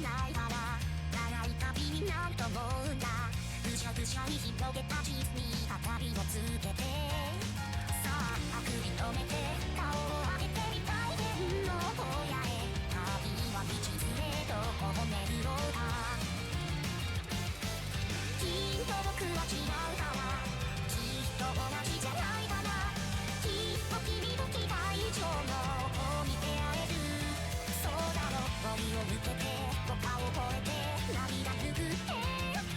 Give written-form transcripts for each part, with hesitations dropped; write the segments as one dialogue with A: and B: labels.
A: ないから長い旅になると思うんだ。ぐしゃぐしゃに広げた地図に明かりをつけて、さああくび止めて顔を上げてみたい天の荒野へ。旅は道連れどこもめるようだ。きっと僕は違うから、きっと同じじゃないかな。きっと君と期待以上のを見て会える。そうだろう、森を抜けて丘を越えて涙拭って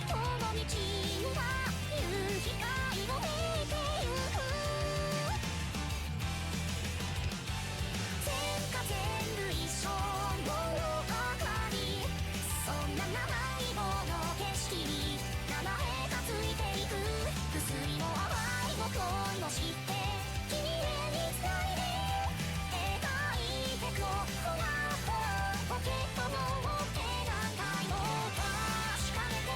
A: この道は夕光をめいてゆく。全か全部一緒物語、そんな長い棒の景色に名前がついていく。薬も甘いも恋も知って君へにつないで描いてこほらほらポケットの持って何回も確かめて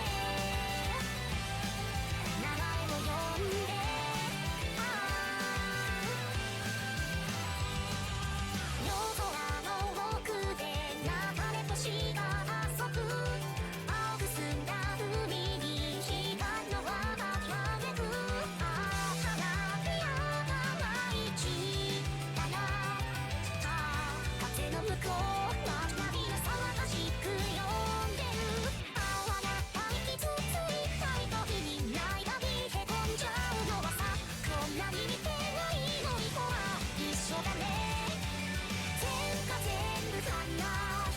A: 名前を呼んで、夜空の奥で流れ星が遊ぶ。青く澄んだ海に光の輪がやめく。花火やが舞い散ったな。風の向こうは涙騒がしく呼んでる。泡が息つついたい時に涙にへこんじゃうのはさ、こんなに似てないのにほら一緒だね。全か全部花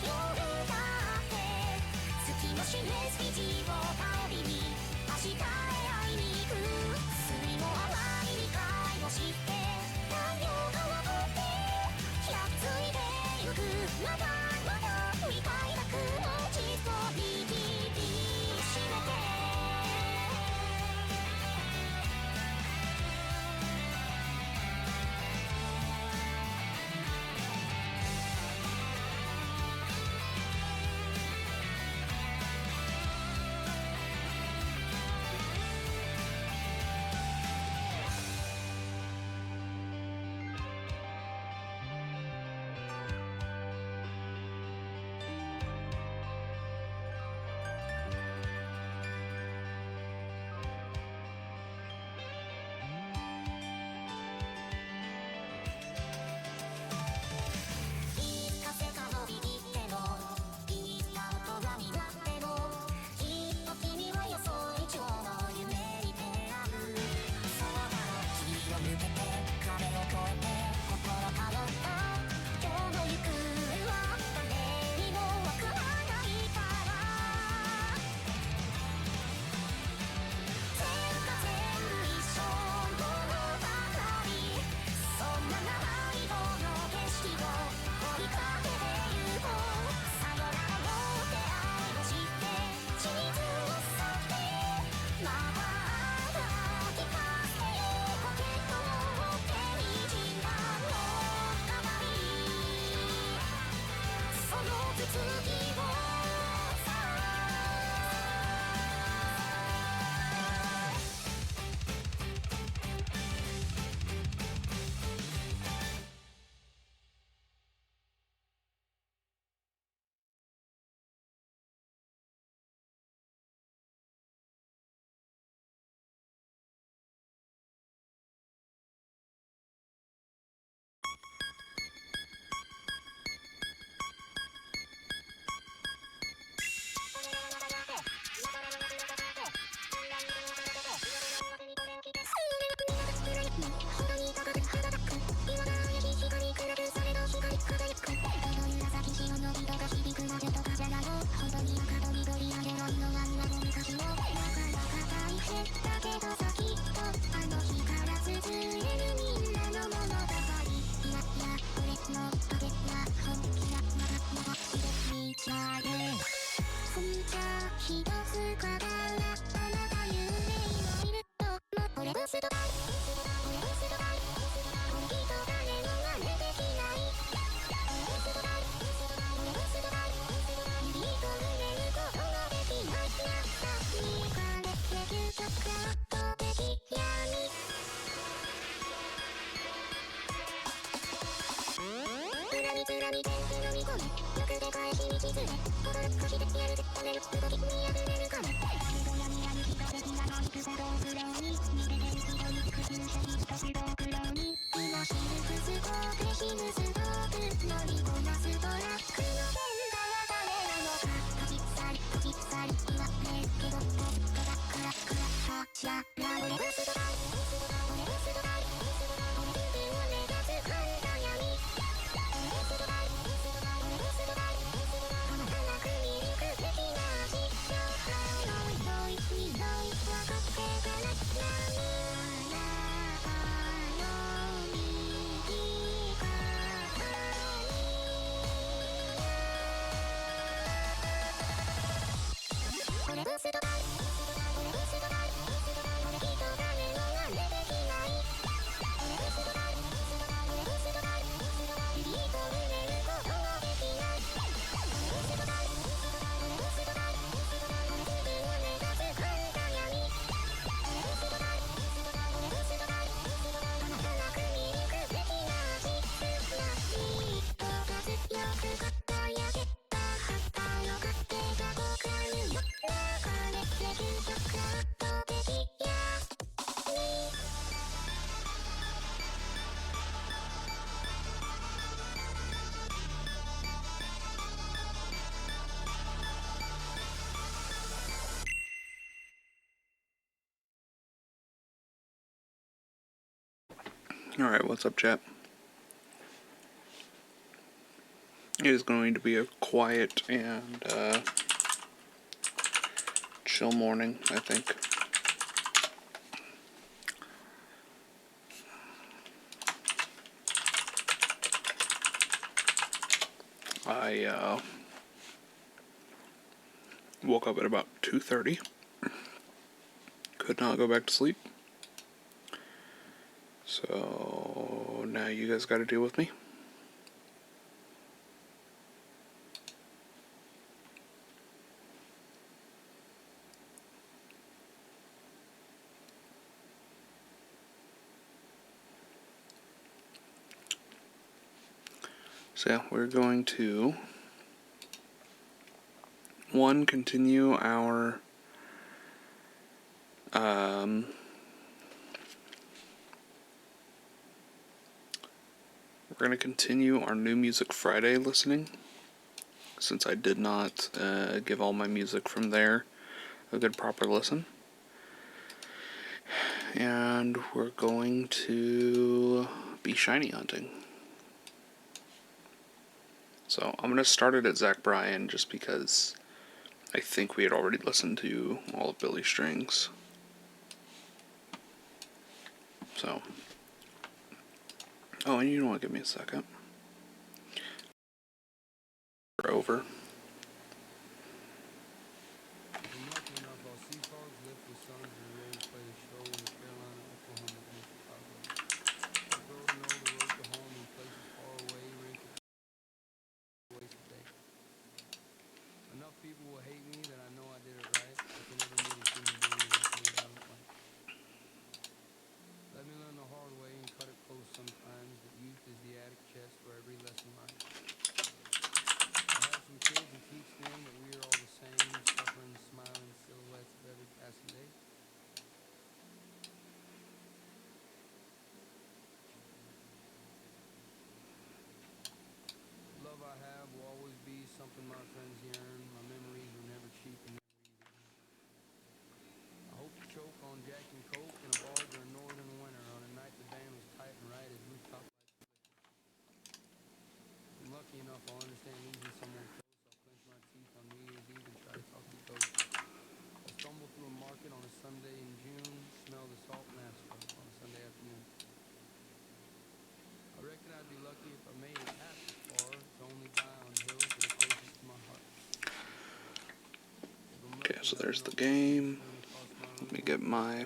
A: 夜だって月の示す虹を頼りに明日へ会いに行く。酸いも甘い理解をして太陽が昇って焼き付いてゆく。まだまだみたいな気持ちと握りしめていつか背が伸びきってもいつか大人になってもきっと君は予想以上の夢に出会う。そうだろう、霧を抜けて壁を越えて心通った今日の行方は誰にもわからないから。全か全部一緒物語、そんな長い棒の景色を追いかけてゆこう。さよならの出会いを知って地図を去ってまた聞かせてよ。ポケットを持って滲んだ物語、その続きをさ
B: Alright, what's up, chat? It is going to be a quiet and chill morning, I think. I woke up at about 2:30. Could not go back to sleep. So now you guys got to deal with me. So yeah, we're going to continue our we're going to continue our New Music Friday listening, since I did not give all my music from there a good proper listen. And we're going to be shiny hunting. So I'm going to start it at Zach Bryan just because I think we had already listened to all of Billy Strings. So, oh, and you know what, give me a second. We're over. Okay, so there's the game. Let me get my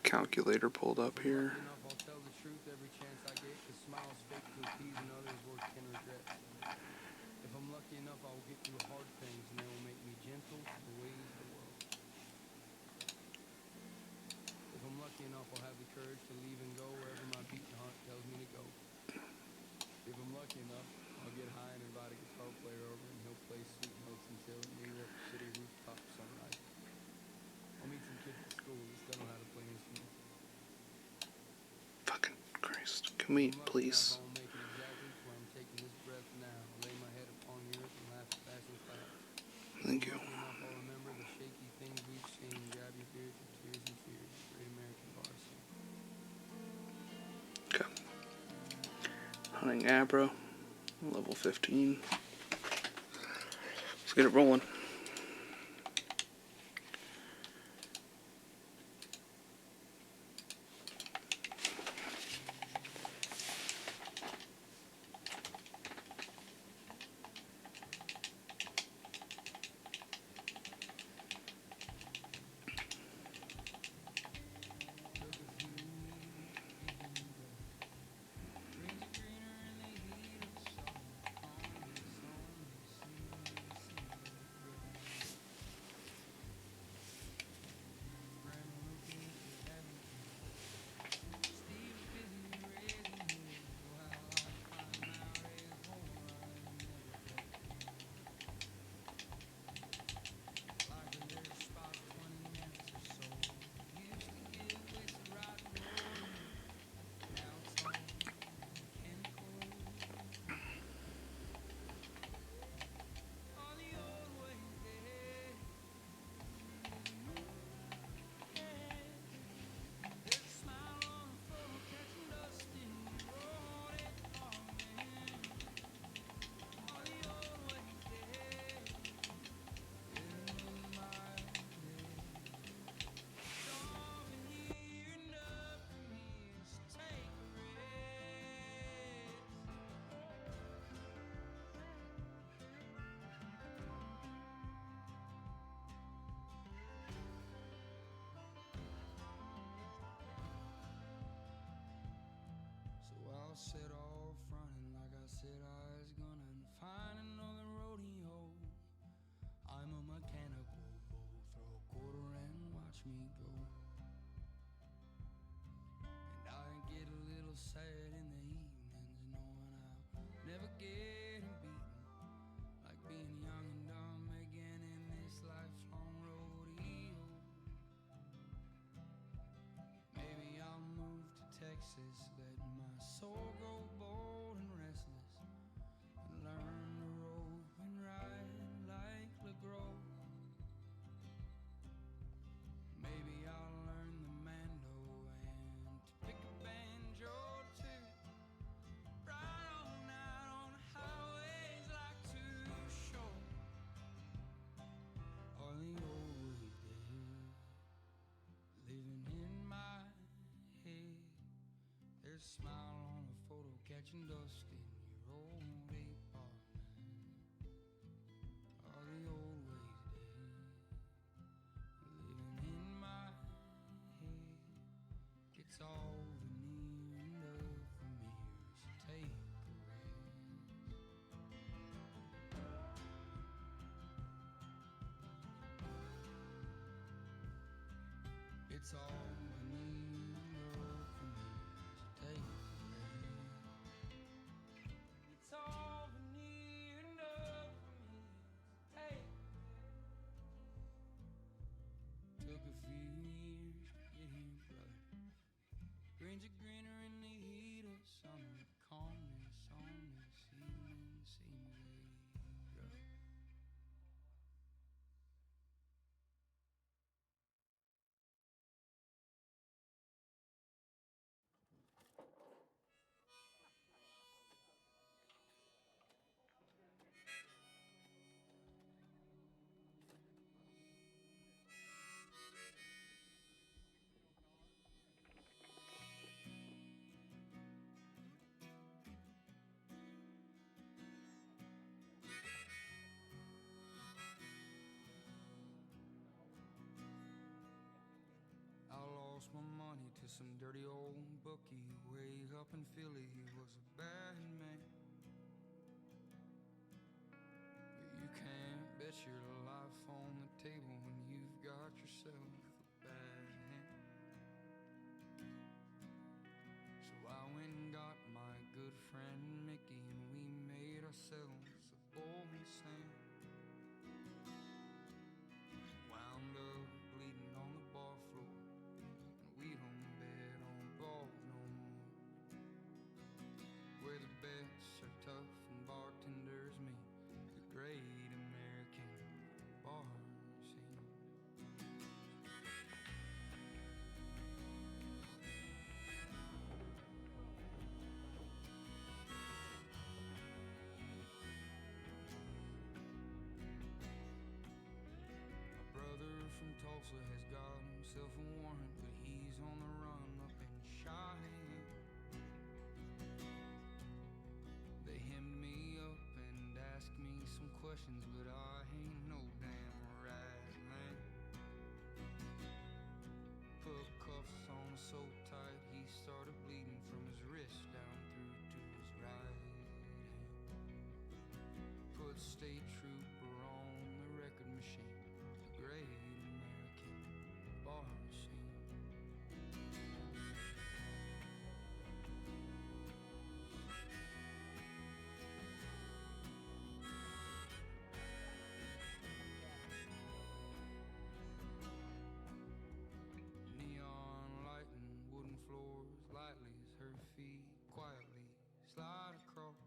B: calculator pulled up here. Christ. Can we please? Thank you. Okay. Hunting Abra, level 15. Let's get it rolling.
C: Set off running like I said I was gonna find another rodeo. I'm a mechanical bull, throw a quarter and watch me go. And I get a little sad in the evenings knowing I'll never get beaten, like being young and dumb again in this lifelong rodeo. Maybe I'll move to Texas, let my soul grow bold and restless, and learn to rope and ride like LeGros. Maybe I'll learn the mando and to pick a banjo too. Ride all night on highways like too short, or the old ways there, living in my head. There's a smile on a photo catching dust in your old apartment. Are the old ways dead? Living in my head. It's all veneer enough for mirrors to take a rest. It's all veneer enough for mirrors to take a rest. It's all veneer enough for me to take a rest. Took a few years to get here, brother. Greens are greener in the heat of summer. Calmness on this evening seems rough. I lost my money to some dirty old bookie way up in Philly. He was a bad man, but you can't bet your life on the table when you've got yourself a bad hand. So I went and got my good friend Mickey, and we made ourselves a bowl in the sand. Wound up bleeding on the bar floor, and we don't bet on balls no more. Tulsa has got himself a warrant, but he's on the run up in Cheyenne. They hem me up and ask me some questions, but I ain't no damn rat, man. Put cuffs on so tight he started bleeding from his wrist down through to his right hand. Put state trooper on the record machine, the great American bar scene. Neon lighting, wooden floors, lightly as her feet quietly slide across.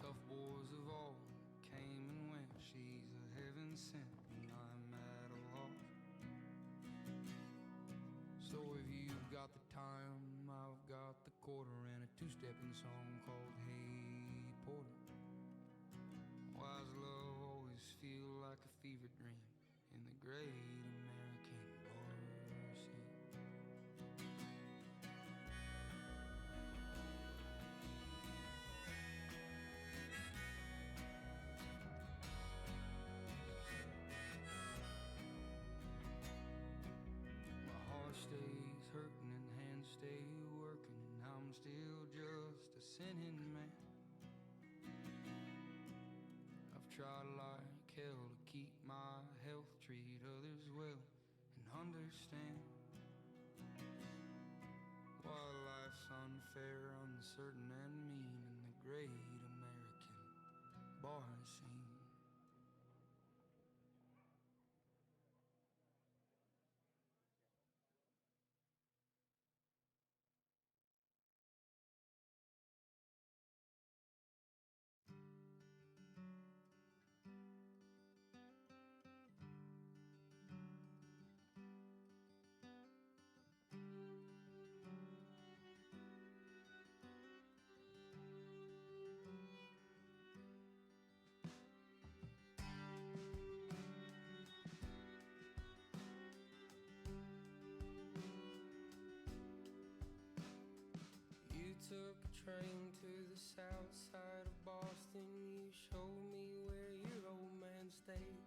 C: Tough boys of all came and went. She's a heaven sent, and I'm at a loss. So if you've got the time, I've got the quarter and a two-stepping song called Hey Porter. Why's love always feel like a fever dream in the great American bar scene? My heart stays hurting and hands stay working, and I'm still just a sinning man. I've tried like hell to keep my health, treat others well, and understand why life's unfair, uncertain, and mean in the great American bar scene. You took a train to the south side of Boston. You showed me where your old man stayed.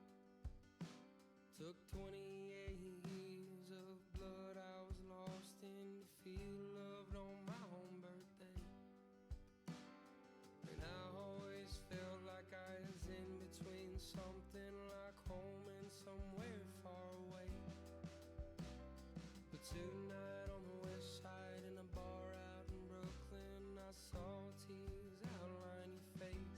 C: Took 28 years of blood I was lost in to feel loved on my own birthday. And I always felt like I was in between something like home and somewhere far away. But tonight on the west side in a bar out in Brooklyn, I saw tears outline your face.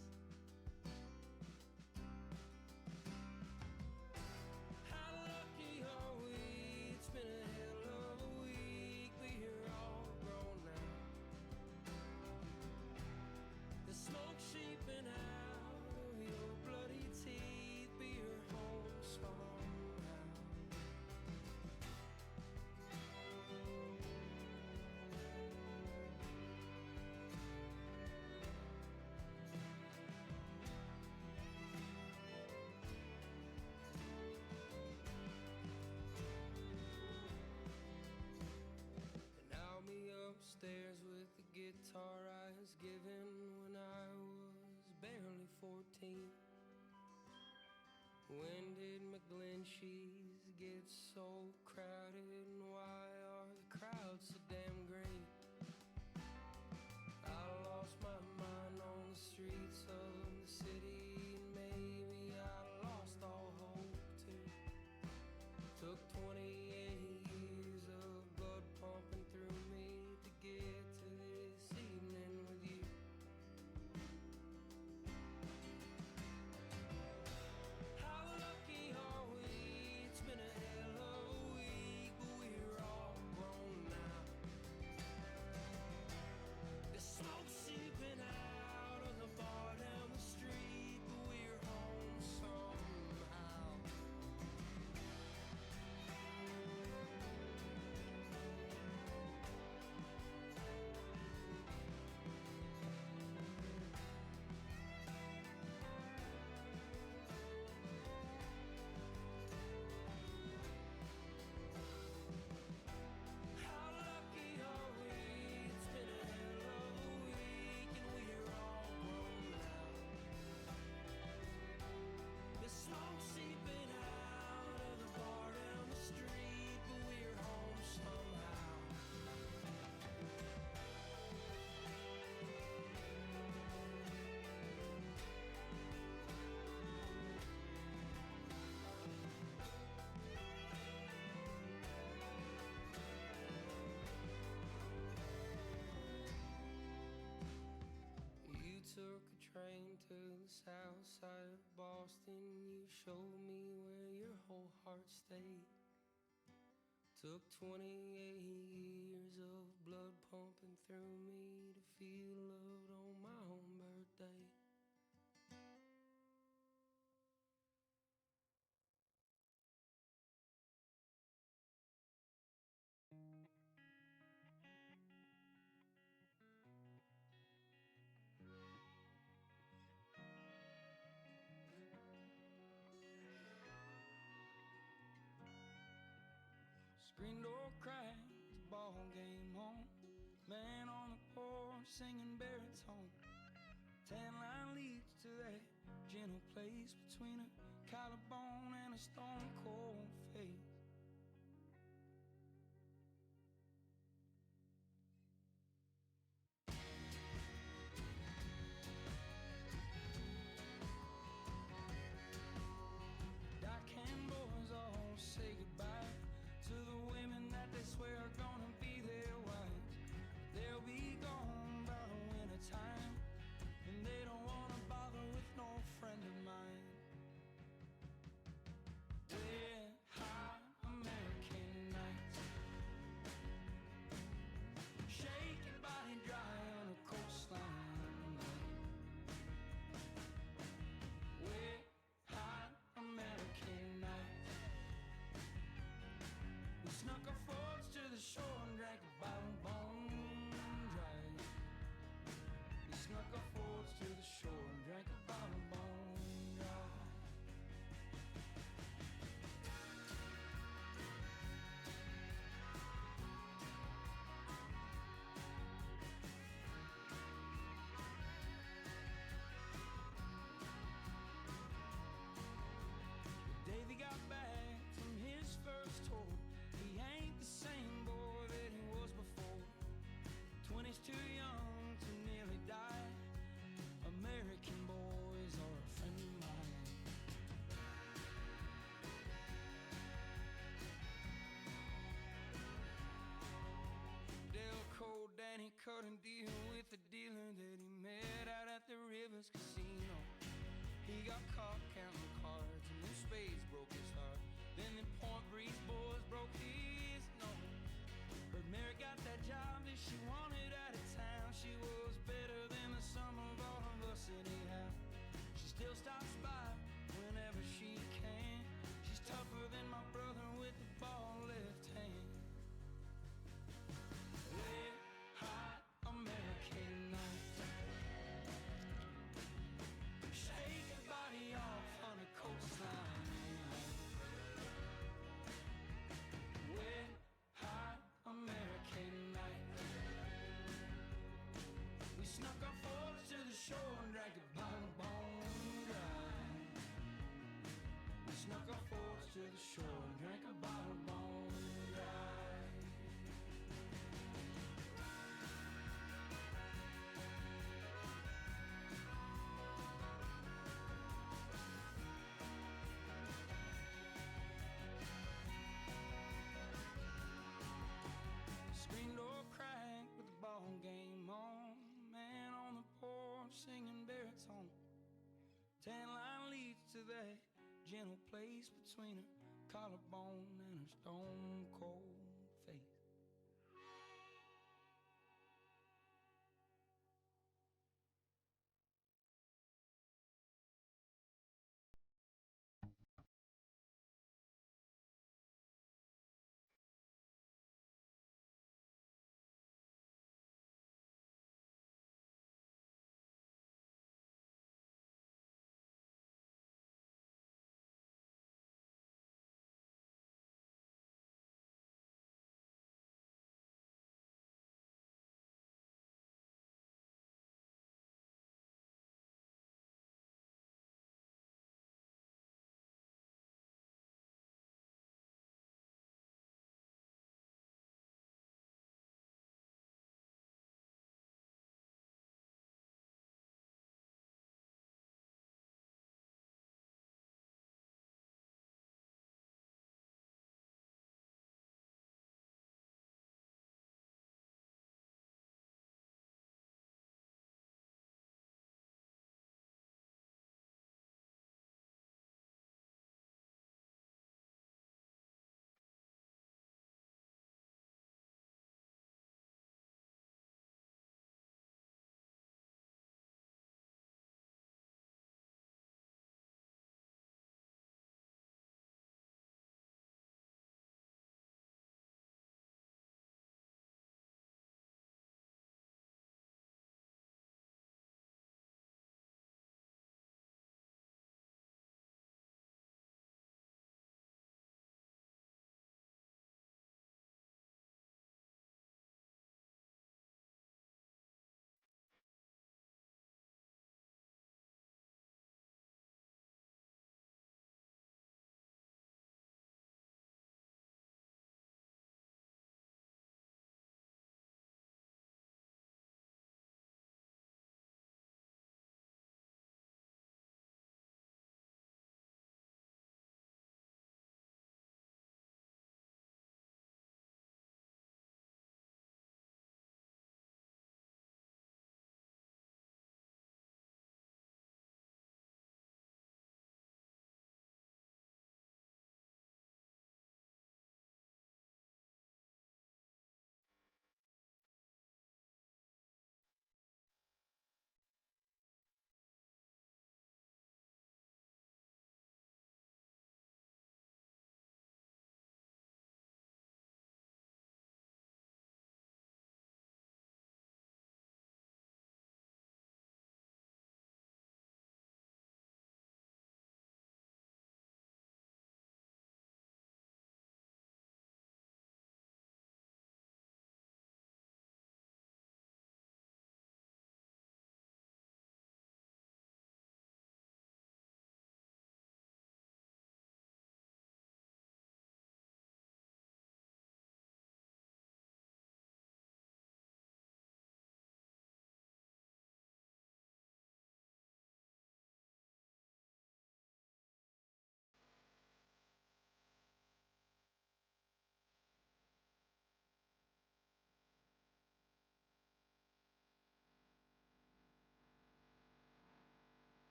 C: How lucky are we? It's been a hell of a week, but you're all grown now. The smoke seeping out of your bloody teeth, but you're home somehow. And I'll be upstairs with the guitar I was given when I was barely 14. When did McGlinchey's get so crowded, and why are the crowds so damn great? I lost my mind on the streets of the city, and maybe I lost all hope too. Took 28 years of blood pumping through me to get to this evening with you. How lucky are we? It's been a hell of a Took 28 years of blood pumping through me to feel loved on my own birthday. Screen door cracked, ball game on. Man on the porch singing baritone. Tan line leads to that gentle place between a collarbone and a stone cold face. Dockhand boys all say goodbye to the women that they swear are gonna be their wives. They'll be gone by the winter time, and they don't wanna bother with no friend of mine. Wet, hot American nights, shake your body dry on a coastline. Wet, hot American nights. We snuck our forks to the shore and drank a bottle bone dry. We snuck our forks to the shore and drank a bottle bone dry. Davey got back from his first tour. He ain't the same boy that he was before. 20's too young to nearly die. American boys are a friend of mine. Delco Danny cut a deal with a dealer that he met out at the Rivers Casino. He got caught counting cards and them spades broke his heart. Then the Point Breeze boys broke his nose. Heard Mary got that job that she wanted out of town. She was better than the sum of all of us anyhow. She still stops by whenever she can. She's tougher than my brother with the ball left hand. Wet, hot American nights, shake your body off on a coastline. Wet, hot American nights. We snuck our forks to the shore and drank a bottle bone dry. We snuck our forks to the shore and drank a bottle bone dry. Screen door cracked with the ball game on. Man on the porch singing baritone. Tan line leads to that gentle place between a collarbone and a stone cold face.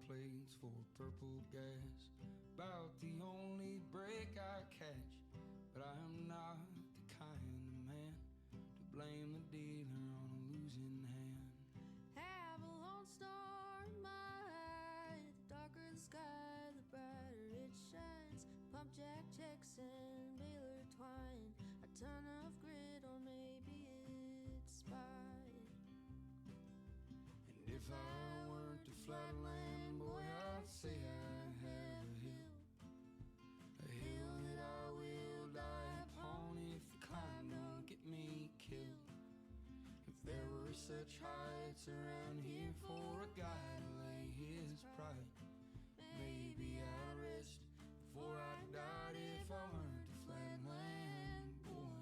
C: plates for purple gas, about the only break I catch. But I am not the kind of man to blame the dealer on a losing hand.
D: Have a lone star in my eye. The darker the sky, the brighter it shines. Pump jack checks and baler twine. A ton of grit, or maybe it's spine.
C: And if I weren't a flatland boy, I'd say I have a hill that I will die upon if the climb don't get me killed. If there were such heights around here for a guy to lay his pride, maybe I'd rest before I died if I weren't the flatland boy.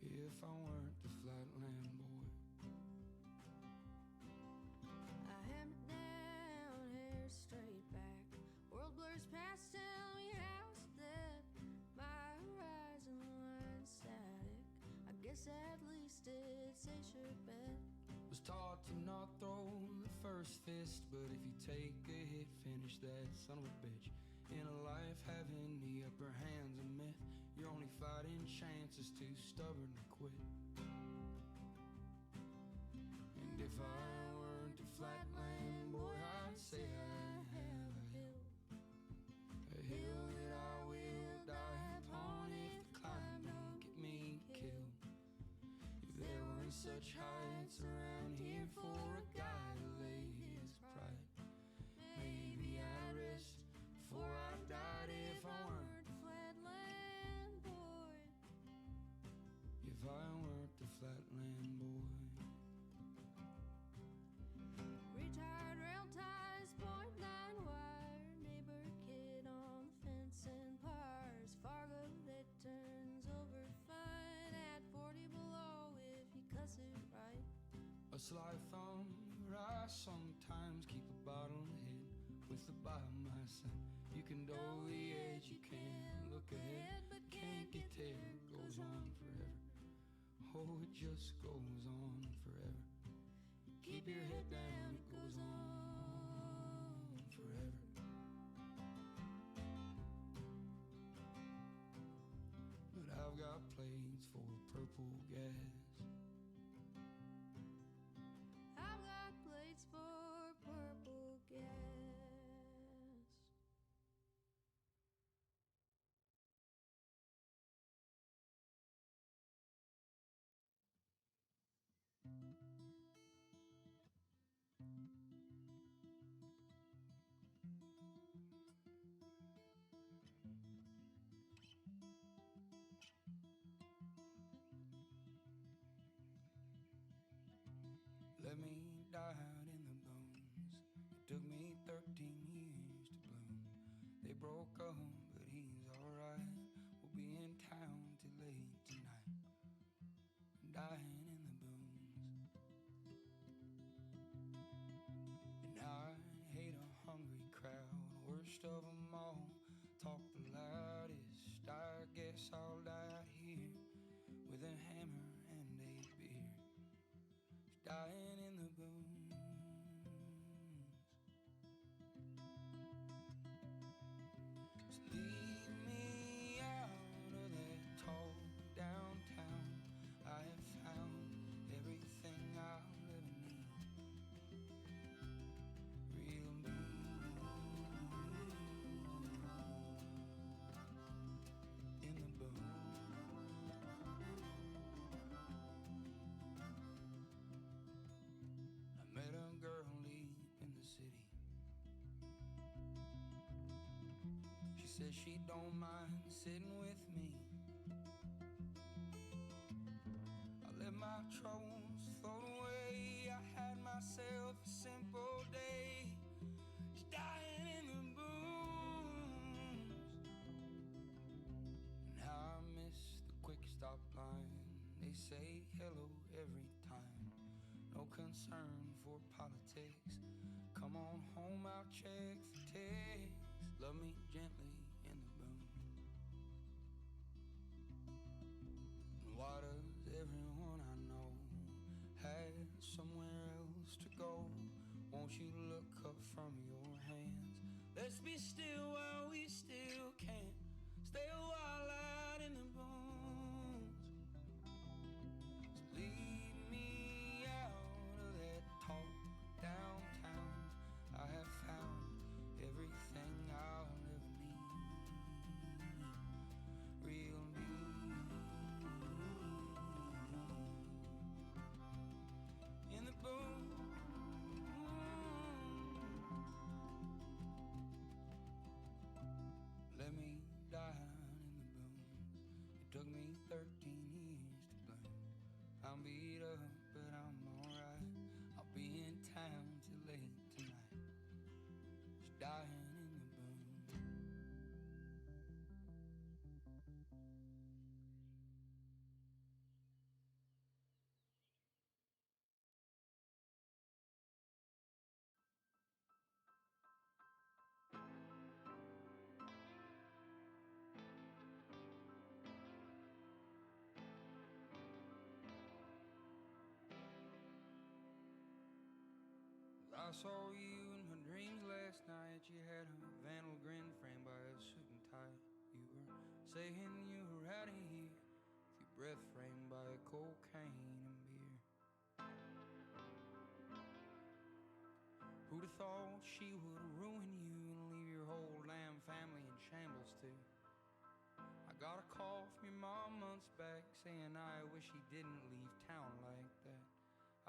C: If I weren't the flatland boy.
D: I hammer down, hair straight back. World blurs past, tell me how's that? My horizon line static. I guess at least it's a sure bet.
C: Was taught to not throw the first fist, but if you take a hit, finish that son of a bitch. In a life, having the upper hand's a myth. Your only fighting chance is too stubborn to quit. And if I weren't a flatland boy, I'd say I have a hill that I will die upon if the climb don't get me killed. If there weren't such heights around here for a guy to lay his pride, maybe I'd rest before I died if I weren't
D: the flatland boy.
C: If I weren't the flatland boy.
D: Retired rail ties, point line wire. Neighbor kid on the fence and pars. Fargo that turns over fine at 40 below if you cuss it right.
C: A sly thumb, or I sometimes keep a bottle hid with the bottom of my side. You can dull the edge, you can look ahead, but can't get there. It goes on forever. Oh, it just goes on forever. Keep your head down, it goes on forever. But I've got plates for purple gas.
D: I've got plates for purple gas.
C: Let me die out in the bones. It took me 13 years to bloom. They broke up, but he's alright. We'll be in town till late tonight, dying in the bones. And I hate a hungry crowd, worst of them all. Talk the loudest, I guess I'll die out here with a hammer and a beer, dying in the bones. So lead me out of that tall downtown. I have found everything I'll ever need. Real me. In the bones. I met a girl deep in the city. She says she don't mind sitting with me. I let my troubles float away. I had myself a simple day. She's dying in the booms. And how I miss the quick stop line. They say hello every time. No concern for politics. Come on home, I'll check for text. Love me gently in the boom. And why does everyone I know have somewhere else to go? Won't you look up from your hands. Let's be still while we still can. Stay a while out in the bones. So leave me out of that talk downtown. I have found everything I'll ever need. Real need. In the boom. Let me die in the bones. It took me 13 years to bloom. I'm beat up, but I'm alright. I'll be in town till late tonight. Just dying in the boom. I saw you in my dreams last night. You had a Vandal grin framed by a suit and tie. You were saying you were out of here, with your breath framed by cocaine and beer. Who'd have thought she would ruin you and leave your whole damn family in shambles too? I got a call from your mom months back saying I wish he didn't leave town like that.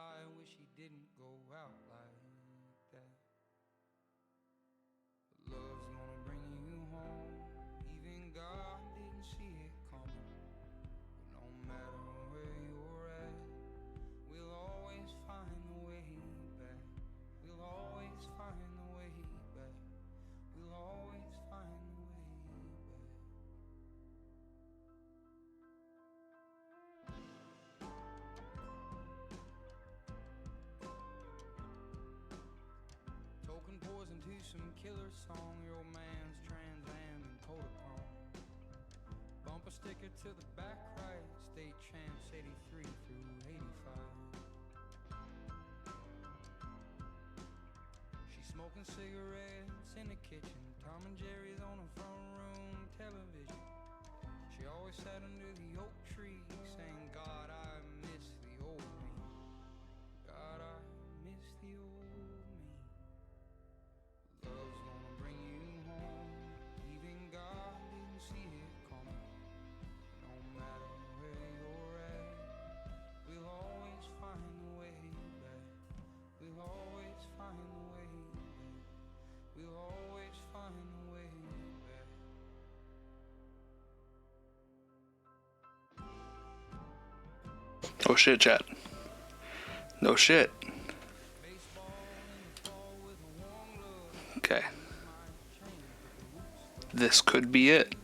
C: I wish he didn't go out like that. Love's gonna bring you home. Even God didn't see it coming. But no matter where you're at, we'll always find the way back. We'll always find the way back. We'll always find the way back. Token poison to some killer song. Your old man's Trans Am and Porkymon. Bump a sticker to the back right. State champs 83 through 85. She's smoking cigarettes in the kitchen. Tom and Jerry's on the front room television. She always sat under the oak tree saying, God, I miss the old me. God, I miss the old me. Love's gonna bring you home. Even God didn't see it coming. No matter where you're at, we'll always find the way back. We'll always find the way back. We'll always find the way back.
B: Oh shit, chat. No shit. Okay. This could be it.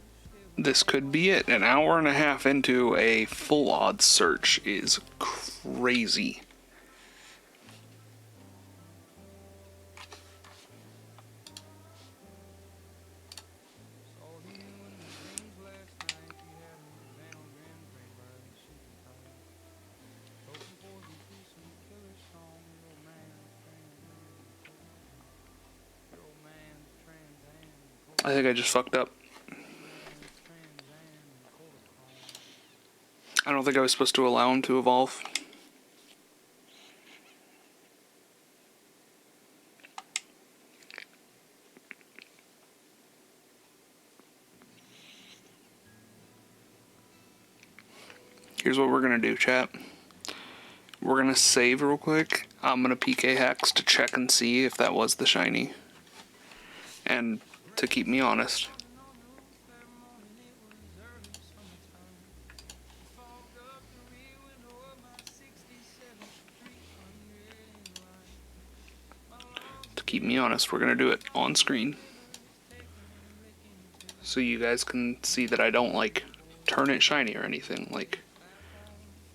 B: This could be it. An hour and a half into a full odds search is crazy. I think I just fucked up. I don't think I was supposed to allow him to evolve. Here's what we're gonna do, chat. We're gonna save real quick. I'm gonna PK Hex to check and see if that was the shiny. And to keep me honest. To keep me honest, we're gonna do it on screen. So you guys can see that I don't like turn it shiny or anything. Like,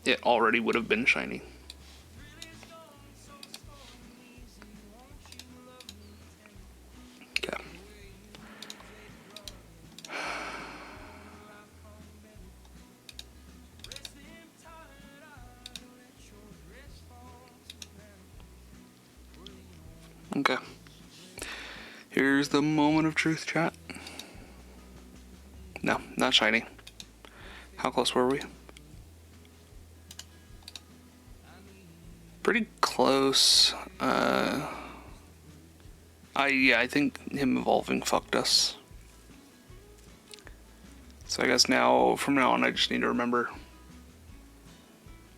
B: it already would have been shiny. Okay. Okay. Here's the moment of truth, chat. No, not shiny. How close were we? Pretty close. Yeah, I think him evolving fucked us. So I guess now, from now on, I just need to remember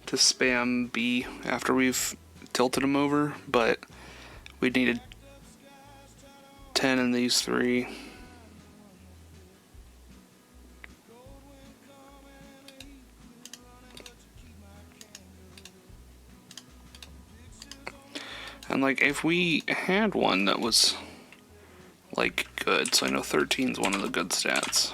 B: to spam B after we've tilted him over, but we needed 10 in these 3. And like, if we had one that was like good, so I know 13 is one of the good stats.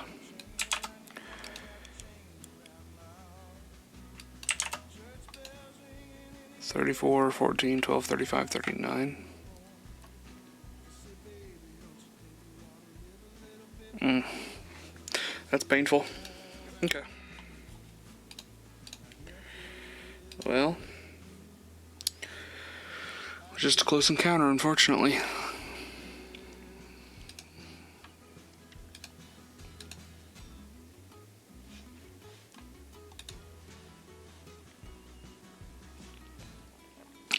B: $34, $14, $12, $35, $39. That's painful. Okay. Well, just a close encounter, unfortunately.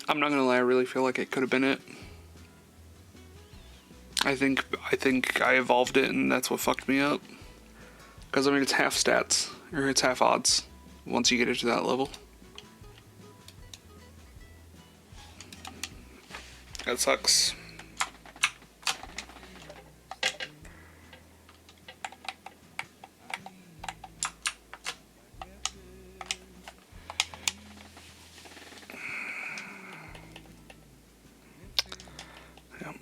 B: I'm not gonna lie, I really feel like it could have been it. I think I evolved it, and that's what fucked me up. Because I mean, it's half stats, or it's half odds once you get it to that level. That sucks. Yep.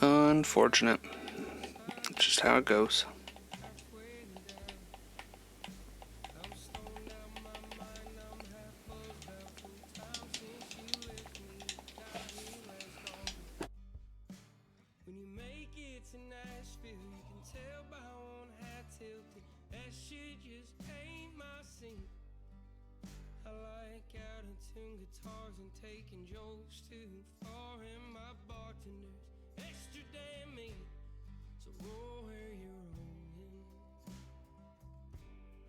B: Unfortunate. It's just how it goes.
C: When you make it to Nashville, you can tell by one hat tilted. That shit just ain't my scene. I like out of tune guitars and taking jokes too far, and my bartender's extra damn mean. So roll where you're rolling.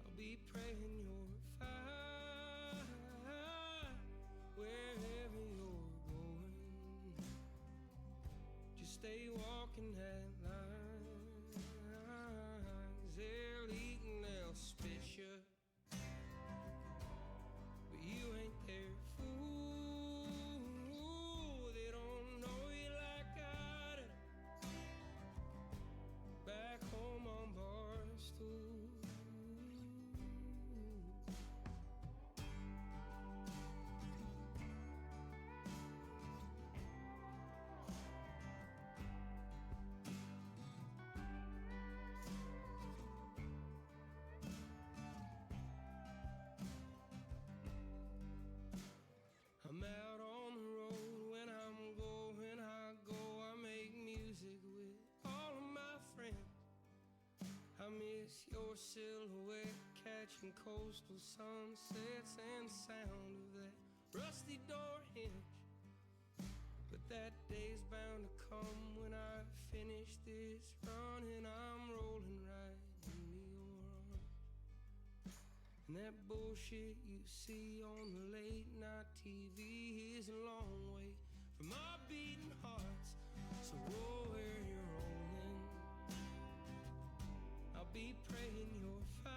C: I'll be praying you're fine wherever you're going. Just stay walking that line. 'Cause they'll eat and they'll spit you, but you ain't their fool. They don't know you like I do. Back home on Barstool. I'm out on the road when I'm going, I go, I make music with all of my friends. I miss your silhouette catching coastal sunsets and sound of that rusty door hinge. But that day's bound to come when I finish this run and I'm rolling right into your arms. And that bullshit you see on the late night TV is a long way from our beating hearts. So roll where you're rolling. I'll be praying you're fine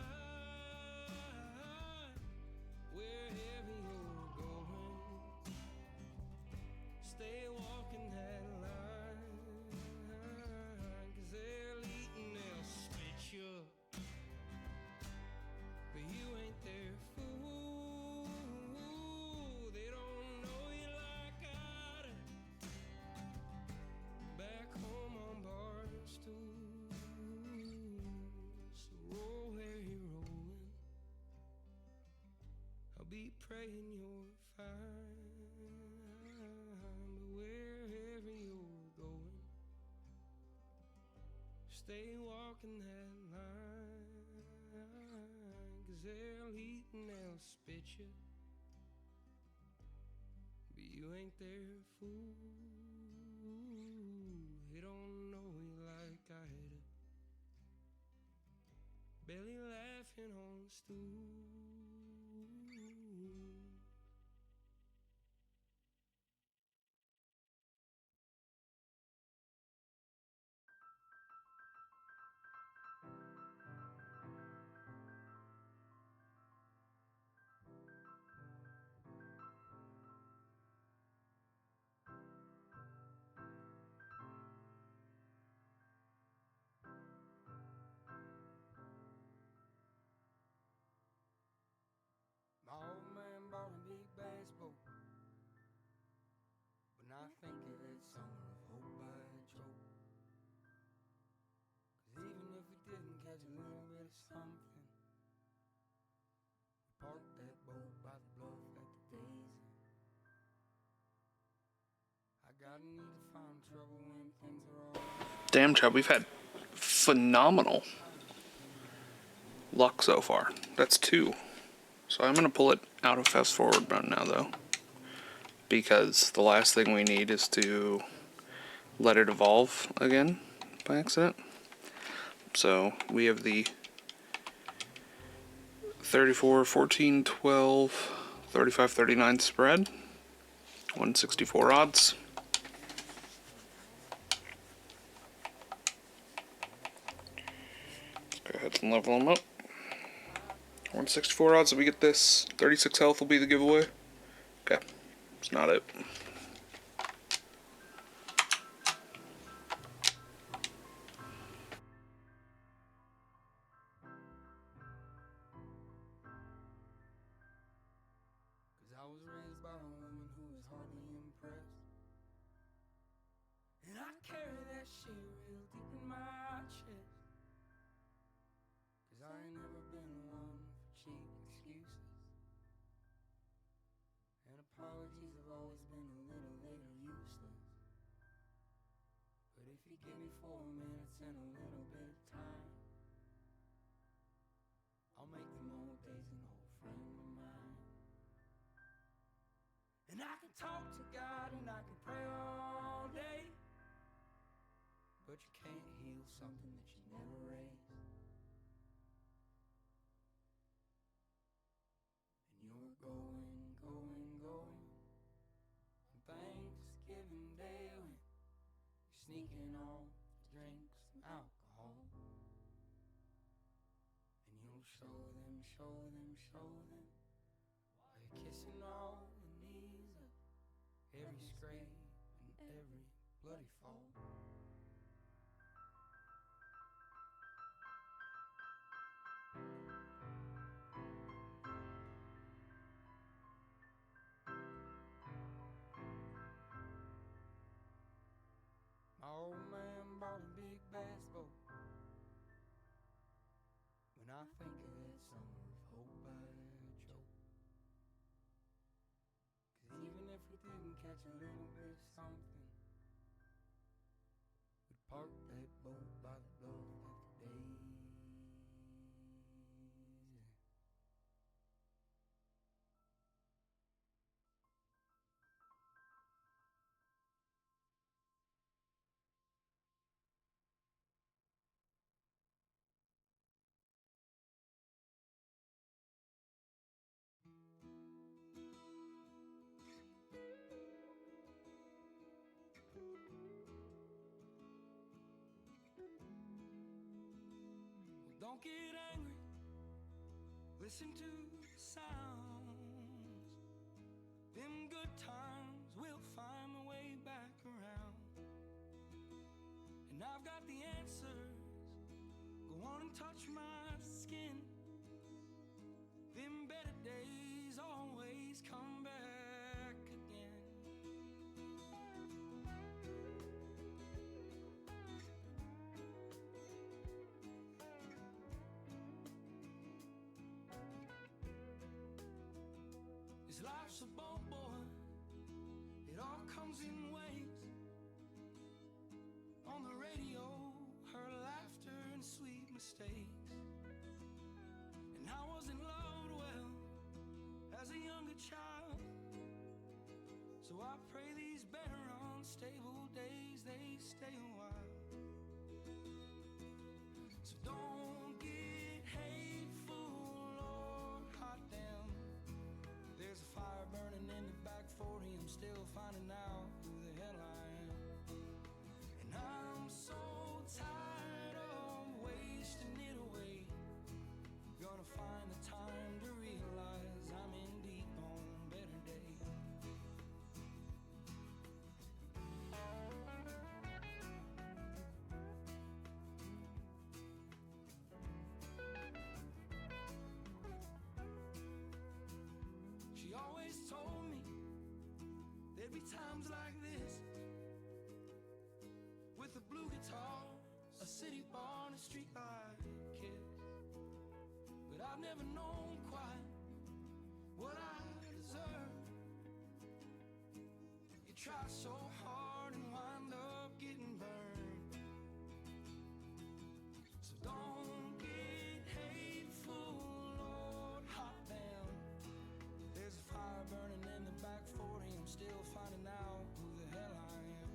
C: wherever you're going. Stay walking that line, 'cause they'll eat and they'll spit you, but you ain't their fool. They don't praying you're fine. But wherever you're going, stay walking that line. 'Cause they'll eat and they'll spit you, but you ain't their fool. They don't know you like I do, barely laughing on the stool. My old man bought a big bass boat. When I think of that summer of hope I choke. 'Cause even if we didn't catch a little bit of something, we parked that boat by the bluff at the Daisy. I got a need to find trouble when things are all right.
B: Damn, Chub, we've had phenomenal luck so far. That's 2. So I'm going to pull it out of fast forward mode now, though, because the last thing we need is to let it evolve again by accident. So we have the 34, 14, 12, 35, 39 spread, 164 odds. Let's go ahead and level them up. 164 odds that we get this. 36 health will be the giveaway. Okay, it's not it.
C: I was raised by a woman who was hardly impressed, and I carry that shit real deep in my chest. 'Cause I ain't never been one for cheap excuses, and apologies have always been a little late or useless. But if you give me 4 minutes and a little bit of time, I'll make them old days an old friend of mine. And I can talk to God and I can pray all day, but you can't heal something that you never raised. And you're going on Thanksgiving Day when you're sneaking off to drink some alcohol. And you'll show them while you're kissing all the knees of every scrape and every bloody fall. My old man bought a big bass boat. When I think of that summer of hope I choke. 'Cause even if we didn't catch a little bit of something, we'd park that boat by the bluff at the Daisy. Well, don't get angry, listen to the sounds. Them good times will find a way back around. And I've got the answers, go on and touch my skin. Them better days always come back again. mistakes. And I wasn't loved well as a younger child, so I pray these better unstable days, they stay a while. So don't get hateful, Lord, hot damn. There's a fire burning in the back 40, I'm still finding out who the hell I am. And I'm so tired of wasting it away. Gonna find the time to realize I'm in deep on better days. She always told me there'd be times like this, with a blue guitar, a city bar, and a streetlight kiss. But I've never known quite what I deserve. You try so hard and wind up getting burned. So don't get hateful, Lord, hot damn. There's a fire burning in the back 40, I'm still finding out who the hell I am.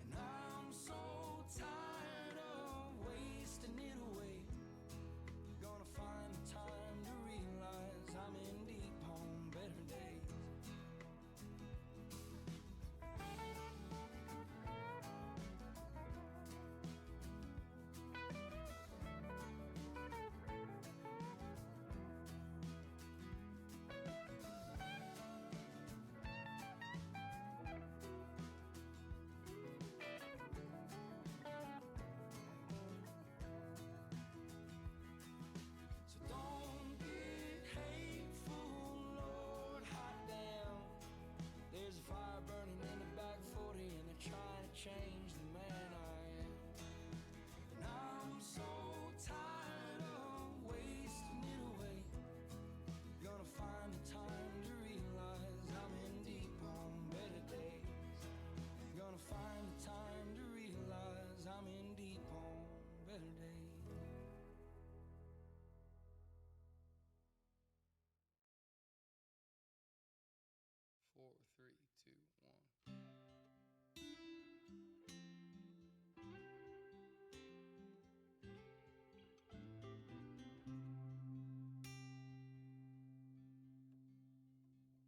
C: And I'm so tired of wasting it away. Gonna find the time to realize I'm in deep on better days. So don't get hateful, Lord, hot damn. There's a fire burning in the back 40, and they're trying to change the man I am. And I'm so tired of wasting it away. Gonna find the time to realize I'm in deep on better days. Gonna find the time to realize I'm in deep on better days. 4, 3, 2, 1.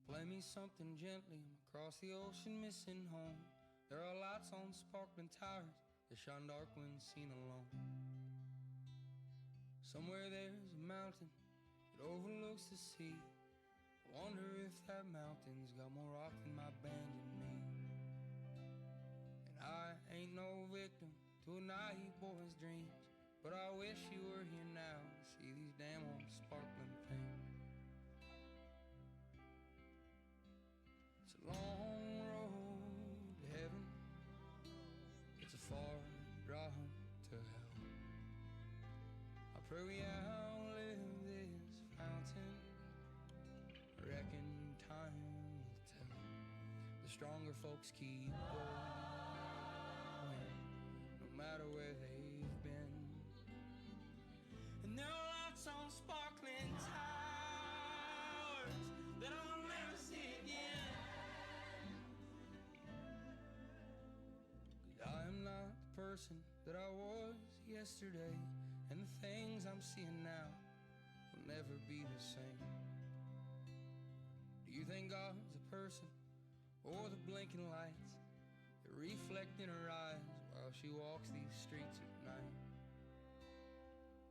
C: Play me something gently, I'm across the ocean missing home. There are lights on sparkling towers that shine dark when seen alone. Somewhere there's a mountain that overlooks the sea. I wonder if that mountain's got more rock than my band and me. And I ain't no victim to a naive boy's dreams, but I wish you were here now to see these damn old sparkling things. It's a long road to heaven, it's a far drive to hell. I pray we outlive this fountain, I reckon time will tell. The stronger folks keep going, no matter where they've been. And there are lights on sparkling towers that I'll never see again. 'Cause I am not the person that I was yesterday, and the things I'm seeing now will never be the same. Do you think God's a person, or the blinking lights that reflect in her eyes while she walks these streets at night?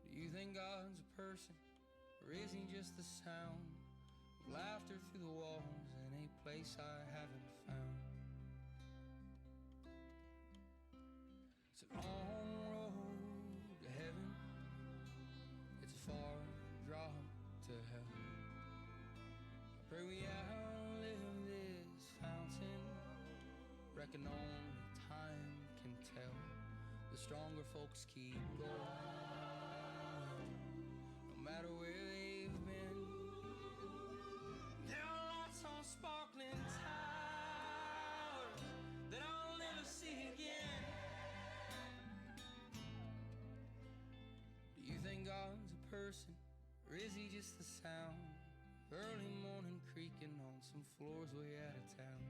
C: Do you think God's a person, or is he just the sound of laughter through the walls in a place I haven't found? It's a long road to heaven, it's a far drive to hell. I pray we outlive this fountain, reckon only time can tell. The stronger folks keep going, no matter where they've been. There are lights on sparkling towers that I'll never see again. miss the sound of early morning creaking on some floors way out of town.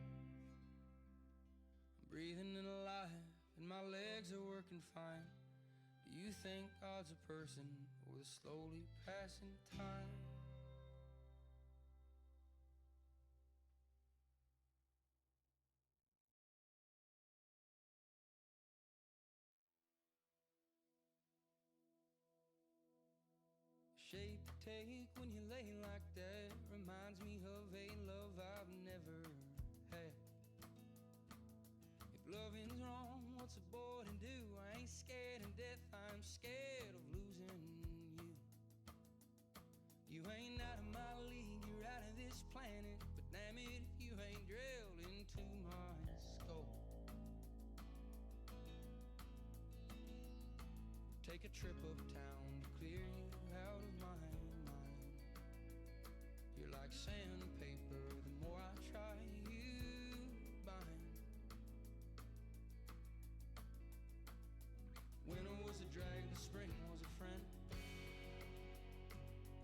C: I'm breathing in life and my legs are working fine. Do you think God's a person or the slowly passing time? Shape you take when you lay like that reminds me of a love I've never had. If loving's wrong, what's a boy to do? I ain't scared of death, I'm scared of losing you. You ain't out of my league, you're out of this planet, but damn it if you ain't drilled into my skull. Take a trip uptown to clear you out of my mind. You're like sandpaper, the more I try you bind. Winter was a drag, the spring was a friend.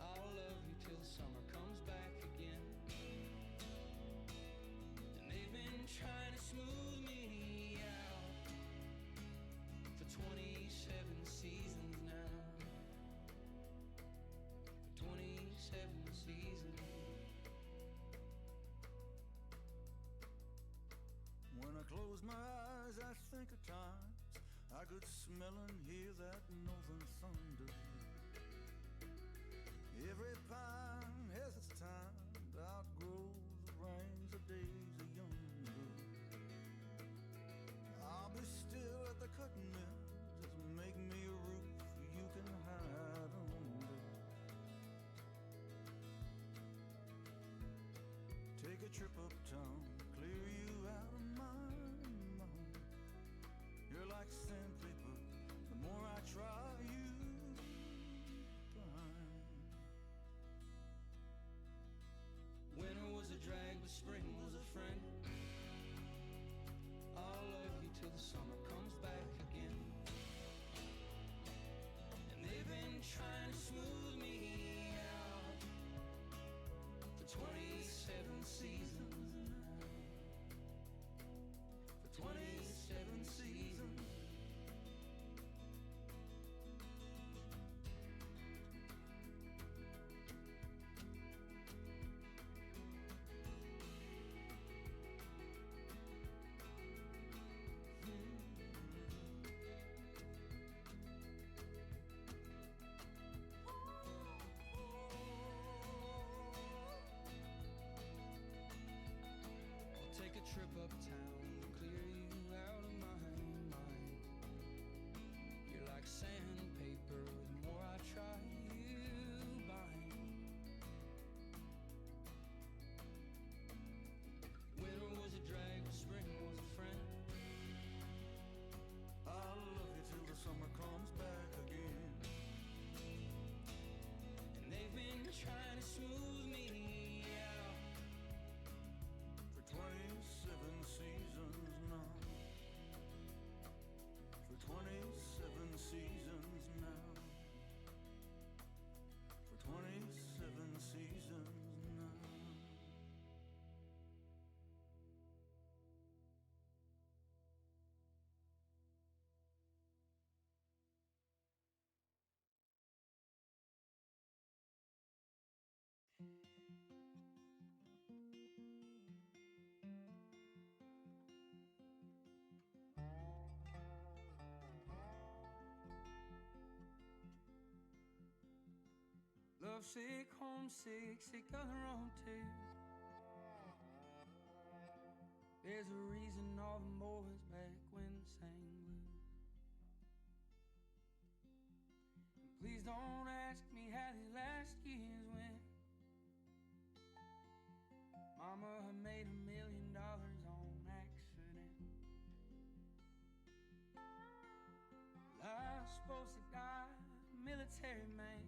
C: I'll love you till summer comes back again. And they've been trying to smooth me out for 27 seasons now. For 27 seasons.
E: When I close my eyes, I think of times I could smell and hear that northern thunder. Every pine has its time to outgrow the rains of days of younger. I'll be still at the cutting mill, just make me a roof you can hide under. Take a trip uptown, clear you out of my mind. You're like sandpaper, the more I try you behind.
C: Winter was a drag, but spring was a friend. I'll love you till the summer comes back again. And they've been trying to smooth me out for 27 seasons now. For 27 seasons. I'll take a trip uptown, clear you out of my mind. You're like sandpaper, the more I try you bind. Winter was a drag, but spring was a friend.
E: I'll love you till the summer comes back again.
C: And they've been trying to smooth me out
E: For 27 seasons now. For 27 seasons now. For 27 seasons now.
C: Love sick, homesick, sick of the wrong too. There's a reason all the boys back when sang blues. And please don't ask me how these last years went. Mama made $1 million on accident. I was supposed to die, military man.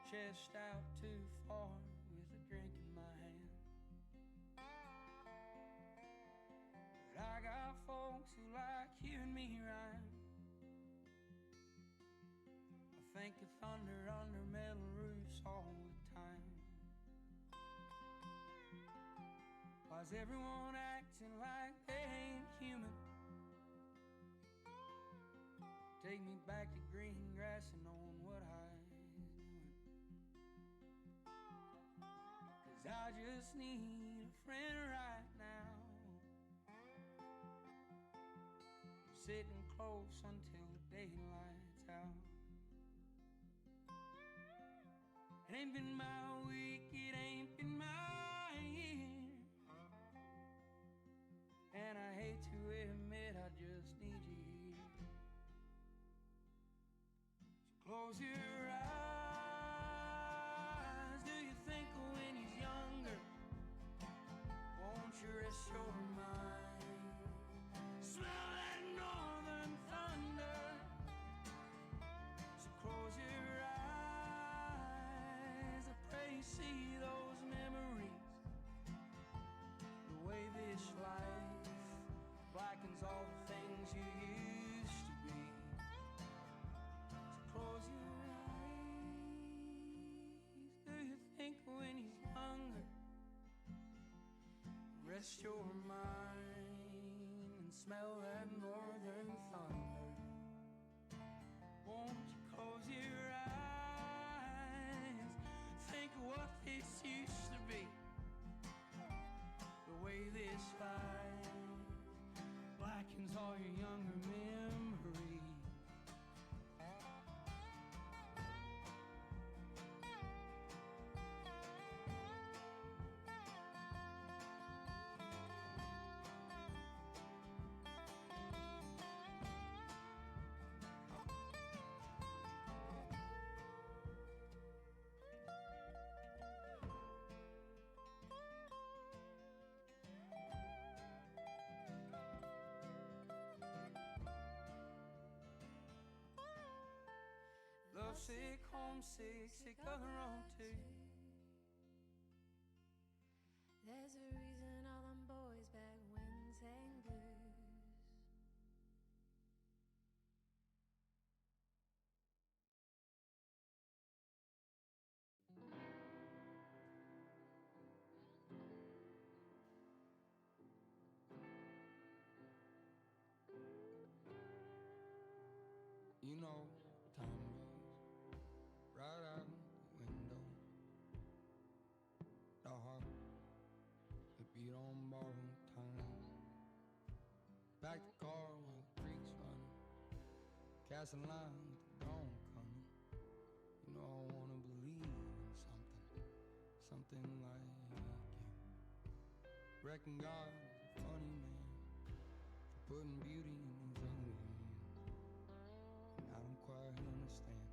C: Chest out too far with a drink in my hand. But I got folks who like hearing me rhyme. I think of thunder under metal roofs all the time. Why's everyone acting like they ain't human? Take me back to green grass and knowing what I was doing. 'Cause I just need a friend right now. Sitting close until the daylight's out. It ain't been my week, it ain't been my year, and I hate to admit I just need you here. So close your eyes. Do you think when he's younger, won't you rest your mind? Smell that northern thunder. So close your eyes. I pray you see those memories. The way this life blackens all the things you used to be. So close your eyes. Do you think when he's younger, rest your mind and smell that northern thunder? Won't you close your eyes? Think of what this used to be. The way this life blackens all your younger memories. Lovesick, homesick, sick of the wrong too.
D: There's a reason all them boys back when sang blues.
C: You know, time goes right out the window. The heart that beat on borrowed time. Back the car while the creek's running. Casting line with the dawn coming. You know I wanna believe in something like you. Reckon God is a funny man for putting beauty in these ugly hands. And I don't quite understand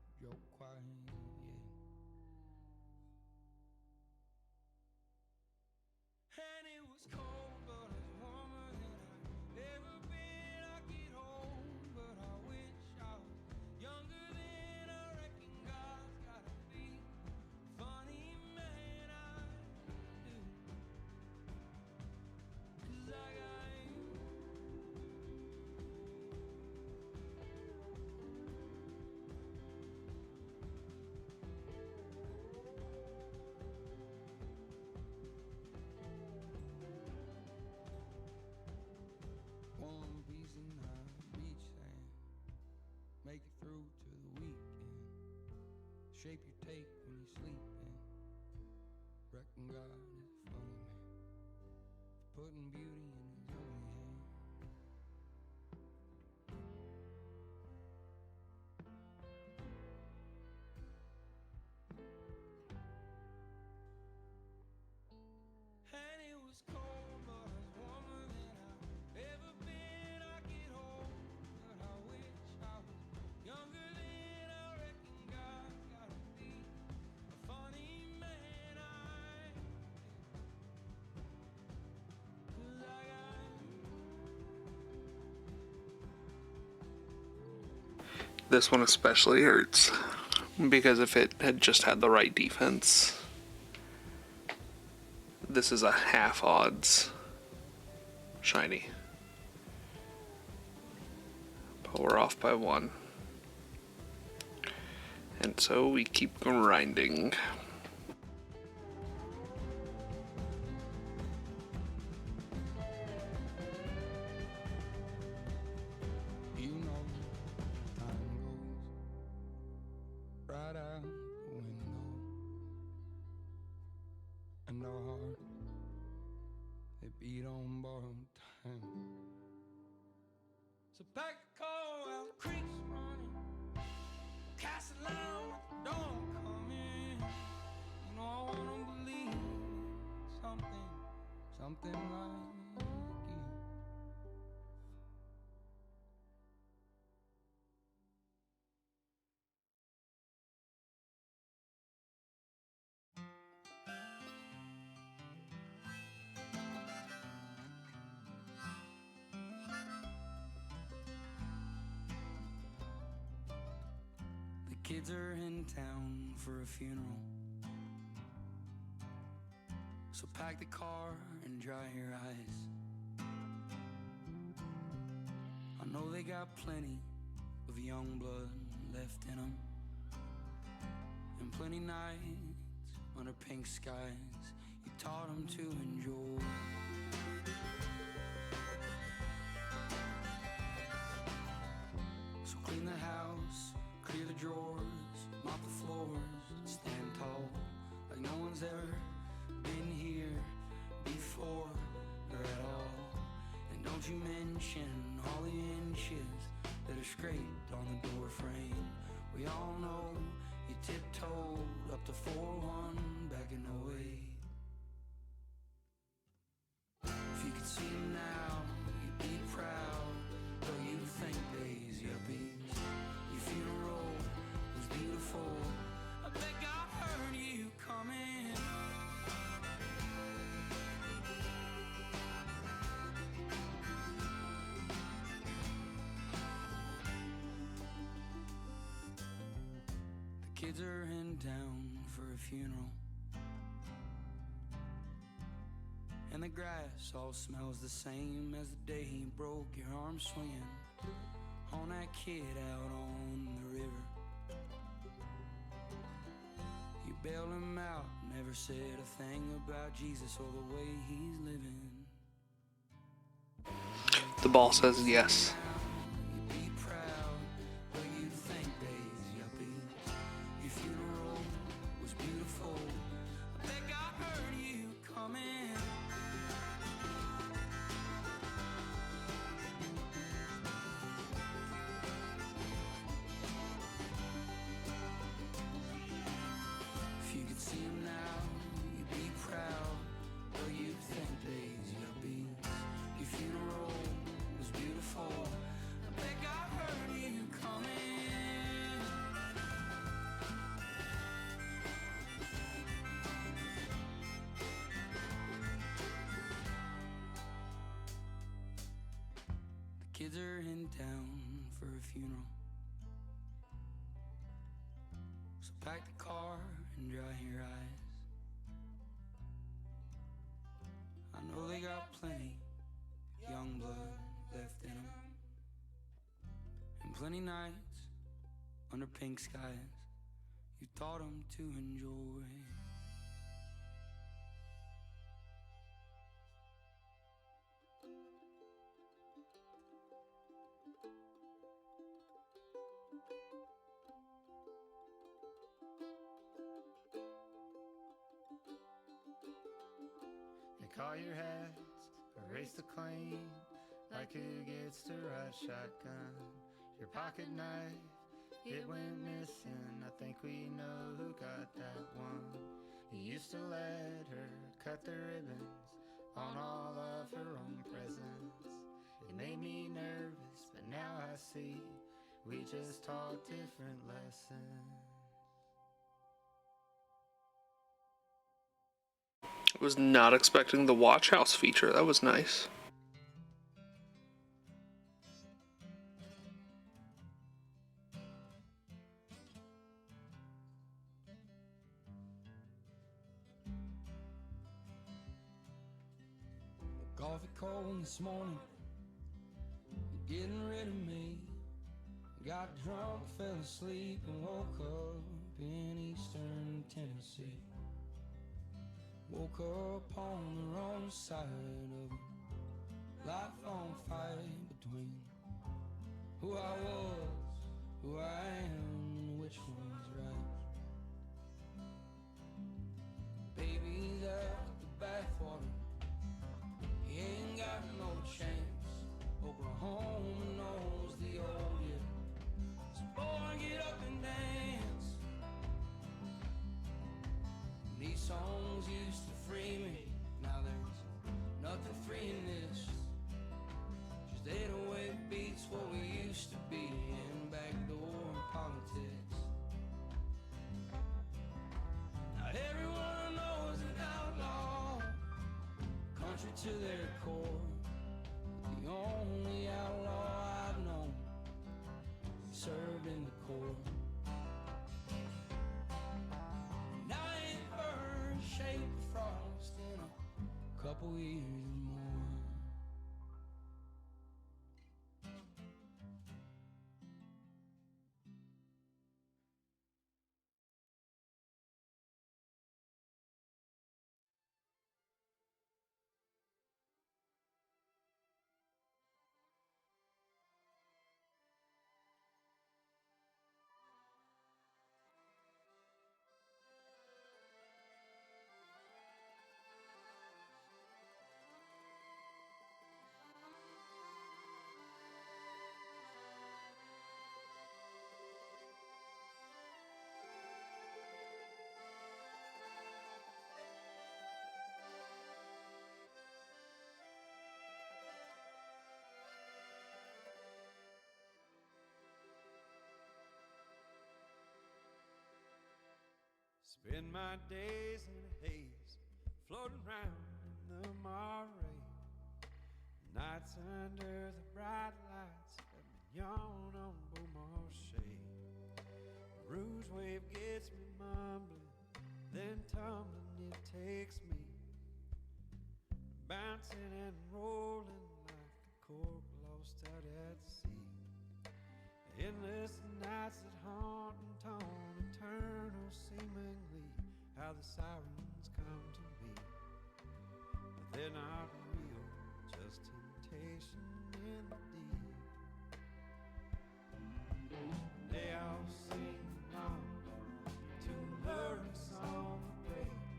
C: the joke quite yet. And it was cold, but it's warmer than I've ever been. I get home, but I wish I was younger then. I reckon God's gotta be a funny man. I do, 'cause I got you. One piece in high beach sand, make it through to the weekend. Shape your take when you sleeping. Reckon God is a funny man for putting beauty in his own hand. And it was cold, but it's warmer than I've ever been. I get home, but I wish I was younger then. I reckon God's gotta be a funny man. 'Cause I got you.
B: This one especially hurts because if it had just had the right defense, this is a half odds shiny. But we're off by one. And so we keep grinding.
C: You know, time goes right out the window, and our heart, they beat on borrowed time. So back the car while the creek's running, cast a line with the dawn coming. You know I wanna believe something like you. The kids are in town for a funeral, so pack the car and dry your eyes. I know they got plenty of young blood left in them, and plenty nights under pink skies you taught them to enjoy. So clean the house, clear the drawers, mop the floors, stand tall like no one's ever been here before or at all. And don't you mention all the inches that are scraped on the door frame. We all know you tiptoed up to 4-1 back in 08. If you could see him now, you'd be proud, but you'd think days yuppies. Your funeral was beautiful, I bet God heard you coming. The kids are in town for a funeral, and the grass all smells the same as the day he broke your arm swinging on that kid out on the river. You bailed him out, never said a thing about Jesus or the way he's living.
B: The ball says yes.
C: You'd be proud, but you'd think days yuppies. Your funeral was beautiful, I bet God heard you coming. If you could see him now, you'd be proud, but you'd think days yuppies. Your funeral was beautiful, I bet God heard you coming. The kids are in town for a funeral, so pack the car and dry your eyes. I know they got plenty young blood left in them, and plenty nights under pink skies you taught them to enjoy.
F: You call your hats, erase the claim, like who gets to ride shotgun. Your pocket knife, it went missing, I think we know who got that one. You used to let her cut the ribbons on all of her own presents. It made me nervous, but now I see we just taught different lessons.
B: I was not expecting the watch house feature. That was nice.
C: Coffee cold this morning, getting rid of me. Got drunk, fell asleep, and woke up in eastern Tennessee. Woke up on the wrong side of a lifelong fight between who I was, who I am, and which one's right. Baby's out the bathwater, he ain't got no chance. Oklahoma knows the old year, so boy, get up and dance. These songs used to free me, now there's nothing freeing this. Just 808 beats what we used to be, in backdoor politics. Now everyone knows an outlaw, country to their core. The only outlaw I've known served in the Corps. And I ain't heard shape of frost in a couple years or more.
E: Spend my days in a haze, floating around in the Marais. Nights under the bright lights, let me yawn on Beaumarchais. Rouge wave gets me mumbling, then tumbling it takes me, bouncing and rolling like a cork lost out at sea. Endless nights that haunt and taunt, eternal seemingly, how the sirens come to me, but they're not real, just temptation in the deep. They all sing along to a luring song of praise.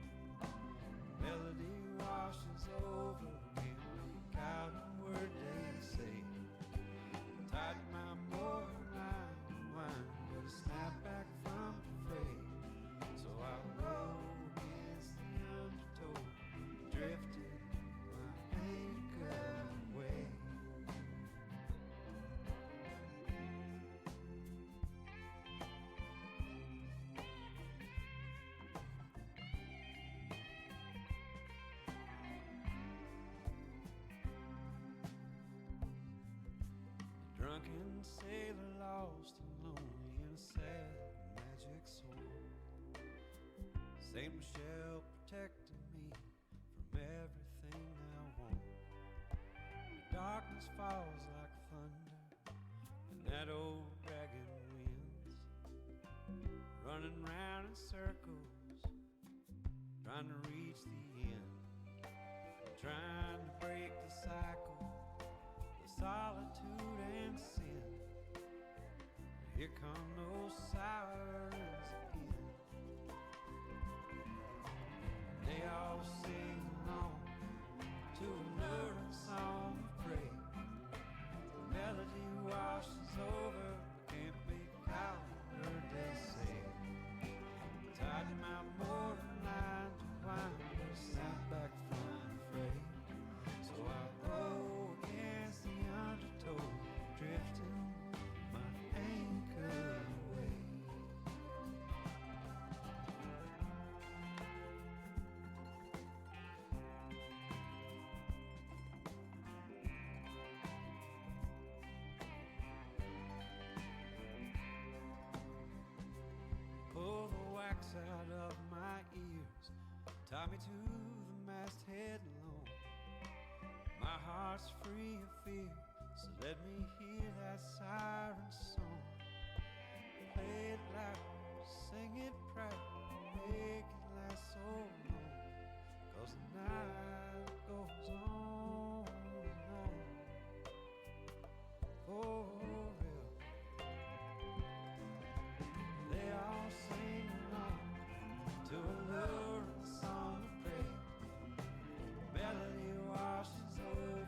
E: Melody washes over, can't make out a word they say. Tighten my more line and wine, but a snap back from the fray. So I roll against the undertow, drifted my anchor away. The drunken sailor lost and lonely in a sad magic sword. Saint Michelle protected me from everything I want. The darkness falls like thunder, and that old dragon wins, running round in circles, trying to reach the end, trying to break the cycle, the solitude and sin. Here come those sirens again. They all sing along to a luring song of praise. The melody washes over, can't make out a word they say. Tied to my mooring line to wind, but a snap back from the fray. So I roll against the undertow, drifting my anchor away. Pull the wax out of my ears, tie me to the masthead alone. My heart's free of fear, so let me hear that siren song. Play it loud, Sing it proud, make it last so long, 'cause the night goes on and on. For real. They all sing along to a luring song of praise. Melody washes over,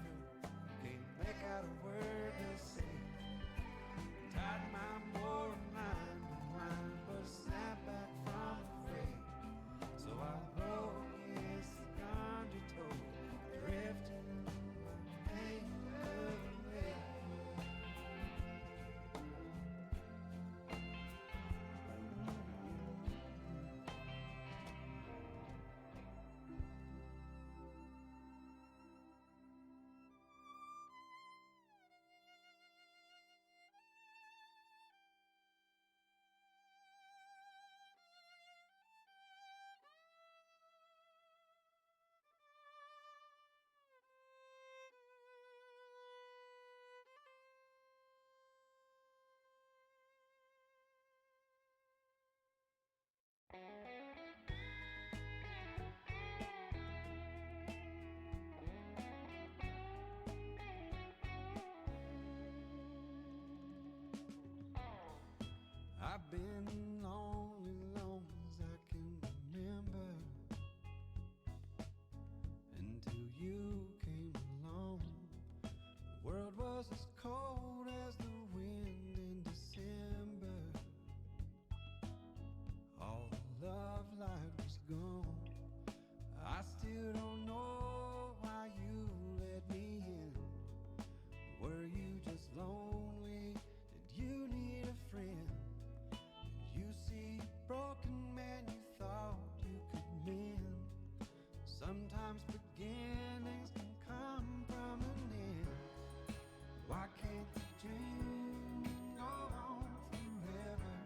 E: can't make out a word they say. Tied my morning line to wine, but a snapback from the fray. So I roll against the undertow, drifting my neighborhood away. I've been lonely long as I can remember, until you came along. The world was as cold as the wind in December. All the love light was gone. I still don't know why you let me in. Were you just lonely? Did you need a friend? You see, broken man, you thought you could mend. Sometimes beginnings can come from an end. Why can't the dream go on forever?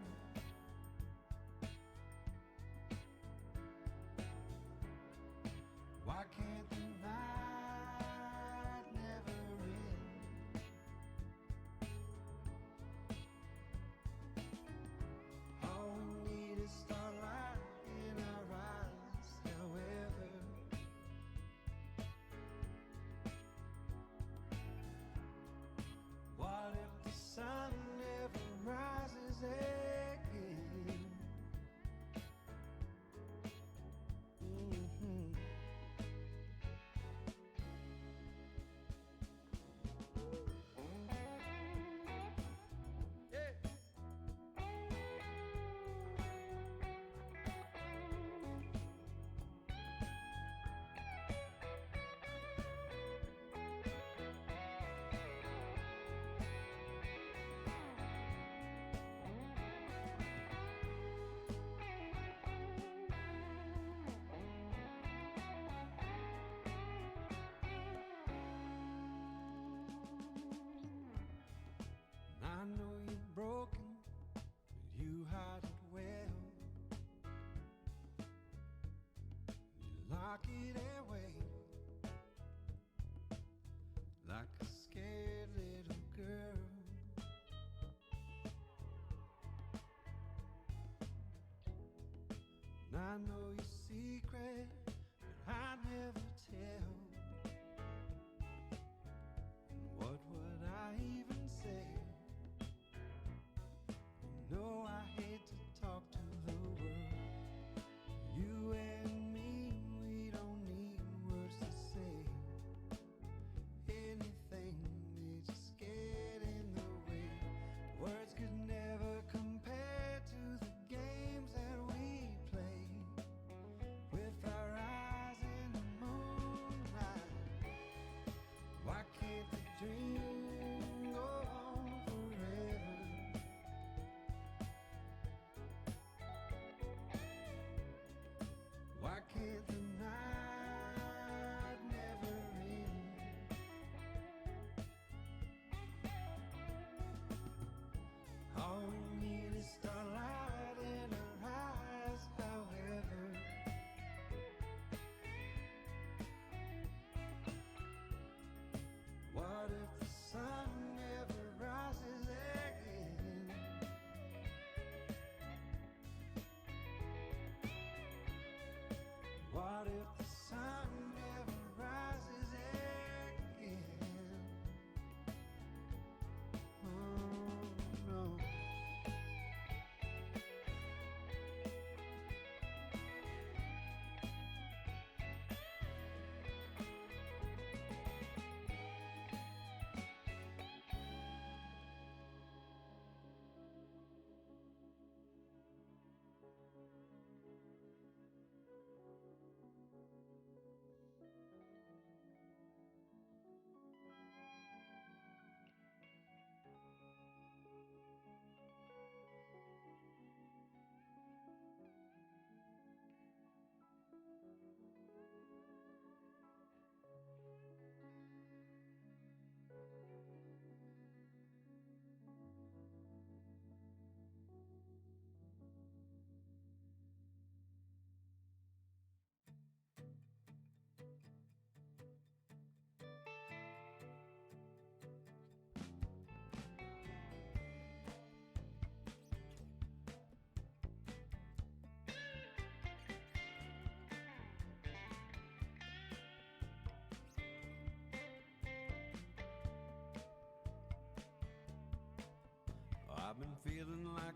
E: Why can't the night never end? All we need is starlight in our eyes, however. What if the sun never rises again? Mhm. Yeah. I know you're broken, but you hide it well. You lock it away like a scared little girl. And I know your secret, but I never tell. And what would I even say? No, I hate to talk to the world. You and me, we don't need words to say. Anything, they just get in the way. Words could never compare to the games that we play.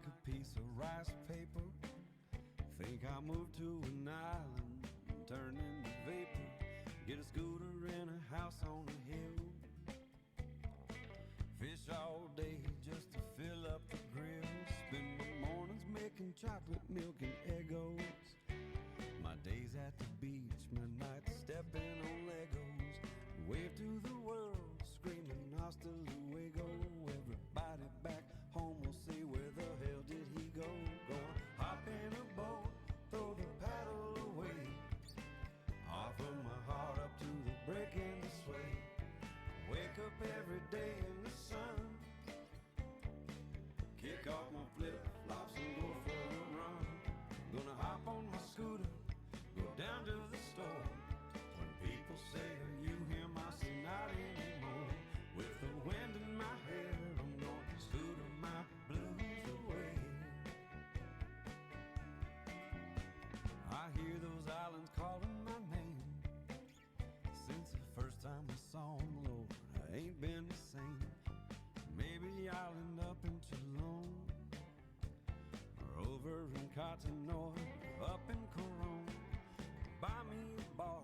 E: a piece of rice paper. Think I'll move to an island and turn into vapor. Get a scooter and a house on a hill. Fish all day just to fill up the grill. Spend my mornings making chocolate milk and Eggos. My days at the beach, my nights stepping on Legos. Wave to the world, screaming hasta luego. Everybody back home will say, where the hell did he go? Gonna hop in a boat, throw the paddle away. Offer my heart up to the break and the sway. Wake up every day in the sun. Kick off my flip-flops and go for a run. Gonna hop on my scooter, go down to the store. When people say, are you him? I say, not anymore. With the wind in my hair, I'm gonna scooter my blues away. I hear those islands calling my name. Since the first time I saw them, Lord, I ain't been the same. Maybe I'll end up in Toulon, or over in Cottonor, or up in Coron. Buy me a bar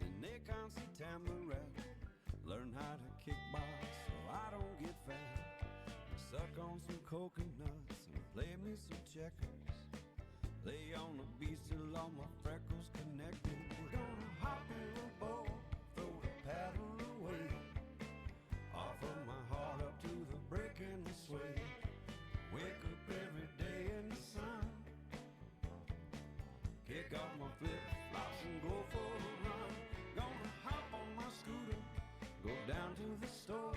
E: in Naconsi Tamarack. Learn how to kickbox so I don't get fat. Suck on some coconuts and play me some checkers. Lay on the beach till all my freckles connected. We're gonna hop in a boat, throw the paddle away. Offer my heart up to the break and the sway. Wake up every day in the sun. Kick off my flip-flops and go for a run. Gonna hop on my scooter, go down to the store.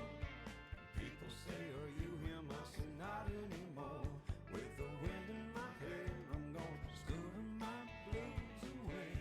E: People say, are you him? I say, not anymore. With the wind in my hair, I'm gonna scooter my blues away.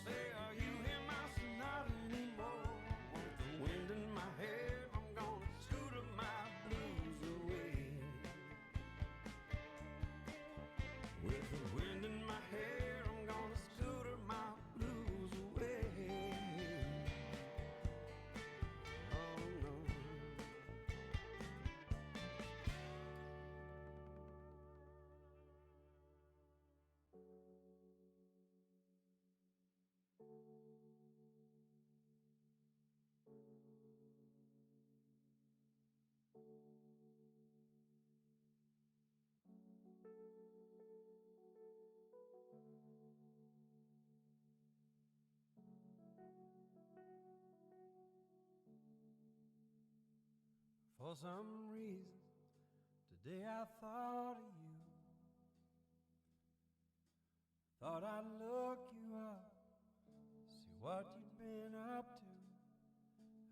E: Say, are you him? I say, not anymore. With the wind in my hair, I'm gonna scooter my blues away. With the wind in my hair, I'm gonna scooter my blues away. Oh no. For some reason, today I thought of you. Thought I'd look you up, see what you'd been up to.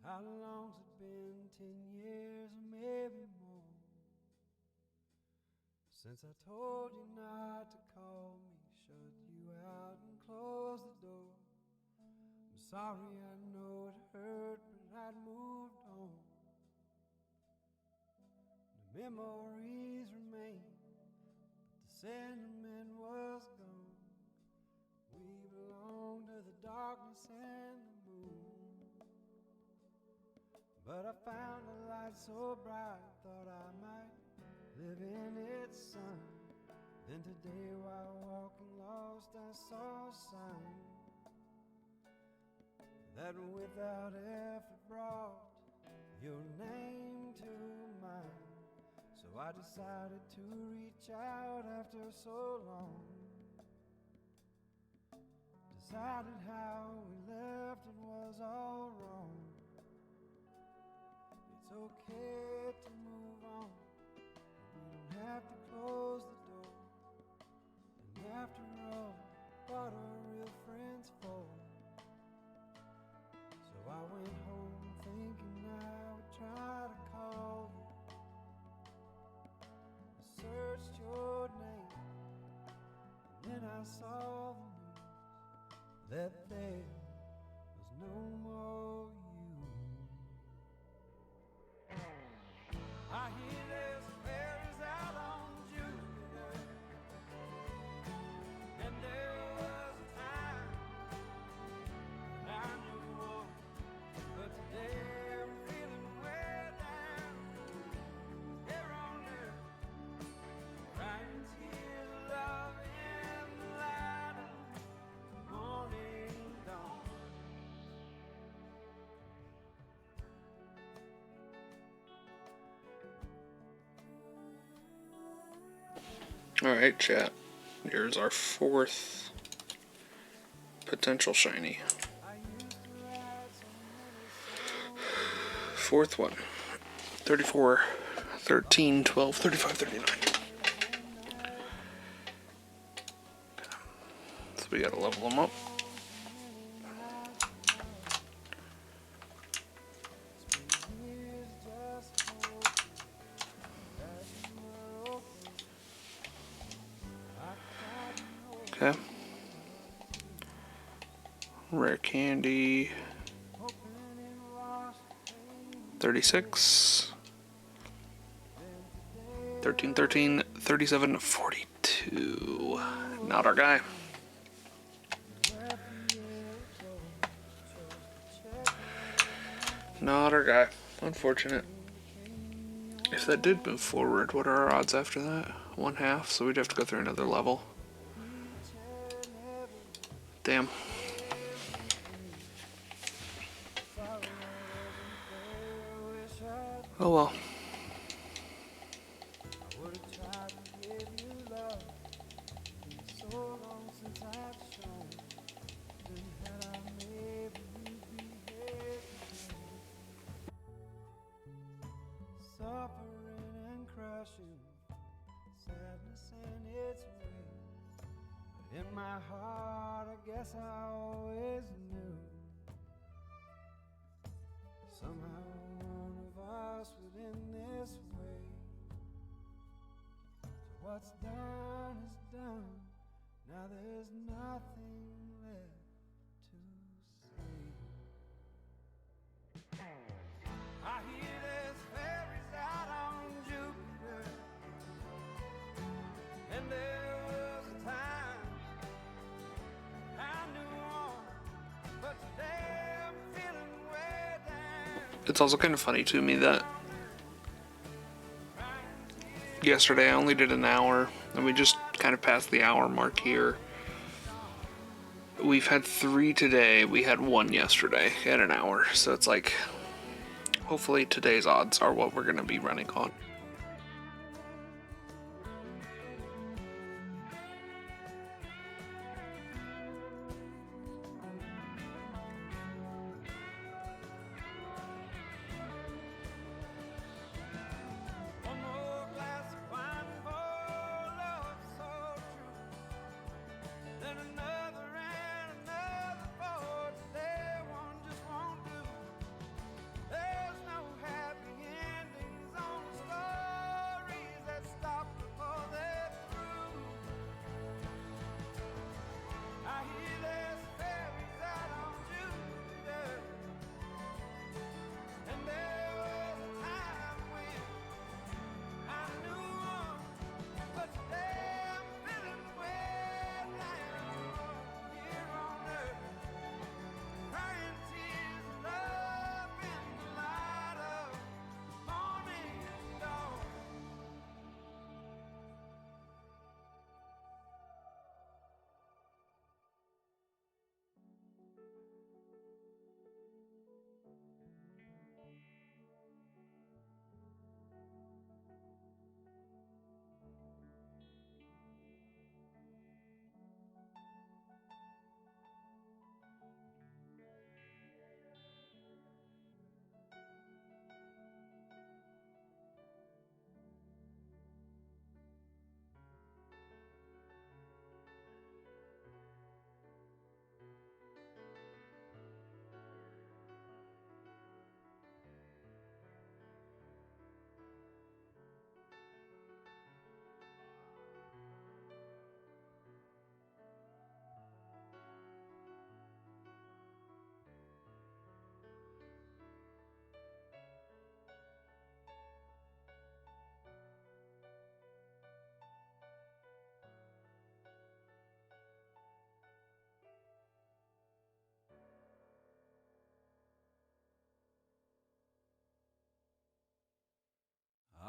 E: How long's it been? 10 years or maybe more since I told you not to call me, shut you out and close the door. I'm sorry, I know it hurt, but I'd moved on. The memories remain, but the sentiment was gone. We belong to the darkness and the moon. But I found a light so bright, thought I might live in its sun. Then today while walking lost I saw a sign that without effort brought your name to mind. So I decided to reach out after so long. Decided how we left, it was all wrong. It's okay to move on, we don't have to close the door. And after all, what are real friends? it's for. So I went home thinking I would try to call you. I searched your name, and then I saw the news that there was no more you. I hear there's fairies out on Jupiter, and there was a time when I knew more, but today I'm feeling way down here on earth, crying tears of love in the light of the morning dawn.
B: Alright, chat. Here's our fourth potential shiny. Fourth one. 34, 13, 12, 35, 39. So we gotta level them up. Okay. Rare candy. 36. 13, 13, 37, 42. Not our guy. Not our guy. Unfortunate. If that did move forward, what are our odds after that? 1/2, so we'd have to go through another level. Damn. Oh well.
E: Suffering and crushing, sadness and its way. But in my heart, I guess I always knew somehow one of us would end this way. So what's done is done. Now there's nothing left to say. I hear there's fairies out on Jupiter, and there was a time I knew on, but today I'm feeling way down.
B: It's also kind of funny to me that yesterday I only did an hour, and we just kind of passed the hour mark here. We've had 3 today, we had 1 yesterday at an hour, so it's like, hopefully today's odds are what we're going to be running on.
E: One more glass of wine for love so true, then another and another for today. One just won't do. There's no happy endings on the story.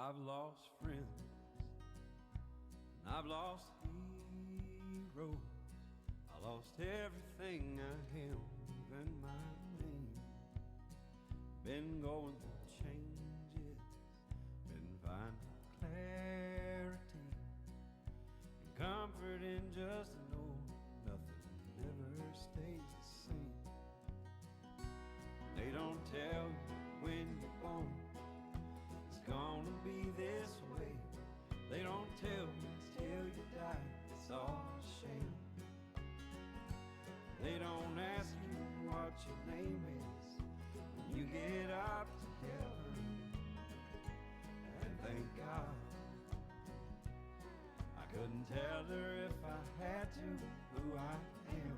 E: I've lost friends, and I've lost heroes. I lost everything I held, even my name. Been going through changes, been finding clarity and comfort in just to know nothing ever stays the same. They don't tell you when you're born it's gonna be this way. They don't tell you till you die, it's all a shame. They don't ask you what your name is when you get up to heaven. And thank God I couldn't tell her if I had to who I am.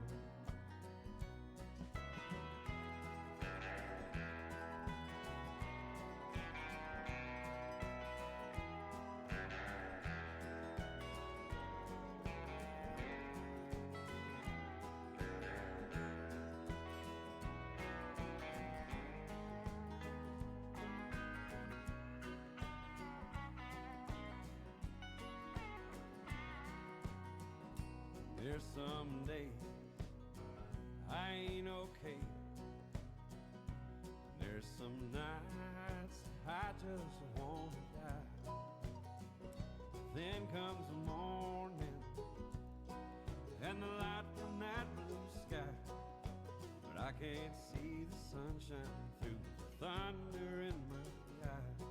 E: There's some days I ain't okay. There's some nights I just wanna die. Then comes the morning and the light from that blue sky, but I can't see the sunshine through the thunder in my eyes.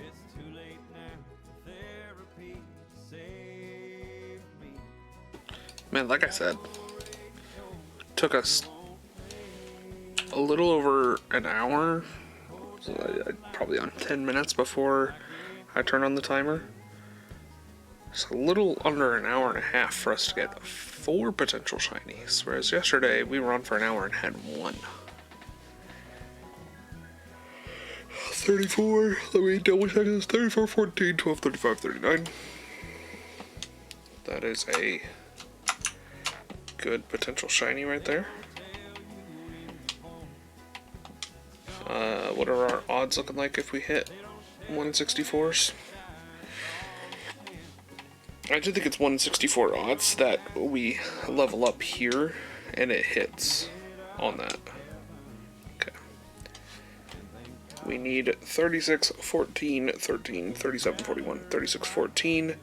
E: It's too late now for therapy to save me.
B: Man, like I said, took us a little over an hour, so probably on 10 minutes before I turn on the timer. It's a little under an hour and a half for us to get 4 potential shinies, whereas yesterday we were on for an hour and had 1. 34, let me double check this, 34, 14, 12, 35, 39. That is a good potential shiny right there. What are our odds looking like if we hit 164s? I do think it's 164 odds that we level up here and it hits on that. Okay. We need 36, 14, 13, 37, 41, 36, 14,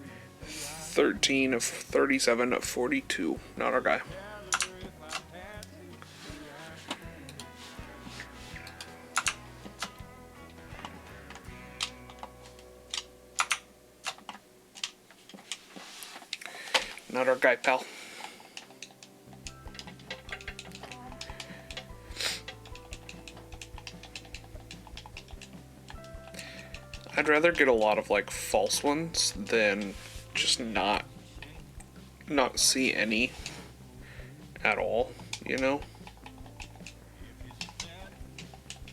B: 13, 37, 42. Not our guy. Not our guy, pal. I'd rather get a lot of like false ones than just not see any at all, you know?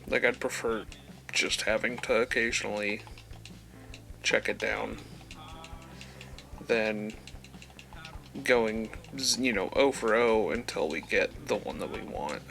B: Like I'd prefer just having to occasionally check it down than going, 0 for 0 until we get the one that we want.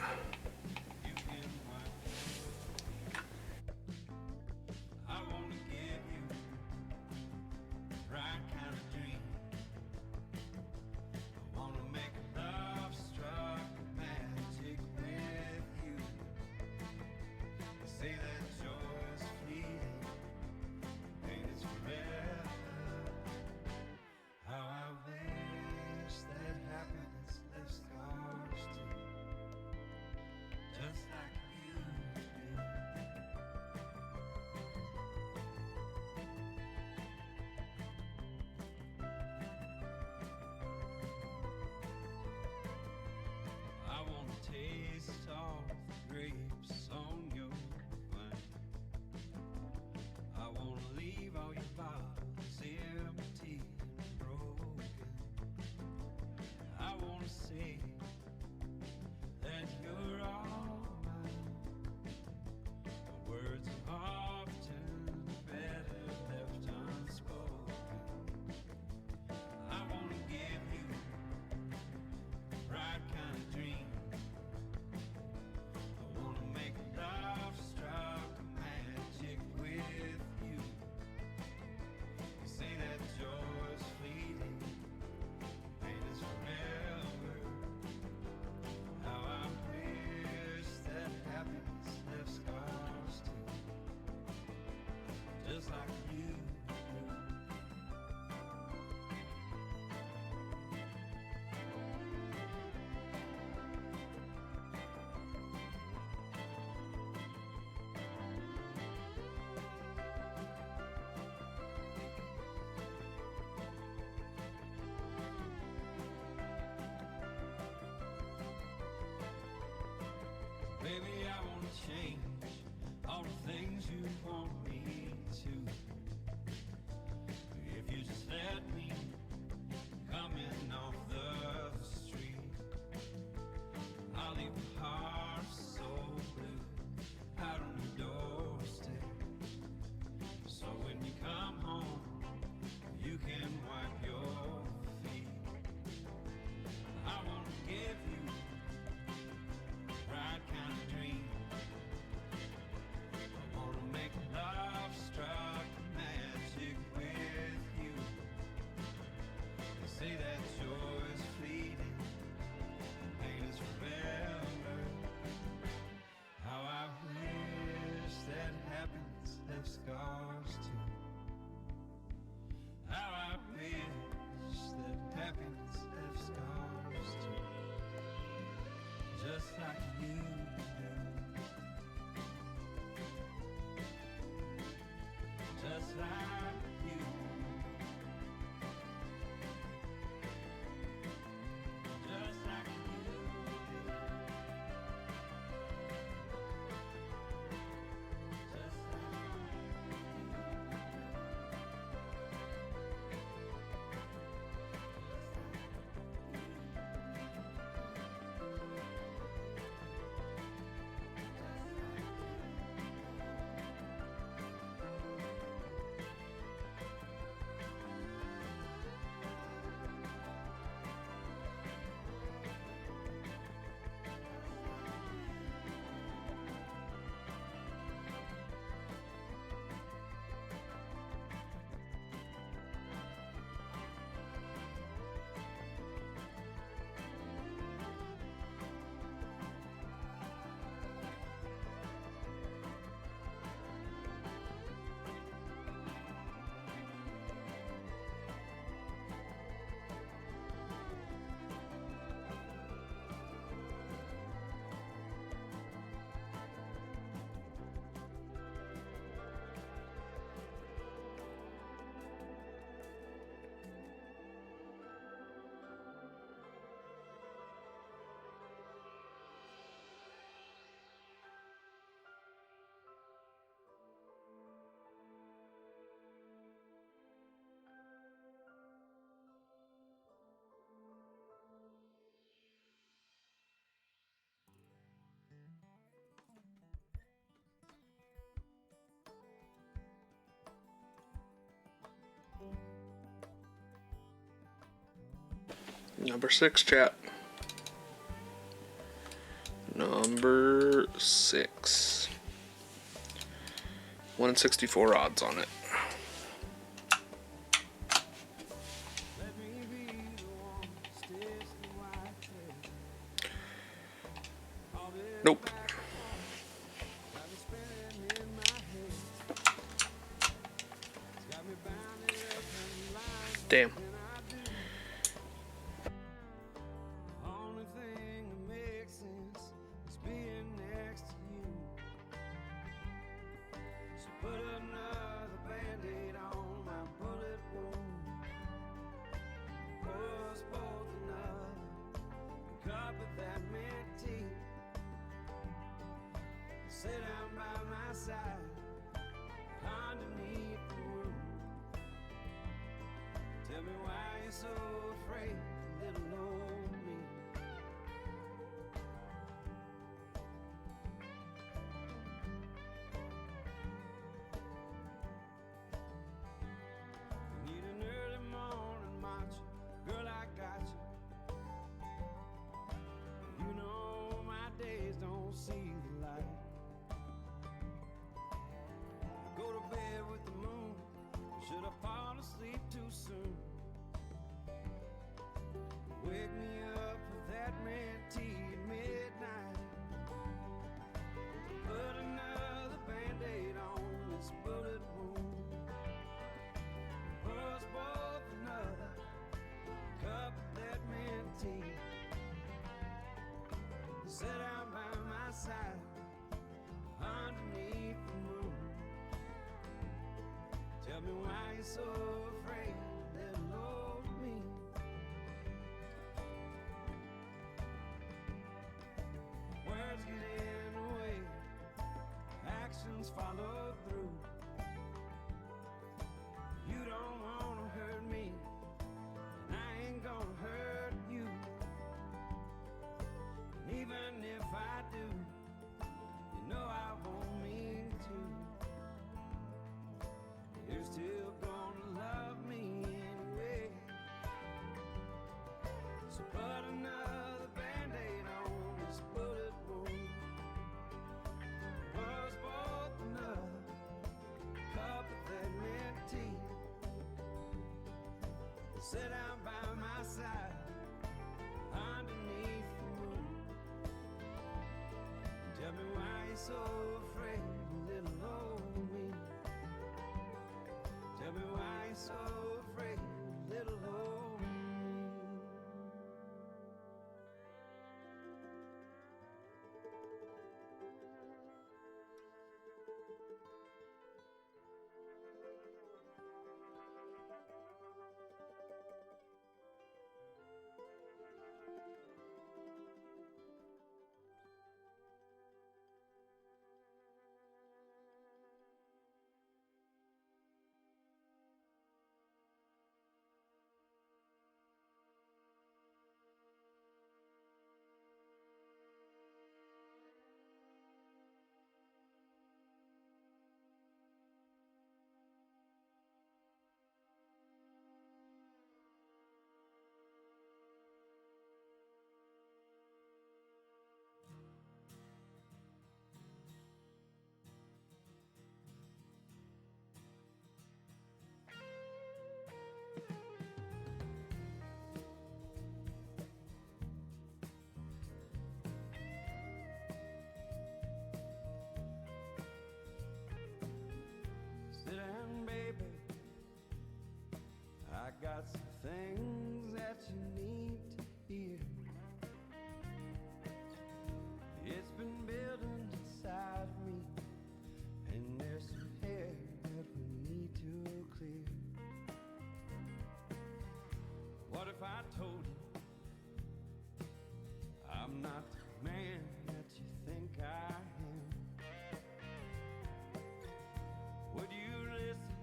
E: change all the things you want me to. If you just let me come in off the street, I'll leave a heart so blue out on your doorstep. So when you come home, you can wipe your feet. I wanna give you the right kind of dream. I wanna make love struck magic with you. They say that joy is fleeting, pain is forever. How I wish that happiness left scars too. How I wish that happiness left scars too. Just like you do. Just like you. Just like you do. Just like
B: Number 6, chat. Number 6. 164 odds on it.
E: let me be the one who stitches the white thread. All this
B: Nope.
E: back and forth got me spinning in my head. It's got me bounded up in lines
B: Damn.
E: than I do. Only thing that makes sense is being next to you. So put another band-aid on my bullet wound. Pour us both another cup of that mint tea. Sit down by my side underneath the room. Tell me why you're so afraid of little old me. You need an early morning matcha, girl, I got you. You know my days don't see the light. I go to bed with the moon. Should I fall asleep too soon? Wake me up with that mint tea at midnight. Put another band-aid on this bullet wound. Pour us both another cup of that mint tea. Sit down by my side underneath the moon. Tell me why you're so afraid of little old me. Words get in the way sit down by my side underneath the moon. Tell me why you're so afraid of little old me. Tell me why you're so afraid of little old me. Sit down, baby. I got some things that you need to hear. It's been building inside me, and there's some hair that we need to clear. What if I told you I'm not the man that you think I am? Would you listen,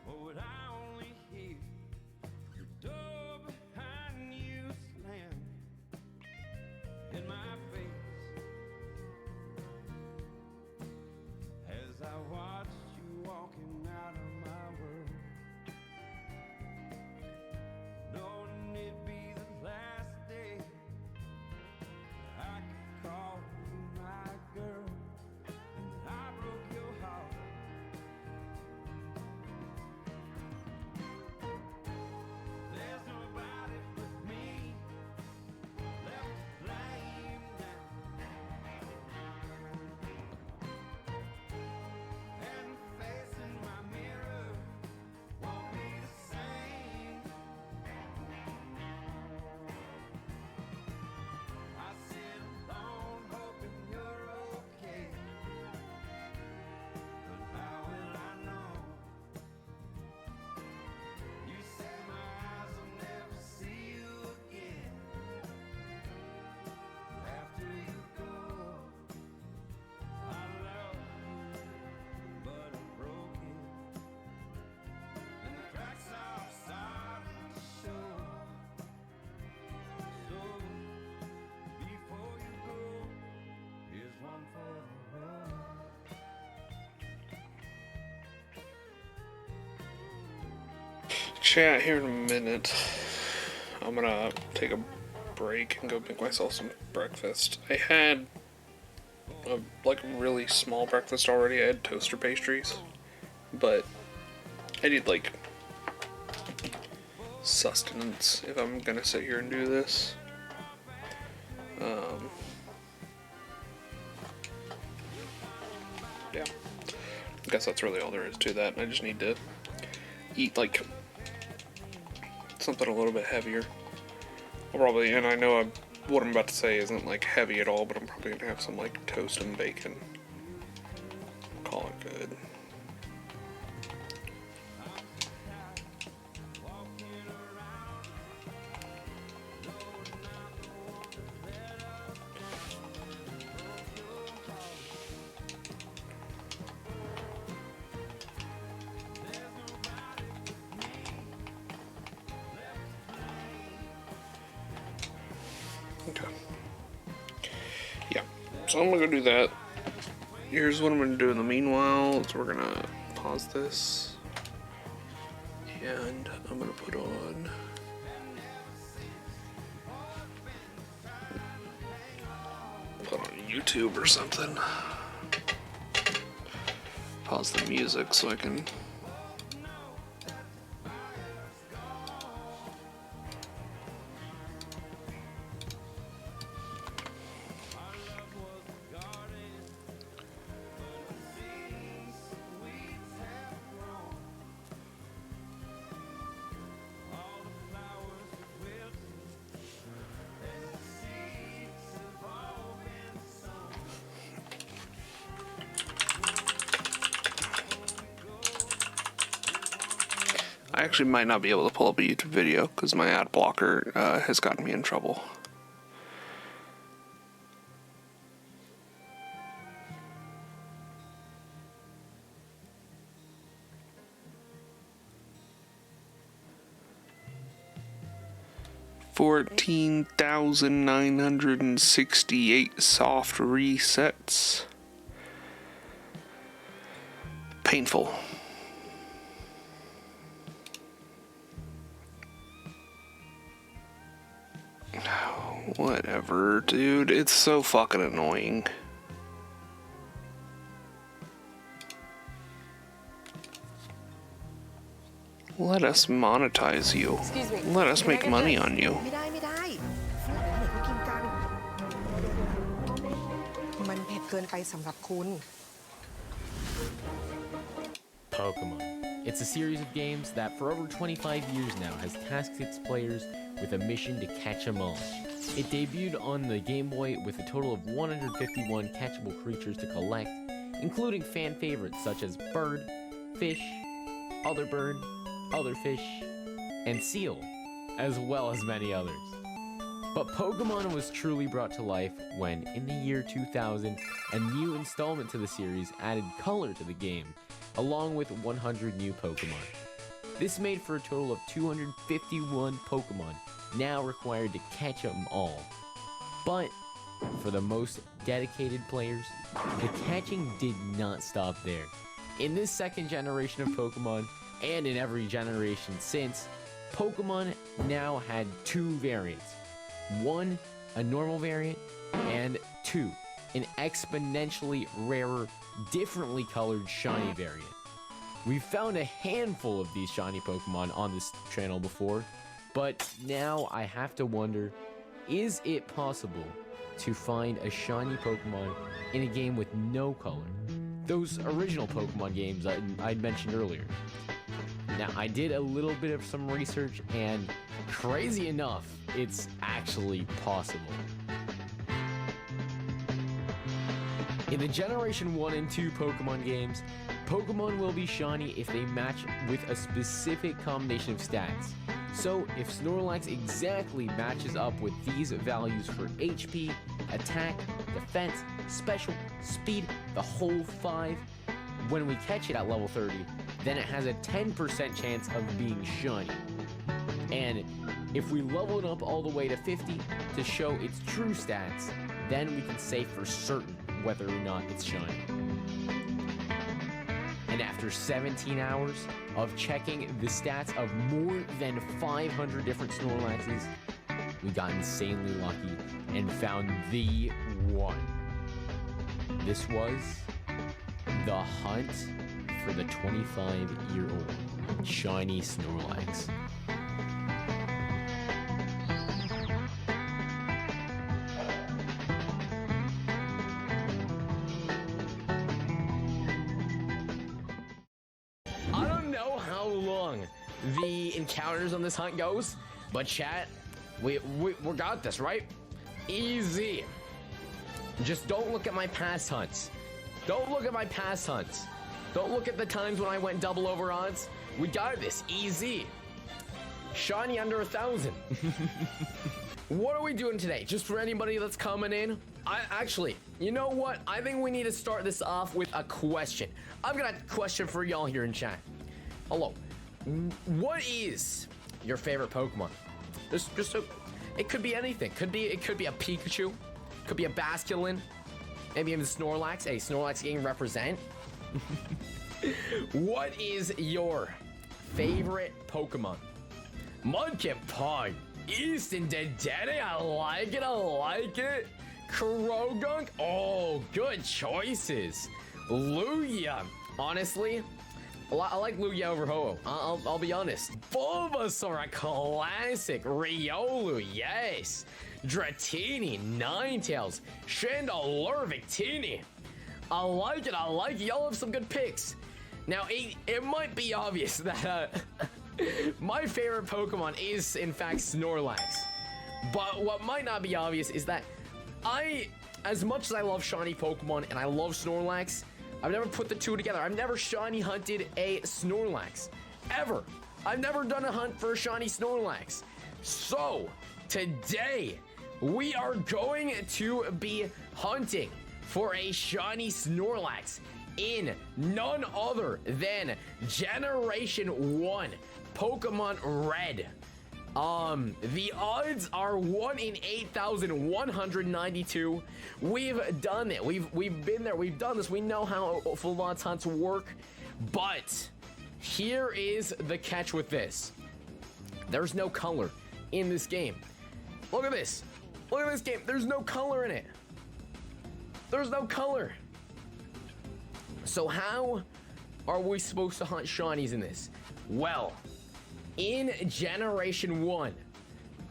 E: or would I only hear the door behind you slam in my face as I watched you walking out of my world, knowing it'd be the last day I could call you my girl, and that I broke your heart. There's nobody but me left to blame now, and facing my mirror won't be the same. I sit alone hoping you're okay, but how will I know? You say my eyes will never see you again. After you go, I love you, but I'm broken, and the cracks are starting to show. So before you go, here's one for the road.
B: Chat, here in a minute. I'm gonna take a break and go make myself some breakfast. I had a really small breakfast already. I had toaster pastries, but I need sustenance if I'm gonna sit here and do this. Yeah, I guess that's really all there is to that. I just need to eat something a little bit heavier. I'll probably, and I know what I'm about to say isn't heavy at all, but I'm probably gonna have some toast and bacon. Call it good. Okay. Yeah. So I'm gonna go do that. Here's what I'm gonna do in the meanwhile. So we're gonna pause this. And I'm gonna put on YouTube or something. Pause the music so I can I actually might not be able to pull up a YouTube video because my ad blocker has gotten me in trouble. $14,968 soft resets. Painful. Whatever, dude. It's so fucking annoying. Let us monetize you.
G: Excuse me.
B: Let us make money on you.
G: ไม่ได้ฝรั่งไหนเขากินกันมันเผ็ดเกินไปสำหรับคุณ
H: Pokemon. It's a series of games that for over 25 years now has tasked its players with a mission to catch them all. It debuted on the Game Boy with a total of 151 catchable creatures to collect, including fan favorites such as bird, fish, other bird, other fish, and seal, as well as many others. But Pokemon was truly brought to life when, in the year 2000, a new installment to the series added color to the game, along with 100 new Pokemon. This made for a total of 251 Pokemon now required to catch them all. But for the most dedicated players, the catching did not stop there. In this second generation of Pokemon, and in every generation since, Pokemon now had two variants. One, a normal variant, and two, an exponentially rarer, differently colored shiny variant. We've found a handful of these shiny Pokemon on this channel before, but now I have to wonder, is it possible to find a shiny Pokemon in a game with no color? Those original Pokemon games I'd mentioned earlier. Now, I did a little bit of some research, and crazy enough, it's actually possible. In the Generation 1 and 2 Pokemon games, Pokemon will be shiny if they match with a specific combination of stats. So, if Snorlax exactly matches up with these values for HP, attack, defense, special, speed, the whole 5, when we catch it at level 30, then it has a 10% chance of being shiny. And if we level it up all the way to 50 to show its true stats, then we can say for certain whether or not it's shiny. And after 17 hours of checking the stats of more than 500 different Snorlaxes, we got insanely lucky and found the one. This was the hunt for the 25-year-old shiny Snorlax. I don't know how long the encounters on this hunt goes, but chat, we got this, right? Easy. Just don't look at my past hunts. Don't look at my past hunts. Don't look at the times when I went double over odds. We got this, easy. Shiny under 1,000. What are we doing today? Just for anybody that's coming in? Actually, you know what? I think we need to start this off with a question. I've got a question for y'all here in chat. Hello. What is your favorite Pokemon? It could be anything. It could be a Pikachu. Could be a Basculin. Maybe even Snorlax. Hey, Snorlax getting represent. What is your favorite Pokemon? Mudkip Pug. Easton Dedede. I like it. I like it. Krogunk. Oh, good choices. Lugia. Honestly, I like Lugia over Ho-Oh. I'll be honest. Bulbasaur, a classic. Riolu, yes. Dratini, Ninetales, Chandelure, Victini. I like it. Y'all have some good picks. Now, it might be obvious that my favorite Pokemon is, in fact, Snorlax. But what might not be obvious is that as much as I love shiny Pokemon and I love Snorlax, I've never put the two together. I've never shiny hunted a Snorlax. Ever. I've never done a hunt for a shiny Snorlax. So, today, we are going to be hunting for a shiny Snorlax in none other than Generation 1 Pokemon Red. The odds are 1 in 8,192. We've done it. We've been there. We've done this. We know how full odds hunts work. But here is the catch with this. There's no color in this game. Look at this. Look at this game. There's no color in it. There's no color. So how are we supposed to hunt shinies in this? Well, in Generation 1,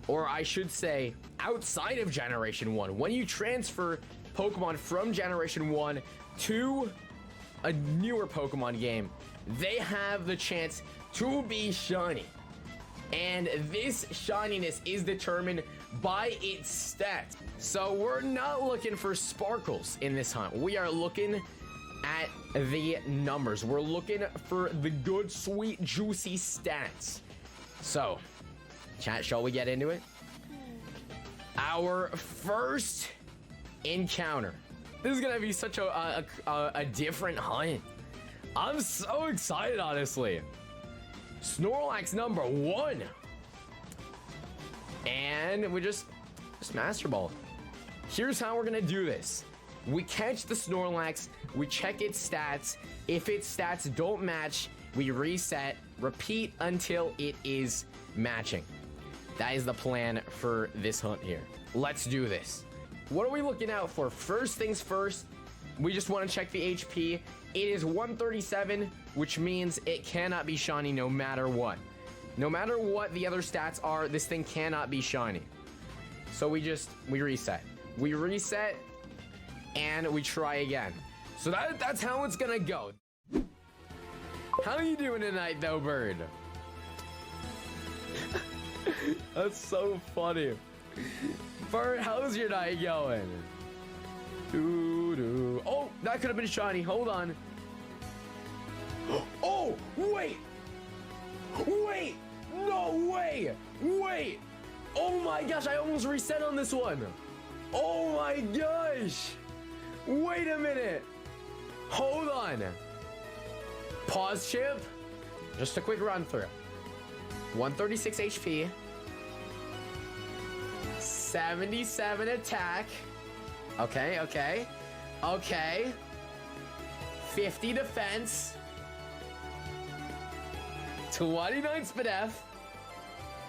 H: or I should say outside of Generation 1, when you transfer Pokemon from Generation 1 to a newer Pokemon game, they have the chance to be shiny. And this shininess is determined by its stats. So we're not looking for sparkles in this hunt. We are looking at the numbers. We're looking for the good, sweet, juicy stats. So, chat, shall we get into it? Our first encounter. This is gonna be such a different hunt. I'm so excited, honestly. Snorlax number 1. And we just Master Ball. Here's how we're gonna do this. We catch the Snorlax, we check its stats. If its stats don't match, we reset, repeat until it is matching. That is the plan for this hunt here. Let's do this. What are we looking out for? First things first, we just want to check the HP. It is 137, which means it cannot be shiny no matter what. No matter what the other stats are, this thing cannot be shiny. So we reset. We reset and we try again. So that's how it's gonna go. How you doing tonight though, bird? That's so funny. Bird, how's your night going? Doo-doo. Oh, that could have been shiny. Hold on. Oh, wait. Wait. No way. Wait. Oh my gosh, I almost reset on this one. Oh my gosh. Wait a minute. Hold on. Pause, chip. Just a quick run through. 136 HP. 77 attack. Okay, okay. Okay. 50 defense. 29 SPDF.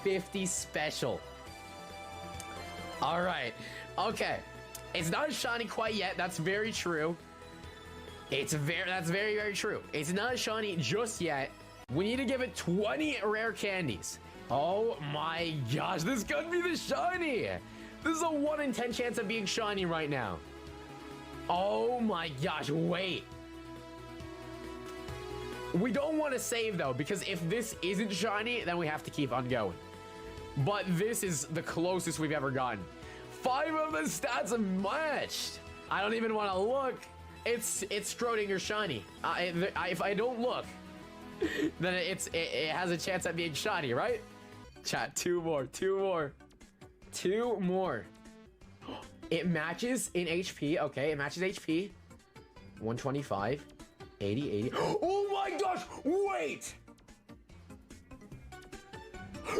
H: 50 special. All right. Okay. It's not shiny quite yet. That's very true. That's very, very true. It's not shiny just yet. We need to give it 20 rare candies. Oh my gosh, this could be the shiny. This is a 1 in 10 chance of being shiny right now. Oh my gosh, wait. We don't want to save though, because if this isn't shiny, then we have to keep on going. But this is the closest we've ever gotten. 5 of the stats matched. I don't even want to look. It's Schrodinger shiny. If I don't look, then it has a chance at being shiny, right? Chat, 2 more. It matches in HP. Okay, it matches HP. 125, 80. Oh my gosh, wait!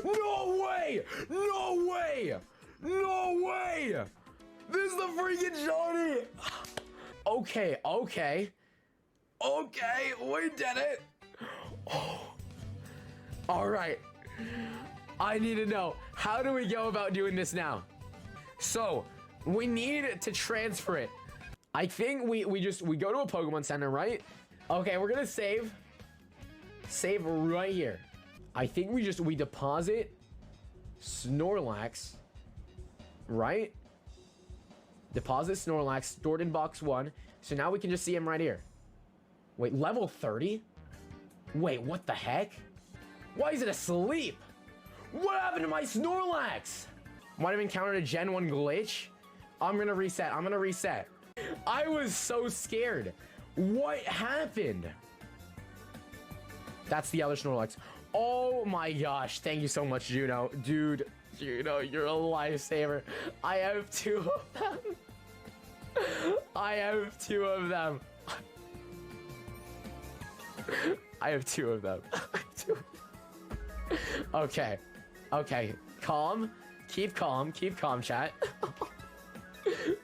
H: No way! No way! No way! This is the freaking shiny! Okay, we did it. Oh. All right. I need to know, how do we go about doing this now? So, we need to transfer it. I think we go to a Pokemon Center, right? Okay, we're gonna save right here. I think we deposit Snorlax, right? Deposit Snorlax, stored in box 1. So now we can just see him right here. Wait, level 30? Wait, what the heck? Why is it asleep? What happened to my Snorlax? Might have encountered a Gen 1 glitch. I'm gonna reset. I was so scared. What happened? That's the other Snorlax. Oh my gosh, thank you so much, Juno. Dude, Juno, you're a lifesaver. I have 2 of them. I have 2 of them. I have 2 of them. Okay. Okay. Calm. Keep calm. Keep calm, chat.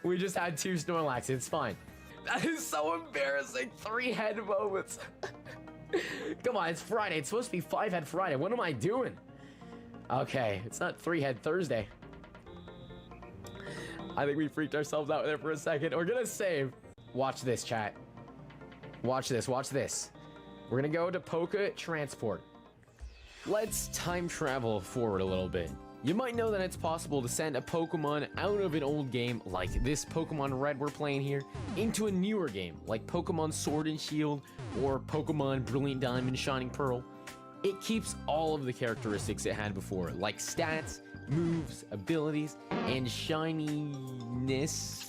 H: We just had 2 Snorlax. It's fine. That is so embarrassing. 3 head moments. Come on, it's Friday. It's supposed to be 5 head Friday. What am I doing? Okay, it's not 3 head Thursday. I think we freaked ourselves out there for a second. We're gonna save. Watch this, chat. Watch this. Watch this. We're gonna go to Poke Transport. Let's time travel forward a little bit. You might know that it's possible to send a Pokemon out of an old game, like this Pokemon Red we're playing here, into a newer game, like Pokemon Sword and Shield, or Pokemon Brilliant Diamond Shining Pearl. It keeps all of the characteristics it had before, like stats, moves, abilities, and shininess.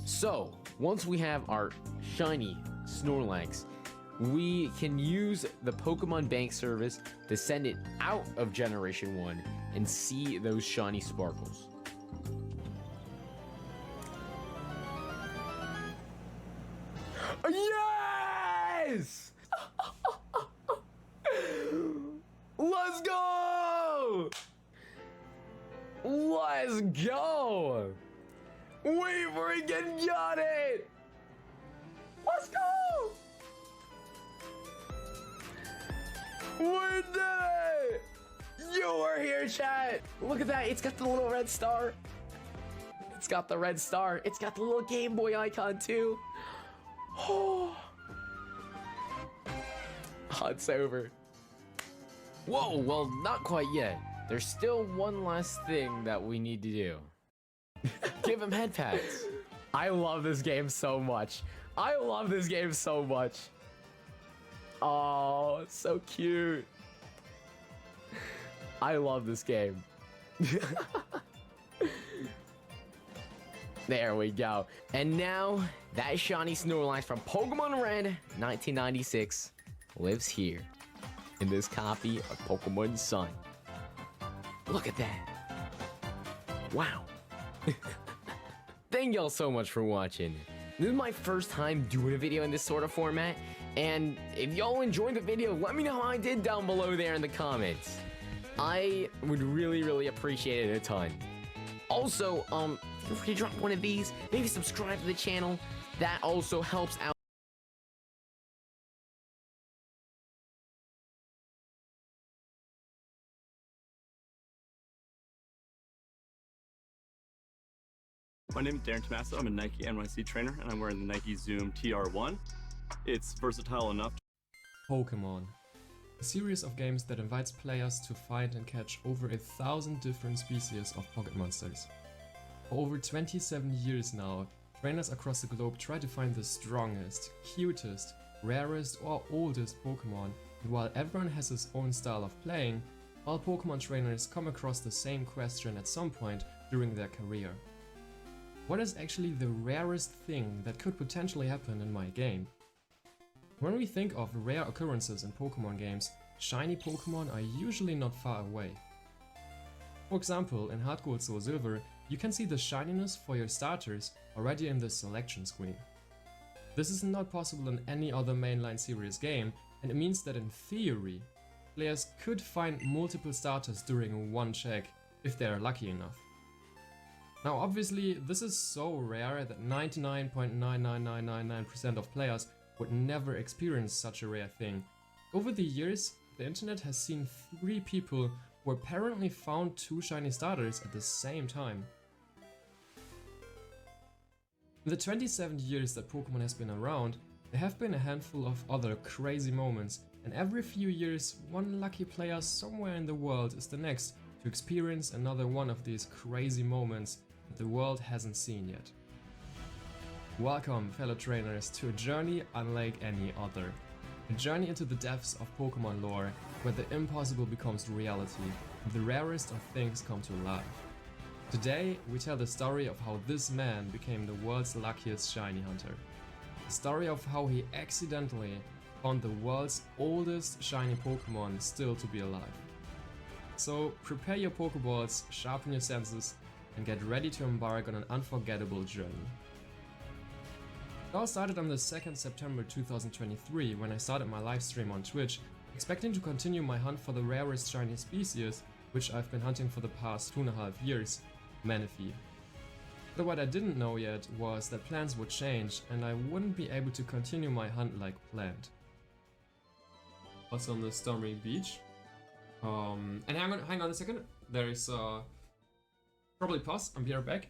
H: So, once we have our shiny Snorlax, we can use the Pokemon Bank service to send it out of Generation 1 and see those shiny sparkles. Yes! Let's go! Let's go! We freaking got it! Let's go! We did it! You are here, chat! Look at that, it's got the little red star. It's got the red star. It's got the little Game Boy icon, too. Oh, it's over. Whoa, well, not quite yet. There's still one last thing that we need to do. Give him head pats. I love this game so much. I love this game so much. Oh, it's so cute. I love this game. There we go. And now, that shiny Snorlax from Pokemon Red 1996 lives here in this copy of Pokemon Sun. Look at that. Wow. Thank y'all so much for watching. This is my first time doing a video in this sort of format, and if y'all enjoyed the video, let me know how I did down below there in the comments. I would really appreciate it a ton. Also, feel free to drop one of these, maybe subscribe to the channel. That also helps out.
I: My name is Darren Tommaso. I'm a Nike NYC trainer, and I'm wearing the Nike Zoom TR1. It's versatile enough.
J: Pokemon. A series of games that invites players to find and catch over 1,000 different species of pocket monsters. For over 27 years now, trainers across the globe try to find the strongest, cutest, rarest or oldest Pokemon, and while everyone has his own style of playing, all Pokemon trainers come across the same question at some point during their career. What is actually the rarest thing that could potentially happen in my game? When we think of rare occurrences in Pokemon games, shiny Pokemon are usually not far away. For example, in Heart Gold Soul Silver, you can see the shininess for your starters already in the selection screen. This is not possible in any other mainline series game, and it means that in theory, players could find multiple starters during one check if they are lucky enough. Now obviously, this is so rare that 99.99999% of players would never experience such a rare thing. Over the years, the internet has seen 3 people who apparently found 2 shiny starters at the same time. In the 27 years that Pokemon has been around, there have been a handful of other crazy moments, and every few years, one lucky player somewhere in the world is the next to experience another one of these crazy moments that the world hasn't seen yet. Welcome, fellow trainers, to a journey unlike any other. A journey into the depths of Pokemon lore, where the impossible becomes reality, and the rarest of things come to life. Today, we tell the story of how this man became the world's luckiest shiny hunter. The story of how he accidentally found the world's oldest shiny Pokemon still to be alive. So prepare your Pokeballs, sharpen your senses, and get ready to embark on an unforgettable journey. It all started on the 2nd September 2023 when I started my live stream on Twitch, expecting to continue my hunt for the rarest shiny species, which I've been hunting for the past 2.5 years, Manaphy. But what I didn't know yet was that plans would change and I wouldn't be able to continue my hunt like planned. Also on the Stormy Beach. And hang on a second, there is probably pause, I'll be right back.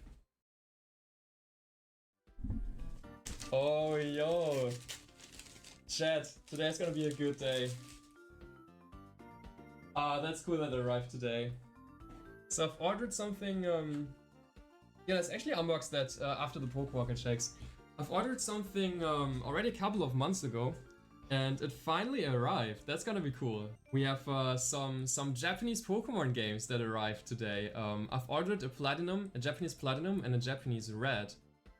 J: Oh yo! Chat, today's gonna be a good day. That's cool that it arrived today. So I've ordered something, yeah, let's actually unbox that after the Pokewalker checks. I've ordered something already a couple of months ago, and it finally arrived. That's gonna be cool. We have some Japanese Pokemon games that arrived today. I've ordered a Japanese Platinum, and a Japanese Red.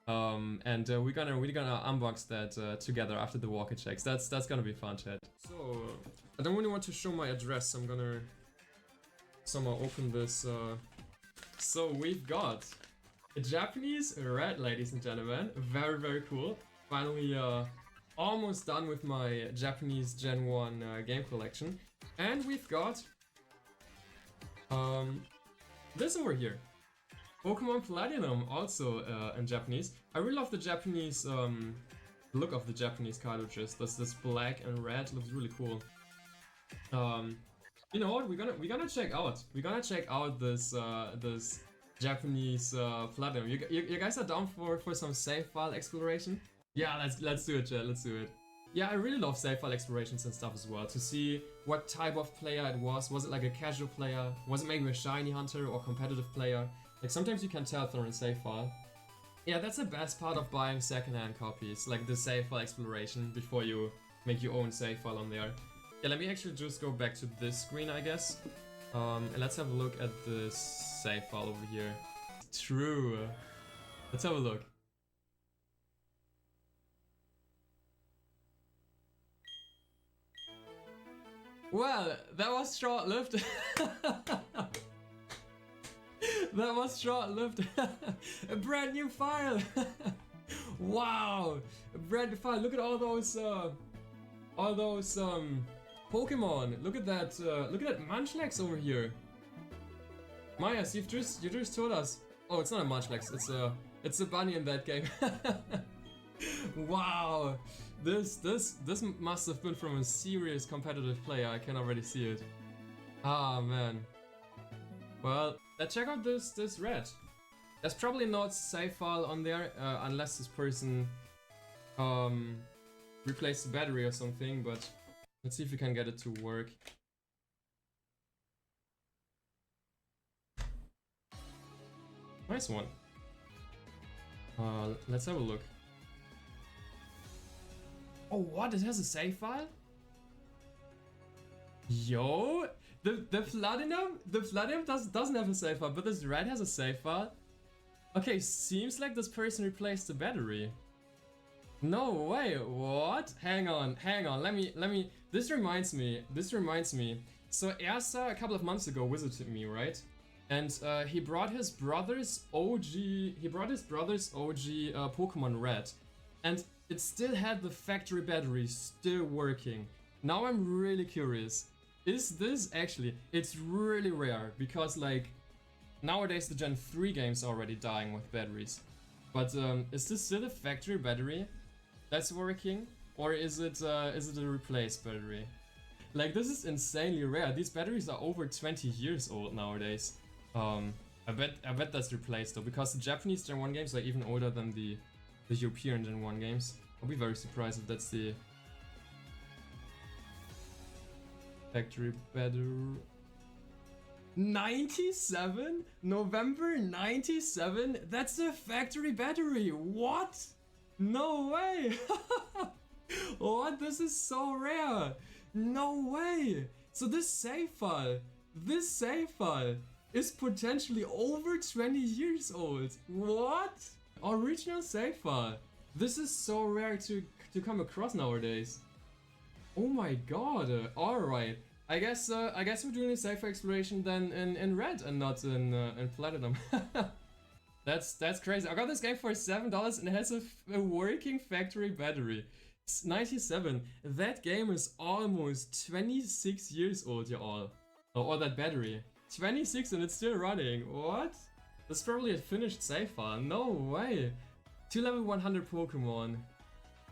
J: And we're gonna unbox that together after the walker checks. That's gonna be fun, chat. So I don't really want to show my address. So I'm gonna somehow open this. So we've got a Japanese Red, ladies and gentlemen. Very, very cool. Finally, almost done with my Japanese Gen 1 game collection. And we've got this over here. Pokemon Platinum, also in Japanese. I really love the Japanese look of the Japanese cartridges. This black and red looks really cool. You know what? We're gonna check out. We're gonna check out this this Japanese Platinum. You guys are down for some save file exploration? Yeah, let's do it, chat. Let's do it. Yeah, I really love save file explorations and stuff as well. To see what type of player it was. Was it like a casual player? Was it maybe a shiny hunter or competitive player? Like sometimes you can tell through a save file. Yeah, that's the best part of buying secondhand copies, like the save file exploration before you make your own save file on there. Yeah, let me actually just go back to this screen, I guess. And let's have a look at this save file over here. True. Let's have a look. Well, that was short-lived. That was short-lived. A brand new file. Wow, a brand new file. Look at all those Pokemon. Look at that. Look at that Munchlax over here. Myas, you just told us. Oh, it's not a Munchlax. It's a bunny in that game. Wow, this must have been from a serious competitive player. I can already see it. Ah man. Well, let's check out this red. There's probably not save file on there unless this person replaced the battery or something, but let's see if we can get it to work. Nice one. Let's have a look. Oh, what? It has a save file? Yo! The Platinum doesn't have a save file, but this red has a save file. Okay, seems like this person replaced the battery. No way, what? Hang on, let me, this reminds me. So Ersa a couple of months ago visited me, right? And he brought his brother's OG Pokemon Red. And it still had the factory battery still working. Now I'm really curious. Is this actually, it's really rare because like nowadays the Gen 3 games are already dying with batteries. But is this still a factory battery that's working, or is it a replaced battery? Like this is insanely rare. These batteries are over 20 years old nowadays. I bet that's replaced though, because the Japanese Gen 1 games are even older than the European Gen 1 games. I'll be very surprised if that's the factory battery. 97? November 97? That's the factory battery. What? No way. What? This is so rare. No way. So this save file is potentially over 20 years old. What? Original save file. This is so rare to come across nowadays. Oh my god, alright. I guess we're doing a safer exploration then in red and not in platinum. That's crazy. I got this game for $7 and it has a working factory battery. It's 97. That game is almost 26 years old, y'all. Or that battery. 26 and it's still running. What? That's probably a finished save file. No way. 2 level 100 Pokemon.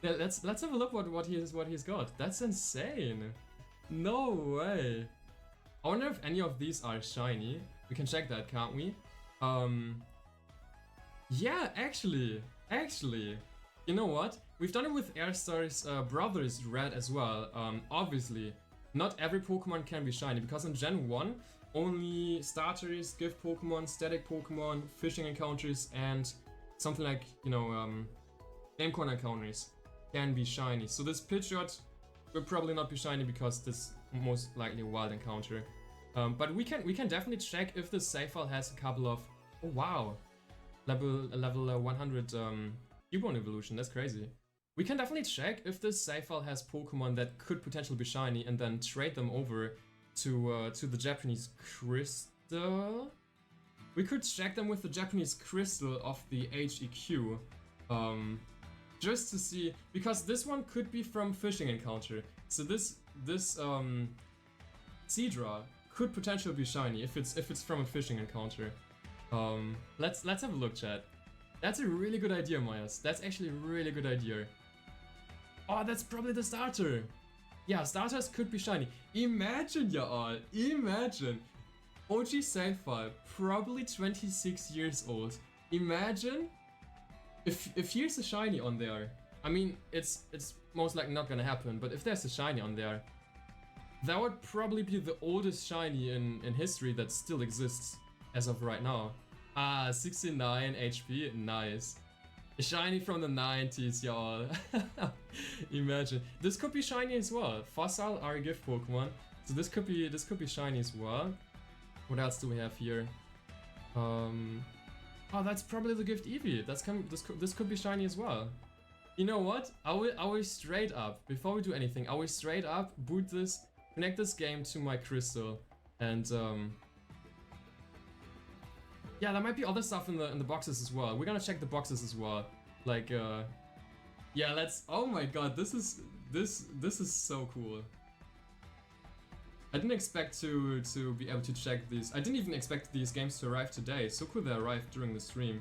J: Yeah, let's have a look what he's got. That's insane. No way. I wonder if any of these are shiny. We can check that, can't we? Yeah, actually. You know what? We've done it with Airstar's brother's Red as well. Obviously, not every Pokemon can be shiny because in Gen 1, only starters, gift Pokemon, static Pokemon, fishing encounters, and something like, you know, game corner encounters can be shiny. So this Pidgeot will probably not be shiny because this most likely a wild encounter. But we can definitely check if the save file has a couple of, oh wow, level 100 Cubone evolution. That's crazy. We can definitely check if this save file has Pokemon that could potentially be shiny and then trade them over to the Japanese Crystal. We could check them with the Japanese Crystal of the HEQ. Just to see, because this one could be from fishing encounter. So this Seadra could potentially be shiny if it's from a fishing encounter. Let's have a look, chat. That's a really good idea, Myers. That's actually a really good idea. Oh, that's probably the starter. Yeah, starters could be shiny. Imagine, y'all. Imagine. OG save file, probably 26 years old. Imagine if here's a shiny on there. I mean, it's most likely not gonna happen, but if there's a shiny on there, that would probably be the oldest shiny in history that still exists as of right now. Ah, 69 HP, nice. A shiny from the 90s, y'all. Imagine. This could be shiny as well. Fossil are a gift Pokemon, so this could be shiny as well. What else do we have here? Oh, that's probably the gift Eevee. This could be shiny as well. You know what? I will straight up, before we do anything, I will straight up boot this, connect this game to my crystal, and yeah, there might be other stuff in the boxes as well. We're gonna check the boxes as well. Like yeah, let's. Oh my god, this is so cool. I didn't expect to be able to check these. I didn't even expect these games to arrive today. So cool they arrived during the stream.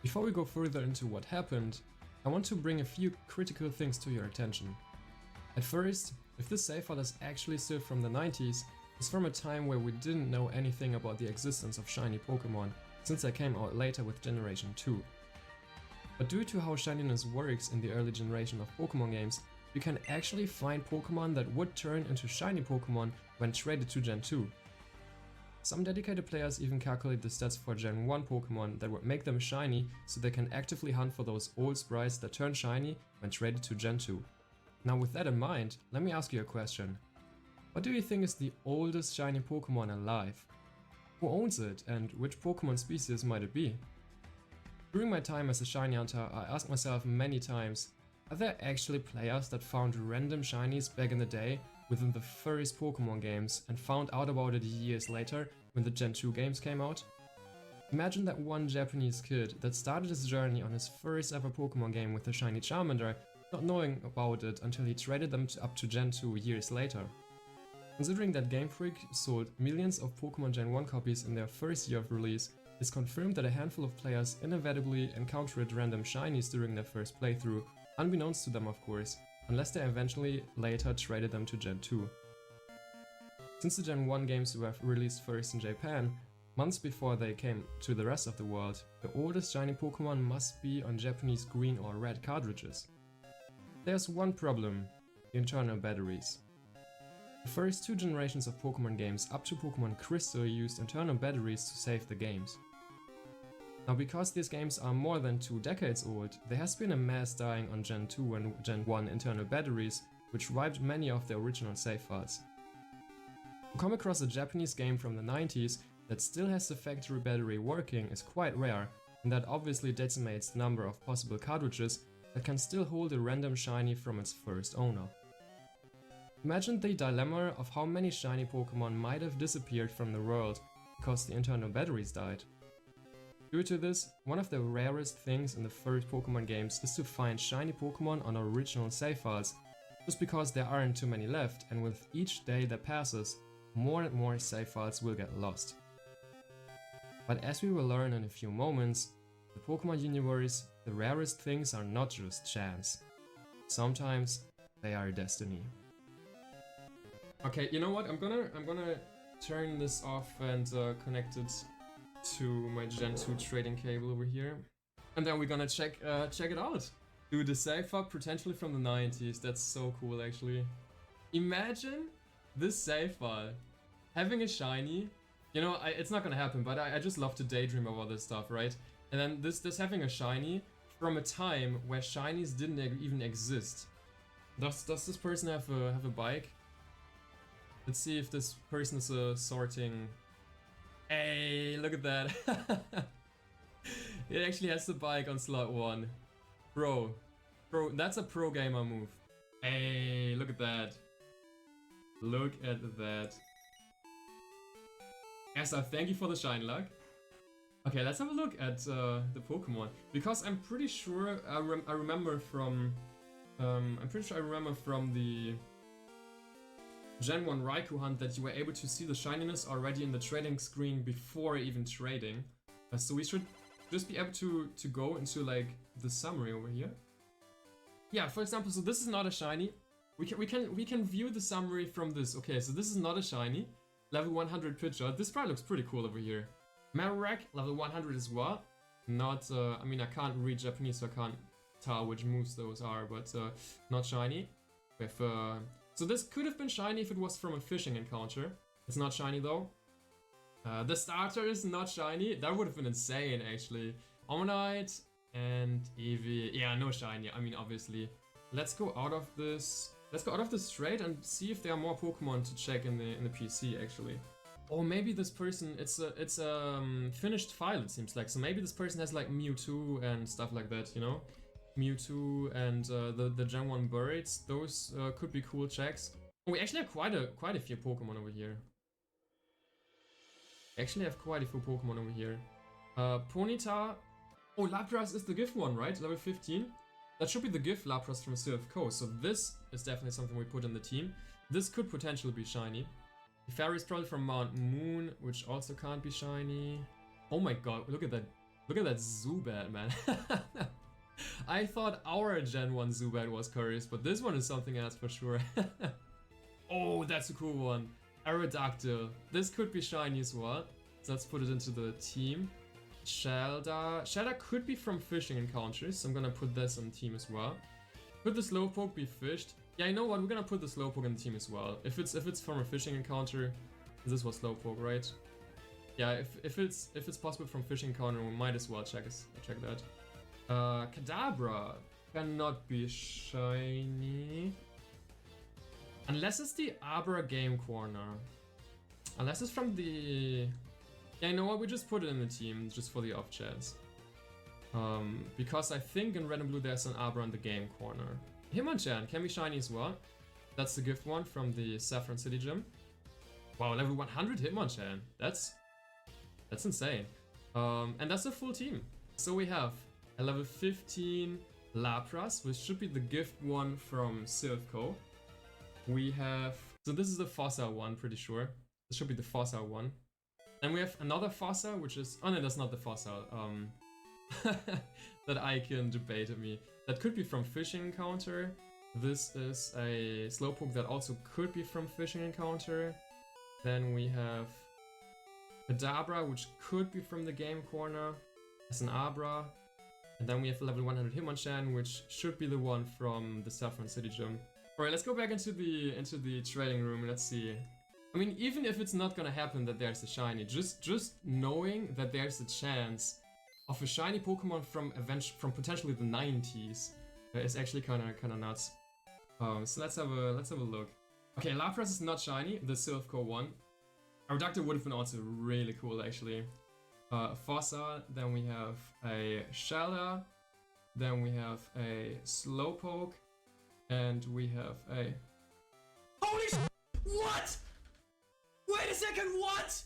J: Before we go further into what happened, I want to bring a few critical things to your attention. At first, if this save file is actually still from the 90s, it's from a time where we didn't know anything about the existence of shiny Pokemon, since they came out later with Generation 2. But due to how shininess works in the early generation of Pokemon games, you can actually find Pokemon that would turn into shiny Pokemon when traded to Gen 2. Some dedicated players even calculate the stats for Gen 1 Pokemon that would make them shiny so they can actively hunt for those old sprites that turn shiny when traded to Gen 2. Now with that in mind, let me ask you a question. What do you think is the oldest shiny Pokemon alive? Who owns it and which Pokemon species might it be? During my time as a shiny hunter, I asked myself many times, are there actually players that found random shinies back in the day within the first Pokemon games and found out about it years later when the Gen 2 games came out? Imagine that one Japanese kid that started his journey on his first ever Pokemon game with a shiny Charmander, not knowing about it until he traded them up to Gen 2 years later. Considering that Game Freak sold millions of Pokemon Gen 1 copies in their first year of release, it's confirmed that a handful of players inevitably encountered random shinies during their first playthrough, unbeknownst to them of course, unless they eventually later traded them to Gen 2. Since the Gen 1 games were released first in Japan, months before they came to the rest of the world, the oldest shiny Pokemon must be on Japanese green or red cartridges. There's one problem: the internal batteries. The first two generations of Pokemon games up to Pokemon Crystal used internal batteries to save the games. Now because these games are more than 2 decades old, there has been a mass dying on Gen 2 and Gen 1 internal batteries, which wiped many of the original save files. To come across a Japanese game from the 90s that still has the factory battery working is quite rare, and that obviously decimates the number of possible cartridges that can still hold a random shiny from its first owner. Imagine the dilemma of how many shiny Pokemon might have disappeared from the world because the internal batteries died. Due to this, one of the rarest things in the first Pokemon games is to find shiny Pokemon on original save files, just because there aren't too many left, and with each day that passes, more and more save files will get lost. But as we will learn in a few moments, the Pokemon universe, the rarest things are not just chance. Sometimes they are destiny. Okay, you know what? I'm gonna turn this off and connect it to my Gen 2 trading cable over here, and then we're gonna check it out. Dude, the save file potentially from the 90s. That's so cool, actually. Imagine this save file having a shiny. You know, it's not gonna happen, but I just love to daydream about all this stuff, right? And then this having a shiny from a time where shinies didn't even exist. Does this person have a bike? Let's see if this person is sorting. Hey, look at that. It actually has the bike on slot 1. Bro, that's a pro gamer move. Hey, look at that. Look at that. Asa, thank you for the shine luck. Okay, let's have a look at the Pokemon, because I'm pretty sure I remember from the Gen 1 Raikou hunt that you were able to see the shininess already in the trading screen before even trading. So we should just be able to go into like the summary over here. Yeah, for example, so this is not a shiny. We can view the summary from this. Okay, so this is not a shiny. Level 100 Pidgeot. This probably looks pretty cool over here. Marowak, level 100 as well. Not, I mean, I can't read Japanese, so I can't tell which moves those are, but not shiny. With, so this could have been shiny if it was from a fishing encounter. It's not shiny though. The starter is not shiny. That would have been insane, actually. Omanyte and Eevee. Yeah, no shiny. I mean, obviously. Let's go out of this. Let's go out of this trade and see if there are more Pokemon to check in the PC, actually. Or maybe this person, it's a finished file, it seems like. So maybe this person has like Mewtwo and stuff like that, you know? Mewtwo and the Gen 1 birds. Those could be cool checks. Oh, we actually have quite a few Pokemon over here. Ponyta. Oh, Lapras is the gift one, right? Level 15. That should be the gift Lapras from Silph Co. So this is definitely something we put in the team. This could potentially be shiny. Fairy is probably from Mount Moon, which also can't be shiny. Oh my god, look at that. Look at that Zubat, man. I thought our Gen 1 Zubat was curious, but this one is something else for sure. Oh, that's a cool one. Aerodactyl. This could be shiny as well. So let's put it into the team. Shelda. Shelda could be from fishing encounters, so I'm gonna put this on the team as well. Could the Slowpoke be fished? Yeah, you know what? We're gonna put the Slowpoke in the team as well. If it's from a fishing encounter, this was Slowpoke, right? Yeah, if it's possible from fishing encounter, we might as well check that. Kadabra cannot be shiny unless it's the Abra Game Corner. Unless it's from the. Yeah, you know what? We just put it in the team just for the off chance. Because I think in Red and Blue there's an Abra in the Game Corner. Hitmonchan can be shiny as well. That's the gift one from the Saffron City Gym. Wow, level 100 Hitmonchan. That's insane. And that's a full team. So we have a level 15 Lapras, which should be the gift one from Silph Co. We have, so this is the Fossa one, pretty sure. This should be the Fossa one. And we have another Fossa, which is, oh no, that's not the Fossa. That icon debated me. That could be from Fishing Encounter. This is a Slowpoke that also could be from Fishing Encounter. Then we have Kadabra, which could be from the Game Corner as an Abra. And then we have level 100 Hitmonchan, which should be the one from the Saffron City Gym. Alright, let's go back into the trading room. Let's see. I mean, even if it's not gonna happen that there's a shiny, just knowing that there's a chance of a shiny Pokemon from potentially the 90s is actually kind of nuts. So let's have a look. Okay, Lapras is not shiny, the Silph Co one. Aerodactyl would have been also really cool, actually. Fossa, then we have a Shelda, then we have a Slowpoke, and we have a
C: Holy sh! What? Wait a second, what?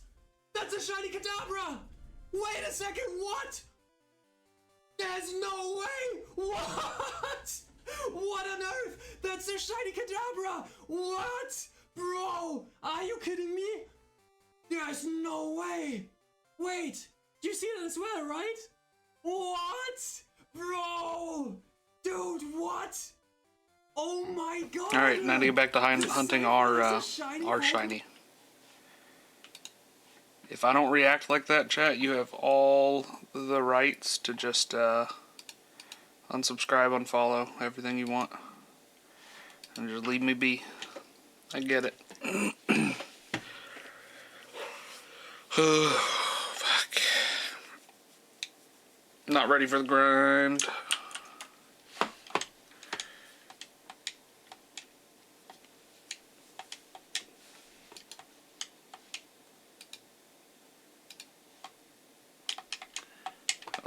C: That's a shiny Kadabra! Wait a second, what? There's no way! What? What on earth? That's a shiny Kadabra! What? Bro, are you kidding me? There's no way! Wait, you see it as well, right? What? Bro! Dude, what? Oh my god!
B: Alright, now to get back to hunting our shiny. If I don't react like that, chat, you have all the rights to just unsubscribe, unfollow, everything you want. And just leave me be. I get it. Fuck. Not ready for the grind.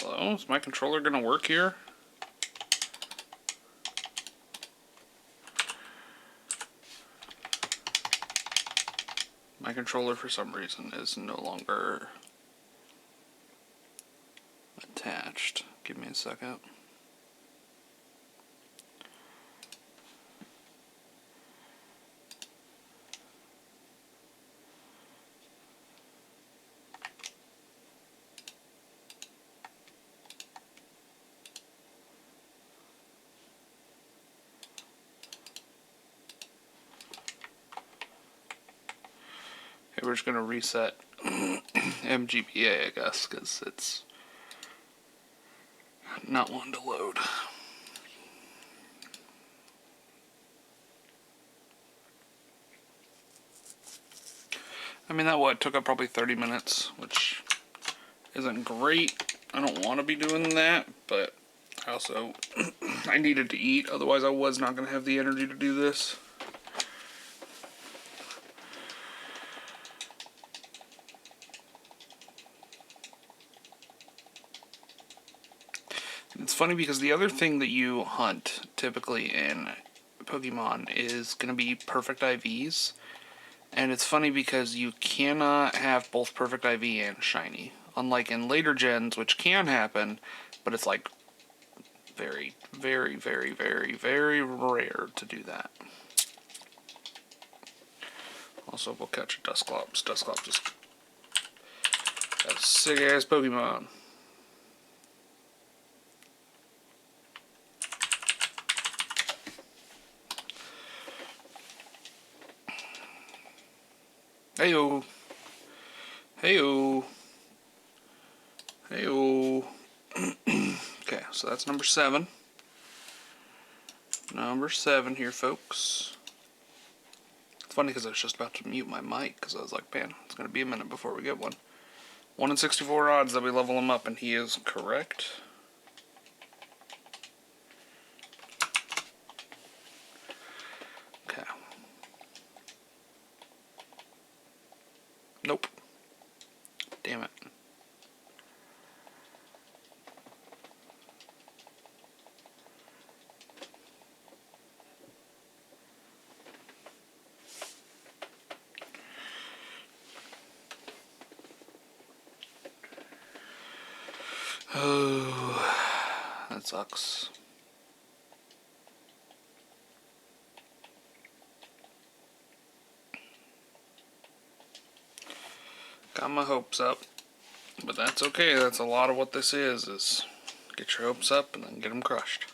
B: Hello? Is my controller gonna work here? My controller, for some reason, is no longer attached. Give me a second. Okay, we're just gonna reset MGBA, I guess, because it's not one to load. I mean, that took up probably 30 minutes, which isn't great. I don't want to be doing that, but I also I needed to eat, otherwise I was not going to have the energy to do this. It's funny because the other thing that you hunt typically in Pokemon is going to be perfect IVs. And it's funny because you cannot have both perfect IV and shiny. Unlike in later gens, which can happen, but it's like very, very, very, very, very rare to do that. Also, we'll catch a Dusclops. Dusclops is a sick ass Pokemon. Heyo. Heyo. Heyo. Okay, so that's number 7. Number 7 here, folks. It's funny because I was just about to mute my mic because I was like, man, it's going to be a minute before we get one. 1 in 64 odds that we level him up, and he is correct. Okay. Nope. Damn it. Oh, that sucks. Got my hopes up, but that's okay. That's a lot of what this is get your hopes up and then get them crushed.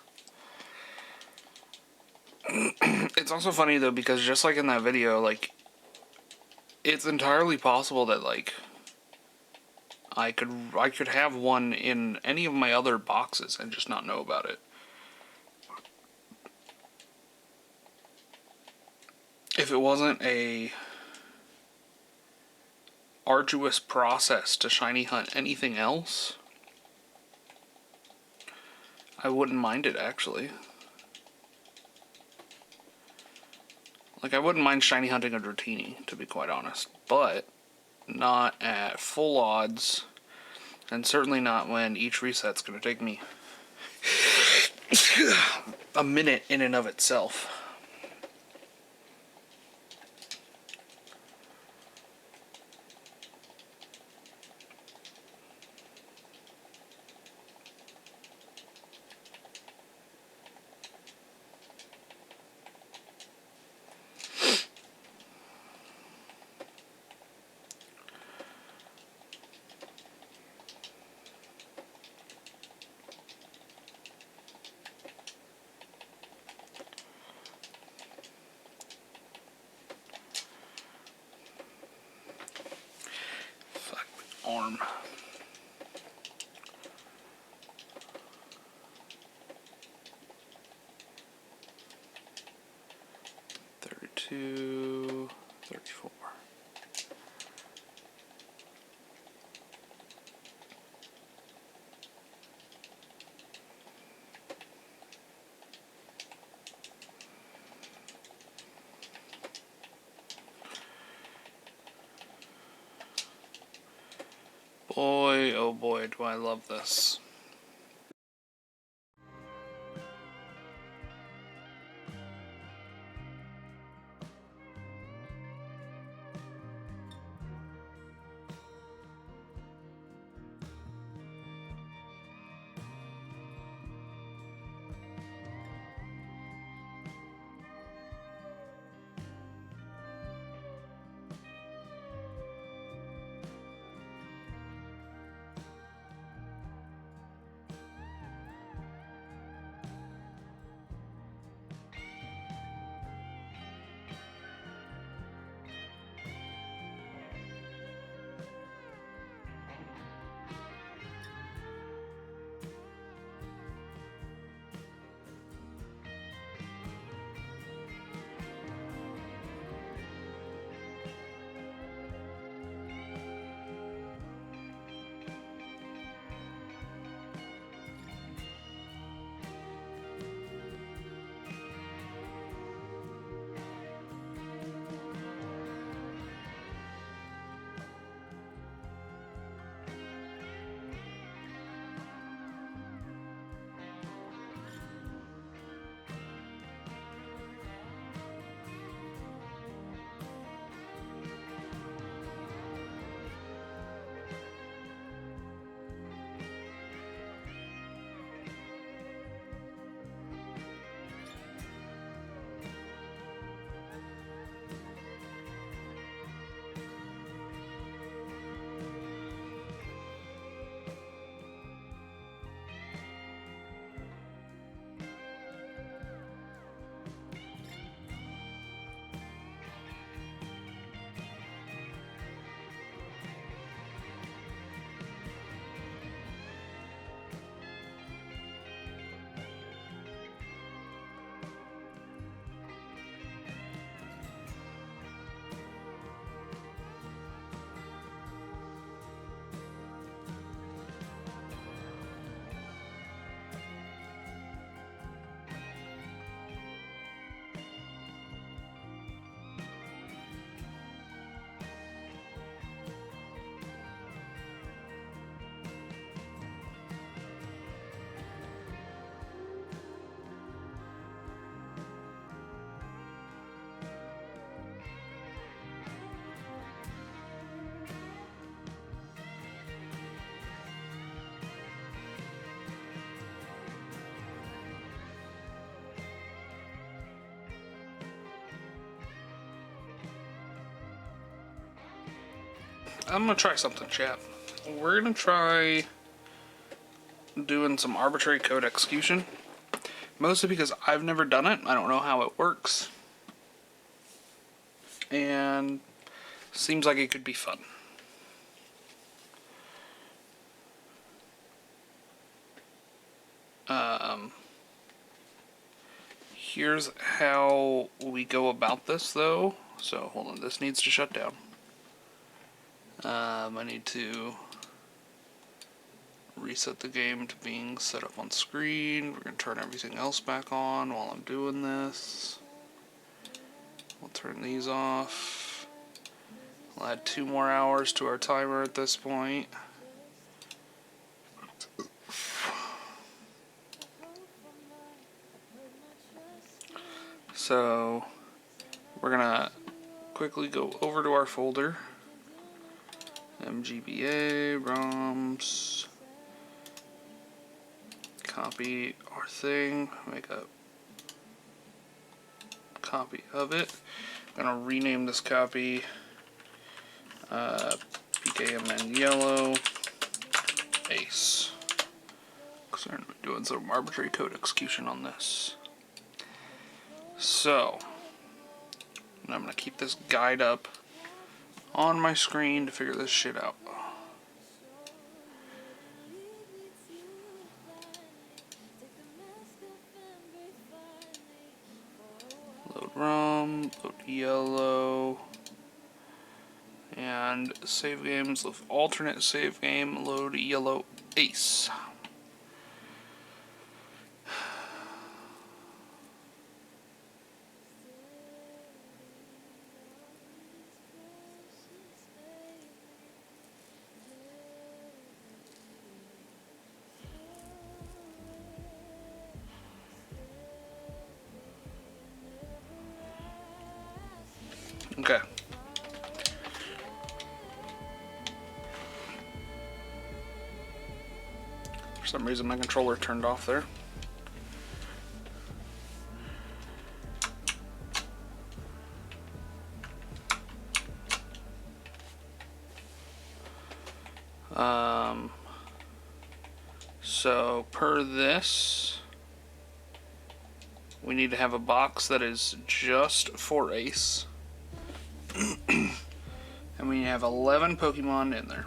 B: It's also funny though, because just like in that video, like, it's entirely possible that like I could have one in any of my other boxes and just not know about it. If it wasn't a arduous process to shiny hunt anything else, I wouldn't mind it, actually. Like, I wouldn't mind shiny hunting a Dratini, to be quite honest, but not at full odds, and certainly not when each reset's going to take me a minute in and of itself. arm. $32, $34. Boy, oh boy, do I love this. I'm gonna try something, chat. We're gonna try doing some arbitrary code execution. Mostly because I've never done it. I don't know how it works. And seems like it could be fun. Here's how we go about this, though. So, hold on. This needs to shut down. I need to reset the game to being set up on screen. We're going to turn everything else back on while I'm doing this. We'll turn these off. We'll add 2 more hours to our timer at this point. So, we're going to quickly go over to our folder. MGBA, ROMs, copy our thing, make a copy of it. I'm going to rename this copy PKMN Yellow Ace, because we're going to be doing some arbitrary code execution on this. So, I'm going to keep this guide up on my screen to figure this shit out. Load yellow. And save games with alternate save game. Load yellow ace. Okay. For some reason my controller turned off there. So per this, we need to have a box that is just for ace. And we have 11 Pokemon in there.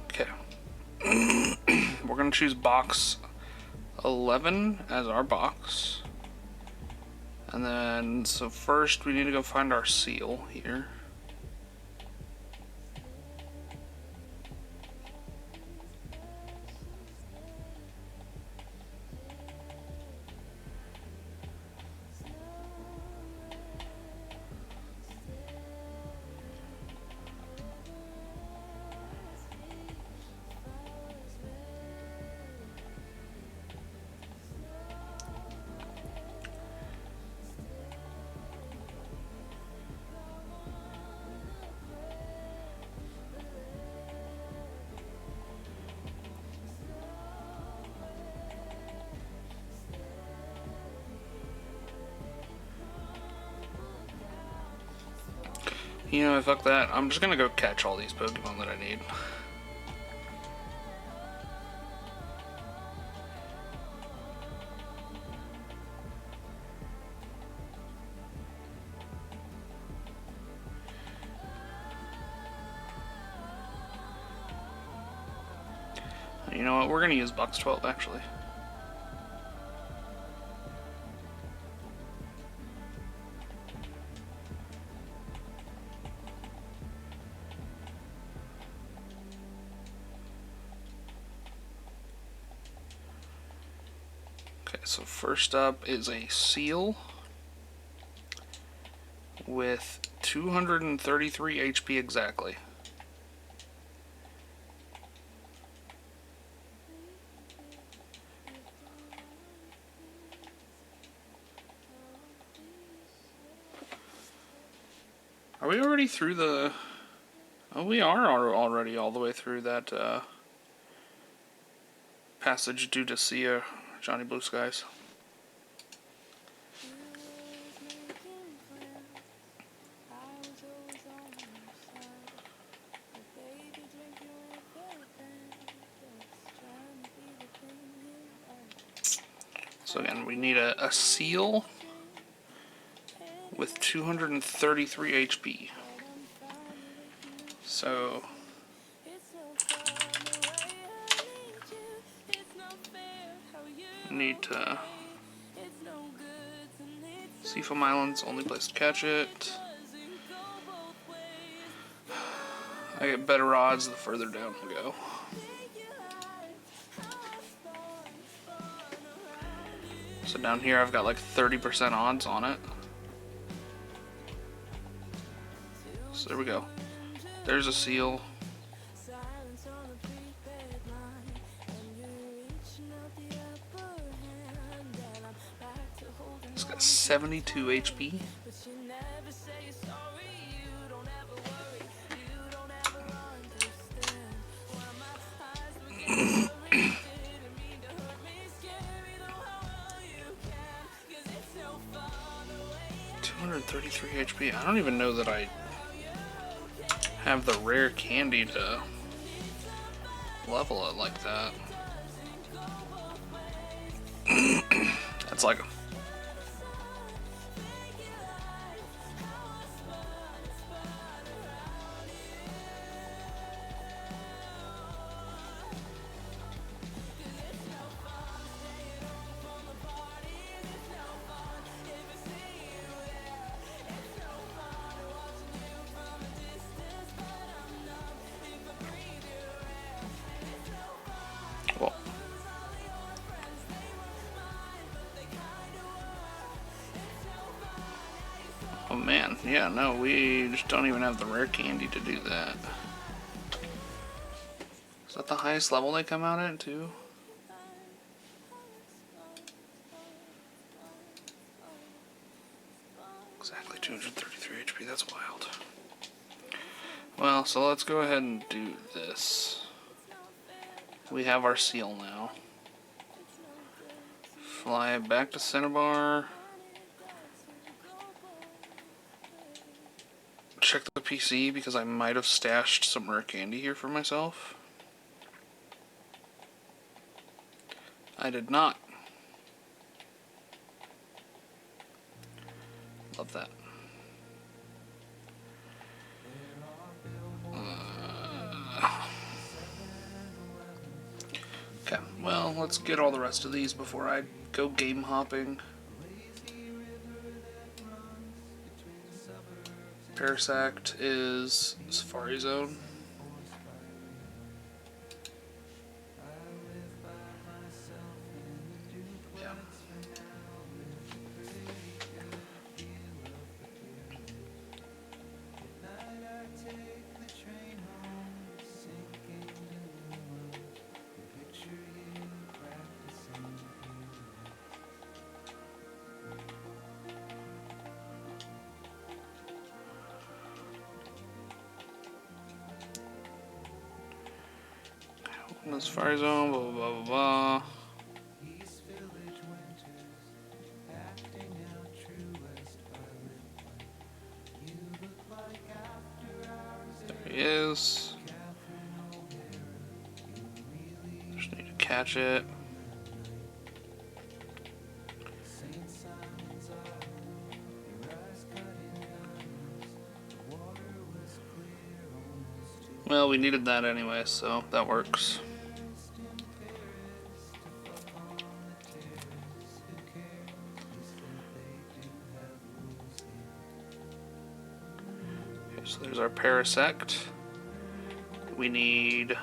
B: Okay. We're going to choose box 11 as our box. And then, so first we need to go find our seal here. You know, fuck that. I'm just gonna go catch all these Pokemon that I need. You know what? We're gonna use box 12 actually. So first up is a seal with 233 HP exactly. Are we already through the... Oh, we are already all the way through that passage due to Sia, Johnny Blue Skies. So again, we need a seal with 233 HP. So need to Seafoam Island's only place to catch it. I get better odds the further down we go. So down here I've got like 30% odds on it. So there we go. There's a seal. It's got 72 HP. HP. I don't even know that I have the rare candy to level it like that. It's like well, oh man, yeah, no, we just don't even have the rare candy to do that. Is that the highest level they come out at too? Exactly 233 HP, that's wild. Well, so let's go ahead and do this. We have our seal now. Fly back to Cinnabar. Check the PC because I might have stashed some rare candy here for myself. I did not. Love that. Okay, well, let's get all the rest of these before I go game hopping. Parasect is Safari Zone. Yeah. This fire zone, blah blah blah blah blah. There he is. Just need to catch it. Well, we needed that anyway, so that works. Okay, so there's our Parasect. We need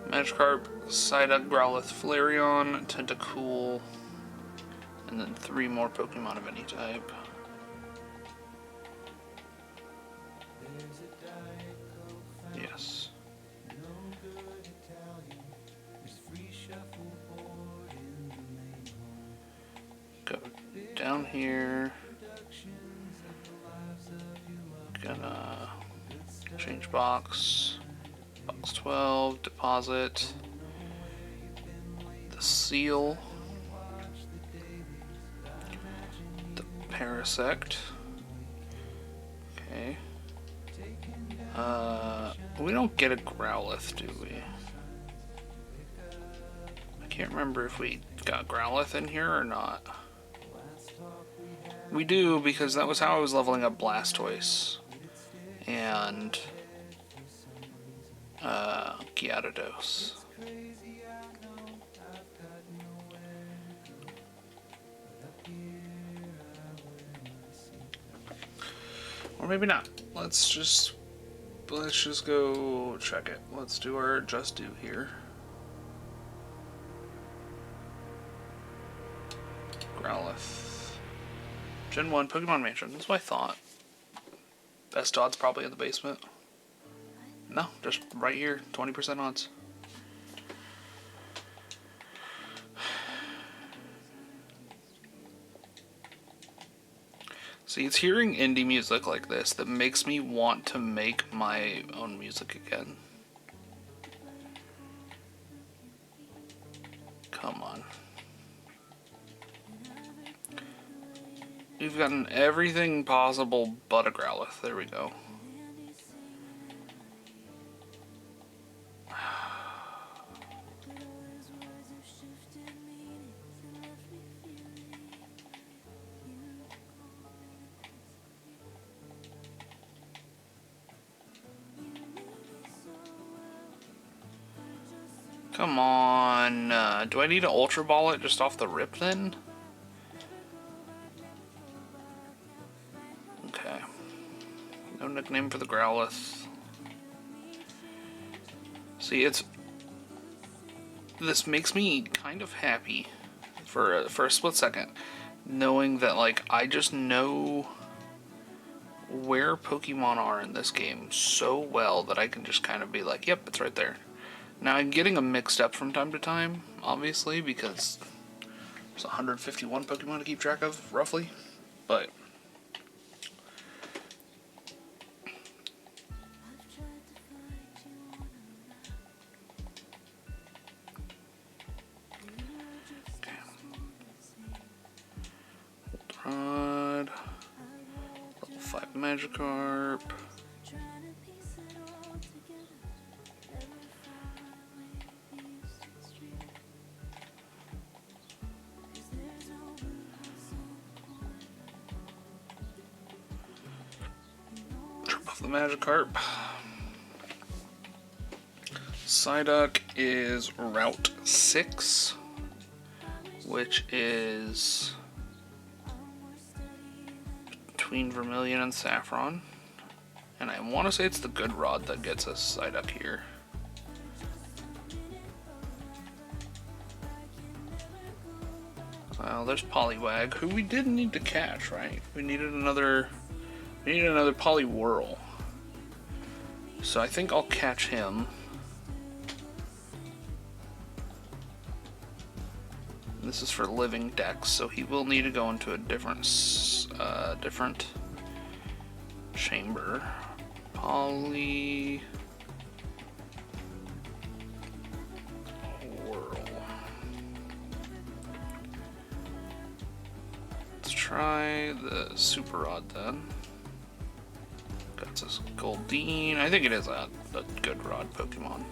B: Magikarp, Psyduck, Growlithe, Flareon, Tentacool, and then 3 more Pokemon of any type. Yes. Go down here. Gonna change box. Box 12, deposit. The seal. The Parasect. Okay. We don't get a Growlithe, do we? I can't remember if we got Growlithe in here or not. We do, because that was how I was leveling up Blastoise and Gyarados. Or maybe not. Let's just go check it. Let's do our just do here. Growlithe. Gen 1 Pokemon Mansion. That's what I thought. Best odds probably in the basement. No, just right here. 20% odds. See, it's hearing indie music like this that makes me want to make my own music again. Come on. We've gotten everything possible but a Growlithe. There we go. Come on. Do I need to Ultra Ball it just off the rip then? Okay. No nickname for the Growlithe. See, this makes me kind of happy for a split second, knowing that, like, I just know where Pokemon are in this game so well that I can just kind of be like, yep, it's right there. Now, I'm getting them mixed up from time to time, obviously, because there's 151 Pokemon to keep track of, roughly, but Rod, level 5 Magikarp. Trip off the Magikarp. Psyduck is Route 6, which is between Vermilion and Saffron. And I want to say it's the good rod that gets us Psyduck here. Well, there's Poliwag, who we did need to catch, right? We needed another Poliwhirl. So I think I'll catch him. This is for living decks, so he will need to go into a different chamber. Whirl. Let's try the Super Rod then. Got this Goldeen. I think it is a good rod Pokemon.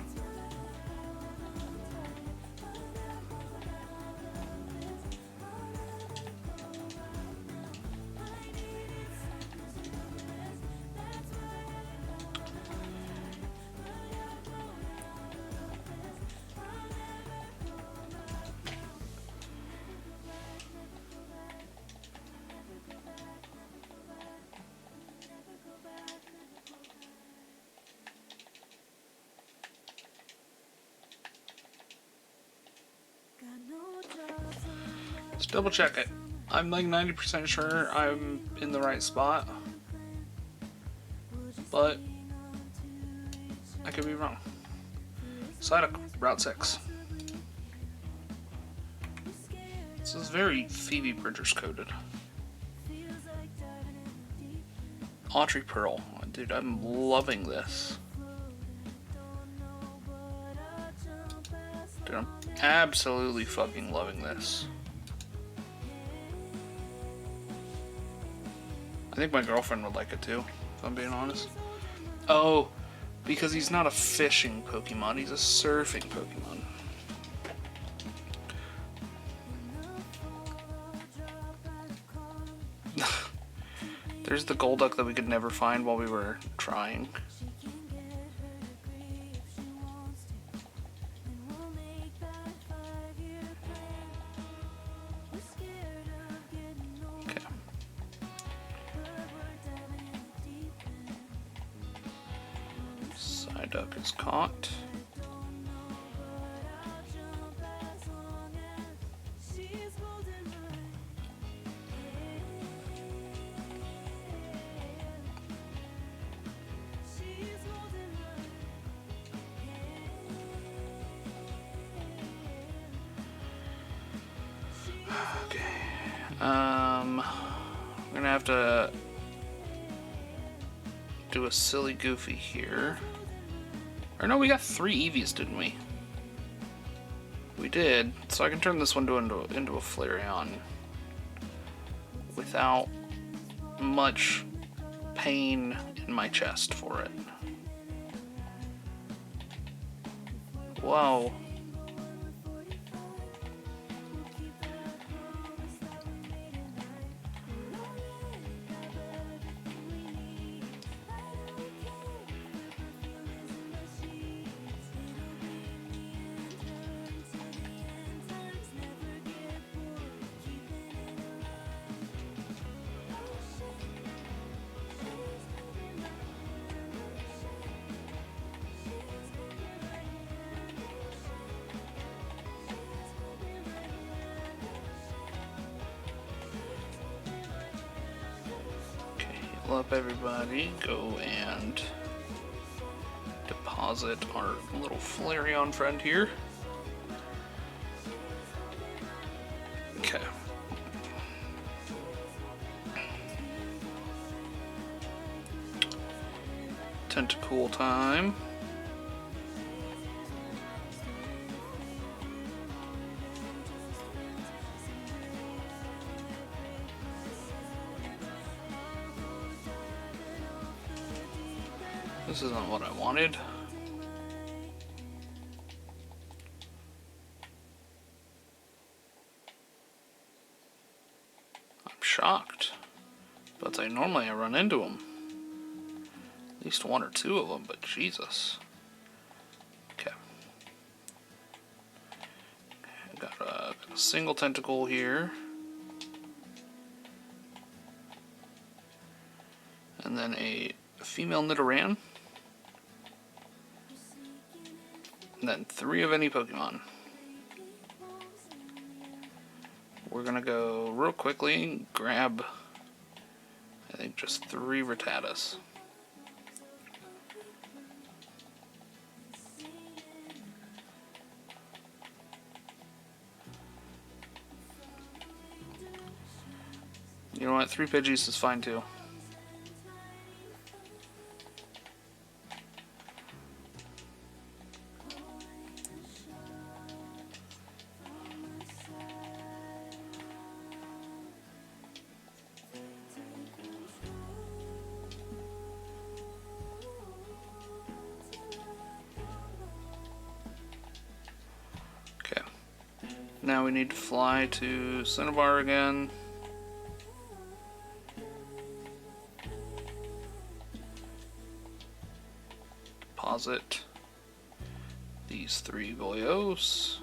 B: Let's double check it. I'm like 90% sure I'm in the right spot, but I could be wrong. Psyduck, Route 6. This is very Phoebe Bridgers coded. Autry Pearl. Dude, I'm loving this. Dude, I'm absolutely fucking loving this. I think my girlfriend would like it too, if I'm being honest. Oh, because he's not a fishing Pokemon, he's a surfing Pokemon. There's the Golduck that we could never find while we were trying. Psyduck is caught. Okay. We're gonna have to do a silly goofy here. Or no, we got 3 Eevees, didn't we? We did, so I can turn this one into a Flareon without much pain in my chest for it. Whoa. level up everybody. Go and deposit our little Flareon friend here. Okay. Tentacool time. This isn't what I wanted. I'm shocked. But normally I run into them. At least one or two of them, but Jesus. Okay. I got a single tentacle here. And then a female Nidoran. And then 3 of any Pokemon. We're gonna go real quickly and grab, I think, just 3 Rattatas. You know what? 3 Pidgeys is fine too. Now we need to fly to Cinnabar again. Deposit these 3 Boyos.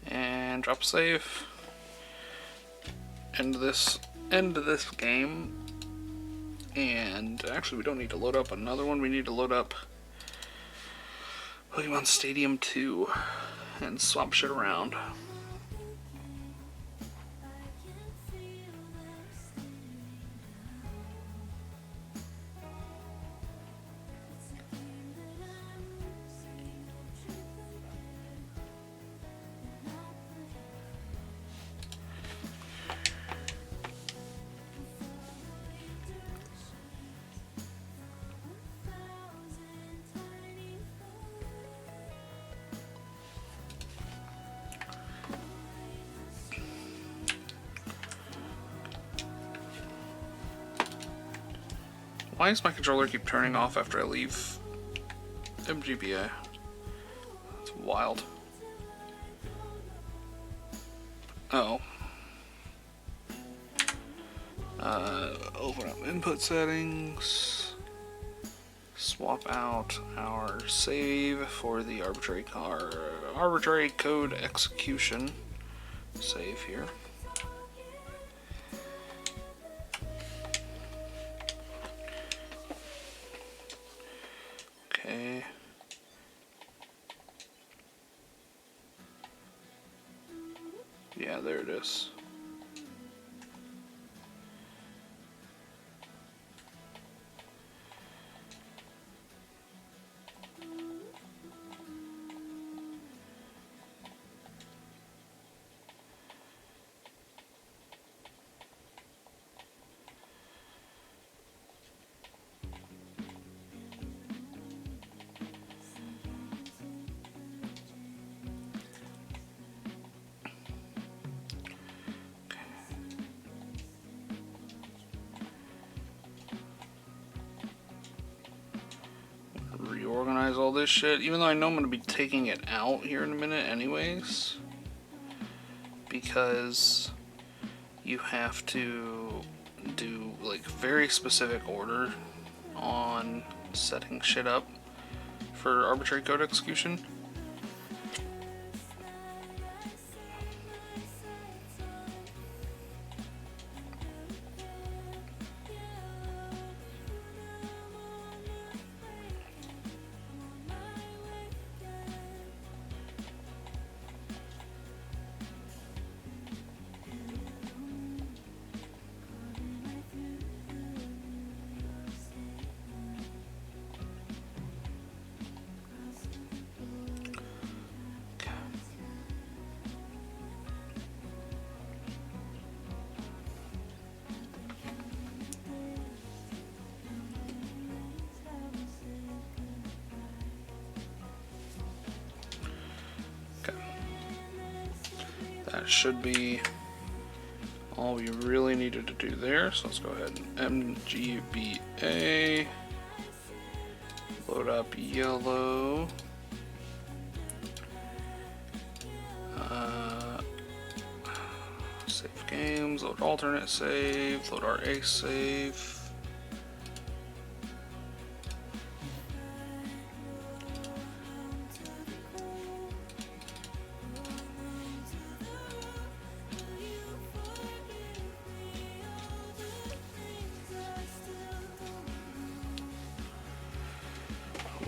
B: And drop a save. End this game. And actually we don't need to load up another one, we need to load up Pokemon Stadium 2 and swap shit around. Why does my controller keep turning off after I leave MGBA? That's wild. Oh. Open up input settings. Swap out our save for the arbitrary code execution save here. Okay. Yeah, there it is. Reorganize all this shit, even though I know I'm going to be taking it out here in a minute anyways, because you have to do like very specific order on setting shit up for arbitrary code execution. That should be all we really needed to do there. So let's go ahead and MGBA. Load up yellow. Save games, load alternate save, load RA save.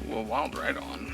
B: Well, wild ride on.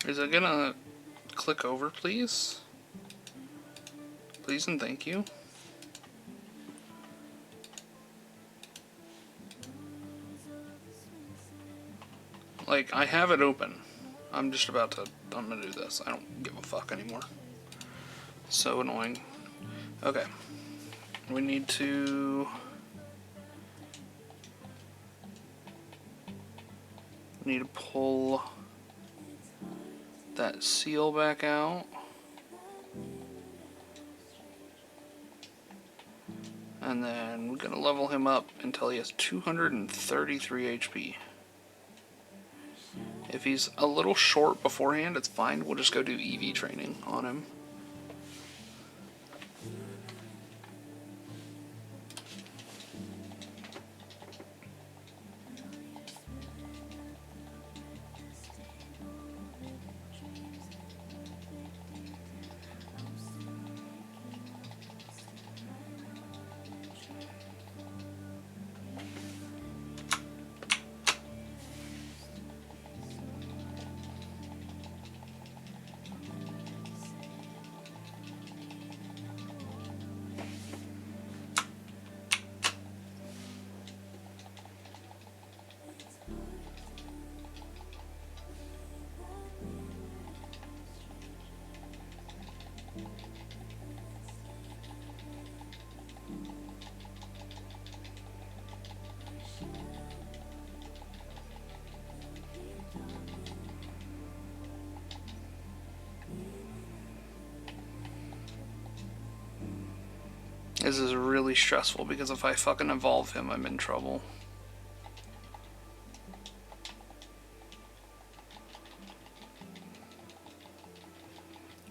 B: Is it gonna click over, please? Please and thank you. Like, I have it open. I'm gonna do this. I don't give a fuck anymore. So annoying. Okay. We need to pull that seal back out. And then we're gonna level him up until he has 233 HP. If he's a little short beforehand, it's fine. We'll just go do EV training on him. This is really stressful because if I fucking evolve him, I'm in trouble.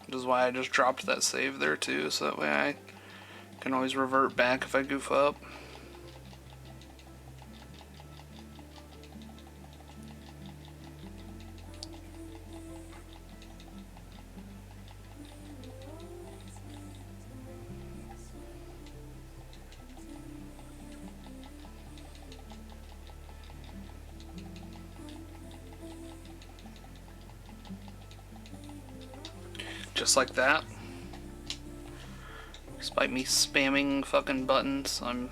B: Which is why I just dropped that save there too, so that way I can always revert back if I goof up. Just like that. Despite me spamming fucking buttons, I'm...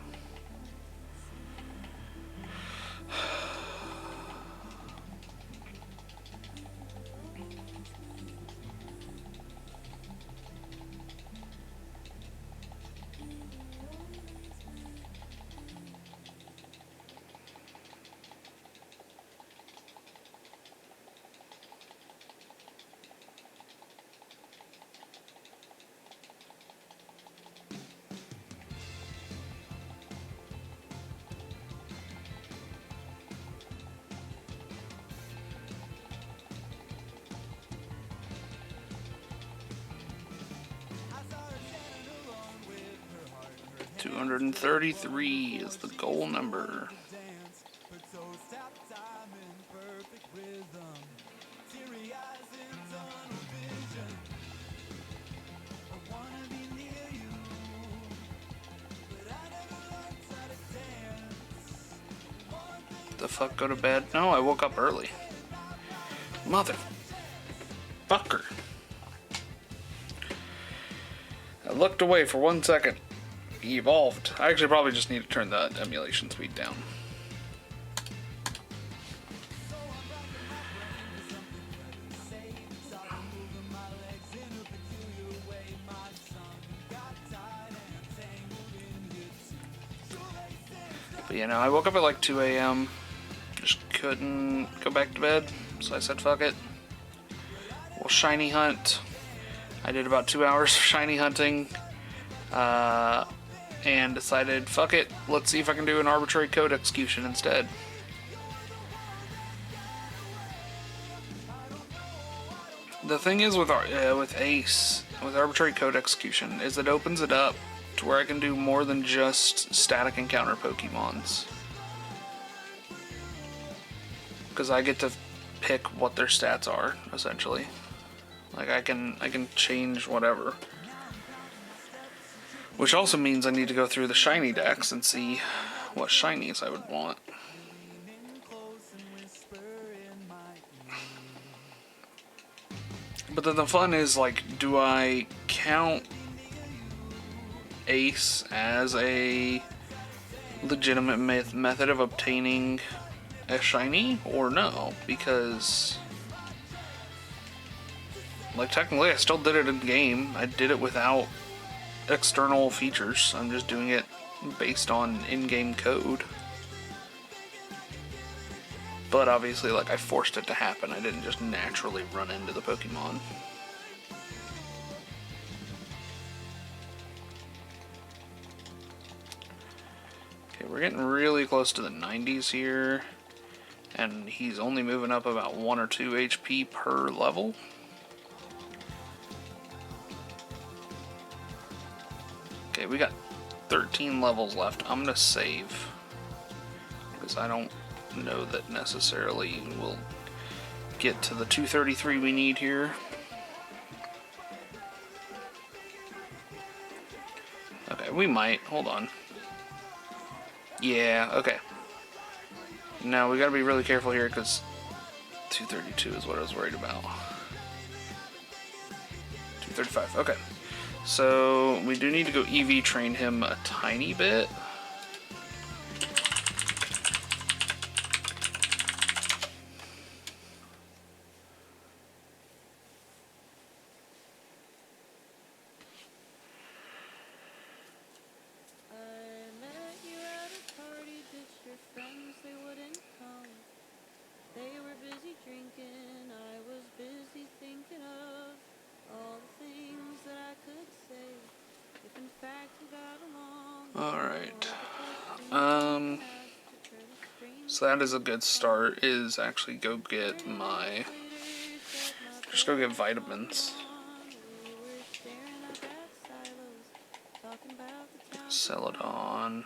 B: 233 is the goal number. The fuck, go to bed? No, I woke up early. Motherfucker. I looked away for 1 second. He evolved. I actually probably just need to turn the emulation speed down. But you know, I woke up at like 2 a.m. Just couldn't go back to bed, so I said fuck it. We'll shiny hunt. I did about 2 hours of shiny hunting, and decided, fuck it, let's see if I can do an arbitrary code execution instead. The thing is with Ace, with arbitrary code execution, is it opens it up to where I can do more than just static encounter Pokemons. Because I get to pick what their stats are, essentially. Like I can change whatever. Which also means I need to go through the shiny decks and see what shinies I would want. But then the fun is, like, do I count Ace as a legitimate method of obtaining a shiny or no? Because, like, technically I still did it in game. I did it without external features. I'm just doing it based on in-game code. But obviously, like, I forced it to happen. I didn't just naturally run into the Pokemon. Okay, we're getting really close to the 90s here. And he's only moving up about 1 or 2 HP per level. Okay, we got 13 levels left. I'm gonna save, because I don't know that necessarily we'll get to the 233 we need here. Okay, we might. Hold on. Yeah, okay. Now we gotta be really careful here, because 232 is what I was worried about. 235, okay. So we do need to go EV train him a tiny bit. Alright. So that is a good start, is actually go get my... Just go get vitamins. Celadon.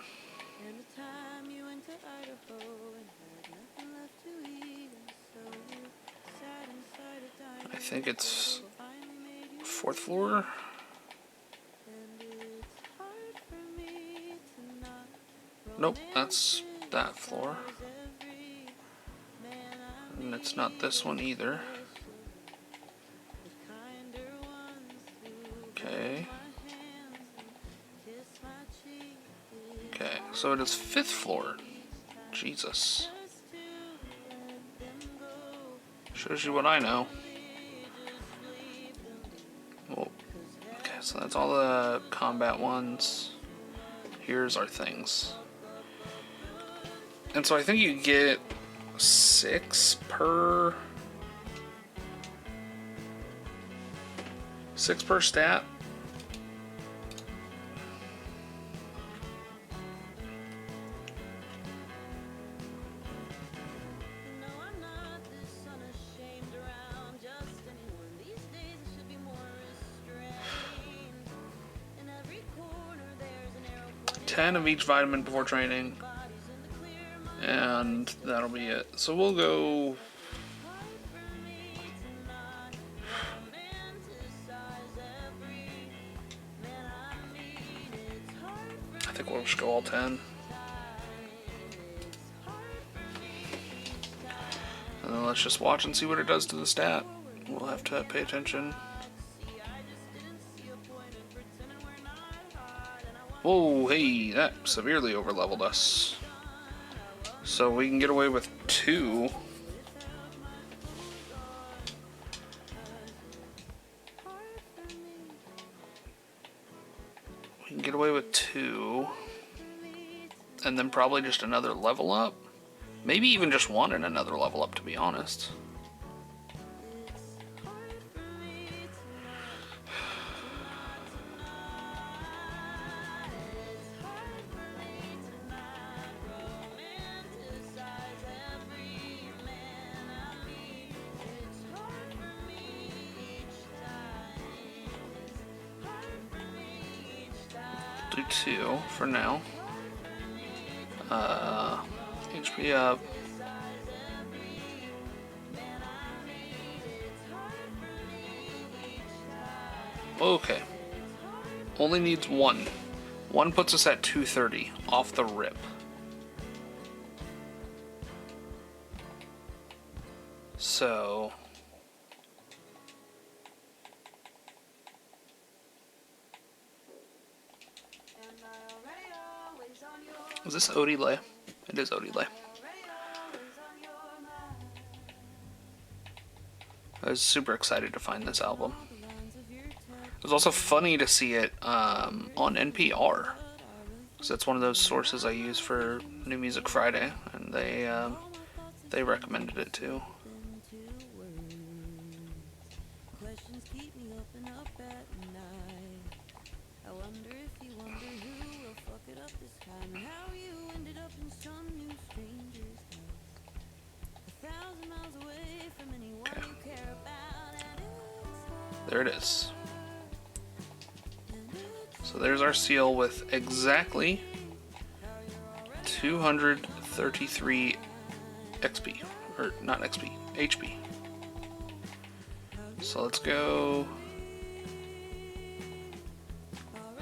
B: I think it's 4th floor. Nope, that's that floor. And it's not this one either. Okay. Okay, so it is 5th floor. Jesus. Shows you what I know. Well, okay, so that's all the combat ones. Here's our things. And so I think you get 6 per stat. 10 of each vitamin before training. And that'll be it. So we'll go... I think we'll just go all 10. And then let's just watch and see what it does to the stat. We'll have to pay attention. Whoa, hey, that severely overleveled us. So we can get away with 2. We can get away with 2. And then probably just another level up. Maybe even just 1 and another level up, to be honest. Do 2 for now. HP up. Okay. Only needs 1. 1 puts us at 230 off the rip. So... is this Odile? It is Odile. I was super excited to find this album. It was also funny to see it on NPR, because that's one of those sources I use for New Music Friday, and they recommended it too. Okay. There it is. So there's our seal with exactly 233 XP. Or not XP, HP. So let's go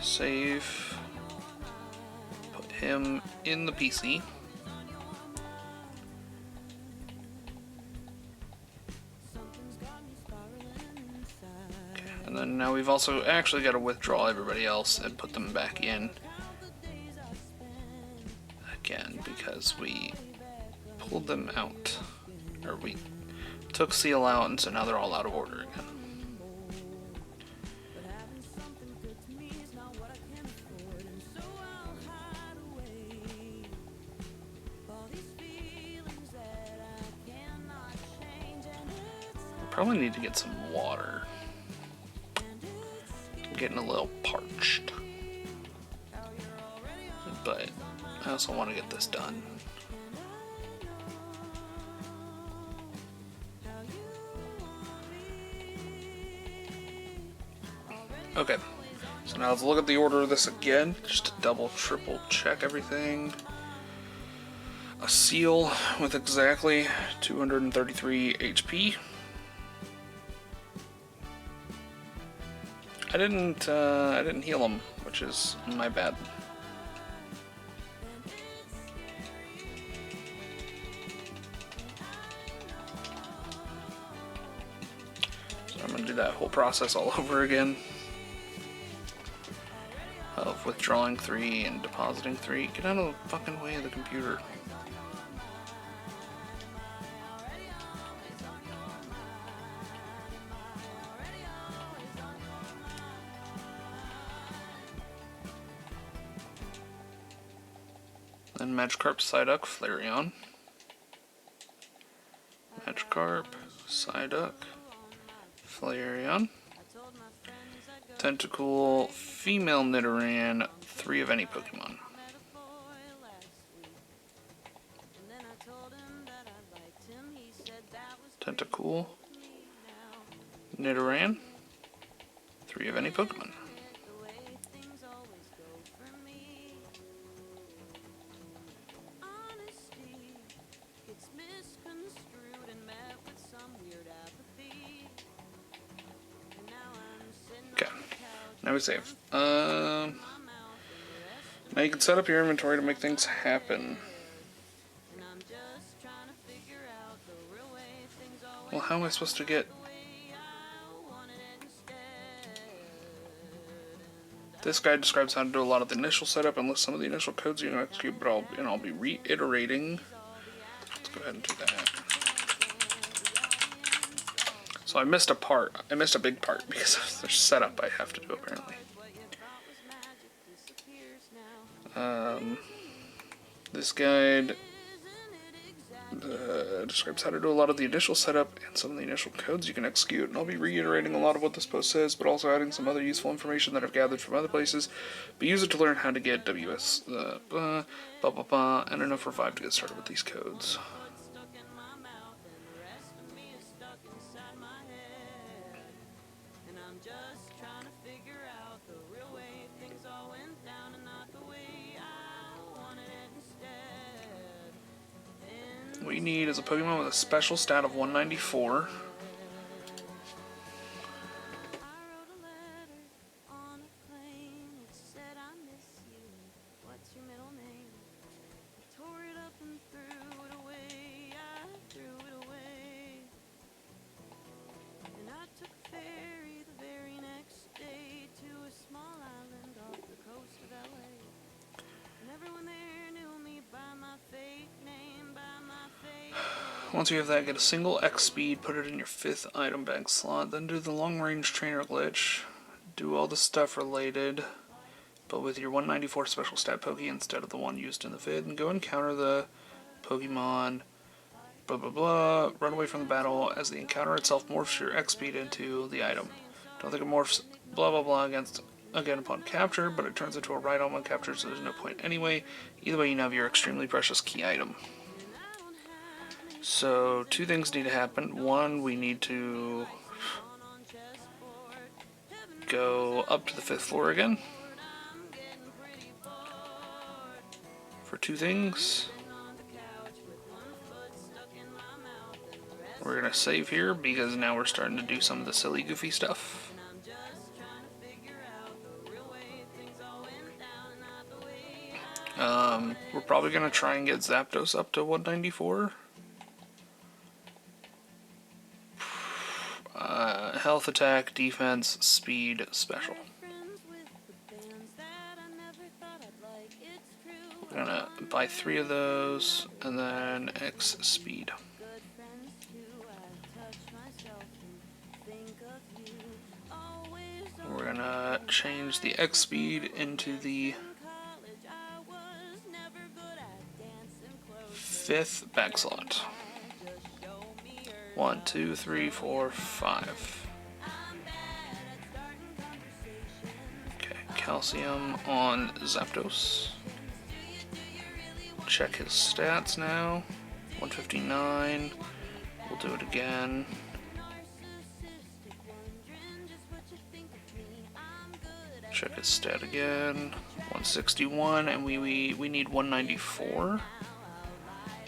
B: save, put him in the PC. And then now we've also actually got to withdraw everybody else and put them back in again, because we pulled them out, or we took seal out, and so now they're all out of order again. We probably need to get some water. I'm getting a little parched, but I also want to get this done. Okay, so now let's look at the order of this again, just to double, triple check everything. A seal with exactly 233 HP. I didn't heal him, which is my bad. So I'm gonna do that whole process all over again. Of withdrawing 3 and depositing 3. Get out of the fucking way of the computer. Then Magikarp, Psyduck, Flareon. Magikarp, Psyduck, Flareon. Tentacool, female Nidoran, 3 of any Pokemon. Tentacool, Nidoran, 3 of any Pokemon. Now we save. Now you can set up your inventory to make things happen. Well, how am I supposed to get... This guide describes how to do a lot of the initial setup and lists some of the initial codes you can execute, but I'll be reiterating. Let's go ahead and do that. So I missed a part. I missed a big part because there's setup I have to do apparently. This guide describes how to do a lot of the initial setup and some of the initial codes you can execute, and I'll be reiterating a lot of what this post says, but also adding some other useful information that I've gathered from other places. But use it to learn how to get WS, and enough revive to get started with these codes. What you need is a Pokemon with a special stat of 194. Once you have that, get a single X speed, put it in your 5th item bag slot, then do the long range trainer glitch, do all the stuff related, but with your 194 special stat Poke instead of the one used in the vid, and go encounter the Pokemon, blah blah blah, run away from the battle as the encounter itself morphs your X speed into the item. Don't think it morphs blah blah blah again upon capture, but it turns into a Rhydon when captured, so there's no point anyway. Either way, you now have your extremely precious key item. So, 2 things need to happen. One, we need to go up to the 5th floor again for 2 things. We're going to save here because now we're starting to do some of the silly, goofy stuff. We're probably going to try and get Zapdos up to 194. Health, attack, defense, speed, special. We're gonna buy 3 of those, and then X speed. We're gonna change the X speed into the 5th bag slot. 1, 2, 3, 4, 5. Okay, calcium on Zapdos. Check his stats now. 159. We'll do it again. Check his stat again. 161, and we need 194.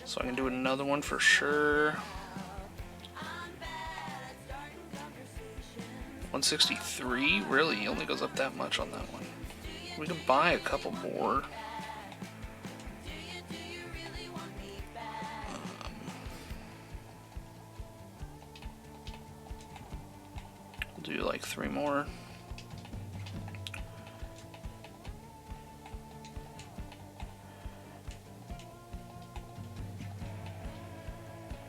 B: So I can do another one for sure. 163? Really? He only goes up that much on that one. We can buy a couple more. We'll do like 3 more.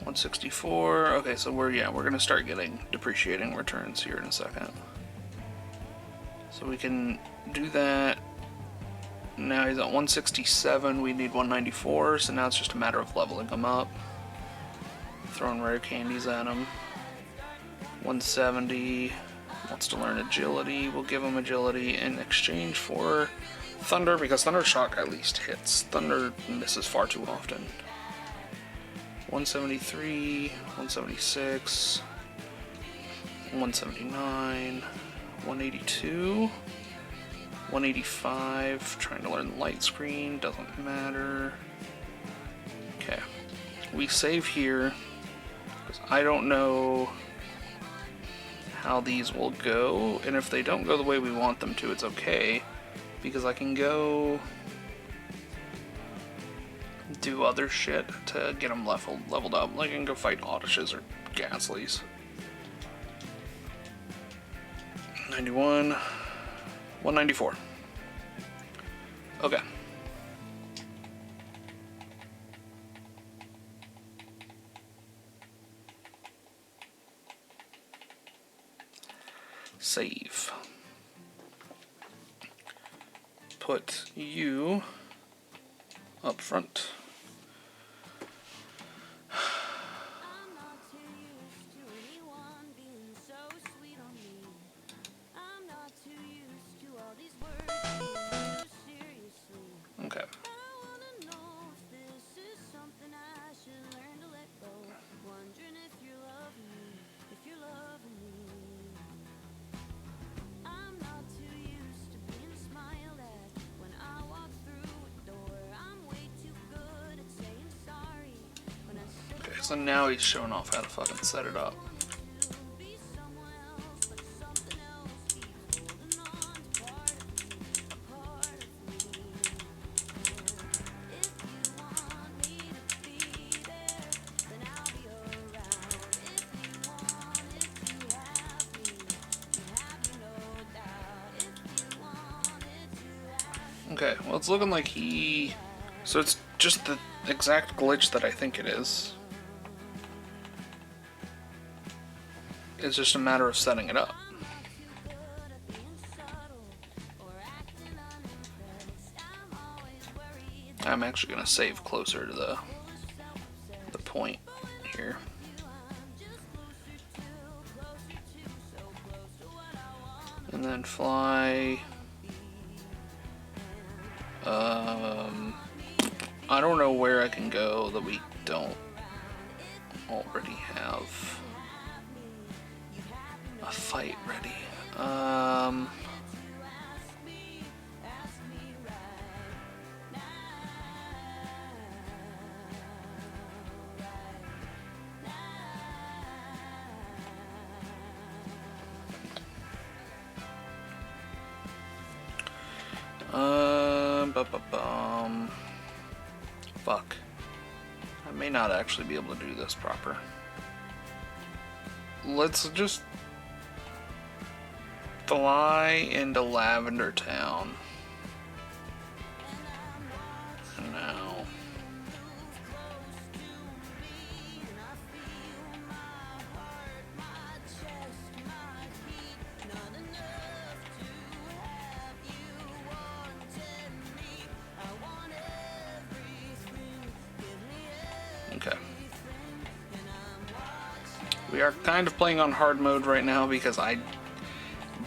B: $164. Okay, so we're gonna start getting depreciating returns here in a second. So we can do that. Now he's at 167. We need 194. So now it's just a matter of leveling him up, throwing rare candies at him. 170. Wants to learn agility. We'll give him agility in exchange for thunder, because thunder shock at least hits. Thunder misses far too often. 173, 176, 179, 182, 185, trying to learn light screen, doesn't matter. Okay, we save here, because I don't know how these will go, and if they don't go the way we want them to, it's okay, because I can go do other shit to get them leveled up. Like I can go fight Oddishes or Gaslies. 91, 194. Okay. Save. Put you up front.
D: I'm not too used to anyone being so sweet on me. I'm not too used to all these words being too seriously.
B: Okay.
D: I wanna know if this is something I should learn to let go. Wondering if you're loving me, if you're loving me. I'm not too used to being smiled at when I walk through a door. I'm way too good at saying sorry when I say
B: Okay, so now he's showing off how to fucking set it up.
D: to be someone else, but something else keeps holding on to part of me, a part of me. If you want me to be there, then I'll be around. If you wanted to have me, you have me no doubt. If you wanted to ask
B: Okay, well it's looking like he... So it's just the exact glitch that I think it is. It's just a matter of setting it up.
D: too good at being subtle or acting unimpressed, I'm always worried that
B: I'm actually gonna save closer to the
D: self-obsessed.
B: point here.
D: I'm just closer to, so close to what I want.
B: And then fly. I don't know where I can go that we don't already have a fight ready. Fuck. I may not actually be able to do this proper. Let's just fly into Lavender Town. And now. Okay. We are kind of playing on hard mode right now because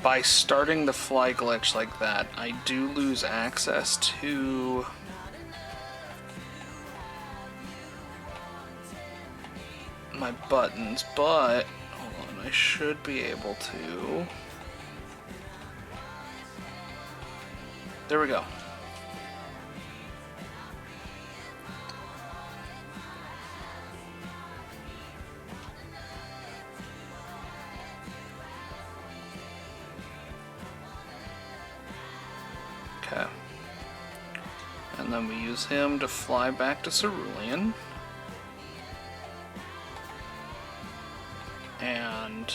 B: by starting the fly glitch like that, I do lose access to my buttons, but hold on, I should be able to. There we go. Okay. And then we use him to fly back to Cerulean. And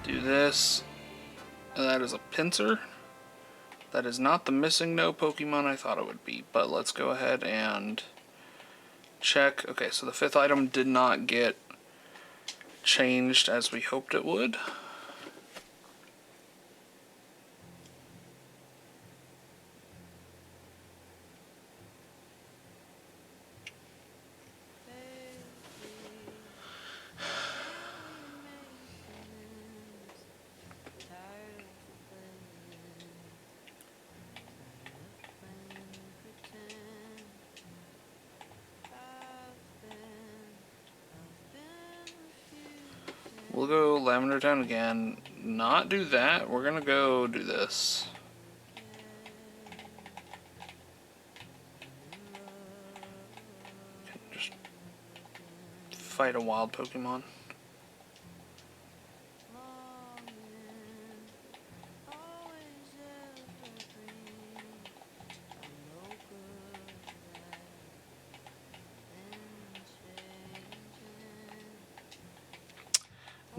B: do this. And that is a pincer. That is not the missing no Pokemon I thought it would be, but let's go ahead and check. Okay, so the 5th item did not get changed as we hoped it would. We'll go Lavender Town again. Not do that. We're gonna go do this. Just fight a wild Pokemon.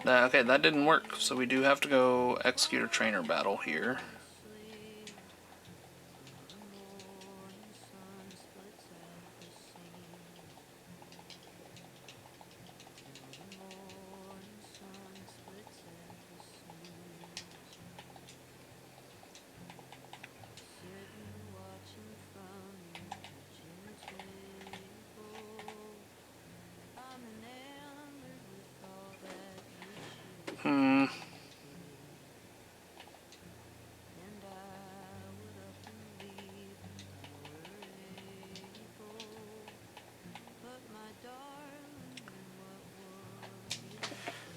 B: Okay, that didn't work, so we do have to go execute a trainer battle here.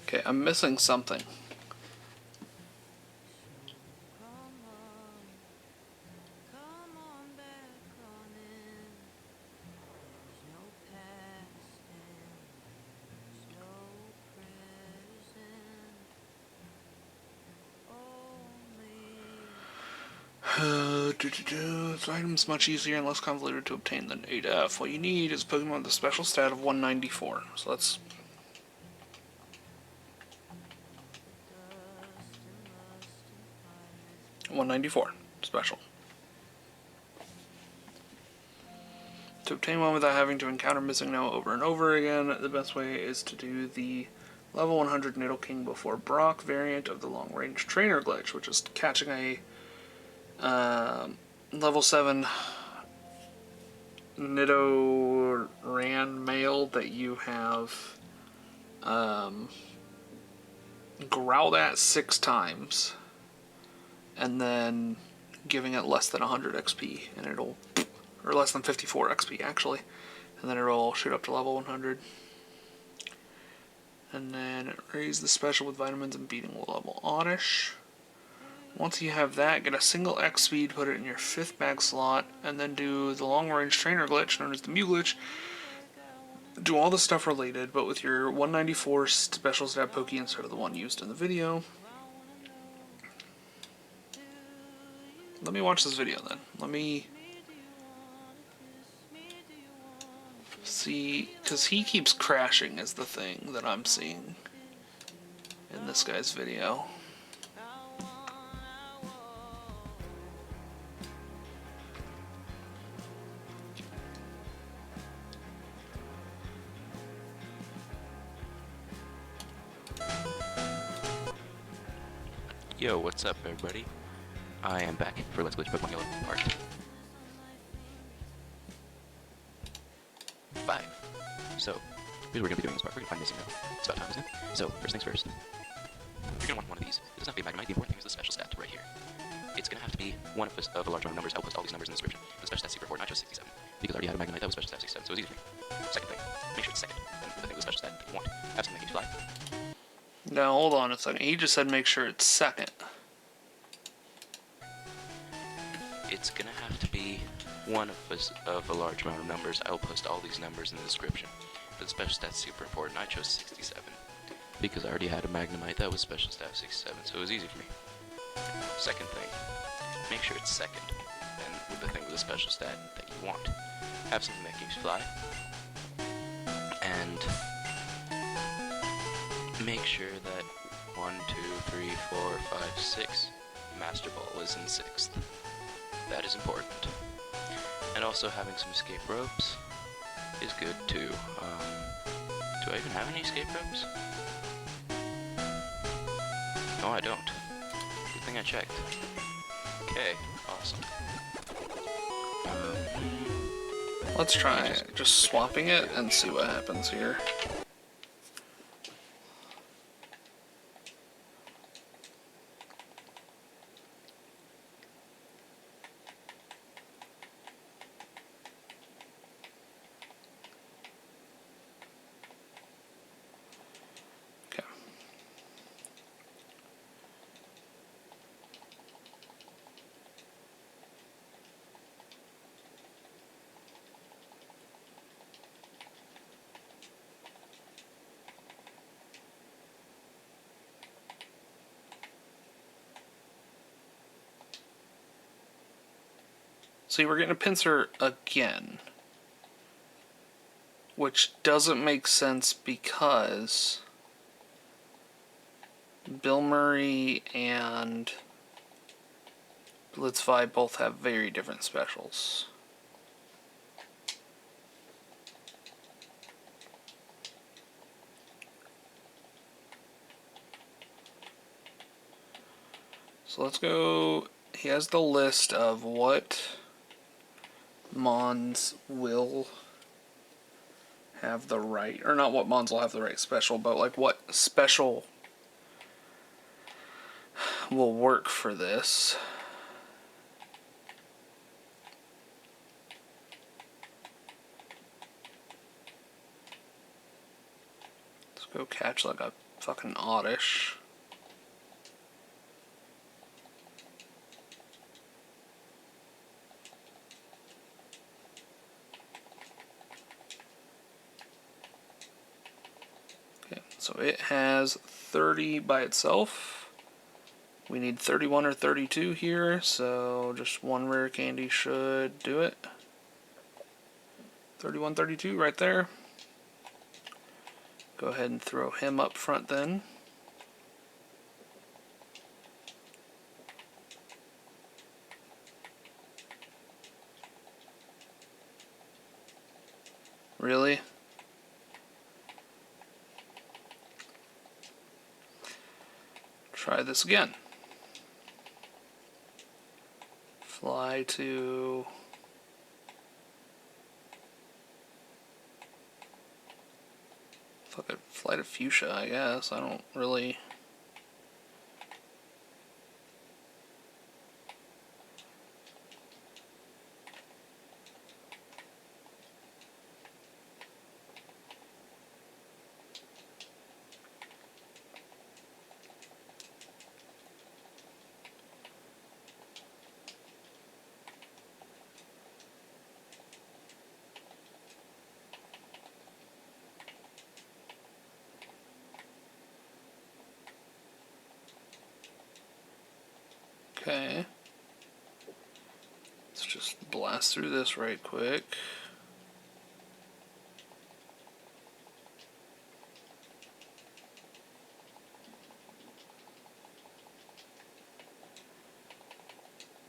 B: Okay, I'm missing something. This item's much easier and less convoluted to obtain than 8F. What you need is Pokemon with a special stat of 194. So that's 194 special. To obtain one without having to encounter Missing No over and over again, the best way is to do the level 100 Nidoking before Brock variant of the long-range trainer glitch, which is catching a level 7 Nidoran male that you have growled at 6 times, and then giving it less than 100 XP, and it'll, or less than 54 XP actually, and then it'll shoot up to level 100. And then raise the special with vitamins and beating will level Oddish. Once you have that, get a single X speed, put it in your 5th bag slot, and then do the long range trainer glitch, known as the Mew glitch. Do all the stuff related, but with your 194 special stat Poke instead of the one used in the video. Let me watch this video then. Let me see, because he keeps crashing is the thing that I'm seeing in this guy's video.
K: Yo, what's up everybody? I am back for Let's Glitch Pokemon Yellow Part 5. So, here's what we're going to be doing in this part. We're going to find Missing No. It's about time, isn't it? So, first things first. You're going to want one of these. It doesn't have to be a Magnemite. The important thing is the special stat right here. It's going to have to be one of a large amount of numbers. I'll post all these numbers in the description. The special stat secret for not just 67. Because I already had a Magnemite that was special stat 67, so it was easy for me. Second thing, make sure it's second. And the thing with the special stat that you want. Have something that keeps fly.
B: Now, hold on a second. He just said make sure it's second.
K: It's gonna have to be one of a large amount of numbers. I will post all these numbers in the description. But the special stat's super important. I chose 67 because I already had a Magnemite that was special stat 67, so it was easy for me. Second thing, make sure it's second. And with the thing with the special stat that you want, have something that keeps fly. And make sure that 1, 2, 3, 4, 5, 6 Master Ball is in 6th. That is important. And also having some escape ropes is good too. Do I even have any escape ropes? No, I don't. Good thing I checked. Okay, awesome.
B: Let's try just swapping it and see what happens here. See, we're getting a pincer again, which doesn't make sense because Bill Murray and Blitzvi both have very different specials. So let's go. He has the list of what Mons will have the right, or not what Mons will have the right special, but like what special will work for this. Let's go catch like a fucking oddish. Okay, so it has 30 by itself. We need 31 or 32 here, so just one rare candy should do it. 31, 32 right there. Go ahead and throw him up front then. Really? Try this again. Fly to... Fuck it, fly to Fuchsia, I guess. I don't really... Okay. Let's just blast through this right quick.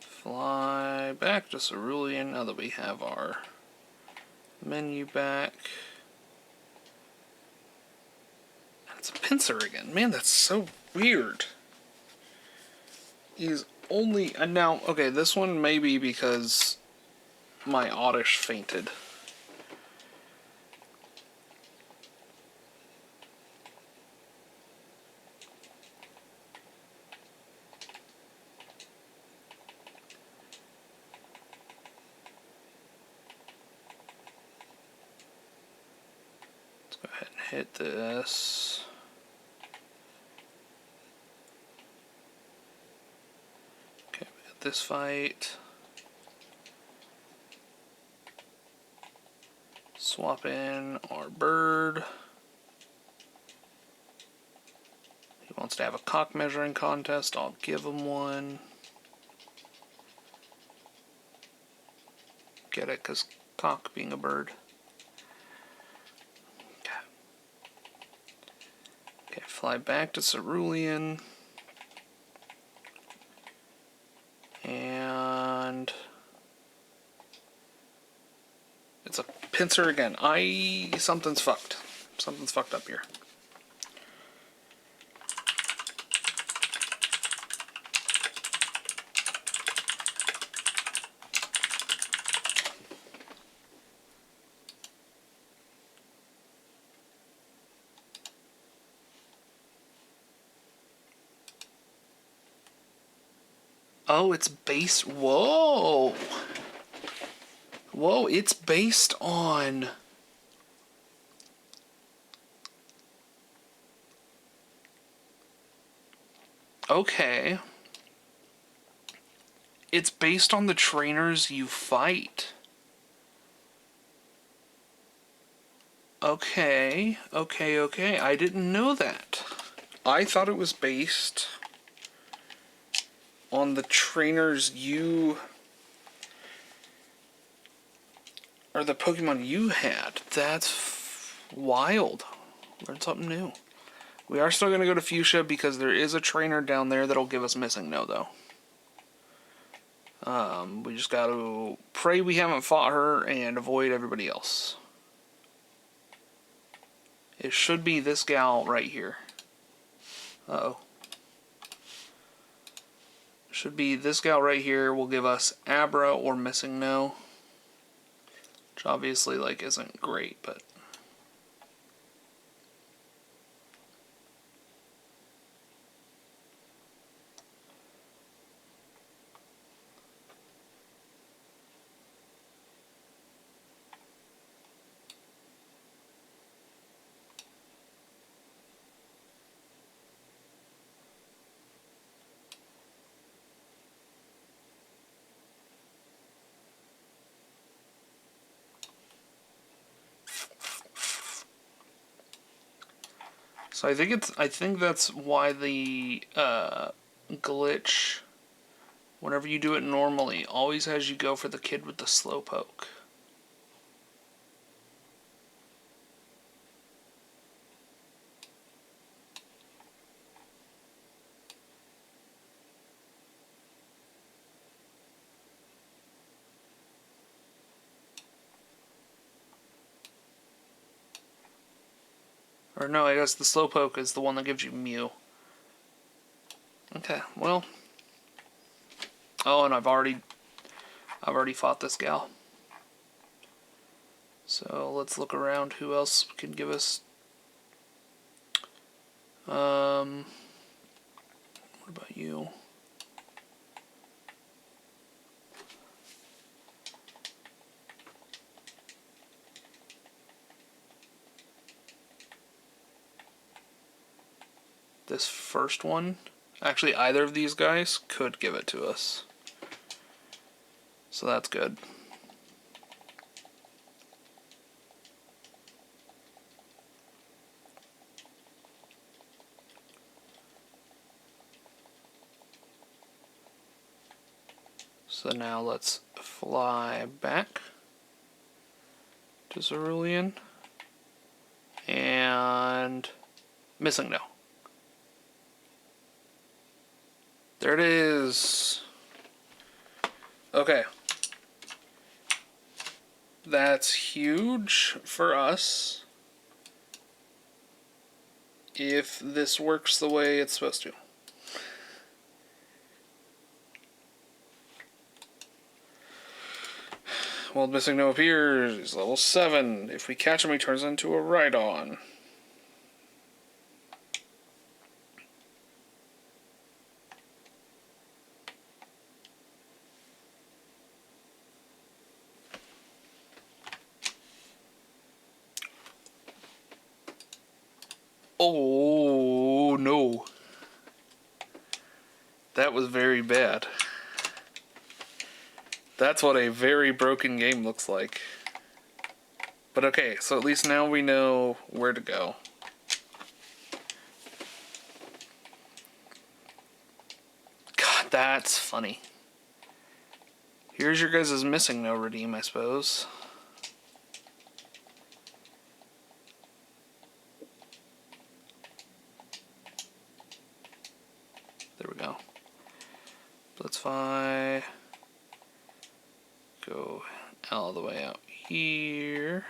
B: Fly back to Cerulean now that we have our menu back. And it's a pincer again. Man, that's so weird. He's only... And now, okay, this one may be because my Oddish fainted. Let's go ahead and hit this. Okay, we got this fight. Swap in our bird. He wants to have a cock measuring contest. I'll give him one. Get it? Because cock being a bird. Okay. Okay, fly back to Cerulean. And... it's a pincer again. Something's fucked. Something's fucked up here. Oh, it's based... Whoa! Whoa, it's based on... Okay. It's based on the trainers you fight. Okay, okay. I didn't know that. I thought it was based on the trainers you... or the Pokemon you had. That's wild. Learned something new. We are still going to go to Fuchsia because there is a trainer down there that'll give us Missing No, though. We just got to pray we haven't fought her and avoid everybody else. It should be this gal right here. Uh-oh. Should be this gal right here will give us Abra or Missing No. Which obviously, like, isn't great, but... So I think that's why the glitch, whenever you do it normally, always has you go for the kid with the slowpoke. Or no, I guess the slowpoke is the one that gives you Mew. Okay, well. Oh, and I've already fought this gal. So let's look around. Who else can give us? What about you? This first one, actually either of these guys could give it to us. So that's good. So now let's fly back to Cerulean and Missing No. There it is. Okay. That's huge for us if this works the way it's supposed to. Well, Missing No appears. Level 7. If we catch him, he turns into a Rhydon. Oh, no. That was very bad. That's what a very broken game looks like. But okay, so at least now we know where to go. God, that's funny. Here's your guys' Missing No redeem, I suppose. There we go. Let's fly. Go all the way out here.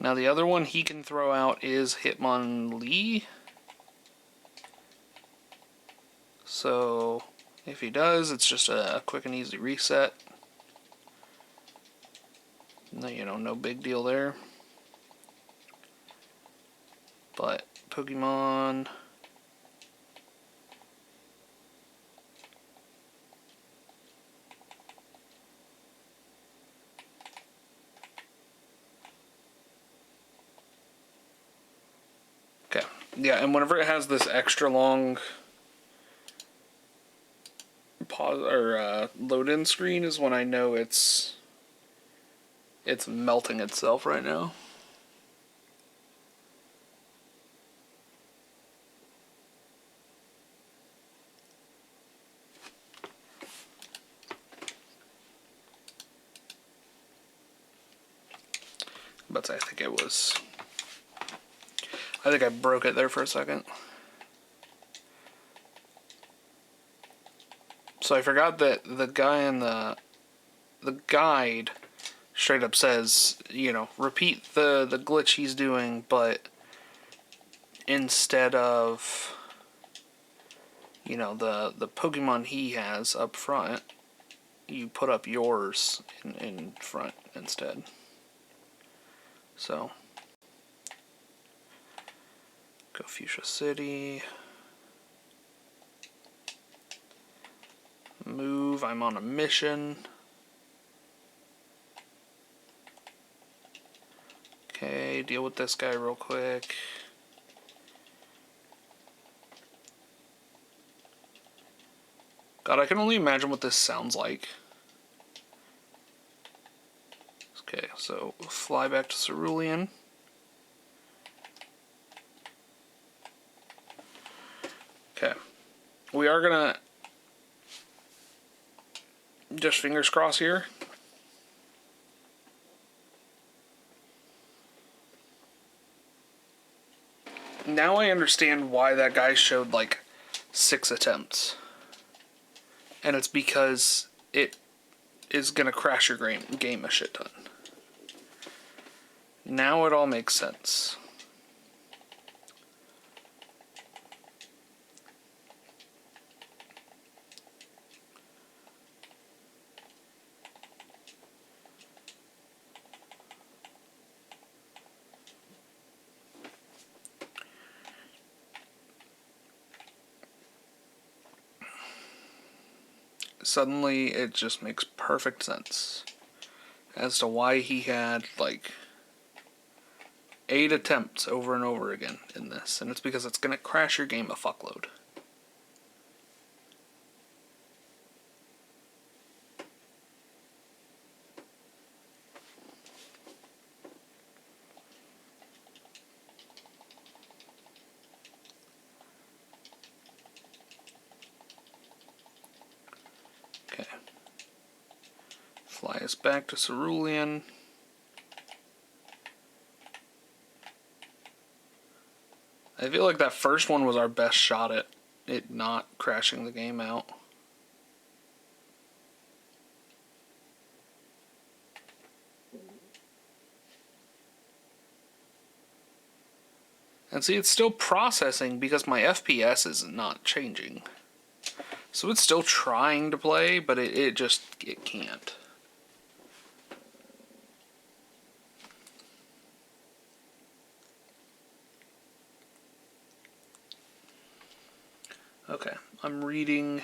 B: Now the other one he can throw out is Hitmonlee. So if he does, it's just a quick and easy reset. No, you know, no big deal there. But Pokemon. Okay, yeah, and whenever it has this extra long pause or load-in screen is when I know it's melting itself right now. But I think it was... I think I broke it there for a second. So I forgot that the guy in the guide straight up says, you know, repeat the glitch he's doing, but instead of, you know, the Pokemon he has up front, you put up yours in front instead. So, go Fuchsia City. Move, I'm on a mission. Okay, deal with this guy real quick. God, I can only imagine what this sounds like. Okay, so fly back to Cerulean. Okay. We are gonna just fingers crossed here. Now I understand why that guy showed like 6 attempts. And it's because it is gonna crash your game a shit ton. Now it all makes sense. Suddenly it just makes perfect sense as to why he had like 8 attempts over and over again in this, and it's because it's gonna crash your game a fuckload. Okay. Fly us back to Cerulean. I feel like that first one was our best shot at it not crashing the game out. And see, it's still processing because my FPS is not changing. So it's still trying to play, but it can't. Okay, I'm reading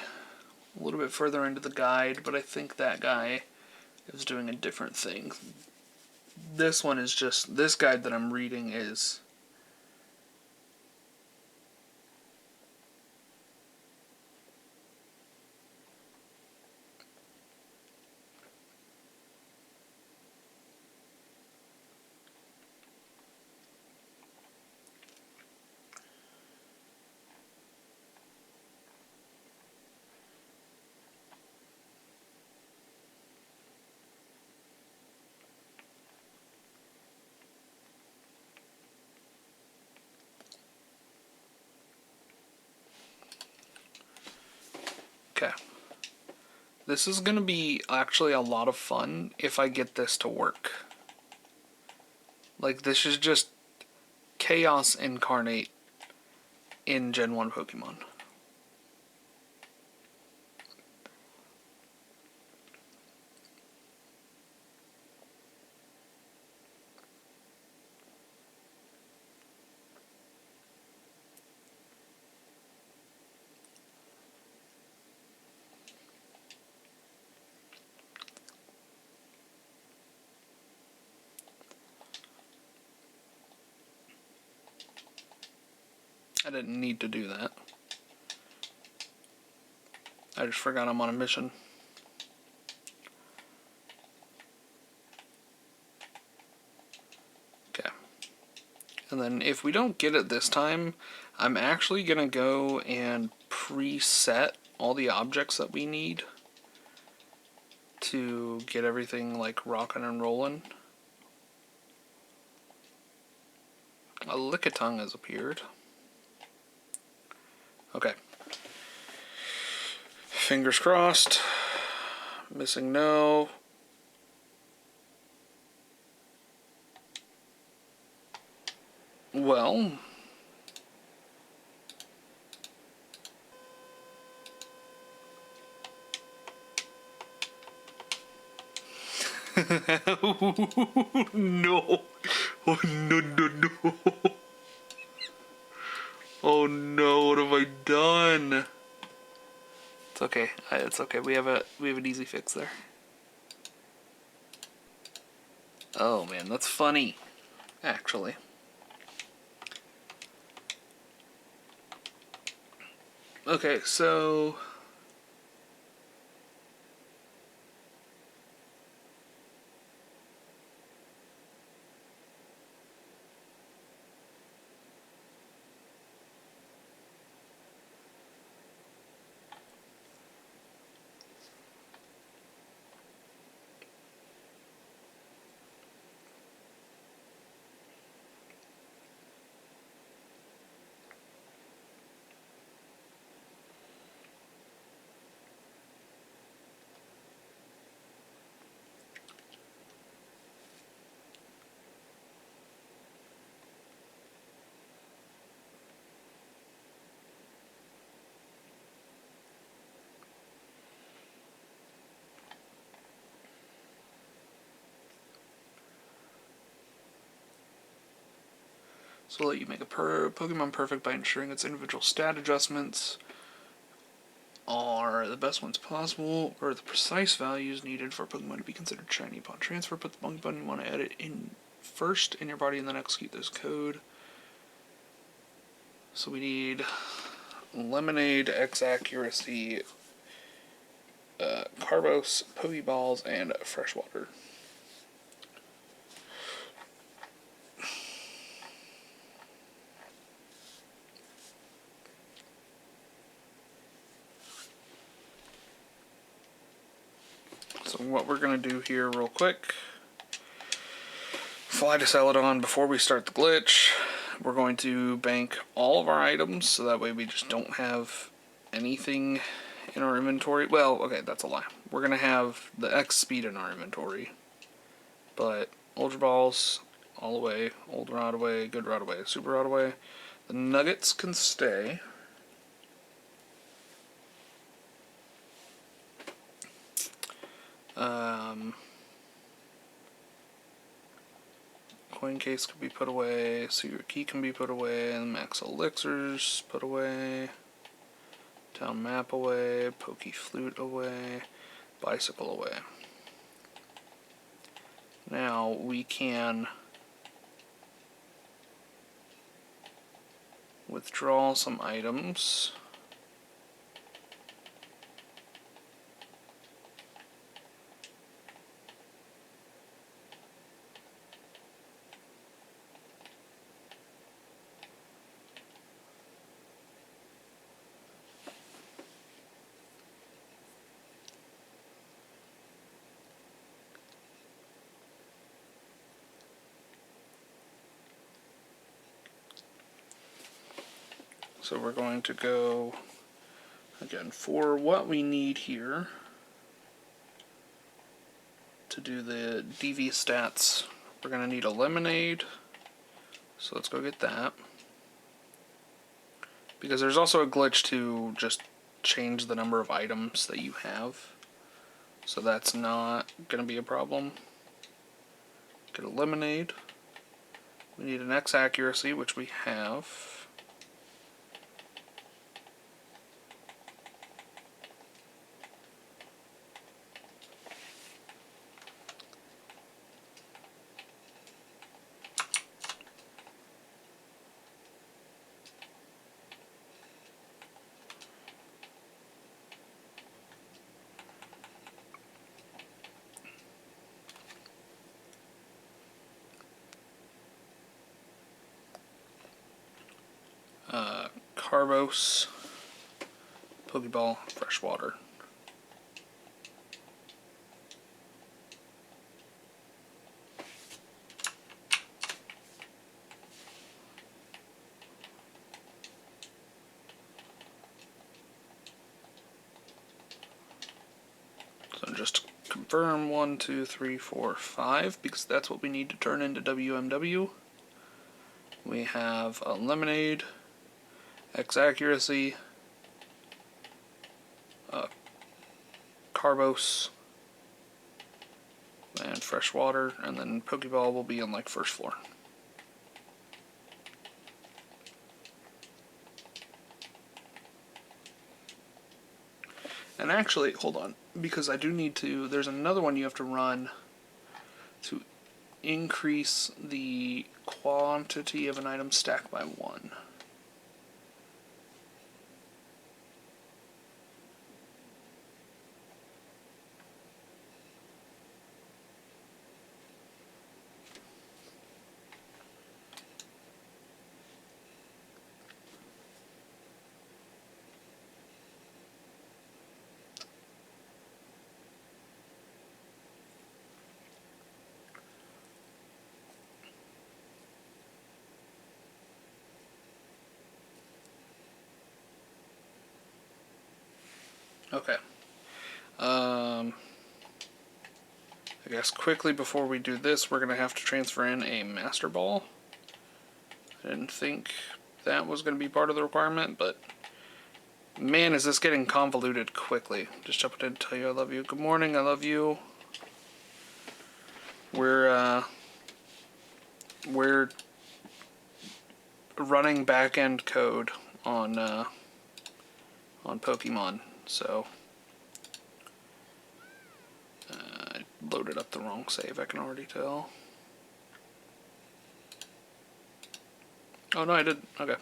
B: a little bit further into the guide, but I think that guy is doing a different thing. This one is just, this guide that I'm reading is okay. This is going to be actually a lot of fun if I get this to work. Like, this is just chaos incarnate in Gen 1 Pokemon. I didn't need to do that. I just forgot I'm on a mission. Okay. And then if we don't get it this time, I'm actually going to go and preset all the objects that we need to get everything like rocking and rolling. A Lickitung has appeared. Okay. Fingers crossed. Missing no. Well. No. Oh, no, no, no. Oh no, what have I done? It's okay. It's okay. We have an easy fix there. Oh man, that's funny. Actually. Okay, so we'll let you make a Pokemon perfect by ensuring its individual stat adjustments are the best ones possible, or the precise values needed for a Pokemon to be considered shiny. Upon transfer, put the Pokemon you want to edit in first in your body and then execute this code. So we need Lemonade, X Accuracy, Carbos, Pokeballs, and Freshwater. So what we're going to do here real quick, fly to Celadon before we start the glitch. We're going to bank all of our items so that way we just don't have anything in our inventory. Well, okay, that's a lie. We're going to have the X speed in our inventory. But Ultra Balls all the way, Old Rod away, Good Rod away, Super Rod away. The Nuggets can stay. Coin case can be put away, secret key can be put away, and max elixirs put away, town map away, Poke Flute away, bicycle away. Now we can withdraw some items. So we're going to go, again, for what we need here to do the DV stats, we're going to need a Lemonade. So let's go get that. Because there's also a glitch to just change the number of items that you have. So that's not going to be a problem. Get a Lemonade. We need an X Accuracy, which we have. Carbos, Pokeball, Freshwater. confirm 1, 2, 3, 4, 5, because that's what we need to turn into WMW. We have a lemonade, X accuracy, Carbos, and fresh water, and then Pokeball will be on like first floor. And actually, hold on, because I do need to, there's another one you have to run to increase the quantity of an item stacked by 1. Okay. I guess quickly before we do this, we're going to have to transfer in a Master Ball. I didn't think that was going to be part of the requirement, but man, is this getting convoluted quickly. Just jumping in to tell you I love you. Good morning, I love you. We're running back-end code on Porkymon, so I loaded up the wrong save, I can already tell. Oh no, I didn't. Okay.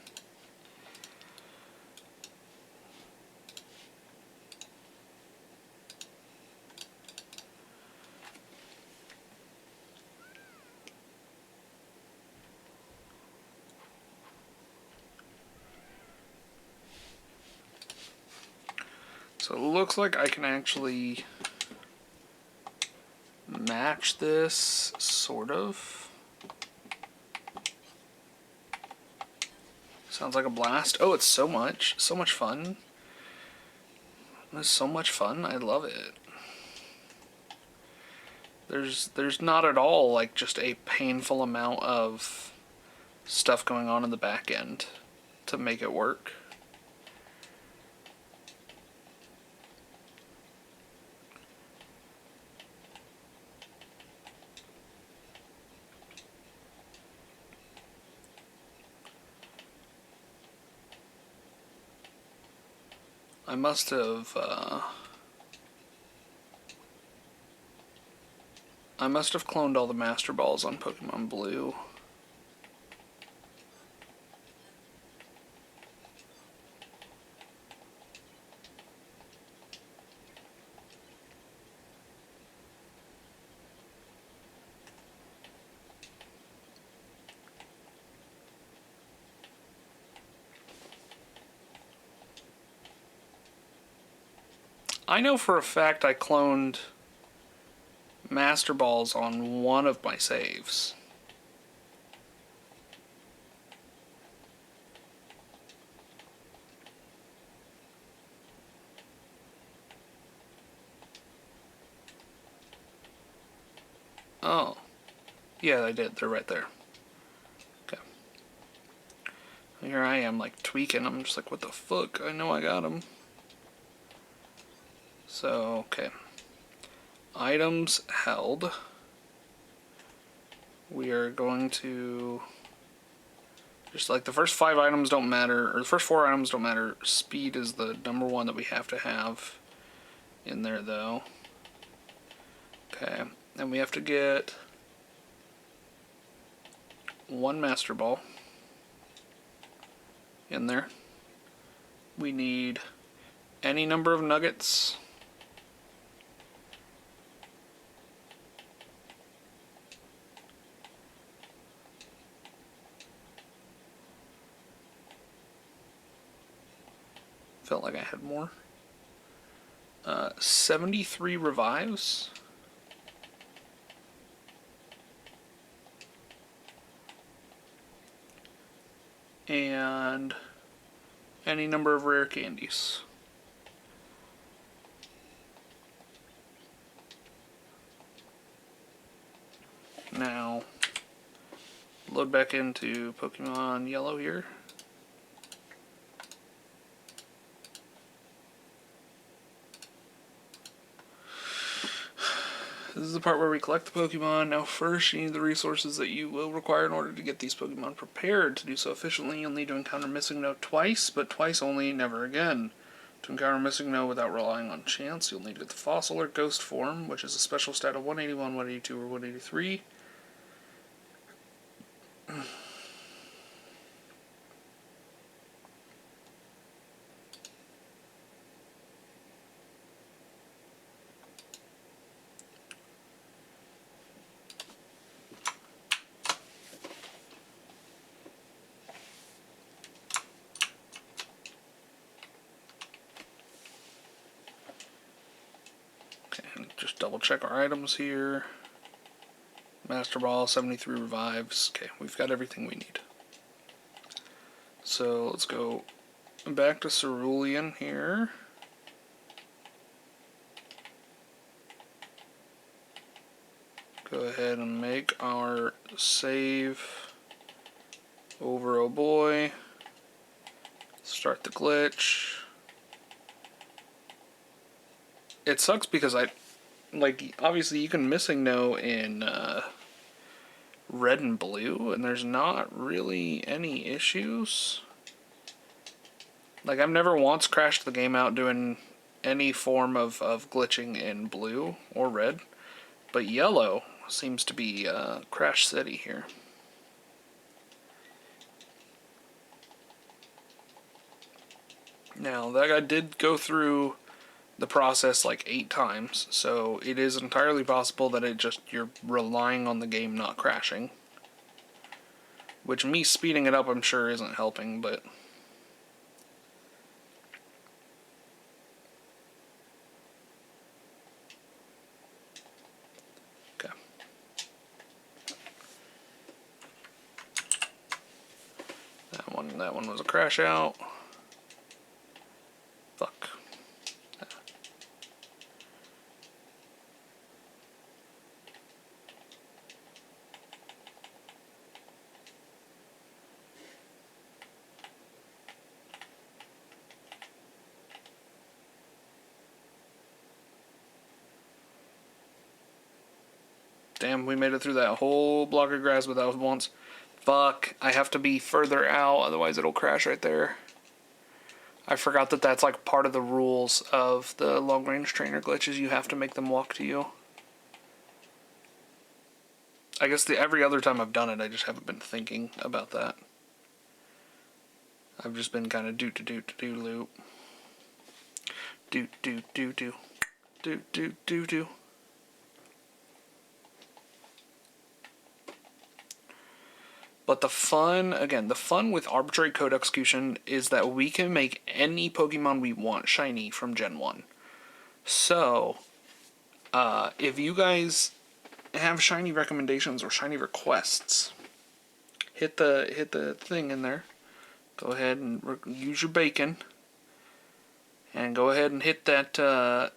B: So it looks like I can actually match this, sort of. Sounds like a blast. Oh, it's so much fun. It's so much fun. I love it. There's not at all like just a painful amount of stuff going on in the back end to make it work. I must have cloned all the Master Balls on Pokemon Blue. I know for a fact I cloned Master Balls on one of my saves. Oh. Yeah, I did. They're right there. Okay. Here I am, like, tweaking. I'm just like, what the fuck? I know I got them. So, okay. Items held. We are going to... just like the first 5 items don't matter, or the first 4 items don't matter. Speed is the number 1 that we have to have in there, though. Okay. And we have to get 1 Master Ball in there. We need any number of nuggets. Felt like I had more. 73 revives. And any number of rare candies. Now, load back into Pokemon Yellow here. This is the part where we collect the Pokemon. Now first, you need the resources that you will require in order to get these Pokemon prepared. To do so efficiently, you'll need to encounter Missing No twice, but twice only, never again. To encounter Missing No without relying on chance, you'll need to get the Fossil or Ghost form, which is a special stat of 181, 182, or 183. Just double check our items here. Master Ball, 73 revives. Okay, we've got everything we need. So let's go back to Cerulean here. Go ahead and make our save over Oh Boy. Start the glitch. It sucks because obviously you can Missing No in red and blue, and there's not really any issues. Like, I've never once crashed the game out doing any form of glitching in blue or red, but yellow seems to be Crash City here. Now, that guy did go through the process like 8 times, so it is entirely possible that you're relying on the game not crashing. Which, me speeding it up, I'm sure isn't helping, but... Okay. That one was a crash out. Fuck. Damn, we made it through that whole block of grass without once. Fuck, I have to be further out, otherwise it'll crash right there. I forgot that that's like part of the rules of the long-range trainer glitches. You have to make them walk to you. I guess every other time I've done it, I just haven't been thinking about that. I've just been kind of do loop. Do. But the fun with arbitrary code execution is that we can make any Pokemon we want shiny from Gen 1. So, if you guys have shiny recommendations or shiny requests, hit the thing in there. Go ahead and use your bacon. And go ahead and hit that, I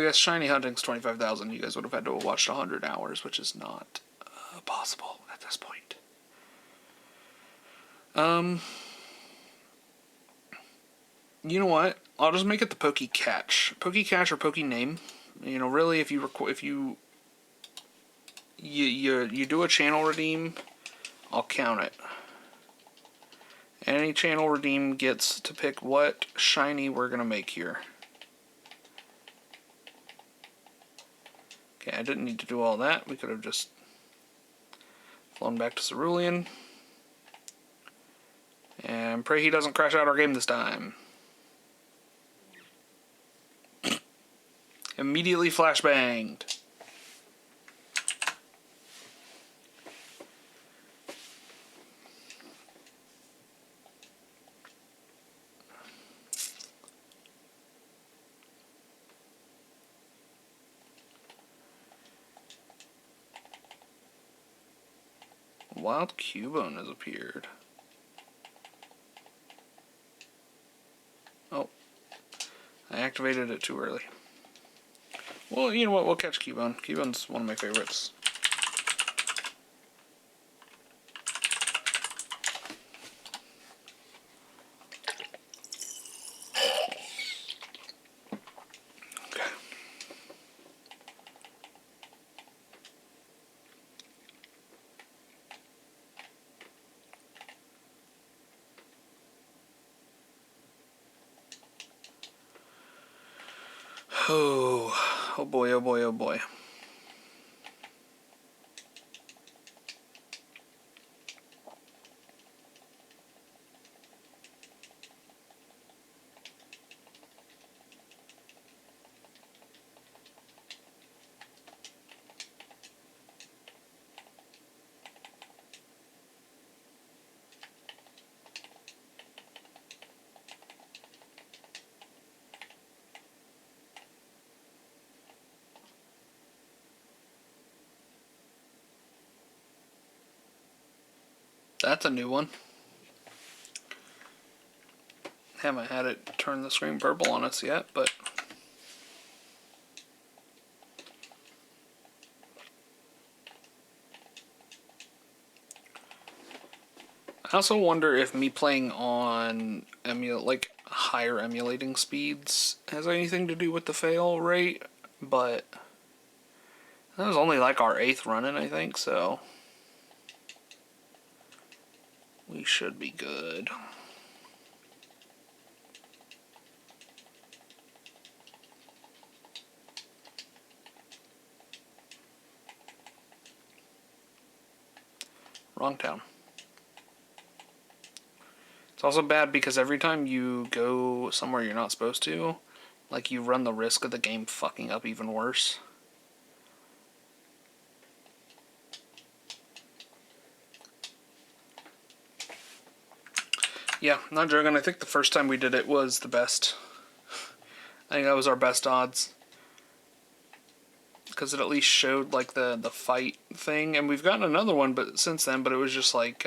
B: guess shiny hunting's 25,000. You guys would have had to have watched 100 hours, which is not possible at this point. You know what? I'll just make it the Poke-Catch. Poke-Catch or Poke-Name. You know, really, if you do a channel redeem, I'll count it. Any channel redeem gets to pick what shiny we're gonna make here. Okay, I didn't need to do all that. We could have just flown back to Cerulean. And pray he doesn't crash out our game this time. Immediately flashbanged. Wild Cubone has appeared. Oh, I activated it too early. Well, you know what? We'll catch Cubone. Cubone's one of my favorites. Okay. Oh boy, oh boy, oh boy. That's a new one. Haven't had it turn the screen purple on us yet, but I also wonder if me playing on like higher emulating speeds has anything to do with the fail rate, but that was only like our 8th run-in, I think, so we should be good. Wrong town. It's also bad because every time you go somewhere you're not supposed to, like, you run the risk of the game fucking up even worse. Yeah, not joking. I think the first time we did it was the best. I think that was our best odds. Because it at least showed, like, the fight thing. And we've gotten another one but since then, but it was just like,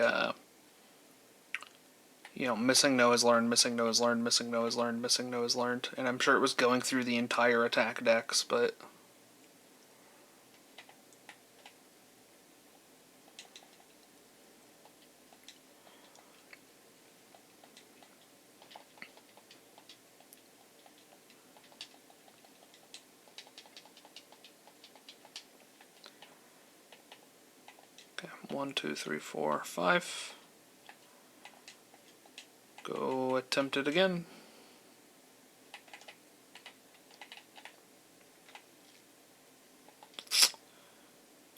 B: you know, missing no is learned, missing no is learned, missing no is learned, missing no is learned. And I'm sure it was going through the entire attack decks, but... Okay, 1, 2, 3, 4, 5. Go attempt it again.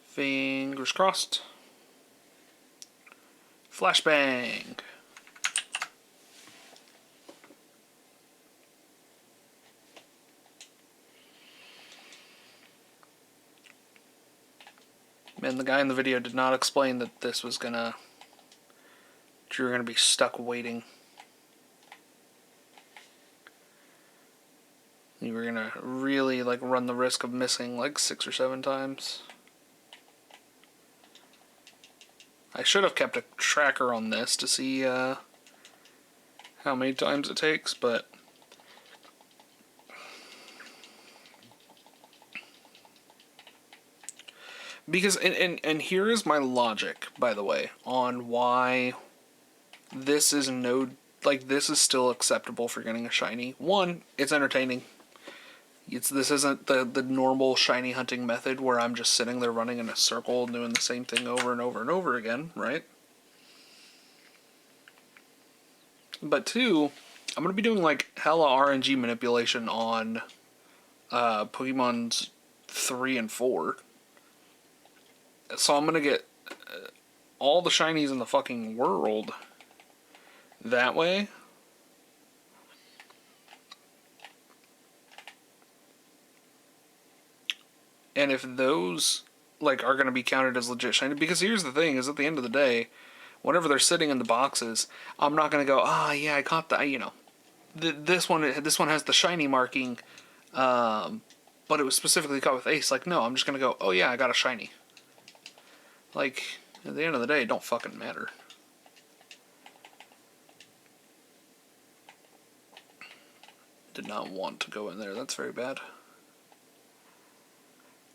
B: Fingers crossed. Flashbang. Man, the guy in the video did not explain that this was gonna... that you were gonna be stuck waiting. You were gonna really, like, run the risk of missing, like, 6 or 7 times. I should have kept a tracker on this to see, how many times it takes, but... Because, and here is my logic, by the way, on why this is this is still acceptable for getting a shiny. One, it's entertaining. This isn't the normal shiny hunting method where I'm just sitting there running in a circle doing the same thing over and over and over again, right? But two, I'm going to be doing like hella RNG manipulation on Pokemon's 3 and 4. So I'm going to get all the shinies in the fucking world that way. And if those, like, are going to be counted as legit shiny, because here's the thing, is at the end of the day, whenever they're sitting in the boxes, I'm not going to go, yeah, I caught that, you know. This one has the shiny marking, but it was specifically caught with Ace. Like, no, I'm just going to go, oh yeah, I got a shiny. Like, at the end of the day, it don't fucking matter. Did not want to go in there. That's very bad.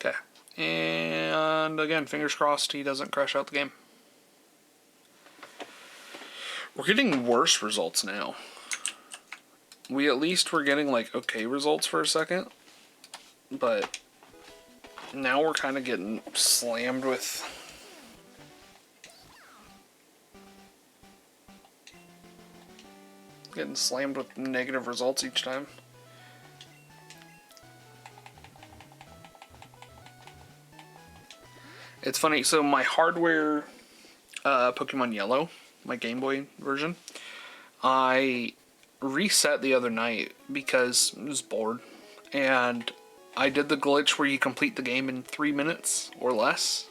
B: Okay. And again, fingers crossed he doesn't crash out the game. We're getting worse results now. We at least were getting like okay results for a second. But now we're kind of getting slammed with... Getting slammed with negative results each time. It's funny, so my hardware Pokemon Yellow, my Game Boy version, I reset the other night because I was bored. And I did the glitch where you complete the game in 3 minutes or less.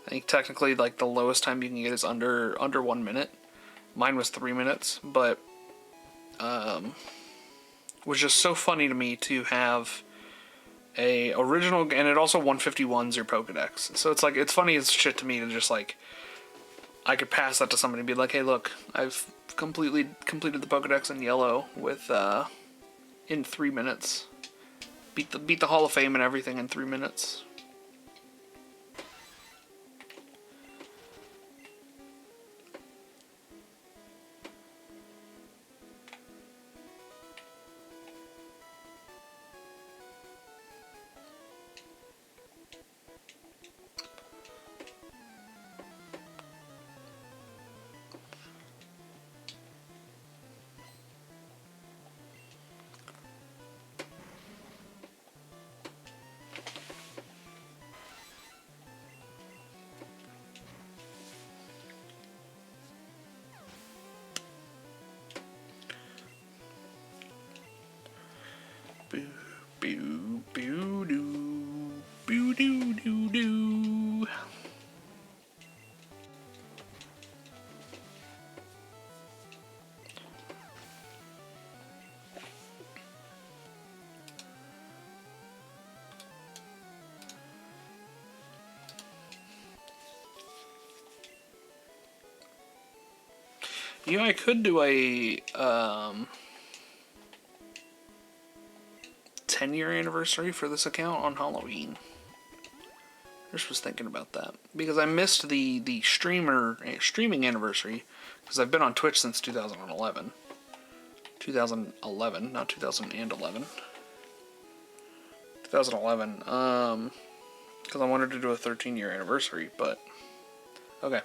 B: I think technically like the lowest time you can get is under 1 minute. Mine was 3 minutes, but was just so funny to me to have a original, and it also 151's your Pokedex. So it's like, it's funny as shit to me to just like, I could pass that to somebody and be like, hey look, I've completely completed the Pokedex in Yellow with in 3 minutes. Beat the Hall of Fame and everything in 3 minutes. Boo, boo, boo, doo, boo, doo, doo, doo. You know, I could do a 10-year anniversary for this account on Halloween. I just was thinking about that because I missed the streaming anniversary because I've been on Twitch since 2011. 2011, not 2011. 2011. Because I wanted to do a 13-year anniversary, but okay.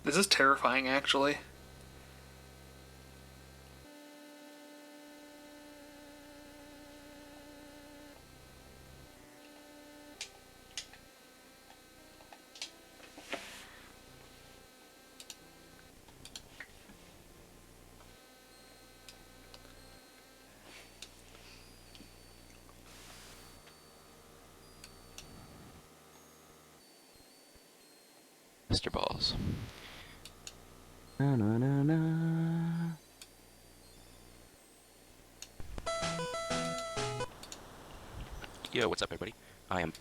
B: This is terrifying, actually.
K: Mr. Balls. Na, na, na, na. Yo, what's up, everybody? I am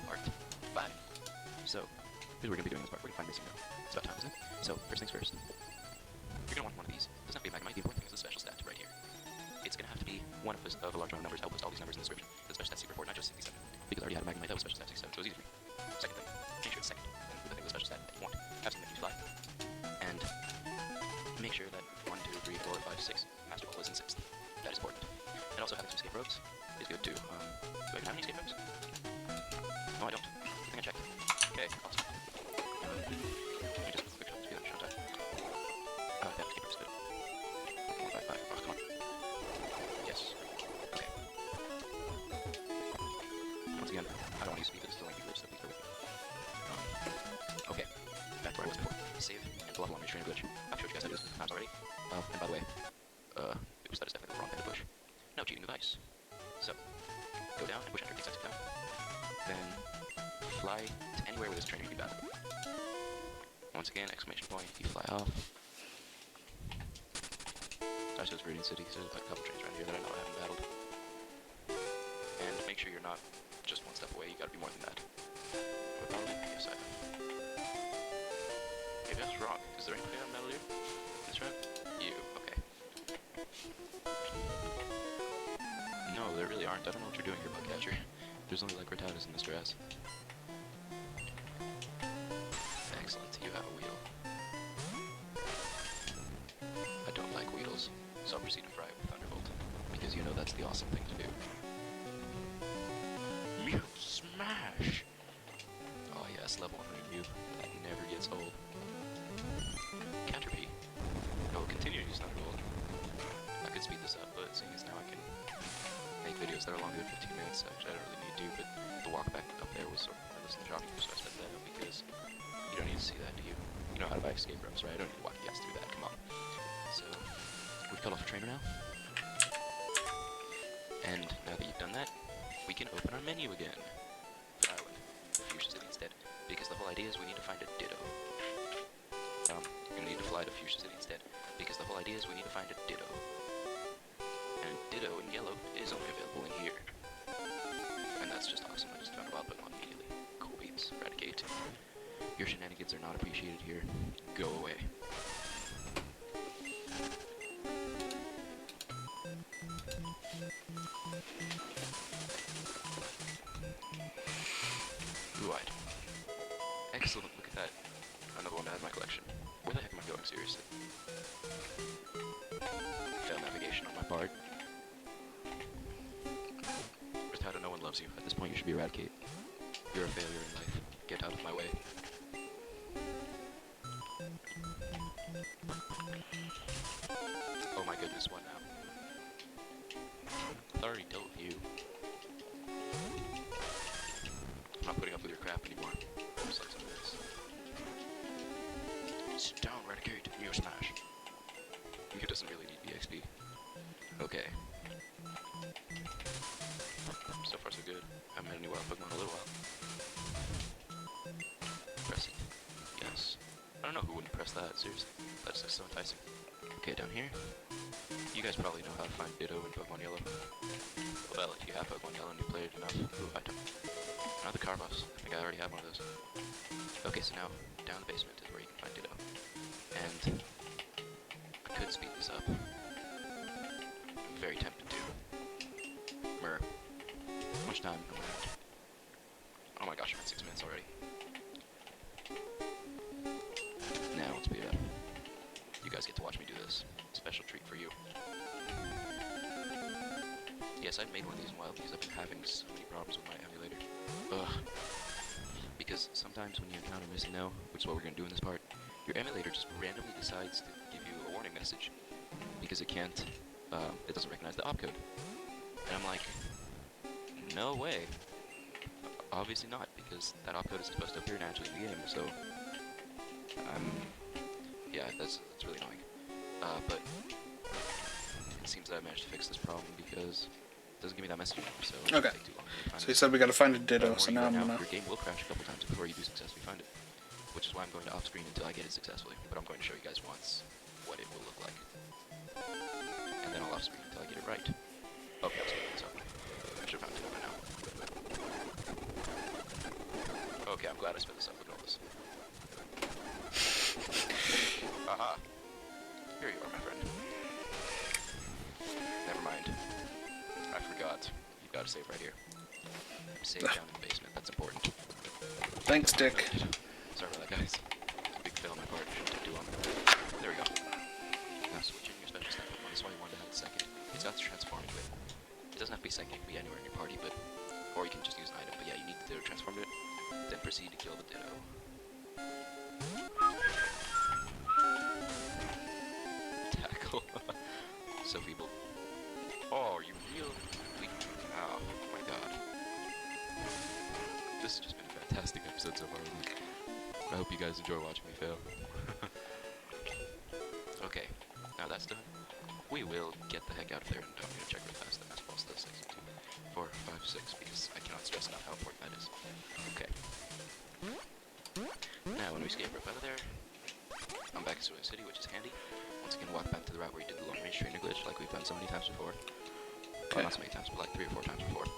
K: part 5. So, here's what we're gonna be doing in this part. We're gonna find missing now. It's about time, isn't it? So, first things first. You're gonna want one of these. It doesn't have to be a Magnemite. The important thing is the special stat right here. It's gonna have to be one of a large amount of numbers. I'll post all these numbers in the description. The special stat secret report, not just 67. Because I already had a Magnemite that was special stat 67, so it was easy for me. Second thing, make sure it's second. And the thing with special stat that you want. Have something that you fly. And make sure that 1, 2, 3, 4, 5, 6 Master Ball is in 6th. That is important. And also having some escape rogues is good too. Do I even have any escape rogues? No, I don't. I think I checked. Okay, awesome. Let me just quick show that. Yeah, escape rogues good. 4, 5, 5. Oh, come on. Yes. Okay. Once again, I don't want to use speed, this is the lengthy glitch, so please bear with me. Okay. Back to where I was before. Save and level on your trainer glitch. I've showed you guys how to do this times already. And by the way, oops, that is definitely the wrong kind of push. No cheating device. So, go down and push enter, takes down. Then, fly to anywhere where this trainer can be battled. Once again, exclamation point, you fly off. I chose Viridian City, so there's a couple trains around here that I know I haven't battled. And make sure you're not just one step away, you gotta be more than that. What about it? Yes, I have. Maybe I was wrong. Is there anybody on Metal Gear? This round? You, okay. No, there really aren't. I don't know what you're doing here, Bugcatcher. There's only like Rattatas in distress. Excellent, you have a wheel. I don't like wheels, so I'll proceed to fry it with Thunderbolt, because you know that's the awesome thing to do. Mute Smash! Oh yes, level 100 Mew. That never gets old. Caterpie. I will continue to use Thunderbolt. I could speed this up, but seeing as now I can make videos that are longer than 15 minutes, actually I don't really need to, but the walk back up there was sort of pointless and shocking, so I sped that up because you don't need to see that, do you? You know how to buy escape rooms, right? I don't need to walk you guys through that, come on. So, we've cut off a trainer now. And now that you've done that, we can open our menu again. For Island. Fuchsia City instead. Because the whole idea is we need to find a Ditto. You're gonna need to fly to Fuchsia City instead. Because the whole idea is we need to find a Ditto. And Ditto in yellow is only available in here. And that's just awesome. I just found a wild Pokemon immediately. Cool beats. Eradicate. Your shenanigans are not appreciated here. Go away. Blue-eyed. Excellent, look at that. Another one to add to my collection. Where the heck am I going, seriously? Failed navigation on my part. Rattata, no one loves you. At this point, you should be Eradicate. You're a failure in life. Get out of my way. Oh my goodness, what now? I already dealt with you. I'm not putting up with your crap anymore. Sucks on this. Sit down, Eradicate. You smash. Mew doesn't really need BXP. Okay. So far so good. I haven't met any wild Pokemon in a little while. Press it. Yes. I don't know who wouldn't press that, seriously. That's just so enticing. Okay, down here. You guys probably know how to find Ditto in Pokemon Yellow. Well, if you have Pokemon Yellow and you played it enough. Ooh, I don't. Another Carvos. I think I already have one of those. Okay, so now, down the basement is where you can find Ditto. And I could speed this up. I'm very tempted to. How much time am I at? Oh my gosh, I'm at 6 minutes already. Now, let's speed it up. You guys get to watch me do this. Special treat for you. Yes, I made one of these in Wild because I've been having so many problems with my emulator. Ugh. Because sometimes when you encounter Missing No, which is what we're going to do in this part, your emulator just randomly decides to give you a warning message. Because it can't, it doesn't recognize the opcode. And I'm like, no way. Obviously not, because that opcode is supposed to appear naturally in the game, so... yeah, that's really annoying. But it seems that I managed to fix this problem because it doesn't give me that message anymore, so it
B: Okay.
K: take too long to find
B: So you
K: it.
B: said we gotta find a Ditto, so now I'm
K: Right
B: gonna...
K: your game will crash a couple times before you do successfully find it, which is why I'm going to off-screen until I get it successfully, but I'm going to show you guys once what it will look like. And then I'll off-screen until I get it right. Okay, I'll speed this up. I should have found it by now. Okay, I'm glad I sped this up. Look at all this. Aha! Here you are, my friend. Never mind. I forgot. You gotta save right here. Save down in the basement. That's important.
B: Thanks, Dick.
K: Sorry about that, guys. Big fail on my part. Shouldn't take too long. There we go. Now switching your special stat Pokemon. This is why you wanted to have the second. It's got to transform into it. It doesn't have to be second. It can be anywhere in your party, but... Or you can just use an item. But yeah, you need the Ditto to transform to it. Then proceed to kill the Ditto. Tackle. So feeble. Oh, are you really... Oh, my god. This has just been a fantastic episode so far. I hope you guys enjoy watching me fail. Okay, now that's done. We will get the heck out of there, and I'm going to check real fast. That's false. That's 2, 4, 5, 6, because I cannot stress enough how important that is. Okay. Now, when we escape up out of there, I'm back in Soil City, which is handy. Once again, walk back to the route where you did the long range trainer glitch, like we've done so many times before.
B: Okay.
K: Well, not so many times, but like 3 or 4 times before. And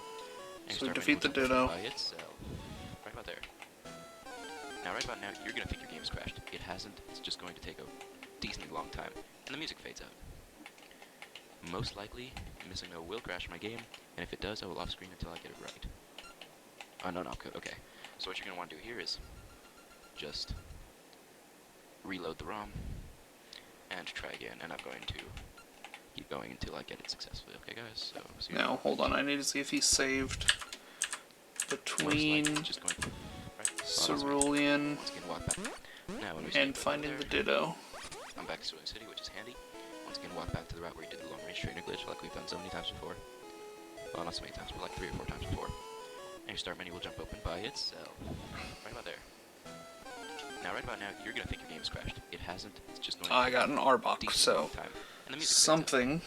B: So
K: you start
B: defeat the
K: manual
B: Ditto.
K: by itself. Right about there. Now, right about now, you're gonna think your game's crashed. It hasn't. It's just going to take a decently long time, and the music fades out. Most likely, Missing No will crash my game, and if it does, I will off screen until I get it right. Oh, no, okay. So what you're gonna want to do here is just reload the ROM and try again, and I'm going to keep going until I get it successfully. Okay, guys? So, see you
B: Now, hold on. I need to see if he's saved between
K: just going right.
B: Cerulean
K: Once again, walk back. Now, when we
B: and finding the Ditto.
K: I'm back to Soil City, which is handy. Once again, walk back to the route where you did the long range trainer glitch, like we've done so many times before. Well, not so many times, but like 3 or 4 times before. And your start menu will jump open by itself. Right about there. Now, right about now, you're gonna think your game's crashed. It hasn't. It's just going.
B: I got an Arbok, so
K: time. And the music
B: something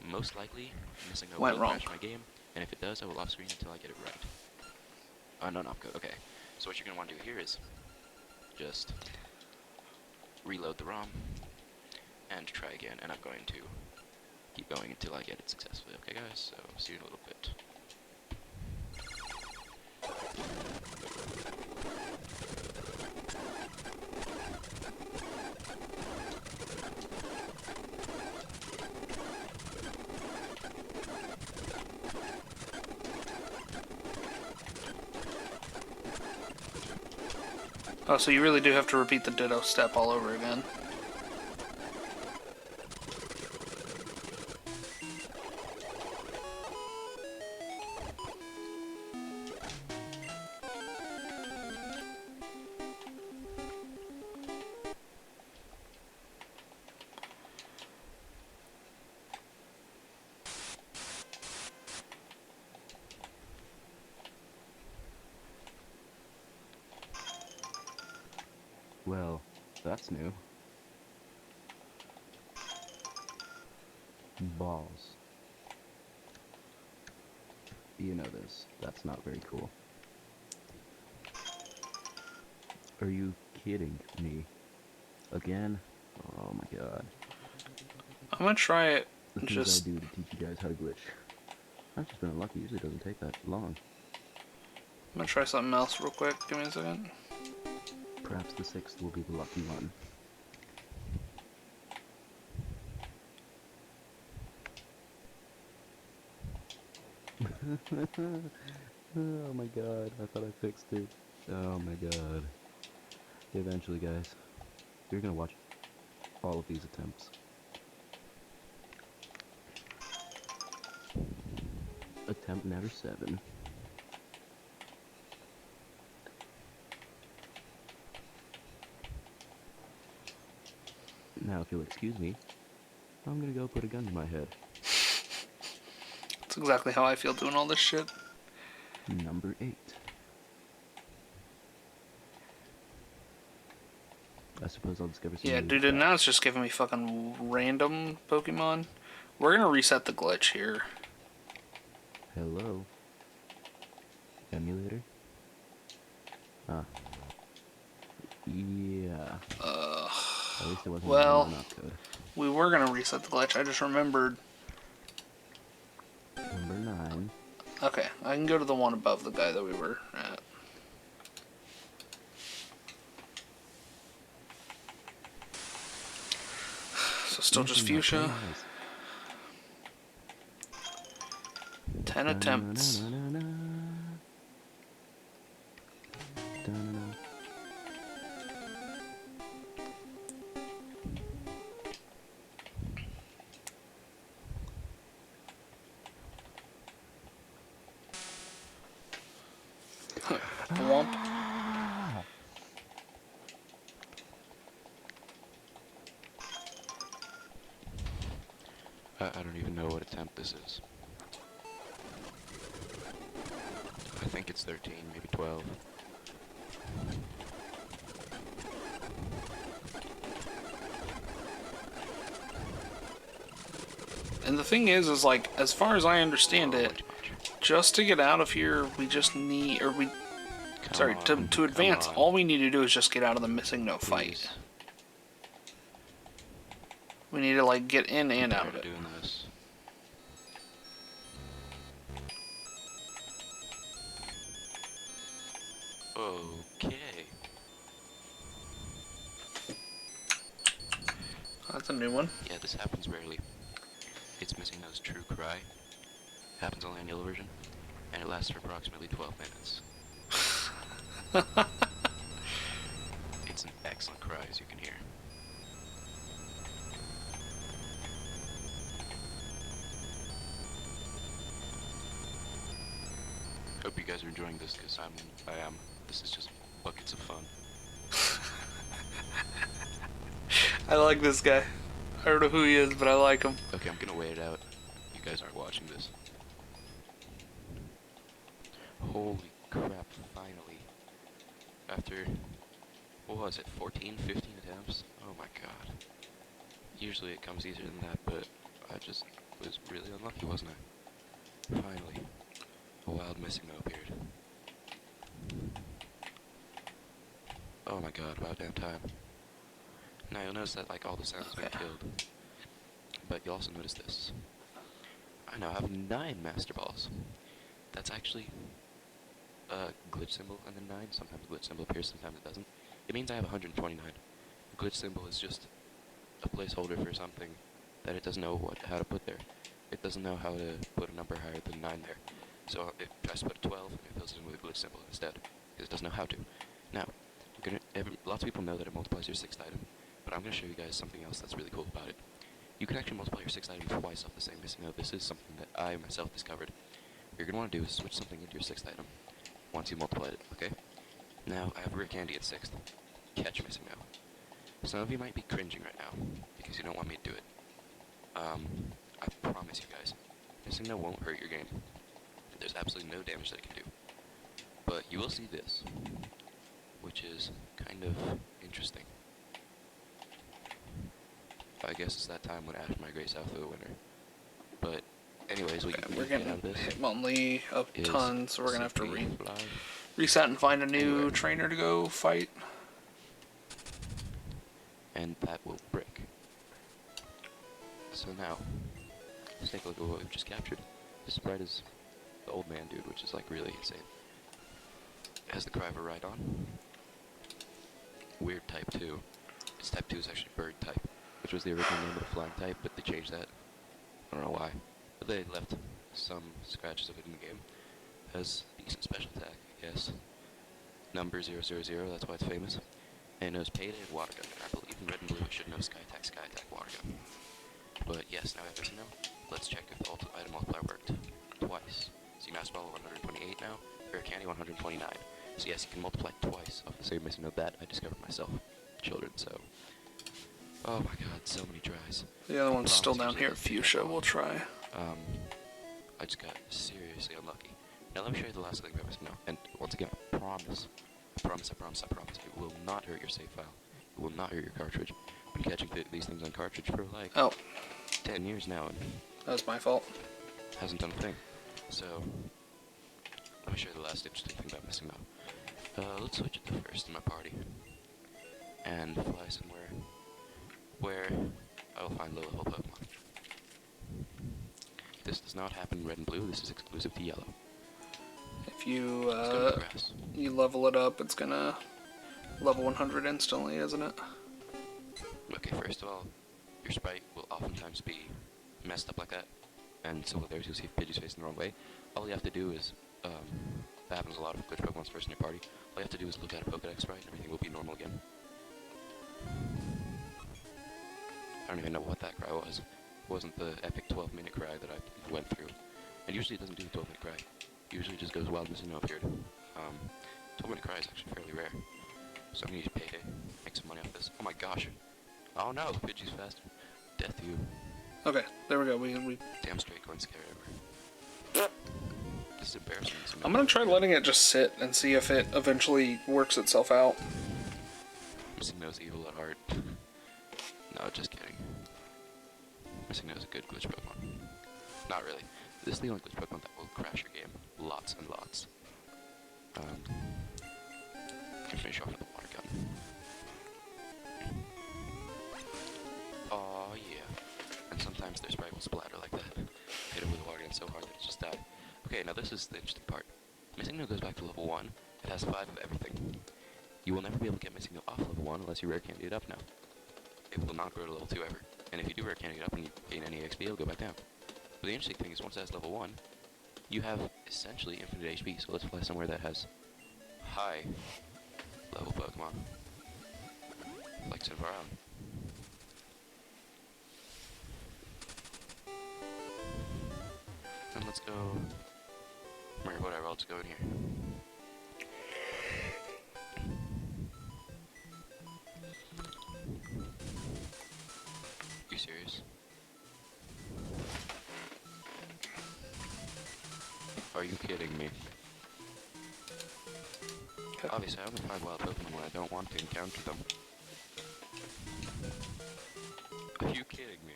K: most likely Missing No
B: went
K: will
B: wrong.
K: crash my game, and if it does, I will off screen until I get it right. Oh, no, okay. So what you're gonna want to do here is just reload the ROM and try again, and I'm going to keep going until I get it successfully. Okay, guys? So, see you in a little bit.
B: Oh, so you really do have to repeat the Ditto step all over again.
L: Well, that's new. Balls. You know this. That's not very cool. Are you kidding me? Again? Oh my god.
B: I'm gonna try it.
L: The things
B: Just
L: I do to teach you guys how to glitch. I've just been unlucky. Usually doesn't take that long.
B: I'm gonna try something else real quick. Give me a second.
L: Perhaps the 6th will be the lucky one. Oh my god, I thought I fixed it. Oh my god. Eventually, guys, you're gonna watch all of these attempts. Attempt number 7. Now, if you'll excuse me, I'm gonna go put a gun to my head.
B: That's exactly how I feel doing all this shit.
L: Number 8. I suppose I'll discover some
B: Yeah,
L: new
B: dude, and now it's just giving me fucking random Pokemon. We're gonna reset the glitch here.
L: Hello? Emulator? Ah. Yeah. At least it wasn't
B: Well,
L: an opcode.
B: we were gonna reset the glitch. I just remembered.
L: Number 9.
B: Okay, I can go to the one above the guy that we were at. So still just Fuchsia. 10 attempts. Womp.
K: I don't even know what attempt this is. I think it's 13, maybe 12.
B: And the thing is like, as far as I understand it, just to get out of here, we just need,
K: Come on,
B: to advance,
K: come on.
B: all we need to do is just get out of the Missing No fight.
K: Please.
B: We need to like get in and out
K: Tired
B: of
K: of
B: it.
K: doing this. Okay.
B: That's a new one.
K: Yeah, this happens rarely. It's missing those true cry. Happens only on yellow version, and it lasts for approximately 12 minutes. It's an excellent cry, as you can hear. Hope you guys are enjoying this, because I am. This is just buckets of fun.
B: I like this guy. I don't know who he is, but I like him.
K: Okay, I'm gonna wait it out. You guys aren't watching this. Holy crap, finally. After, what was it, 14, 15 attempts? Oh my god. Usually it comes easier than that, but I just was really unlucky, wasn't I? Finally. A wild missing no appeared. Oh my god, about damn time. Now you'll notice that like all the sounds have been killed. But you'll also notice this. I now have 9 Master Balls. That's actually a glitch symbol and then 9. Sometimes a glitch symbol appears, sometimes it doesn't. It means I have 129. A glitch symbol is just a placeholder for something that it doesn't know how to put there. It doesn't know how to put a number higher than 9 there. So it tries to put a 12 and it fills it in with a glitch symbol instead, because it doesn't know how to. Now, lots of people know that it multiplies your 6th item, but I'm going to show you guys something else that's really cool about it. You can actually multiply your 6th item twice off the same missing node. This is something that I myself discovered. What you're going to want to do is switch something into your 6th item once you multiplied it, okay? Now, I have rare candy at 6th. Catch missing now. Some of you might be cringing right now, because you don't want me to do it. I promise you guys, missing no won't hurt your game. There's absolutely no damage that it can do. But you will see this, which is kind of interesting. I guess it's that time when Ash migrates out for the winter. But anyways,
B: We're getting
K: out of this
B: only a ton, so we're gonna have to
K: simply
B: reset and find a new trainer to go fight.
K: And that will brick. So now, let's take a look at what we've just captured. This sprite is the old man dude, which is like really insane. It has the cry of a Rhydon. Weird type 2. Its type 2 is actually bird type, which was the original name of the flying type, but they changed that. I don't know why. But they left some scratches of it in the game. It has decent special attack, I guess. Number 000, that's why it's famous. And it knows Payday and Water Gun. I believe in Red and Blue it should know Sky Attack, Water Gun. But yes, now we have missing now. Let's check if the item multiplier worked. Twice. See Master Ball 128 now, Rare Candy 129. So yes, you can multiply twice off the same missing node that I discovered myself. Children, so. Oh my god, so many tries.
B: The other one's still down here at Fuchsia, we'll try.
K: I just got seriously unlucky. Now let me show you the last thing that was now. And once again, I promise, it will not hurt your save file. It will not hurt your cartridge. I've been catching these things on cartridge for like 10 years now, and
B: that was my fault.
K: Hasn't done a thing. So let me show you the last interesting thing about missing now. Let's switch it to first in my party and fly somewhere where I will find low-level Pokemon. This does not happen in red and blue. This is exclusive to yellow.
B: If you you level it up, it's gonna level 100 instantly, isn't it?
K: Okay, first of all, your sprite will oftentimes be messed up like that, and so there's you'll see Pidgey's facing the wrong way. All you have to do is, that happens a lot of glitch Pokemon's first in your party. All you have to do is look at a Pokedex sprite, and everything will be normal again. I don't even know what that cry was. It wasn't the epic 12-minute cry that I went through. And usually it doesn't do a 12-minute cry. Usually it just goes wild missing no appeared. 12-minute cry is actually fairly rare. So I'm gonna use Payday, make some money off this. Oh my gosh. Oh no, Pidgey's faster. Death to you.
B: Okay, there we go. We
K: damn straight going scary over. This is embarrassing.
B: I'm gonna try letting it just sit and see if it eventually works itself out.
K: Missing No's evil at heart. No, just kidding. Missing No's a good glitch Pokemon. Not really. This is the only glitch Pokemon that will crash your game. Lots and lots. Can finish off with the water gun. Oh yeah. And sometimes their sprite will splatter like that. Hit it with water gun so hard that it just died. Okay, now this is the interesting part. Missing No goes back to level 1. It has 5 of everything. You will never be able to get Missing No off level 1 unless you rare candy it up now. It will not grow to level 2 ever. And if you do rare candy it up and you gain any XP, it'll go back down. But the interesting thing is once it has level 1, you have essentially infinite HP, so let's fly somewhere that has high level Pokemon. Like some of our own. And let's go... or whatever, I'll just go in here. You serious? Are you kidding me? Obviously, I only find wild Pokemon when I don't want to encounter them. Are you kidding me?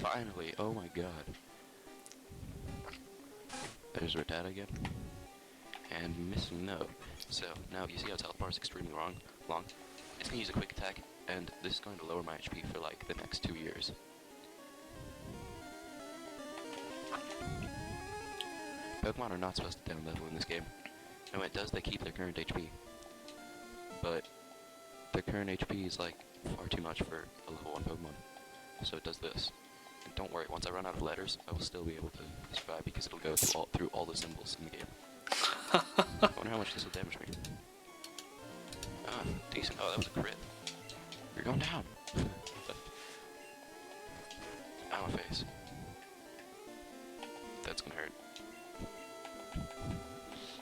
K: Finally, oh my god. There's Rattata again. And Missing No. So, now you see how its health bar is extremely long? It's going to use a quick attack, and this is going to lower my HP for like the next 2 years. Pokemon are not supposed to down level in this game. And when it does, they keep their current HP. But their current HP is like far too much for a level 1 Pokemon. So it does this. And don't worry, once I run out of letters, I will still be able to survive because it'll go through all the symbols in the game. I wonder how much this will damage me. Ah, decent. Oh, that was a crit. You're going down. Ow, my face. That's gonna hurt.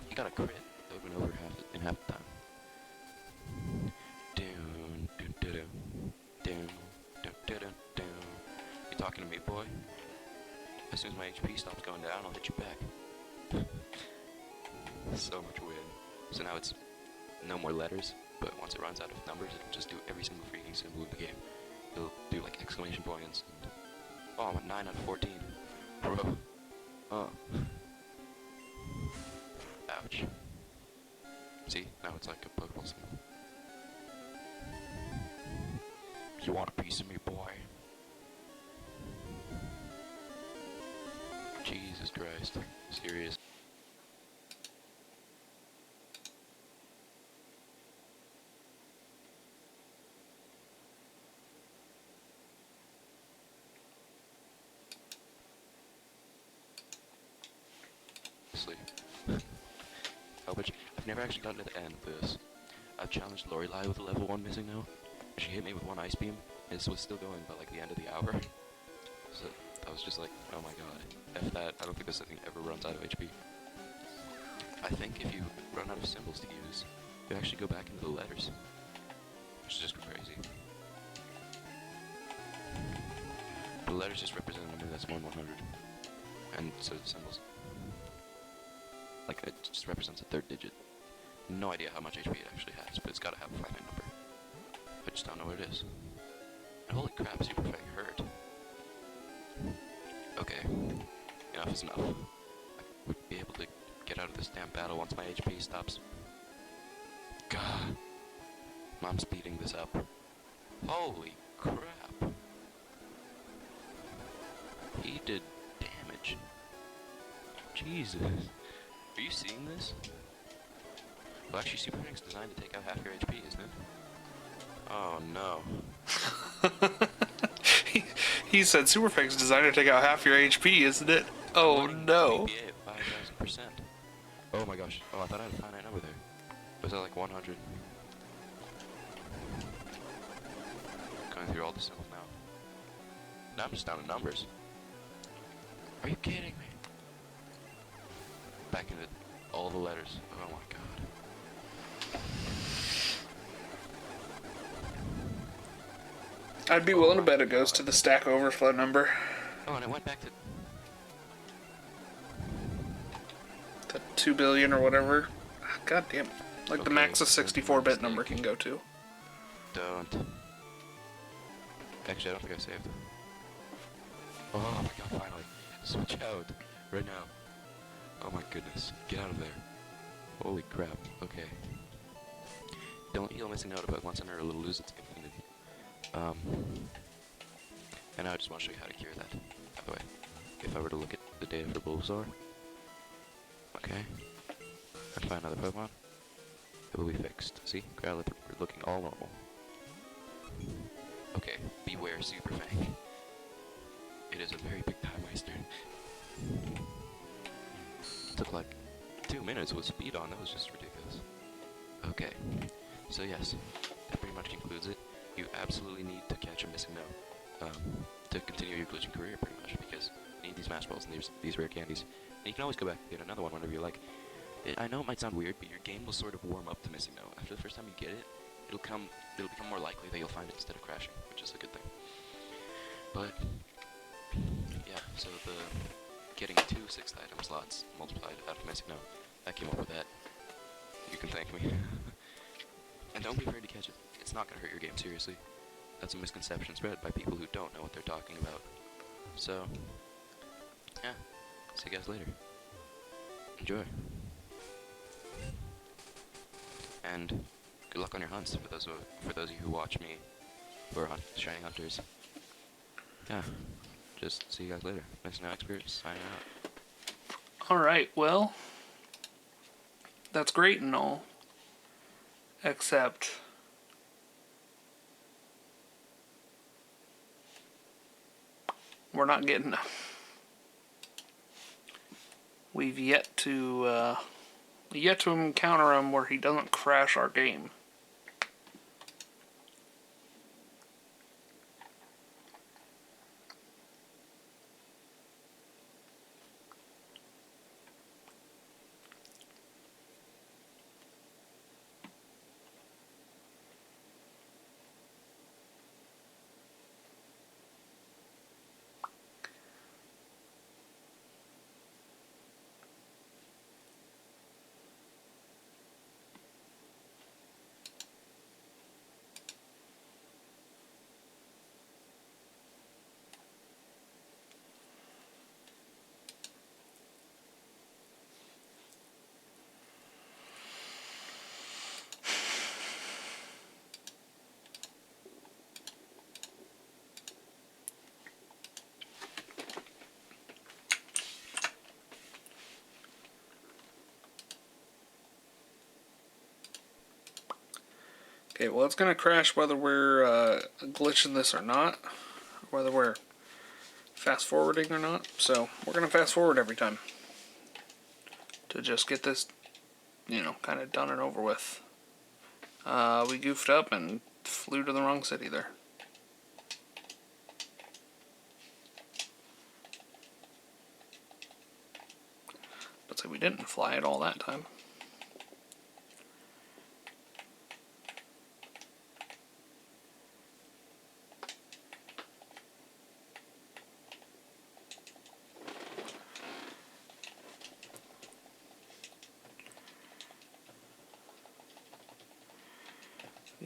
K: He got a crit over and over in half the time. Down, down, down, down, down, down, down. You talking to me, boy? As soon as my HP stops going down, I'll hit you back. So much win. So now it's no more letters, but once it runs out of numbers, it'll just do every single freaking symbol in the game. It'll do like exclamation points. And, oh, I'm at 9 out of 14. Bro. Oh. Ouch. See? Now it's like a Pokeball symbol. You want a piece of me, boy? Jesus Christ. Serious. I've never actually gotten to the end of this. I've challenged Lorelei with a level 1 Missing No. She hit me with one Ice Beam. This was still going by like the end of the hour. So I was just like, oh my god. F that, I don't think this thing ever runs out of HP. I think if you run out of symbols to use, you actually go back into the letters. Which is just crazy. The letters just represent a number that's more than 100. And so the symbols. Like, it just represents a third digit. No idea how much HP it actually has, but it's gotta have a finite number. I just don't know what it is. And holy crap, Super Fang hurt. Okay, enough is enough. I would be able to get out of this damn battle once my HP stops. God. I'm speeding this up. Holy crap. He did damage. Jesus. Are you seeing this? Well, actually, Super Fang's designed to take out half your HP, isn't it? Oh, no.
B: he said Super Fang's designed to take out half your HP, isn't it? Oh, no.
K: 5,000%. Oh my gosh. Oh, I thought I had a finite number there. Was that like 100? Going through all the symbols now. Now I'm just down to numbers. Are you kidding me? Back into all the letters. Oh my god.
B: I'd be willing to bet it goes to the stack overflow number.
K: Oh, and it went back to...
B: The 2 billion or whatever. God damn. Like the
K: Okay,
B: max of 64-bit number can go to.
K: Don't. Actually, I don't think I saved. Oh my god, finally. Switch out. Right now. Oh my goodness. Get out of there. Holy crap. Okay. Don't heal Missing No to Pokemon Center or it'll lose its immunity. And I just want to show you how to cure that. By the way, if I were to look at the data for Bulbasaur, okay, and find another Pokemon, it will be fixed. See? Growlithe looking all normal. Okay, beware Super Fang. It is a very big time waster. Took like 2 minutes with speed on, that was just ridiculous. Okay, so yes, that pretty much concludes it. You absolutely need to catch a missing note to continue your glitching career pretty much, because you need these Smash Balls and these rare candies. And you can always go back and get another one whenever you like. I know it might sound weird, but your game will sort of warm up to missing note. After the first time you get it, it'll become more likely that you'll find it instead of crashing, which is a good thing. But yeah, so the getting 2 6th item slots multiplied after missing note, I came up with that. You can thank me. And don't be afraid to catch it. It's not gonna hurt your game, seriously. That's a misconception spread by people who don't know what they're talking about. So yeah, see you guys later. Enjoy. And good luck on your hunts for those of you who watch me who are shiny hunters. Yeah, just see you guys later. Missing Out Experts signing out.
B: Alright, well, that's great and all, except we're not getting them. We've yet to encounter him where he doesn't crash our game. Okay, well, it's going to crash whether we're glitching this or not, whether we're fast forwarding or not. So we're going to fast forward every time to just get this, you know, kind of done and over with. We goofed up and flew to the wrong city there. Let's say we didn't fly it all that time.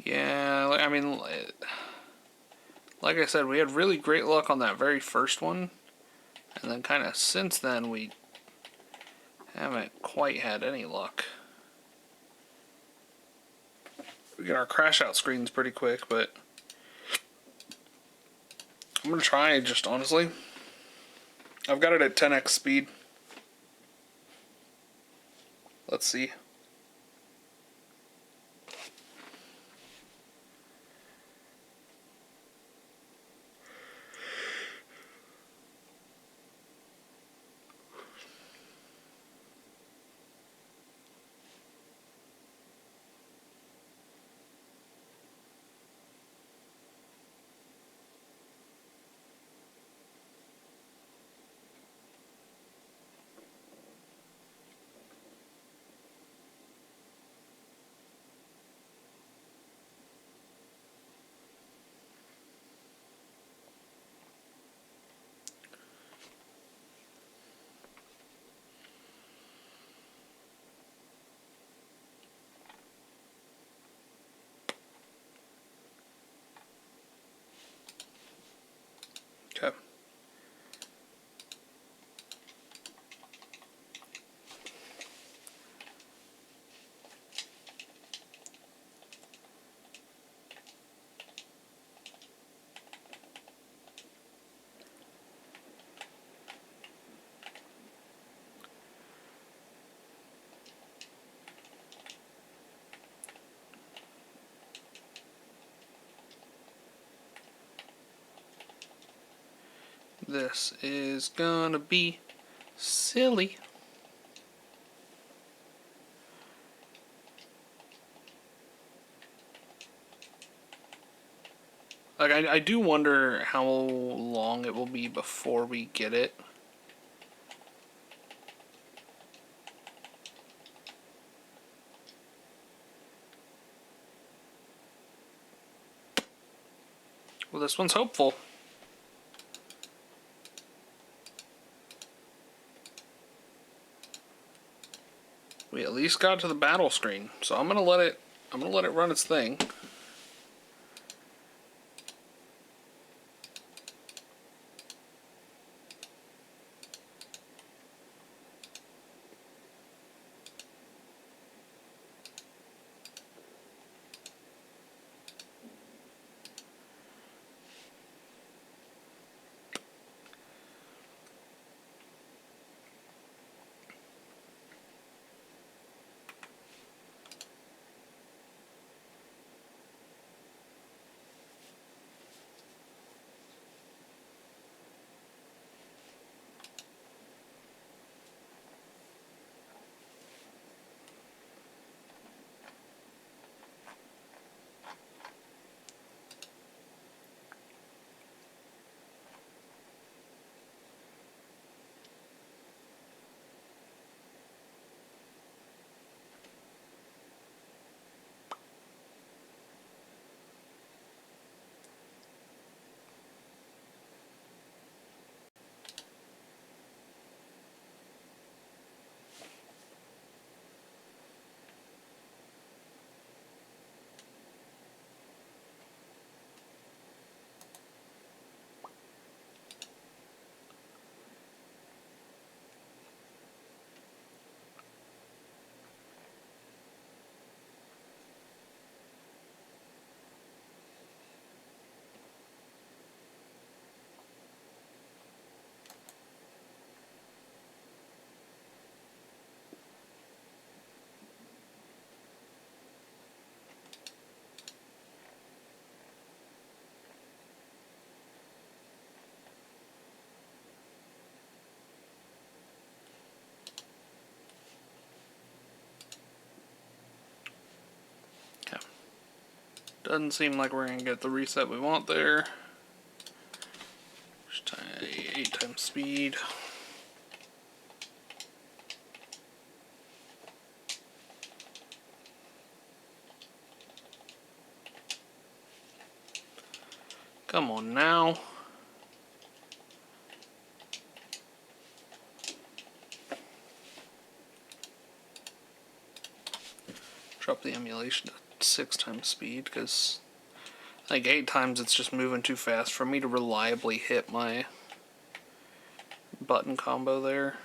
B: Yeah, I mean, like I said, we had really great luck on that very first one, and then kind of since then we haven't quite had any luck. We get our crash out screens pretty quick, but I'm gonna try just honestly. I've got it at 10x speed. Let's see. This is gonna be silly. Like, I do wonder how long it will be before we get it. Well, this one's hopeful. We at least got to the battle screen, so I'm gonna let it run its thing. Doesn't seem like we're gonna get the reset we want there. Just 8 times speed. Come on now. Drop the emulation to 6 times speed, because like 8 times it's just moving too fast for me to reliably hit my button combo there.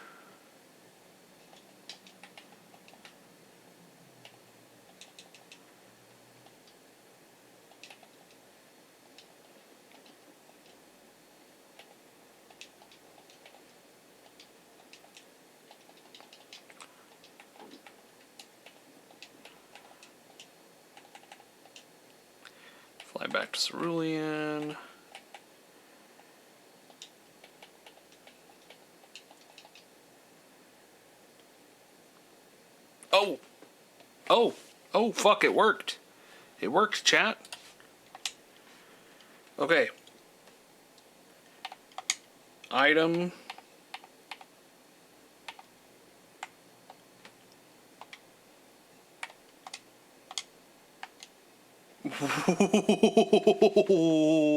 B: Fly back to Cerulean. Oh! Oh! Oh, fuck, it worked. It worked, chat. Okay. Item.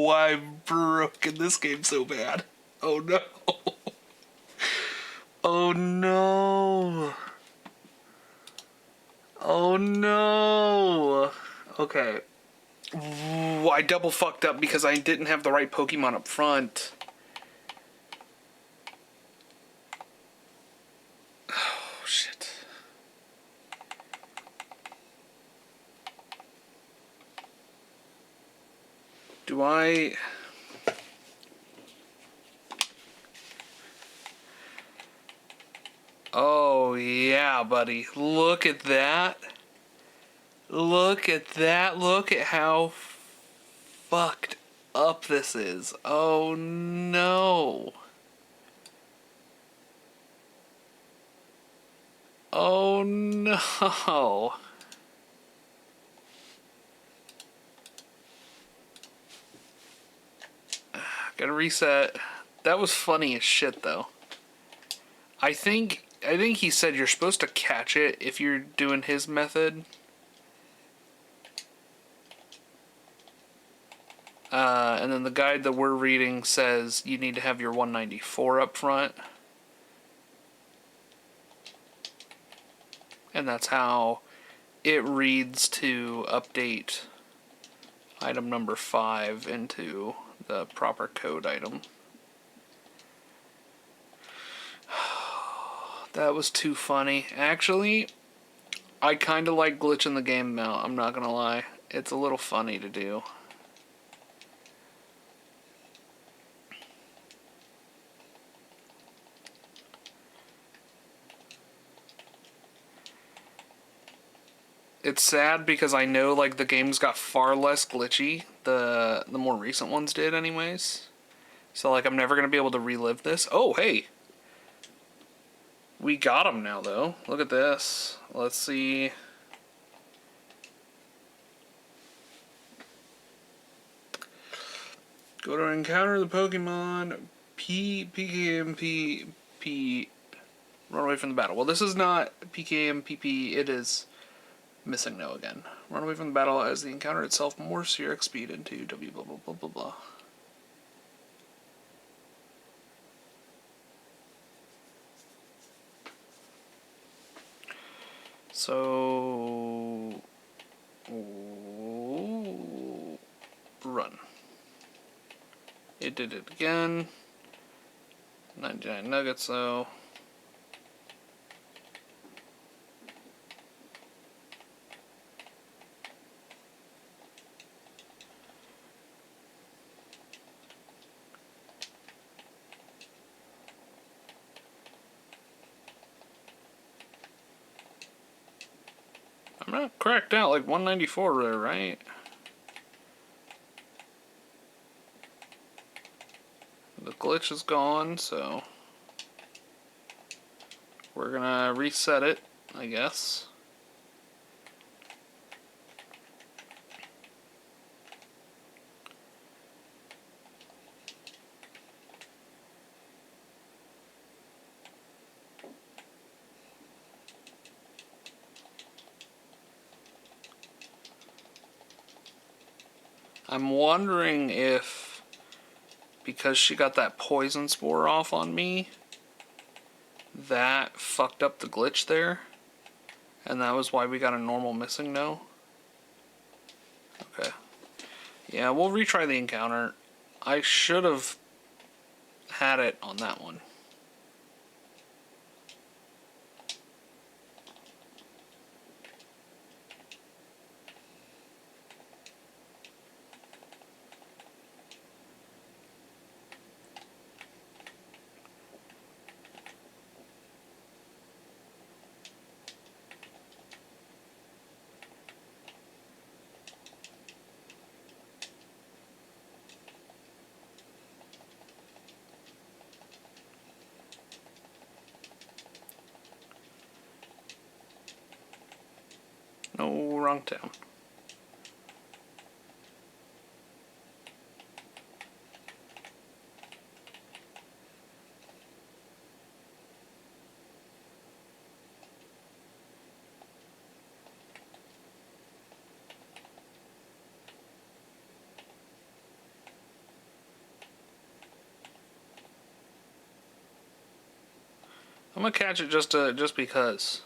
B: I've broken this game so bad. Oh no. Oh no. Oh no. Okay. Ooh, I double fucked up because I didn't have the right Pokemon up front. Oh shit. Do I... Oh yeah, buddy. Look at that. Look at that. Look at how fucked up this is. Oh no. Oh no. Gotta reset. That was funny as shit though. I think he said you're supposed to catch it if you're doing his method. And then the guide that we're reading says you need to have your 194 up front. And that's how it reads to update item number 5 into the proper code item. That was too funny. Actually, I kind of like glitching the game out, I'm not gonna lie. It's a little funny to do. It's sad because I know like the games got far less glitchy. The more recent ones did anyways. So like I'm never gonna be able to relive this. Oh hey! We got him now though. Look at this. Let's see. Go to encounter the Pokemon PKMPP. Run away from the battle. Well, this is not PKMPP. It is missing no again. Run away from the battle as the encounter itself morphs your X speed into W blah blah blah blah blah. So run. It did it again. 99 nuggets though. I'm not cracked out like 194 there, right? The glitch is gone, so we're gonna reset it, I guess. I'm wondering if, because she got that poison spore off on me, that fucked up the glitch there, and that was why we got a normal missing no. Okay. Yeah, we'll retry the encounter. I should have had it on that one. No, wrong town. I'm gonna catch it just because.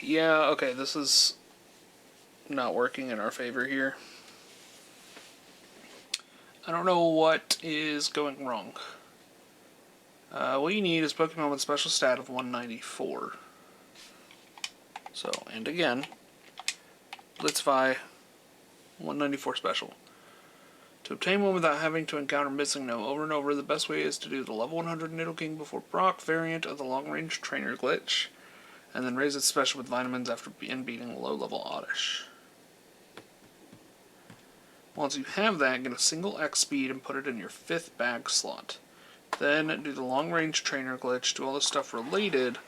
B: Yeah, okay, this is not working in our favor here. I don't know what is going wrong. What you need is Pokemon with special stat of 194. So, and again, Blitzify 194 special. To obtain one without having to encounter Missing No over and over, the best way is to do the level 100 Nidoking before Brock variant of the long-range trainer glitch, and then raise its special with vitamins after beating the low-level Oddish. Once you have that, get a single X speed and put it in your 5th bag slot. Then do the long-range trainer glitch, do all the stuff related,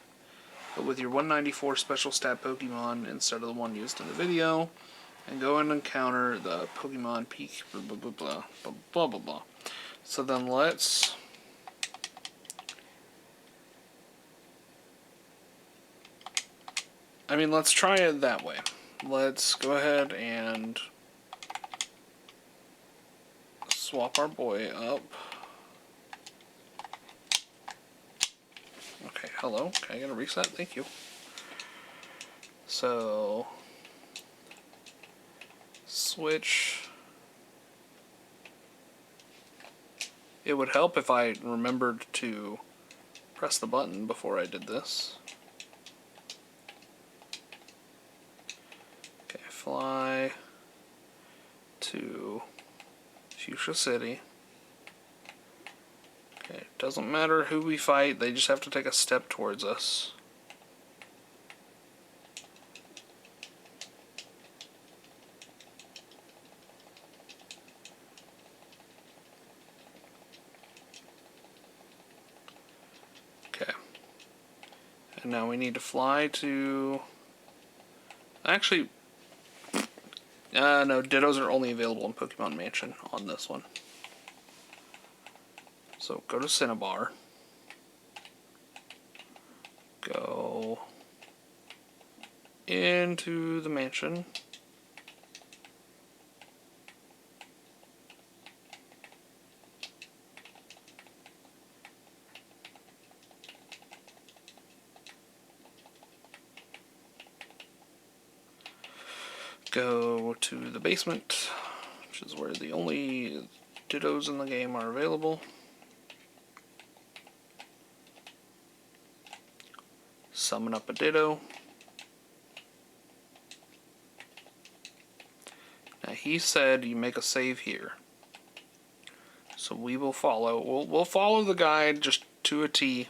B: but with your 194 special stat Pokemon instead of the one used in the video, and go and encounter the Pokemon Peak, blah blah blah blah blah blah blah blah. So then let's try it that way. Let's go ahead and swap our boy up. Okay, hello. Can I get a reset? Thank you. So switch. It would help if I remembered to press the button before I did this. Okay, fly to Fuchsia City. Okay, doesn't matter who we fight, they just have to take a step towards us. And now we need to fly to... Actually, no, Dittos are only available in Pokemon Mansion on this one. So go to Cinnabar. Go into the mansion. Go to the basement, which is where the only Dittos in the game are available. Summon up a Ditto. Now he said you make a save here. So we will follow. We'll follow the guide just to a T.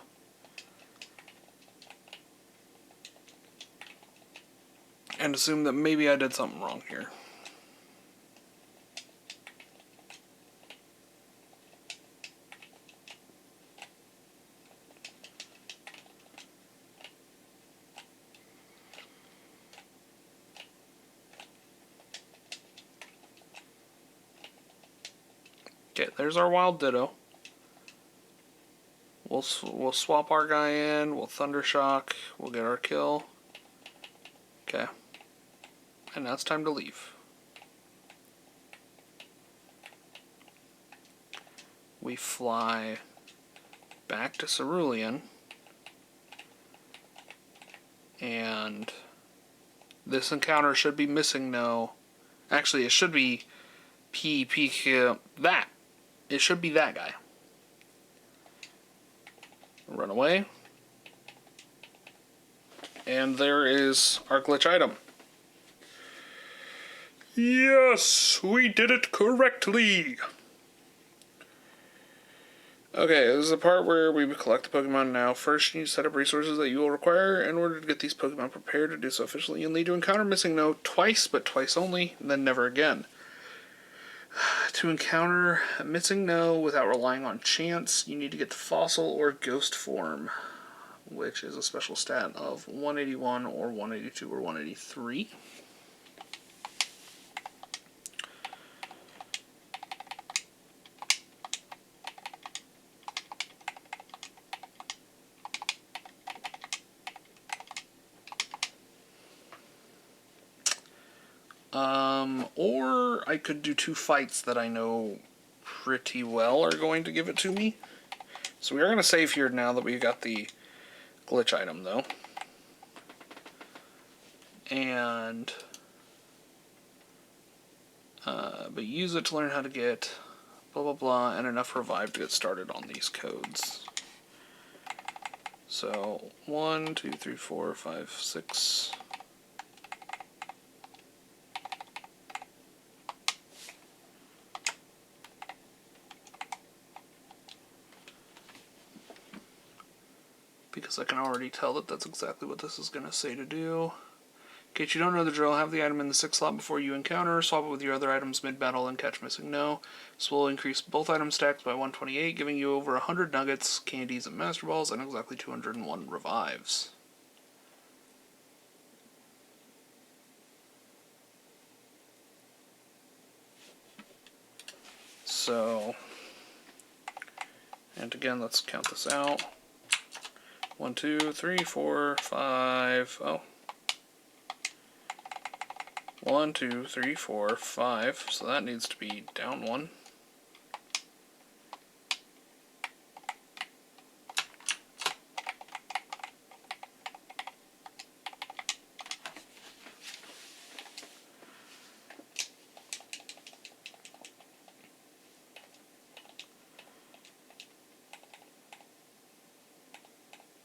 B: And assume that maybe I did something wrong here. Okay, there's our wild Ditto. We'll swap our guy in. We'll Thunder Shock. We'll get our kill. Okay. And now it's time to leave. We fly back to Cerulean. And this encounter should be Missing No. Actually, it should be that. It should be that guy. Run away. And there is our glitch item. Yes, we did it correctly. Okay, this is the part where we collect the Pokemon now. First, you need to set up resources that you will require in order to get these Pokemon prepared. To do so efficiently, you'll need to encounter Missing No twice, but twice only, and then never again. To encounter Missing No without relying on chance, you need to get the Fossil or Ghost form, which is a special stat of 181 or 182 or 183. Or I could do 2 fights that I know pretty well are going to give it to me. So we are going to save here now that we've got the glitch item, though. And but use it to learn how to get blah blah blah and enough revive to get started on these codes. So 1, 2, 3, 4, 5, 6. because I can already tell that that's exactly what this is going to say to do. In case you don't know the drill, have the item in the 6th slot before you encounter, swap it with your other items mid-battle and catch missing no. This will increase both item stacks by 128, giving you over 100 nuggets, candies, and master balls, and exactly 201 revives. So, and again, let's count this out. 1, 2, 3, 4, 5. Oh. 1, 2, 3, 4, 5. So that needs to be down 1.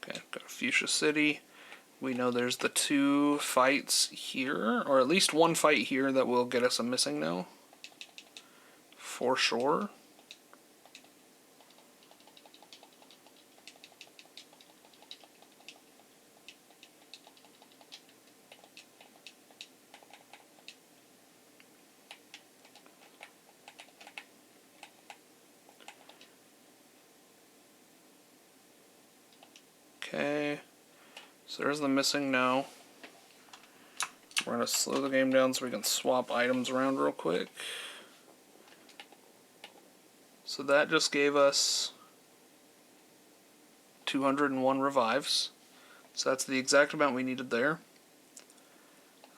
B: Okay, go to Fuchsia City. We know there's the 2 fights here, or at least 1 fight here that will get us a missing no. For sure. Okay. So there's the missing no. We're going to slow the game down so we can swap items around real quick. So that just gave us 201 revives. So that's the exact amount we needed there.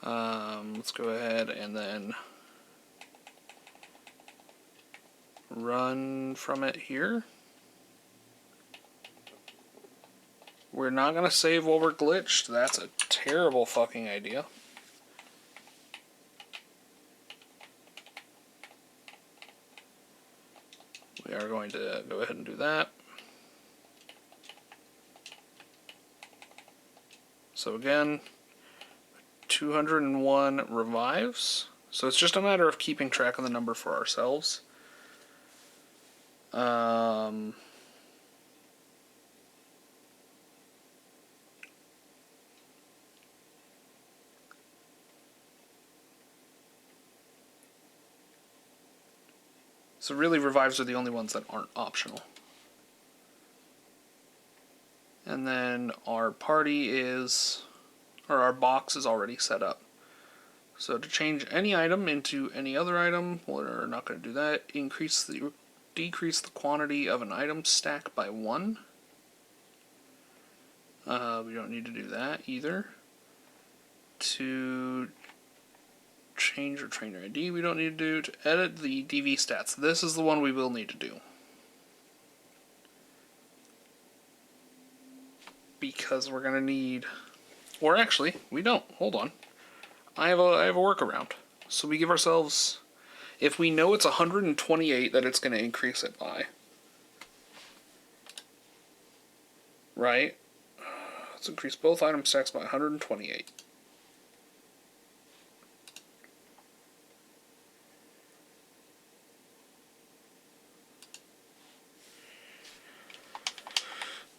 B: Let's go ahead and then run from it here. We're not going to save while we're glitched. That's a terrible fucking idea. We are going to go ahead and do that. So again, 201 revives. So it's just a matter of keeping track of the number for ourselves. So really, revives are the only ones that aren't optional. And then our party is, or our box is already set up. So to change any item into any other item, we're not going to do that. Decrease the quantity of an item stack by 1. We don't need to do that either. To change your trainer ID, we don't need to do. To edit the DV stats, this is the one we will need to do. Because we're going to need, or actually, we don't. Hold on. I have a workaround. So we give ourselves, if we know it's 128 that it's going to increase it by, right? Let's increase both item stacks by 128.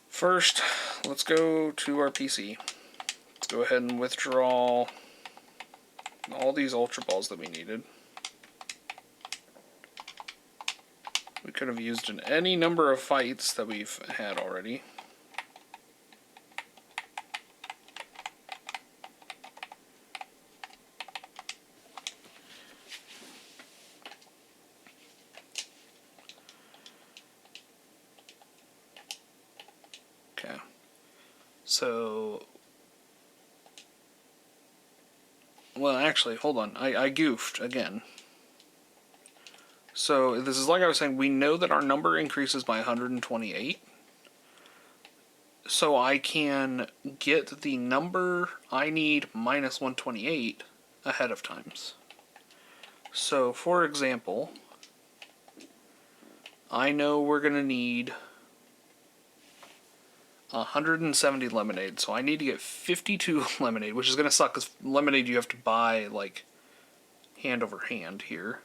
B: First, let's go to our PC. Let's go ahead and withdraw all these Ultra Balls that we needed. We could have used in any number of fights that we've had already. Okay. So, well, actually, hold on. I goofed again. So, this is like I was saying, we know that our number increases by 128. So I can get the number I need minus 128 ahead of times. So, for example, I know we're going to need 170 lemonade, so I need to get 52 lemonade, which is going to suck because lemonade you have to buy, like, hand over hand here.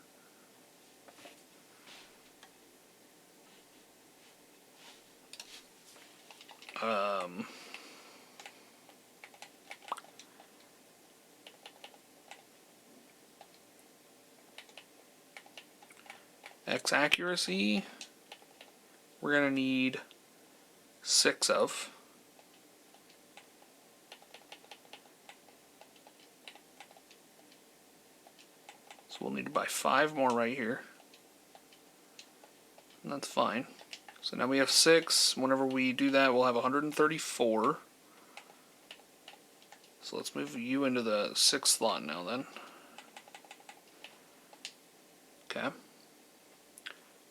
B: X accuracy, we're going to need 6 of. So we'll need to buy 5 more right here. And that's fine. So now we have 6. Whenever we do that, we'll have 134. So let's move you into the 6th slot now then. Okay.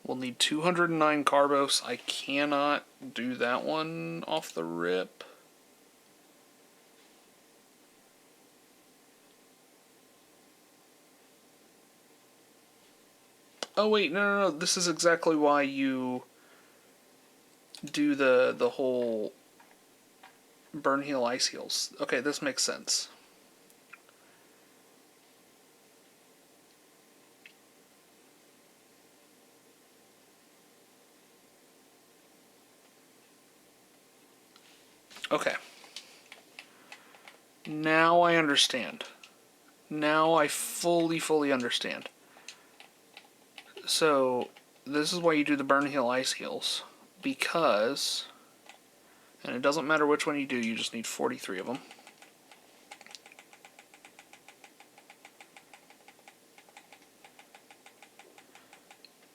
B: We'll need 209 Carbos. I cannot do that one off the rip. Oh wait, no. This is exactly why you do the whole burn heal, ice heals. Okay, this makes sense. Okay. Now I understand. Now I fully understand. So, this is why you do the burn heal, ice heals. Because, and it doesn't matter which one you do, you just need 43 of them.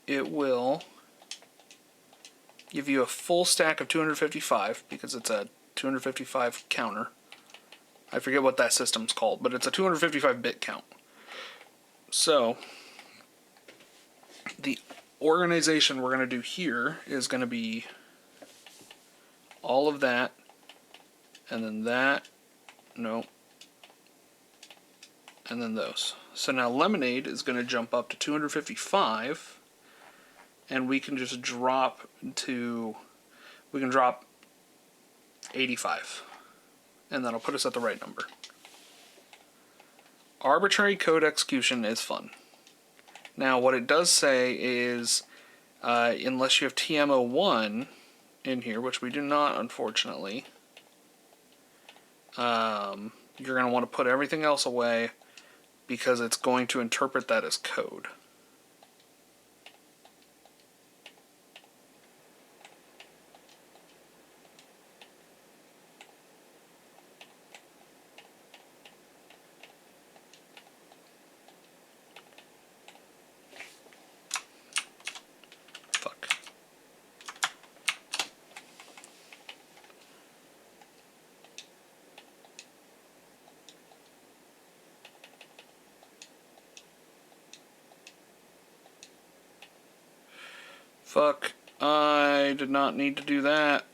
B: It will give you a full stack of 255, because it's a 255 counter. I forget what that system's called, but it's a 255 bit count. So, the organization we're going to do here is going to be all of that, and then that, no, and then those. So now lemonade is going to jump up to 255, and we can just drop to, we can drop 85, and that'll put us at the right number. Arbitrary code execution is fun. Now what it does say is, unless you have TM01 in here, which we do not, unfortunately, you're going to want to put everything else away because it's going to interpret that as code. Fuck. Fuck. I did not need to do that.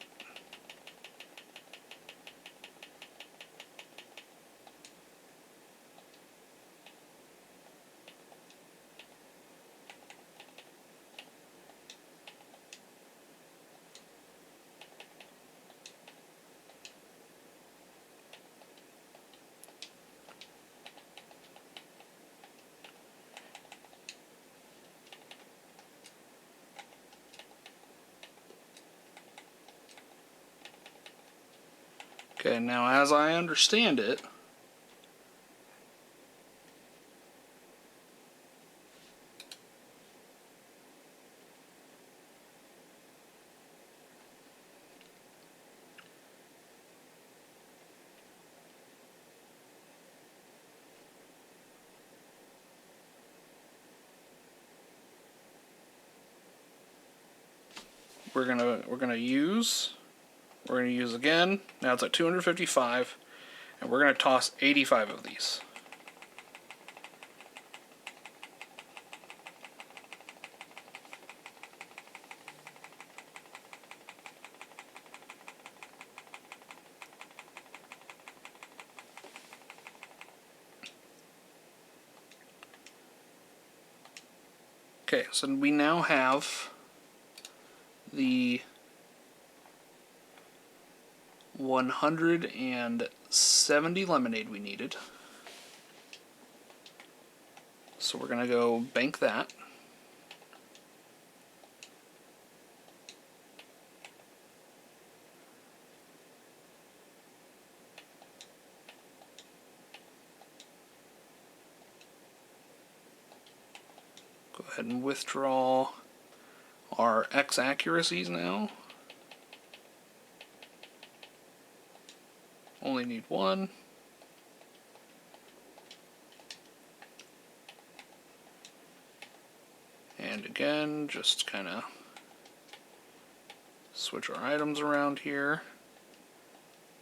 B: Okay, now as I understand it, we're gonna use again. Now it's at 255, and we're gonna toss 85 of these. Okay, so we now have the 170 lemonade we needed. So we're gonna go bank that. Go ahead and withdraw our X accuracies now. Only need one. And again, just kind of switch our items around here.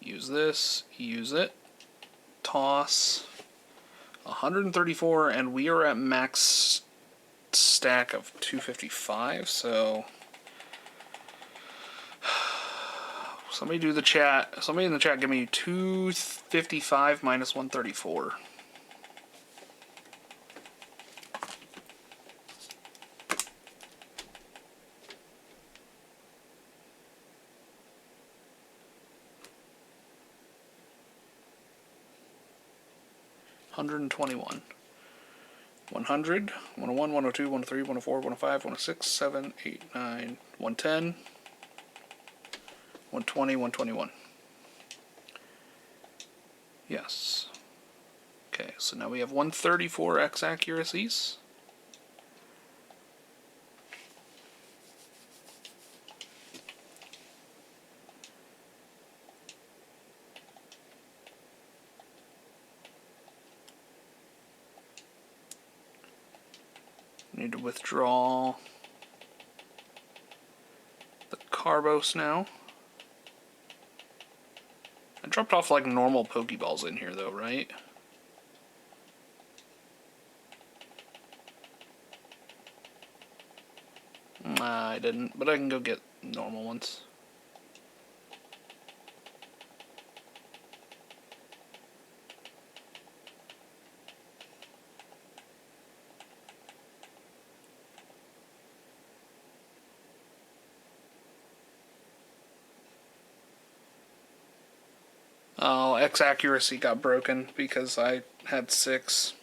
B: Use this, use it. Toss. 134, and we are at max stack of 255, so somebody do the chat. Somebody in the chat give me 255 minus 134. $121. 100, 101, 102, 103, 104, 105, 106, 7, 8, 9, 110, 120, 121. Yes. Okay, so now we have 134 X accuracies. Need to withdraw the Carbos now. I dropped off like normal Pokeballs in here though, right? Nah, I didn't, but I can go get normal ones. Oh, X accuracy got broken because I had 6.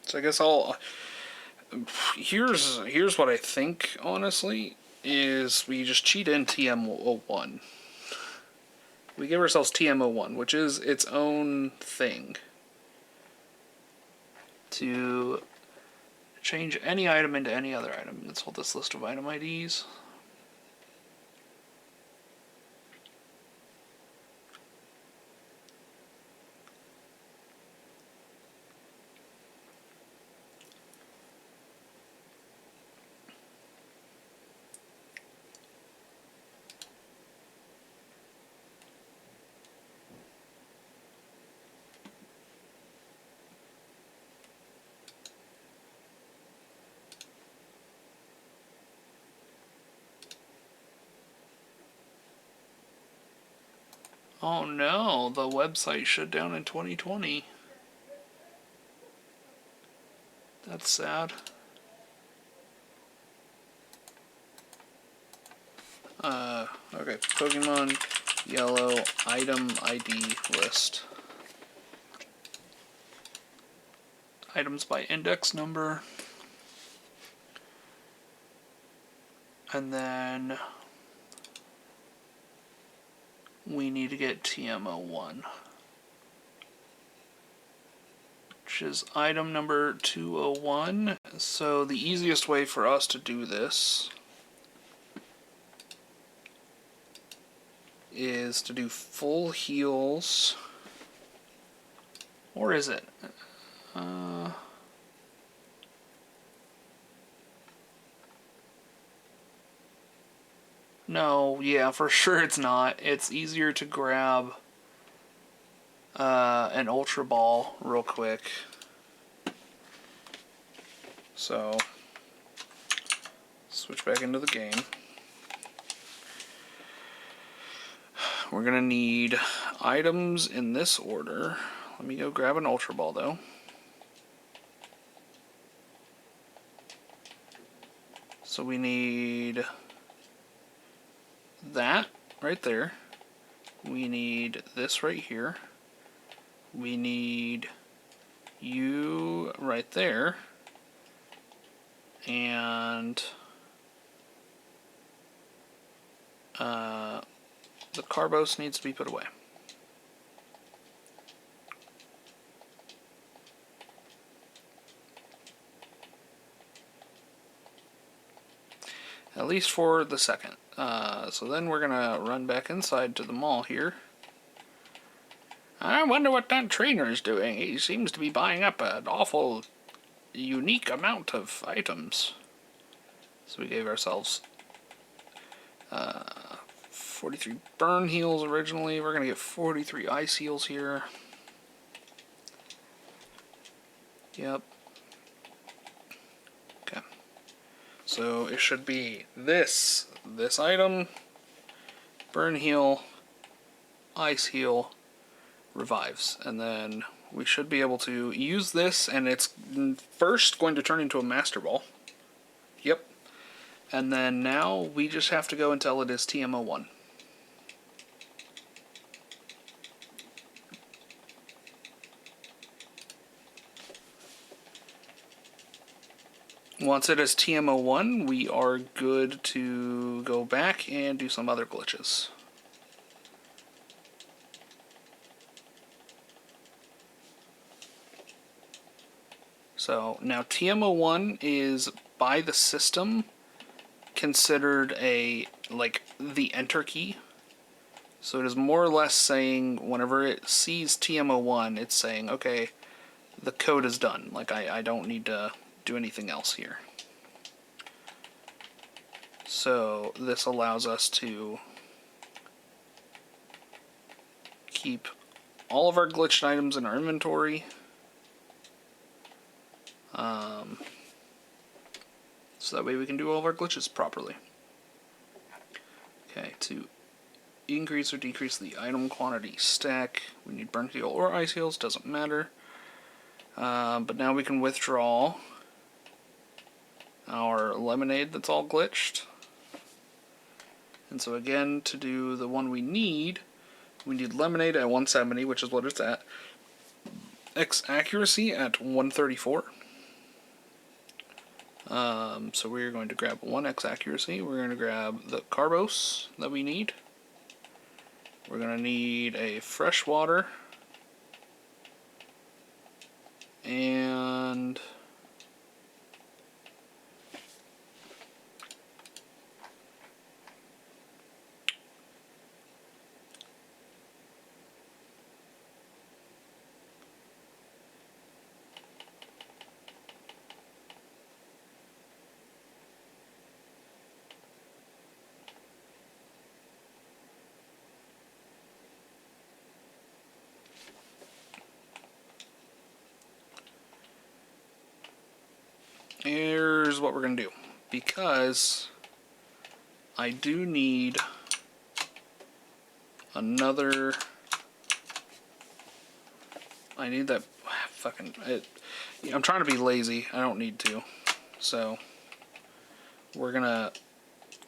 B: So I guess I'll... Here's what I think, honestly, is we just cheat in TM01. We give ourselves TM01, which is its own thing. To change any item into any other item. Let's hold this list of item IDs. Oh no, the website shut down in 2020. That's sad. Okay, Pokemon Yellow item ID list. Items by index number. And then we need to get TM01, which is item number 201. So the easiest way for us to do this is to do full heals, or is it? No, yeah, for sure it's not. It's easier to grab an Ultra Ball real quick. So, switch back into the game. We're gonna need items in this order. Let me go grab an Ultra Ball though. So we need that right there. We need this right here. We need you right there. And the Carbos needs to be put away. At least for the second. So then we're gonna run back inside to the mall here. I wonder what that trainer is doing. He seems to be buying up an awful unique amount of items. So we gave ourselves 43 burn heals originally. We're gonna get 43 ice heals here. Yep. Okay. So it should be this item, burn heal, ice heal, revives, and then we should be able to use this, and it's first going to turn into a master ball. Yep. And then now we just have to go until it is TMO1. Once it is TMO1, we are good to go back and do some other glitches. So now TMO1 is by the system considered like the enter key. So it is more or less saying whenever it sees TMO1, it's saying, okay, the code is done. Like I don't need to do anything else here. So this allows us to keep all of our glitched items in our inventory. So that way we can do all of our glitches properly. Okay, to increase or decrease the item quantity stack, we need burn heal or ice heals, doesn't matter. But now we can withdraw our lemonade that's all glitched. And so again, to do the one we need lemonade at 170, which is what it's at. X accuracy at 134. So we're going to grab 1x accuracy. We're going to grab the carbos that we need. We're going to need a fresh water. And here's what we're going to do. Because I do need another... I need that fucking... I'm trying to be lazy. I don't need to. So we're going to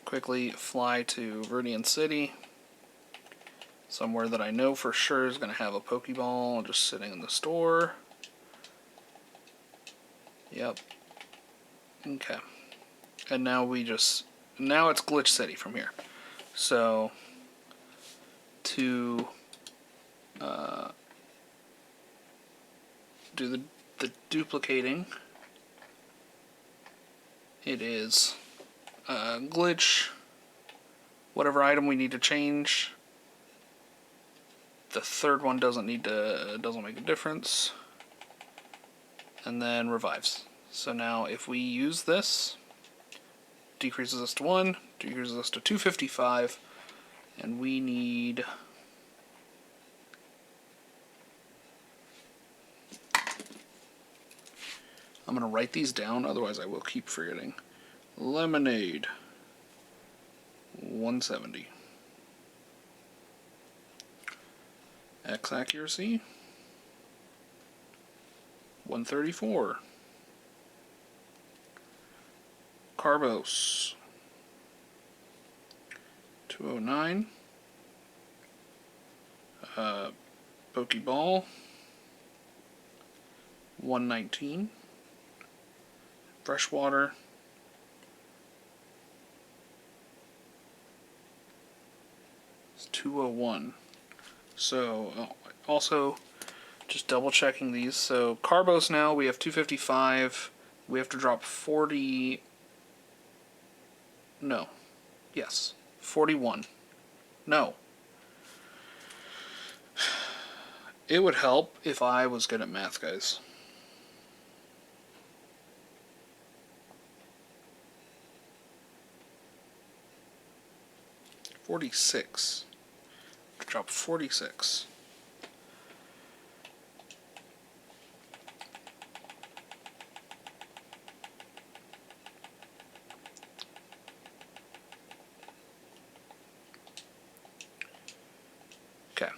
B: quickly fly to Verdian City. Somewhere that I know for sure is going to have a Pokeball just sitting in the store. Yep. Okay. And now now it's Glitch City from here. So, to do the duplicating, it is glitch, whatever item we need to change. The third one doesn't make a difference. And then revives. So now if we use this, decreases us to 1, decreases us to 255, and we need... I'm going to write these down, otherwise I will keep forgetting. Lemonade, 170. X accuracy, 134. Carbos, 209. Pokeball, 119. Freshwater, 201. So, also, just double checking these. So, Carbos now, we have 255. We have to drop 40 No. Yes. 41. No. It would help if I was good at math, guys. $46. Drop 46. Okay,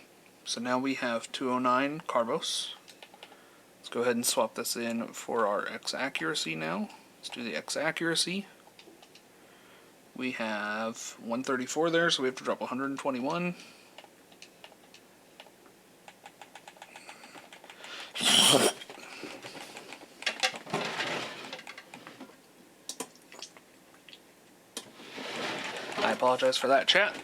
B: so now we have 209 Carbos. Let's go ahead and swap this in for our X accuracy now. Let's do the X accuracy. We have 134 there, so we have to drop 121. I apologize for that, chat.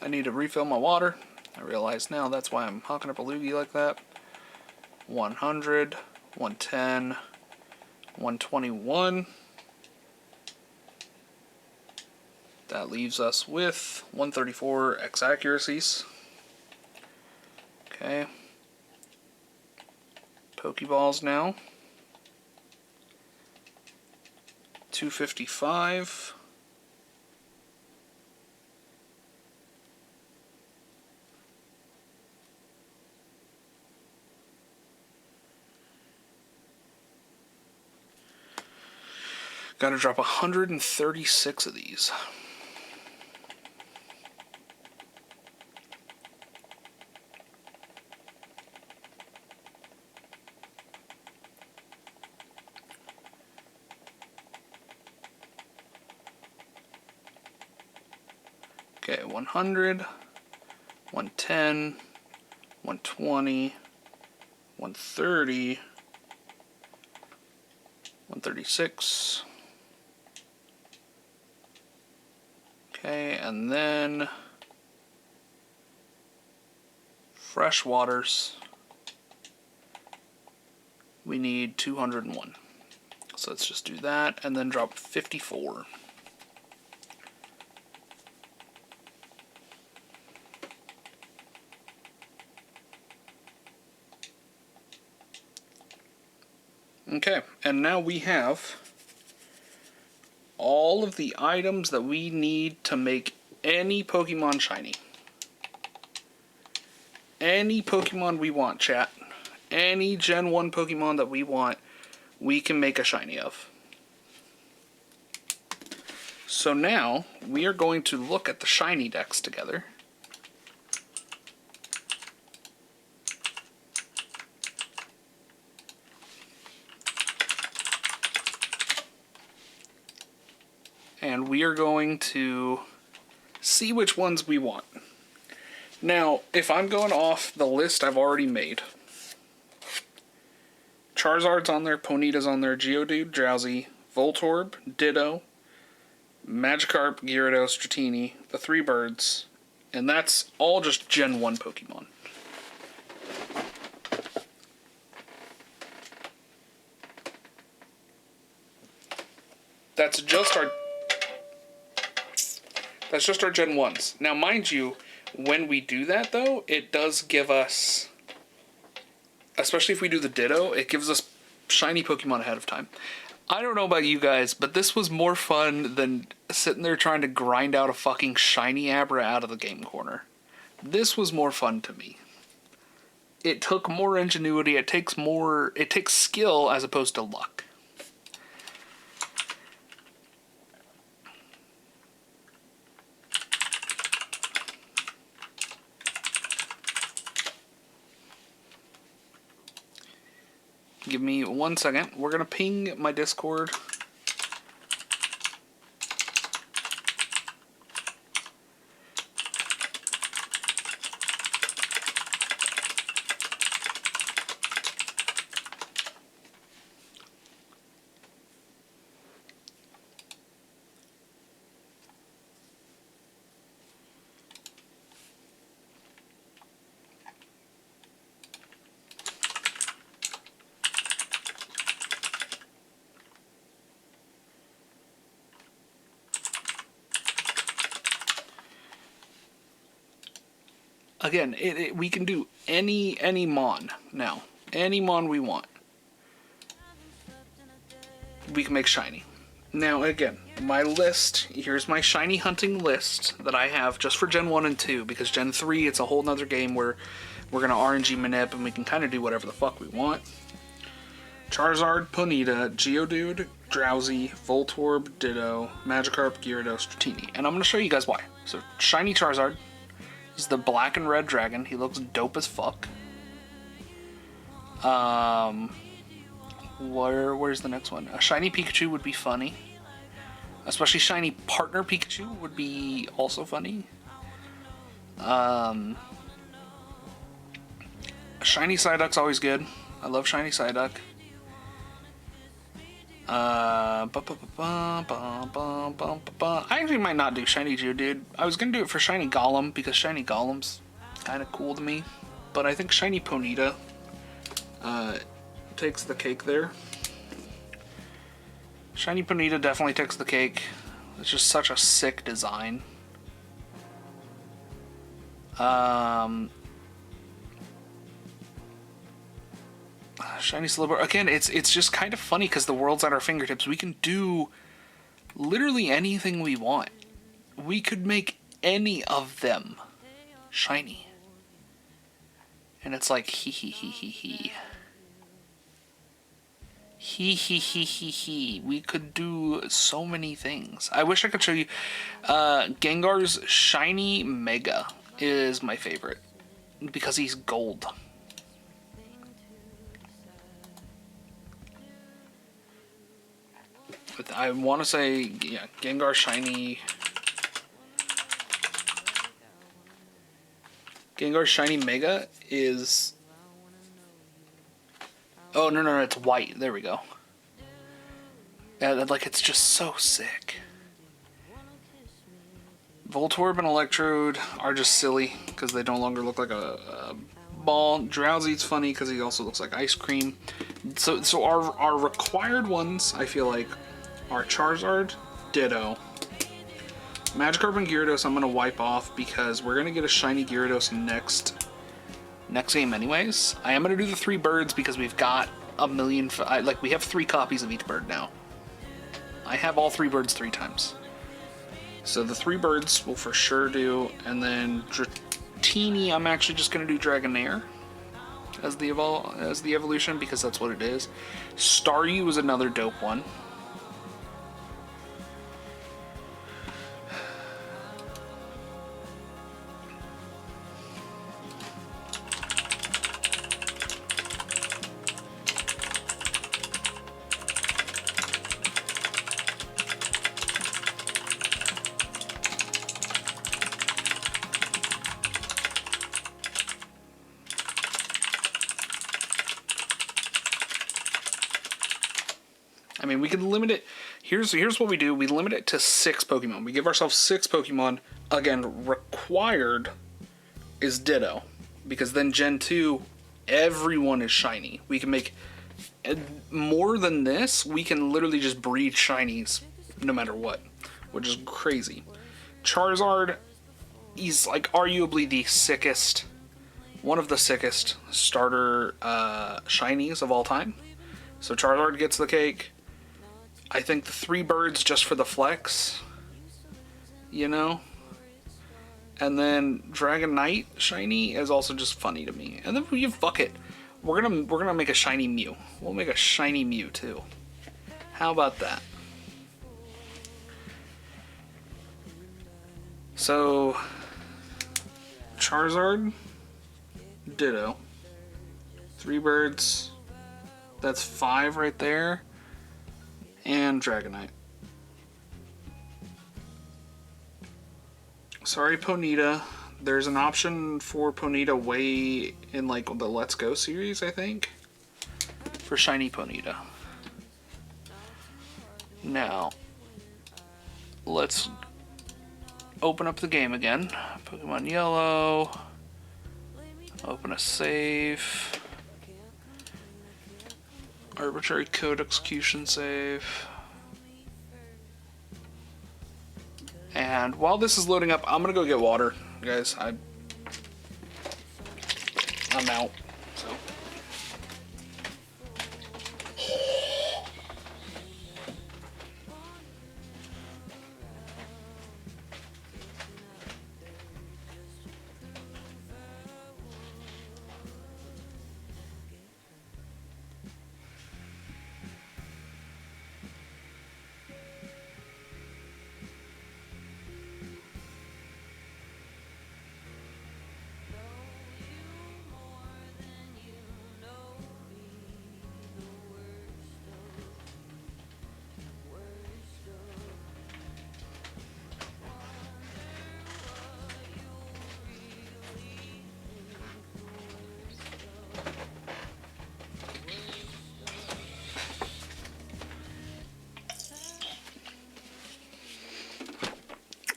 B: I need to refill my water. I realize now that's why I'm hawking up a loogie like that. 100, 110, 121. That leaves us with 134 X accuracies. Okay. Pokeballs now. 255. Gotta drop 136 of these. Okay, 100, 110, 120, 130, 136. Okay, and then fresh waters. We need 201. So let's just do that and then drop 54. Okay, and now we have all of the items that we need to make any Pokemon shiny. Any Pokemon we want, chat. Any Gen 1 Pokemon that we want, we can make a shiny of. So now, we are going to look at the shiny decks together. And we are going to see which ones we want. Now, if I'm going off the list I've already made, Charizard's on there, Ponyta's on there, Geodude, Drowsy, Voltorb, Ditto, Magikarp, Gyarados, Dratini, the three birds, and that's all just Gen 1 Pokemon. That's just our Gen 1s. Now, mind you, when we do that, though, it does give us, especially if we do the Ditto, it gives us shiny Pokemon ahead of time. I don't know about you guys, but this was more fun than sitting there trying to grind out a fucking shiny Abra out of the game corner. This was more fun to me. It took more ingenuity, it takes skill as opposed to luck. Give me 1 second. We're going to ping my Discord. again, we can do any mon now. Any mon we want. We can make shiny. Now, again, my list, here's my shiny hunting list that I have just for Gen 1 and 2, because Gen 3, it's a whole nother game where we're going to RNG manip and we can kind of do whatever the fuck we want. Charizard, Ponyta, Geodude, Drowsy, Voltorb, Ditto, Magikarp, Gyarados, Dratini. And I'm going to show you guys why. So, shiny Charizard is the black and red dragon. He looks dope as fuck. Where's the next one? A shiny Pikachu would be funny. Especially shiny partner Pikachu would be also funny. A shiny Psyduck's always good. I love shiny Psyduck. I actually might not do shiny Geodude. I was gonna do it for shiny Golem because shiny Golem's kind of cool to me. But I think shiny Ponyta takes the cake there. Shiny Ponyta definitely takes the cake. It's just such a sick design. Shiny Slowbro. Again, it's just kind of funny because the world's at our fingertips. We can do literally anything we want. We could make any of them shiny. And it's like, hee hee hee hee hee. Hee hee hee hee hee. We could do so many things. I wish I could show you. Gengar's shiny Mega is my favorite because he's gold. But I want to say, yeah, Gengar shiny. Gengar's shiny Mega is. Oh, no, it's white. There we go. Yeah, like, it's just so sick. Voltorb and Electrode are just silly, because they no longer look like a ball. Drowsy's funny, because he also looks like ice cream. So our required ones, I feel like, are Charizard, Ditto. Magikarp and Gyarados I'm going to wipe off, because we're going to get a shiny Gyarados next game anyways. I am going to do the 3 birds because we've got a million, like we have 3 copies of each bird now. I have all 3 birds 3 times. So the 3 birds will for sure do, and then Dratini I'm actually just going to do Dragonair as the evolution because that's what it is. Staryu is another dope one. I mean, we can limit it. Here's what we do. We limit it to 6 Pokemon. We give ourselves 6 Pokemon. Again, required is Ditto. Because then Gen 2, everyone is shiny. We can make more than this. We can literally just breed shinies no matter what. Which is crazy. Charizard, he's like arguably the sickest, one of the sickest starter shinies of all time. So Charizard gets the cake. I think the 3 birds just for the flex, you know? And then Dragonite shiny is also just funny to me. And then fuck it. We're gonna make a shiny Mew. We'll make a shiny Mew too. How about that? So Charizard, Ditto, 3 birds. That's 5 right there. And Dragonite. Sorry, Ponyta. There's an option for Ponyta way in like the Let's Go series, I think. For shiny Ponyta. Now, let's open up the game again. Pokemon Yellow. Open a save. Arbitrary code execution save. And while this is loading up, I'm gonna go get water, guys. I'm out. So.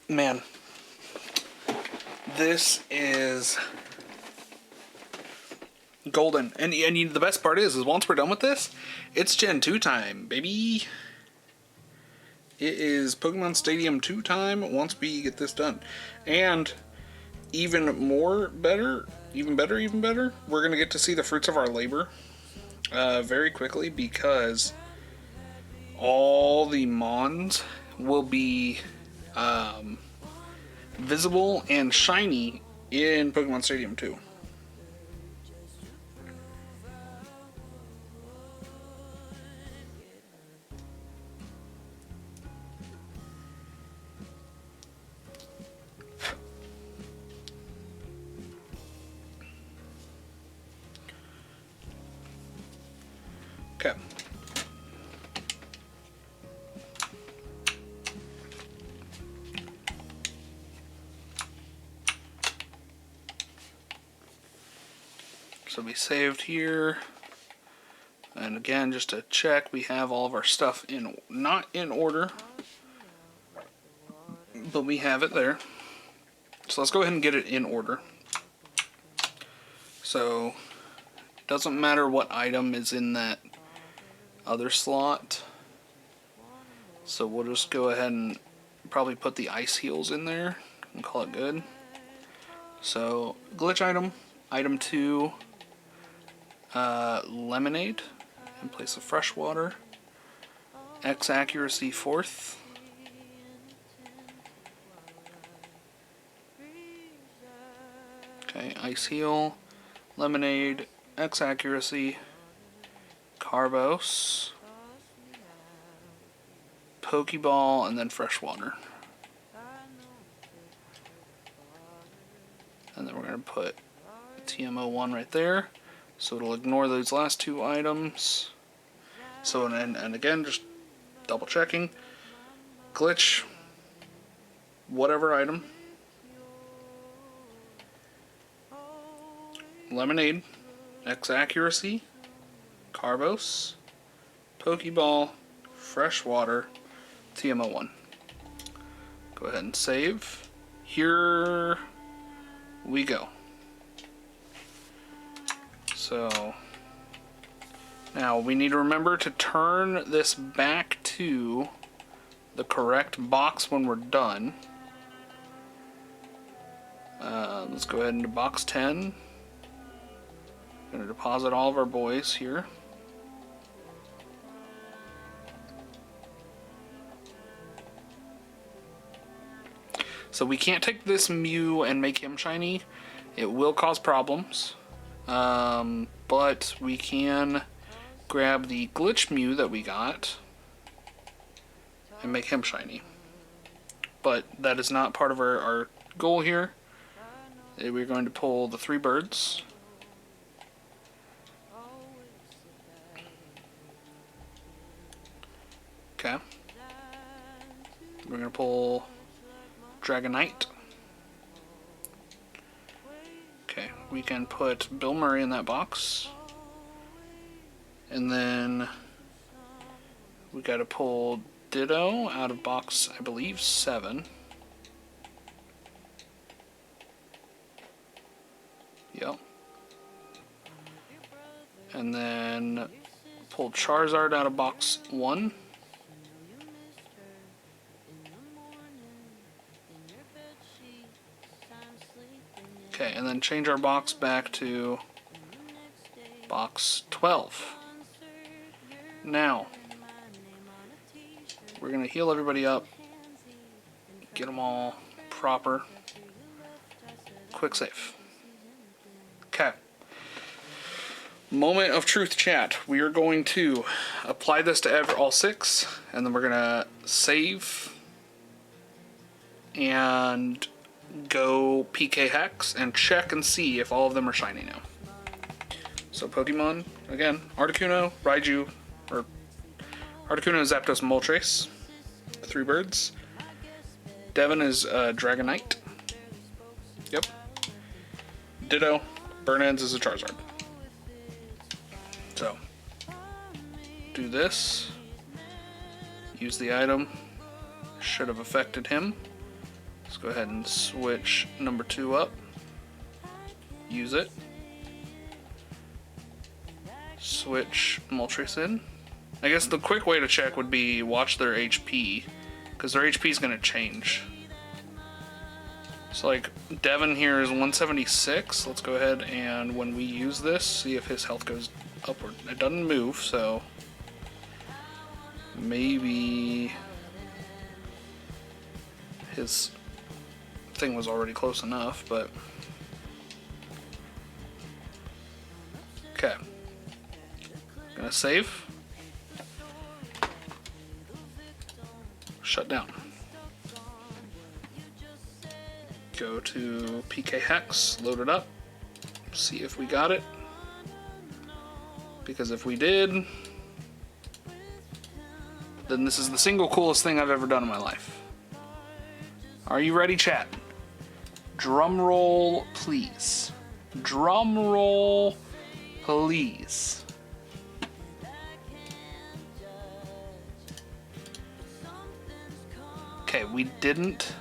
B: Man, this is golden. And the best part is once we're done with this, it's Gen 2 time, baby. It is Pokemon Stadium 2 time once we get this done. And even better, we're going to get to see the fruits of our labor very quickly, because all the Mons will be visible and shiny in Pokemon Stadium 2. Okay. So we saved here, and again, just to check, we have all of our stuff not in order, but we have it there. So let's go ahead and get it in order. So it doesn't matter what item is in that other slot. So we'll just go ahead and probably put the ice heals in there and call it good. So glitch item, item 2. Lemonade in place of fresh water. X accuracy 4th. Okay, ice heal, lemonade, X accuracy, Carbos, Pokeball, and then fresh water. And then we're going to put TMO1 right there. So it'll ignore those last 2 items. So, and again, just double checking. Glitch, whatever item. Lemonade, X accuracy, Carbos, Pokeball, fresh water, TMO1. Go ahead and save. Here we go. So now we need to remember to turn this back to the correct box when we're done. Let's go ahead into box 10. I'm going to deposit all of our boys here. So we can't take this Mew and make him shiny. It will cause problems. But we can grab the glitch Mew that we got and make him shiny. But that is not part of our goal here. We're going to pull the 3 birds. Okay. We're going to pull Dragonite. Okay, we can put Bill Murray in that box. And then we got to pull Ditto out of box, I believe, 7. Yep. And then pull Charizard out of box 1. Okay, and then change our box back to Box 12. Now, we're going to heal everybody up. Get them all proper. Quick save. Okay. Moment of truth, chat. We are going to apply this to all 6, and then we're going to save and go PK Hex and check and see if all of them are shiny now. So Pokemon, again, Articuno, Raiju, or Articuno, Zapdos, Moltres, 3 birds. Devin is Dragonite. Yep. Ditto. Burneds is a Charizard. So, do this. Use the item. Should have affected him. Let's go ahead and switch number 2 up. Use it. Switch Moltres in. I guess the quick way to check would be watch their HP, because their HP is going to change. So like Devin here is 176. Let's go ahead and when we use this, see if his health goes upward. It doesn't move, so maybe his thing was already close enough, but okay. Gonna save. Shut down. Go to PK Hex, load it up, see if we got it. Because if we did, then this is the single coolest thing I've ever done in my life. Are you ready, chat? Drum roll, please. Drum roll, please. Okay, we didn't.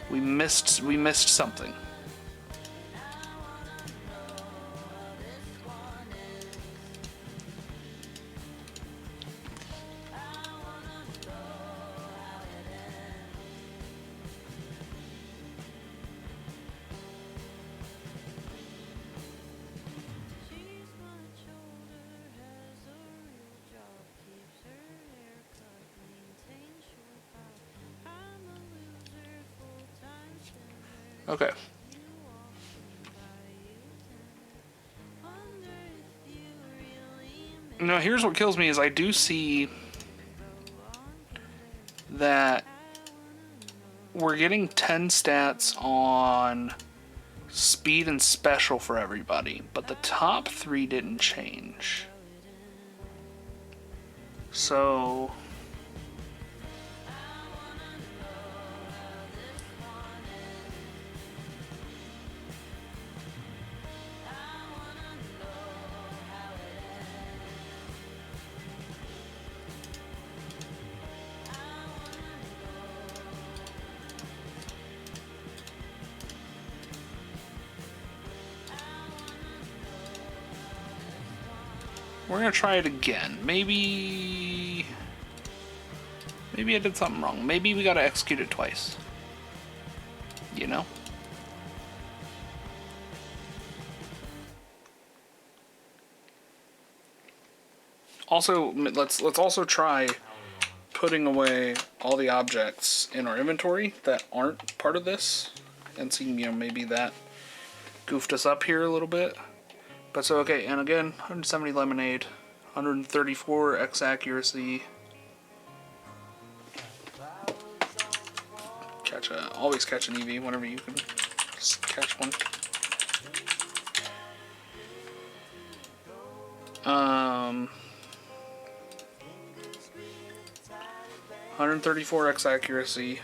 B: We missed something. Okay. Now here's what kills me is I do see that we're getting 10 stats on speed and special for everybody, but the top 3 didn't change. So we're gonna try it again. Maybe I did something wrong. Maybe we gotta execute it twice. You know? Also, let's also try putting away all the objects in our inventory that aren't part of this, and see, you know, maybe that goofed us up here a little bit. But so, okay, and again, 170 lemonade, 134 X accuracy. Always catch an EV whenever you can just catch one. 134 X accuracy,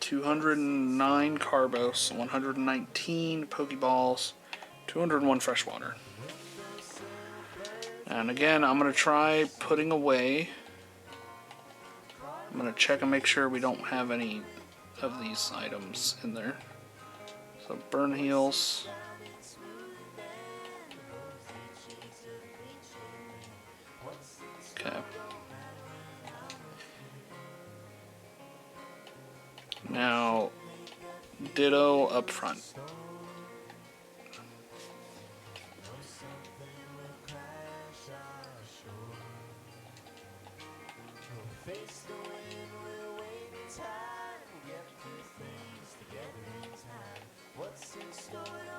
B: 209 Carbos, 119 Pokeballs, 201 freshwater. And again, I'm going to try putting away. I'm going to check and make sure we don't have any of these items in there. So burn heals. Okay. Now, ditto up front.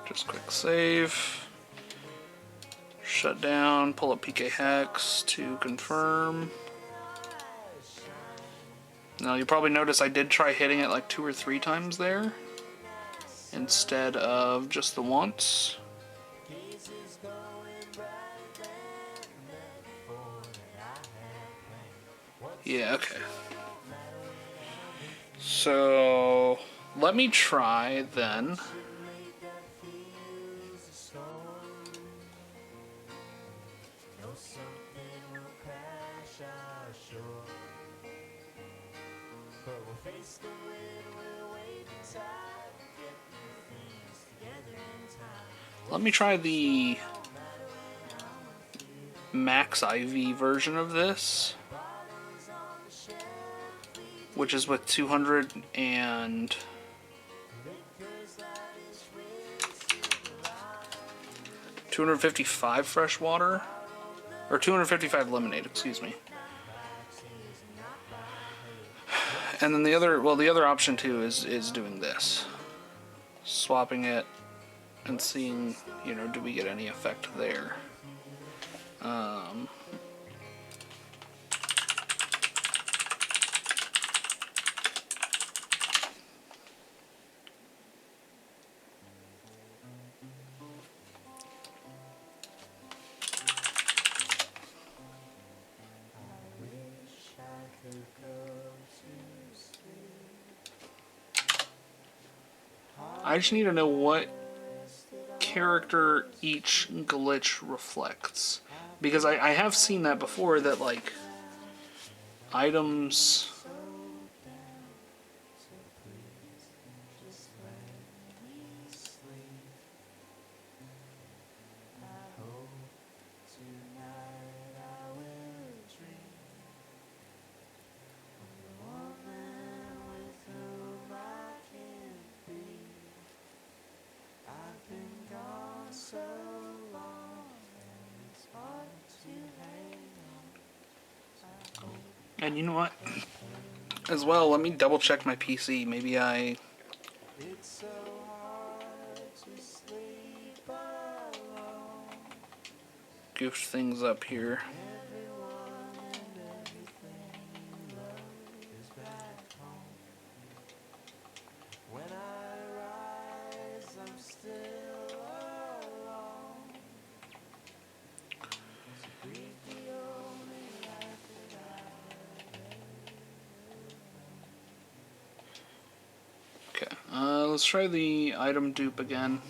B: Just quick save. Shut down, pull up PK Hex to confirm. Now you probably notice I did try hitting it like 2 or 3 times there instead of just the once. Yeah, okay. So let me try then. Let me try the max IV version of this, which is with 255 fresh water, or 255 lemonade, excuse me. And then the other option too is doing this, swapping it and seeing, you know, do we get any effect there. I just need to know what character each glitch reflects, because I have seen that before, that like items and you know what? As well, let me double check my PC. Maybe I goofed things up here. Okay, let's try the item dupe again.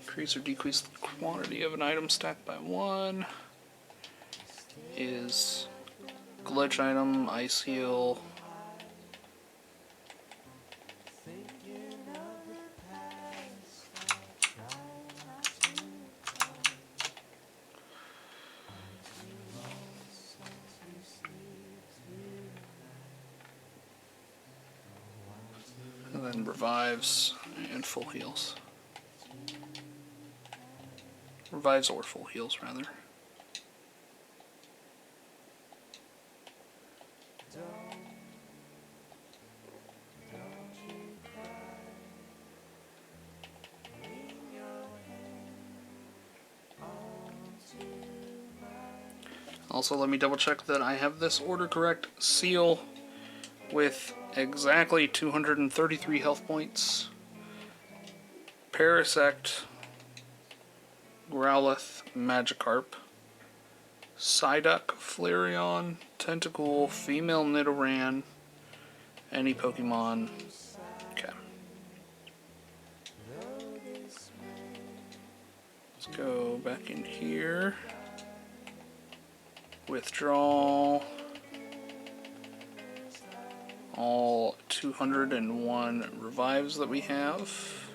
B: Increase or decrease the quantity of an item stacked by 1. Is glitch item, ice heal. And then revives and full heals. Revives or full heals, rather. Also, let me double check that I have this order correct. Seal with exactly 233 health points. Parasect, Growlithe, Magikarp, Psyduck, Flareon, Tentacool, Female Nidoran, any Pokemon. Okay. Let's go back in here. Withdraw all 201 revives that we have.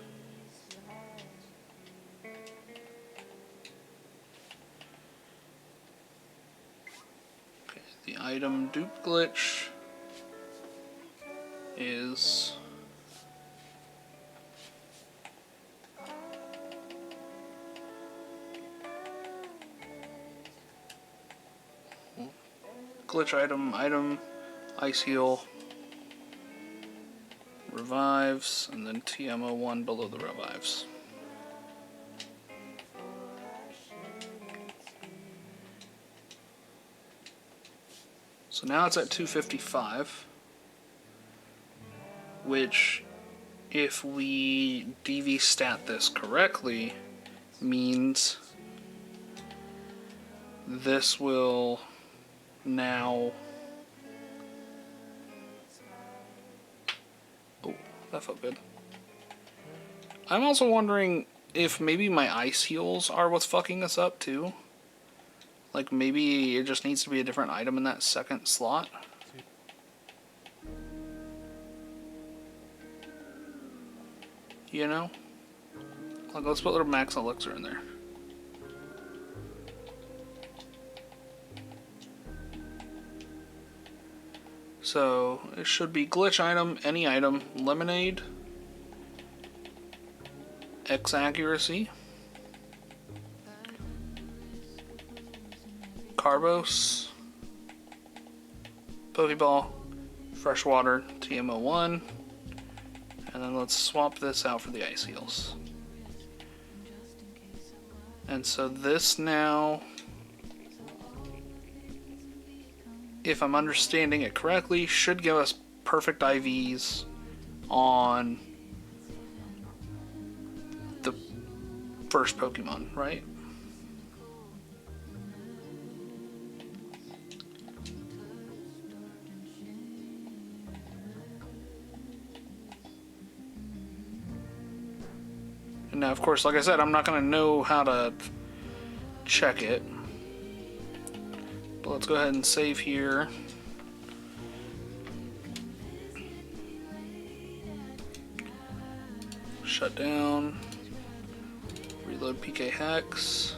B: Okay, the item dupe glitch is glitch item, ice heal, revives, and then TMO1 below the revives. So now it's at 255, which, if we DV stat this correctly, means this will now... Oh, that felt good. I'm also wondering if maybe my ice heals are what's fucking us up too. Like maybe it just needs to be a different item in that second slot. You know? Like let's put a little max elixir in there. So it should be glitch item, any item, lemonade, X accuracy, Carbos, Pokeball, Freshwater, TMO1, and then let's swap this out for the Ice Heals. And so this now, if I'm understanding it correctly, should give us perfect IVs on the first Pokemon, right? And now, of course, like I said, I'm not going to know how to check it. But let's go ahead and save here. Shut down. Reload PK Hex.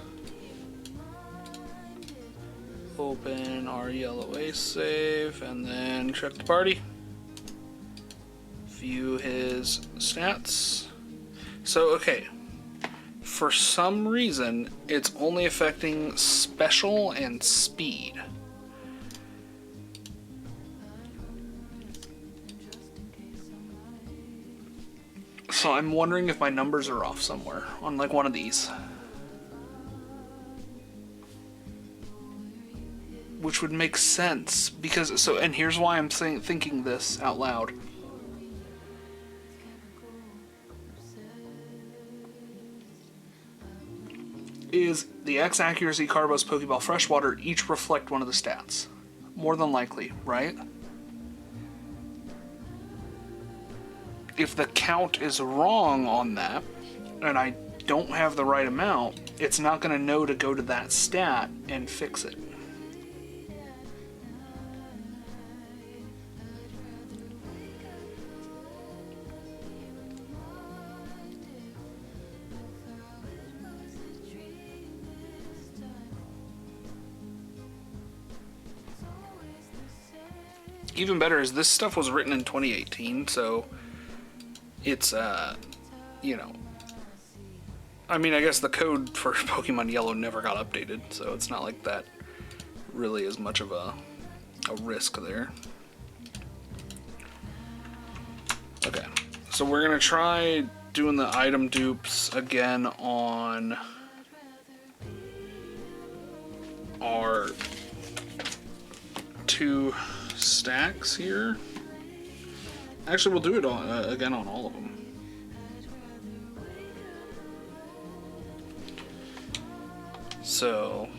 B: Open our yellow ace save, and then check the party. View his stats. So, okay. For some reason, it's only affecting special and speed. So I'm wondering if my numbers are off somewhere on like one of these. Which would make sense because, so, and here's why I'm thinking this out loud. Is the X accuracy, Carbos, Pokeball, Freshwater each reflect one of the stats? More than likely, right? If the count is wrong on that, and I don't have the right amount, it's not going to know to go to that stat and fix it. Even better is this stuff was written in 2018, so it's, you know, I mean, I guess the code for Pokemon Yellow never got updated, so it's not like that really is much of a risk there. Okay, so we're gonna try doing the item dupes again on our 2 stacks here. Actually, we'll do it on, again on all of them. So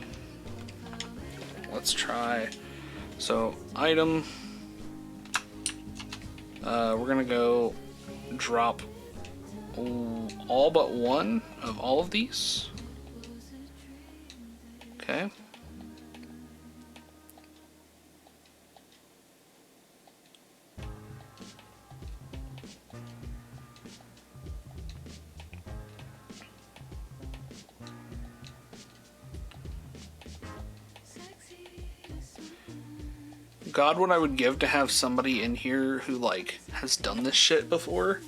B: let's try. So item, we're gonna go drop all but one of all of these. Okay. God, what I would give to have somebody in here who like has done this shit before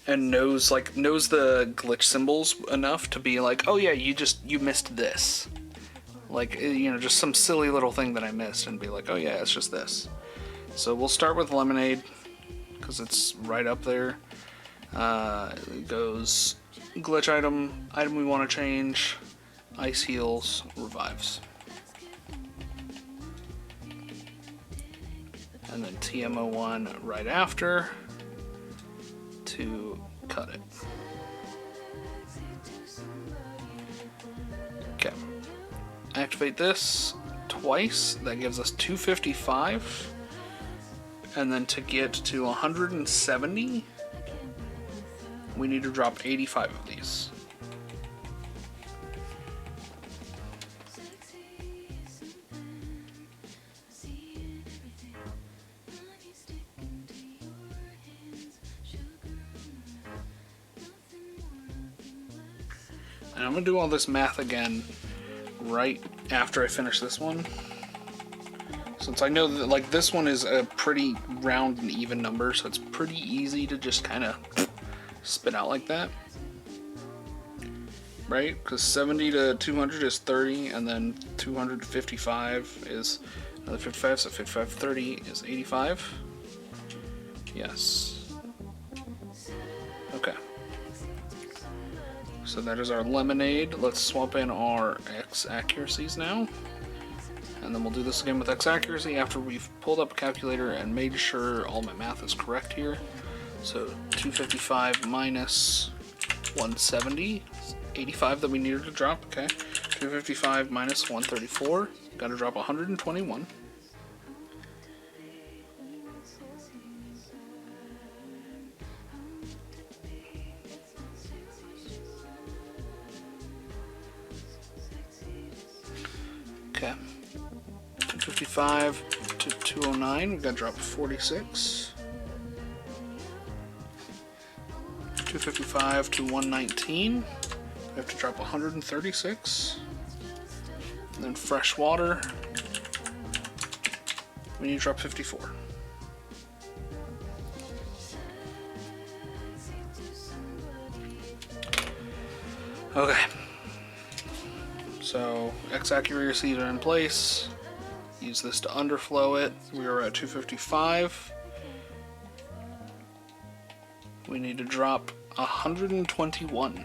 B: and knows the glitch symbols enough to be like, oh yeah, you missed this. Like, you know, just some silly little thing that I missed and be like, oh yeah, it's just this. So we'll start with lemonade, because it's right up there. It goes glitch item we want to change, ice heals, revives. And then TMO1 right after to cut it. Okay. Activate this twice. That gives us 255. And then to get to 170, we need to drop 85 of these. And I'm going to do all this math again right after I finish this one. Since I know that like this one is a pretty round and even number, so it's pretty easy to just kind of spit out like that. Right? Because 70 to 200 is 30, and then 200 to 55 is another 55, so 55 to 30 is 85. Yes. Okay. So that is our lemonade. Let's swap in our X accuracies now. And then we'll do this again with X accuracy after we've pulled up a calculator and made sure all my math is correct here. So 255 minus 170, 85 that we needed to drop, okay. 255 minus 134, gotta drop 121. Okay. 255 to 209, we gotta drop 46. 255 to 119, we have to drop 136. And then fresh water, we need to drop 54. Okay. So X accuracies are in place. Use this to underflow it. We are at 255. We need to drop 121.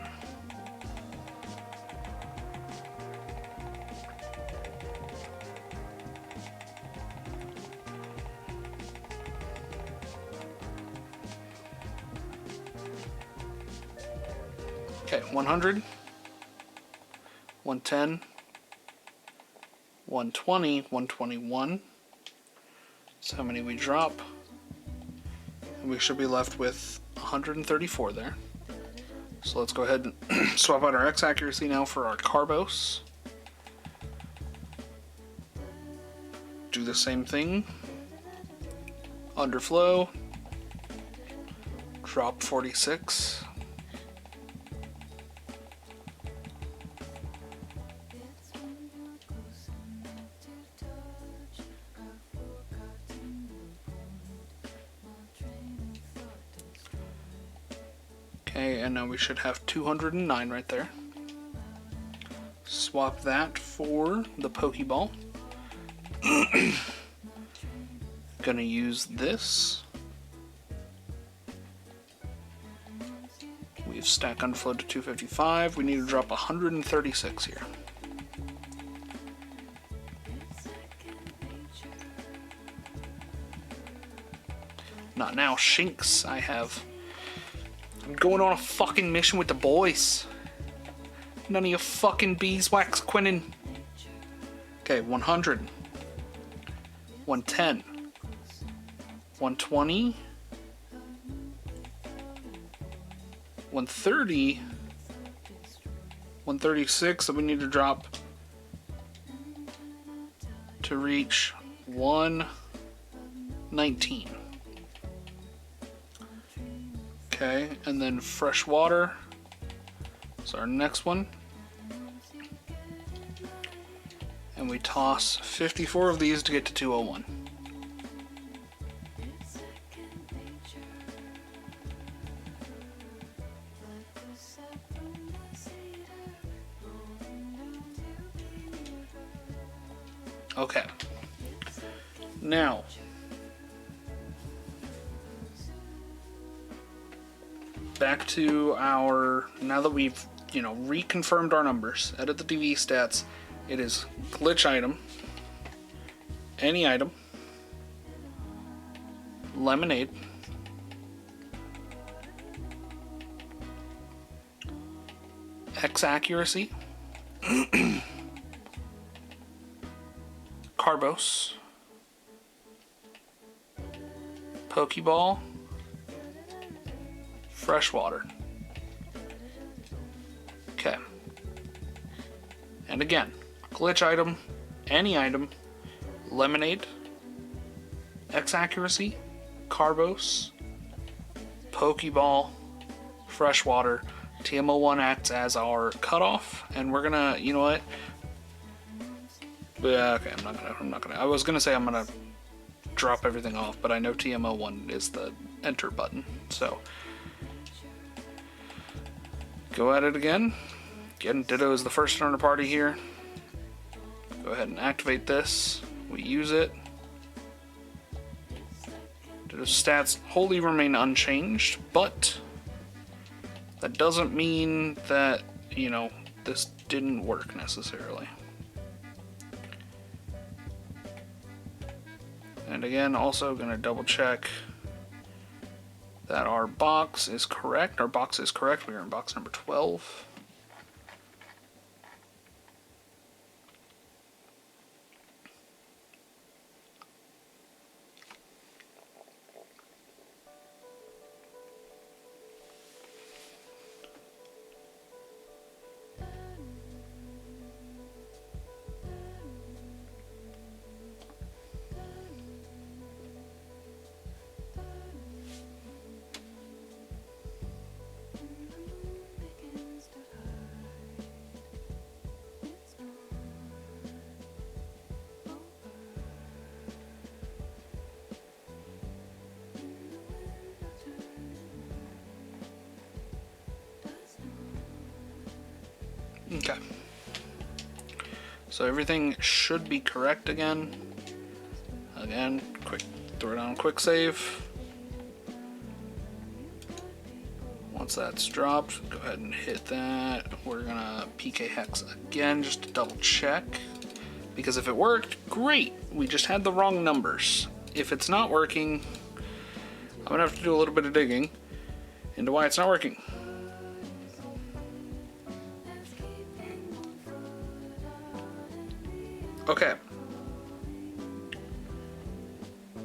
B: Okay, 100, 110, 120, 121. That's how many we drop. And we should be left with 134 there. So let's go ahead and swap out our X accuracy now for our carbos. Do the same thing. Underflow. Drop 46. Okay, and now we should have 209 right there. Swap that for the Pokeball. Gonna use this. We have stack unflowed to 255. We need to drop 136 here. Not now, Shinx. I'm going on a fucking mission with the boys. None of your fucking beeswax, Quinnen. Okay, 100. 110. 120. 130. 136 that we need to drop to reach 119. Okay, and then fresh water is our next one. And we toss 54 of these to get to 201. Okay. Now, back to our, now that we've, you know, reconfirmed our numbers, edit the DV stats, it is glitch item, any item, lemonade, X accuracy, Carbos, Pokeball, Freshwater. Okay. And again, glitch item, any item, lemonade, X accuracy, Carbos, Pokeball, Freshwater. TMO1 acts as our cutoff, and we're gonna, you know what? Yeah, okay, I'm not gonna. I was gonna say I'm gonna drop everything off, but I know TMO1 is the enter button, so go at it again. Again, Ditto is the first owner party here. Go ahead and activate this. We use it. Ditto's stats wholly remain unchanged, but that doesn't mean that, you know, this didn't work necessarily. And again, also gonna double check that our box is correct. Our box is correct. We are in box number 12. Okay. So everything should be correct again. Again, quick, throw down a quick save. Once that's dropped, go ahead and hit that. We're gonna PK hex again just to double check. Because if it worked, great. We just had the wrong numbers. If it's not working, I'm gonna have to do a little bit of digging into why it's not working. Okay.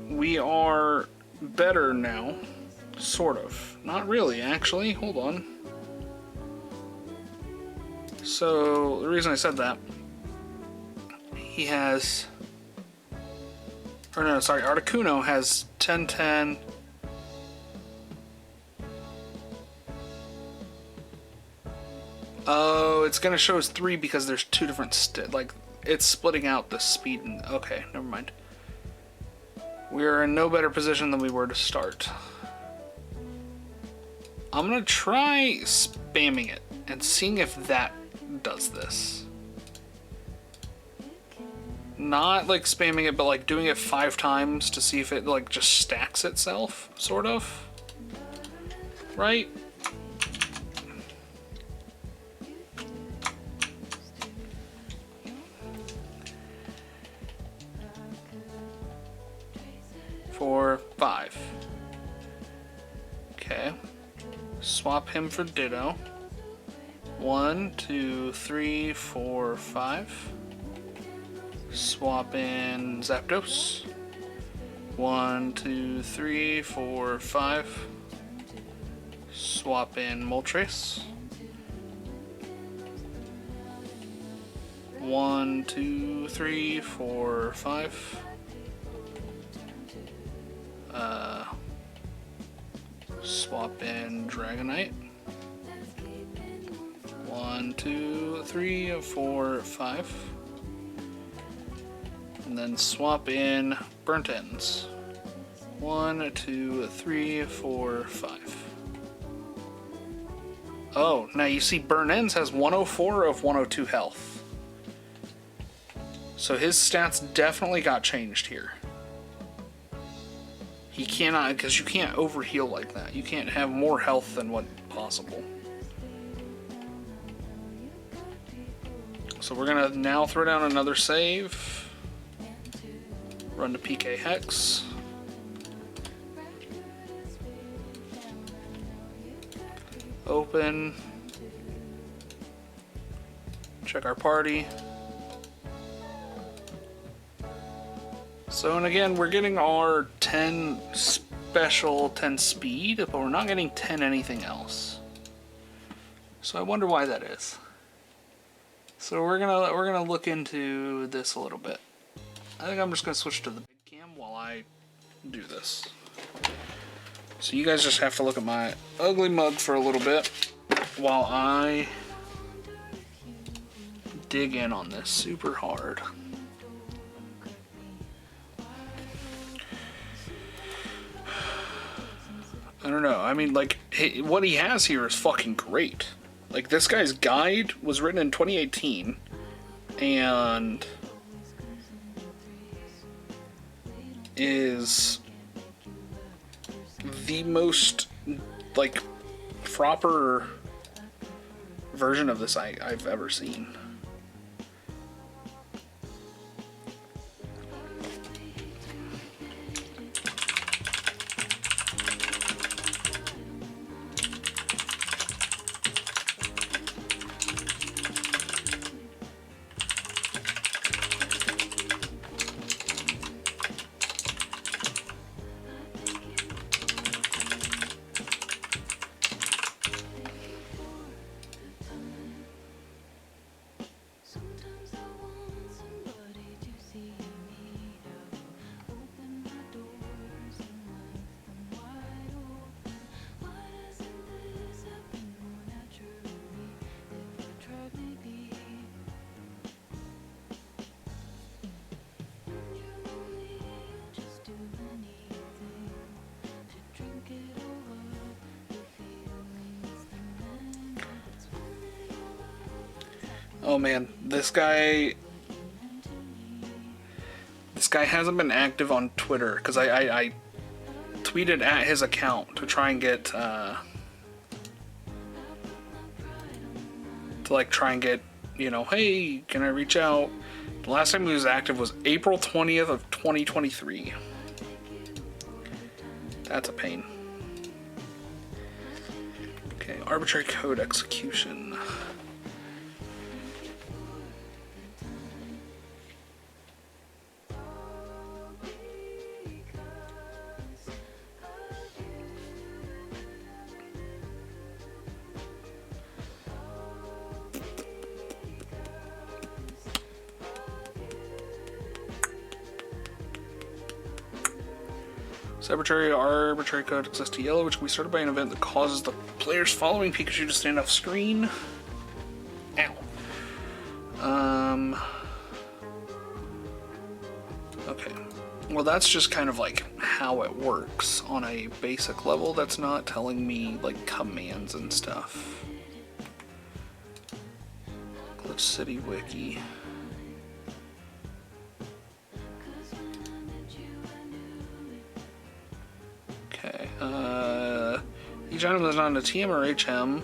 B: We are better now. Sort of. Not really, actually. Hold on. So, the reason I said that, he has... Or no, sorry, Articuno has 10-10... Oh, it's gonna show us 3 because there's 2 different like, it's splitting out the speed and... Okay, never mind. We're in no better position than we were to start. I'm gonna try spamming it and seeing if that does this. Not like spamming it, but like doing it 5 times to see if it like just stacks itself, sort of. Right? Four, 5. Okay. Swap him for Ditto. 1, 2, 3, 4, 5. Swap in Zapdos. 1, 2, 3, 4, 5. Swap in Moltres. 1, 2, 3, 4, 5. Swap in Dragonite. 1, 2, 3, 4, 5. And then swap in Burnt Ends. 1, 2, 3, 4, 5. Oh, now you see Burnt Ends has 104 of 102 health. So his stats definitely got changed here. He cannot, because you can't overheal like that. You can't have more health than what's possible. So we're gonna now throw down another save. Run to PK Hex. Open. Check our party. So, and again, we're getting our 10 special, 10 speed, but we're not getting 10 anything else. So I wonder why that is. So we're gonna look into this a little bit. I think I'm just gonna switch to the big cam while I do this. So you guys just have to look at my ugly mug for a little bit while I dig in on this super hard. I don't know. I mean, like, what he has here is fucking great. Like, this guy's guide was written in 2018, and is the most, like, proper version of this I've ever seen. Oh man, this guy hasn't been active on Twitter because I tweeted at his account to try and get you know, hey, can I reach out? The last time he was active was April 20th of 2023. That's a pain. Okay, arbitrary code execution. Arbitrary code access to yellow, which can be started by an event that causes the players following Pikachu to stand off screen. Ow. Okay. Well, that's just kind of like how it works on a basic level. That's not telling me like commands and stuff. Glitch City Wiki. Each item is not a TM or HM.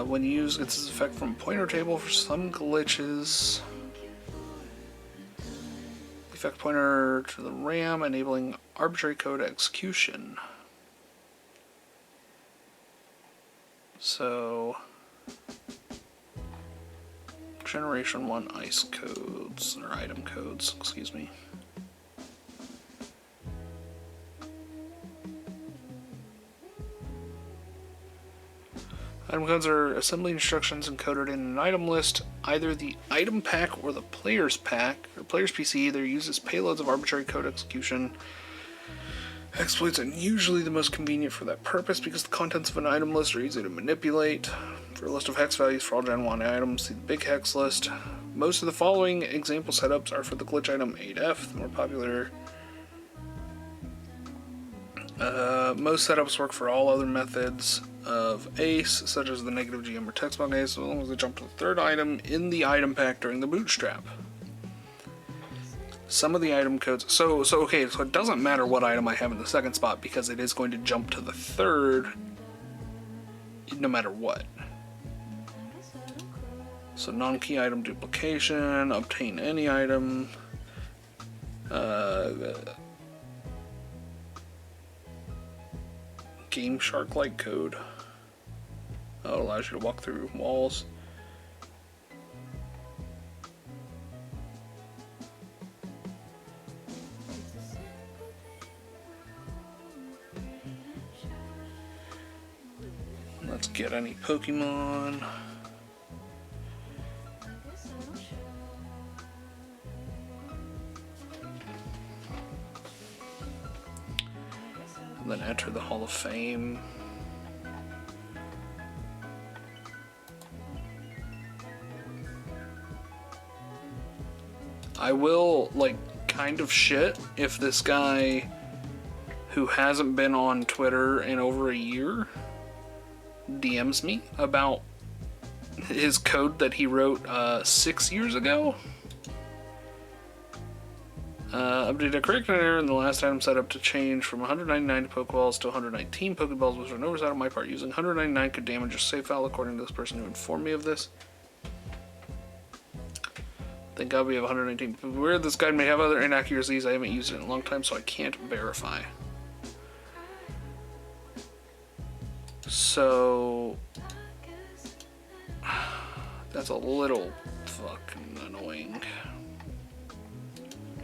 B: When used, gets its effect from pointer table for some glitches. Effect pointer to the RAM, enabling arbitrary code execution. So, Generation 1 ice codes, or item codes, excuse me. Item codes are assembly instructions encoded in an item list. Either the item pack or the player's pack, or player's PC, either uses payloads of arbitrary code execution. Exploits are usually the most convenient for that purpose because the contents of an item list are easy to manipulate. For a list of hex values for all Gen 1 items, see the big hex list. Most of the following example setups are for the glitch item 8F, the more popular Most setups work for all other methods of ACE, such as the negative GM or text box ACE, as long as they jump to the third item in the item pack during the bootstrap. Some of the item codes, so it doesn't matter what item I have in the second spot because it is going to jump to the third no matter what. So non-key item duplication, obtain any item, Game Shark-like code. Oh, it allows you to walk through walls. Let's get any Pokemon. And then enter the Hall of Fame. I will, like, kind of shit if this guy who hasn't been on Twitter in over a year DMs me about his code that he wrote 6 years ago. Updated a correct error in the last item set up to change from 199 Pokeballs to 119 Pokeballs, which was an oversight on my part. Using 199 could damage a save file, according to this person who informed me of this. Thank God we have 119. Where this guide may have other inaccuracies, I haven't used it in a long time, so I can't verify. So that's a little fucking annoying.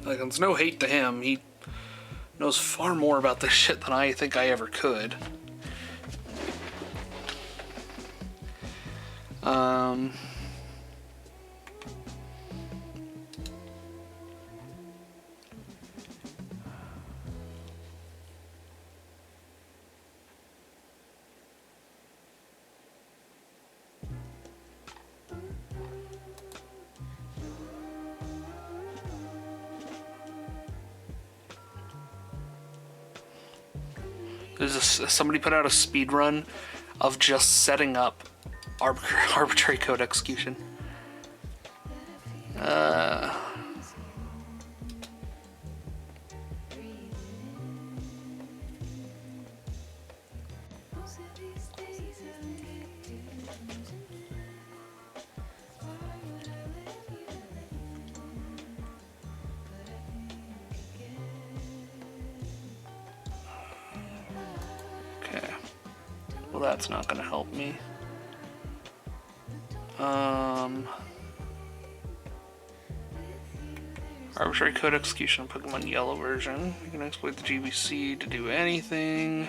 B: Like, there's no hate to him. He knows far more about this shit than I think I ever could. Somebody put out a speed run of just setting up arbitrary code execution. Well, that's not going to help me. Arbitrary code execution Pokemon Yellow version. You can exploit the GBC to do anything.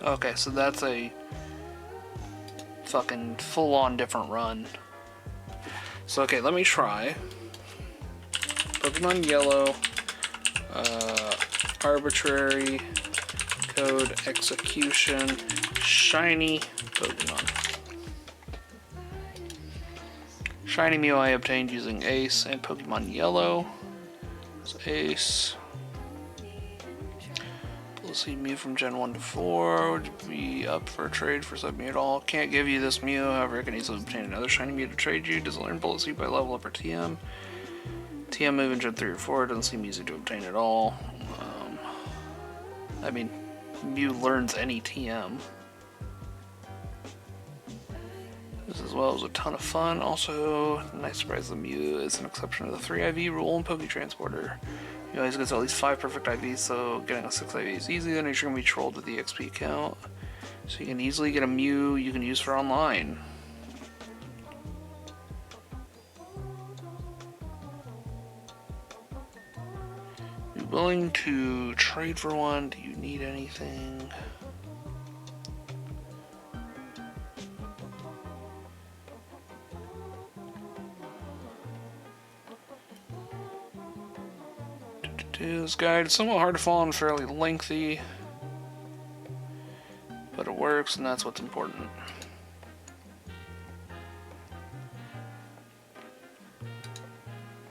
B: Okay, so that's a fucking full-on different run. So okay, let me try Pokemon Yellow, arbitrary code execution, shiny Pokemon. Shiny Mew I obtained using Ace and Pokemon Yellow. So Ace. We'll see Mew from Gen 1 to 4. Would you be up for a trade for sub Mew at all? Can't give you this Mew, however I can easily obtain another shiny Mew to trade you. Does it learn Bullet Seed by level up or TM? TM move in Gen 3 or 4 doesn't seem easy to obtain at all. I mean, Mew learns any TM. This as well was a ton of fun. Also, nice surprise the Mew is an exception to the 3 IV rule in Poke Transporter. You always get at least 5 perfect IVs, so getting a 6 IV is easy, then you're going to be trolled with the XP count. So you can easily get a Mew you can use for online. Be willing to trade for one? Do you need anything? This guide is somewhat hard to follow and fairly lengthy. works, and that's what's important.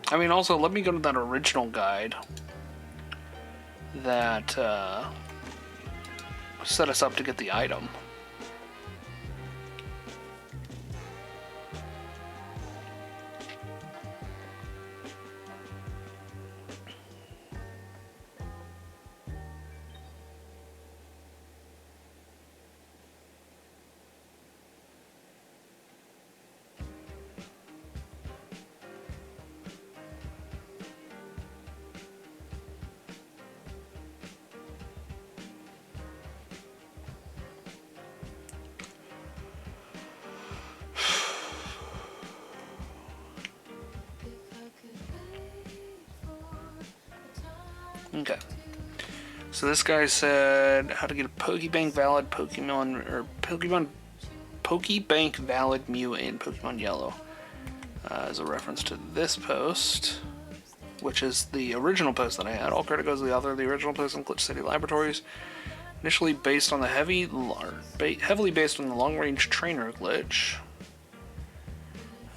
B: I mean, also, let me go to that original guide that set us up to get the item. Okay. So this guy said how to get a Pokebank valid Pokemon or Pokebank valid Mew in Pokemon Yellow. As a reference to this post, which is the original post that I had. All credit goes to the author of the original post on Glitch City Laboratories. Initially based on the heavily based on the long-range trainer glitch.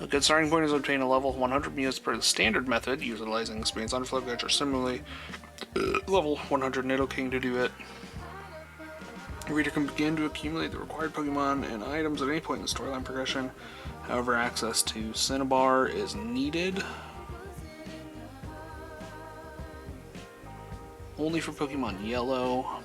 B: A good starting point is to obtain a level 100 Mew as per the standard method, utilizing experience on Flowgage or similarly level 100 Nidoking to do it. The reader can begin to accumulate the required Pokemon and items at any point in the storyline progression. However, access to Cinnabar is needed. Only for Pokemon Yellow.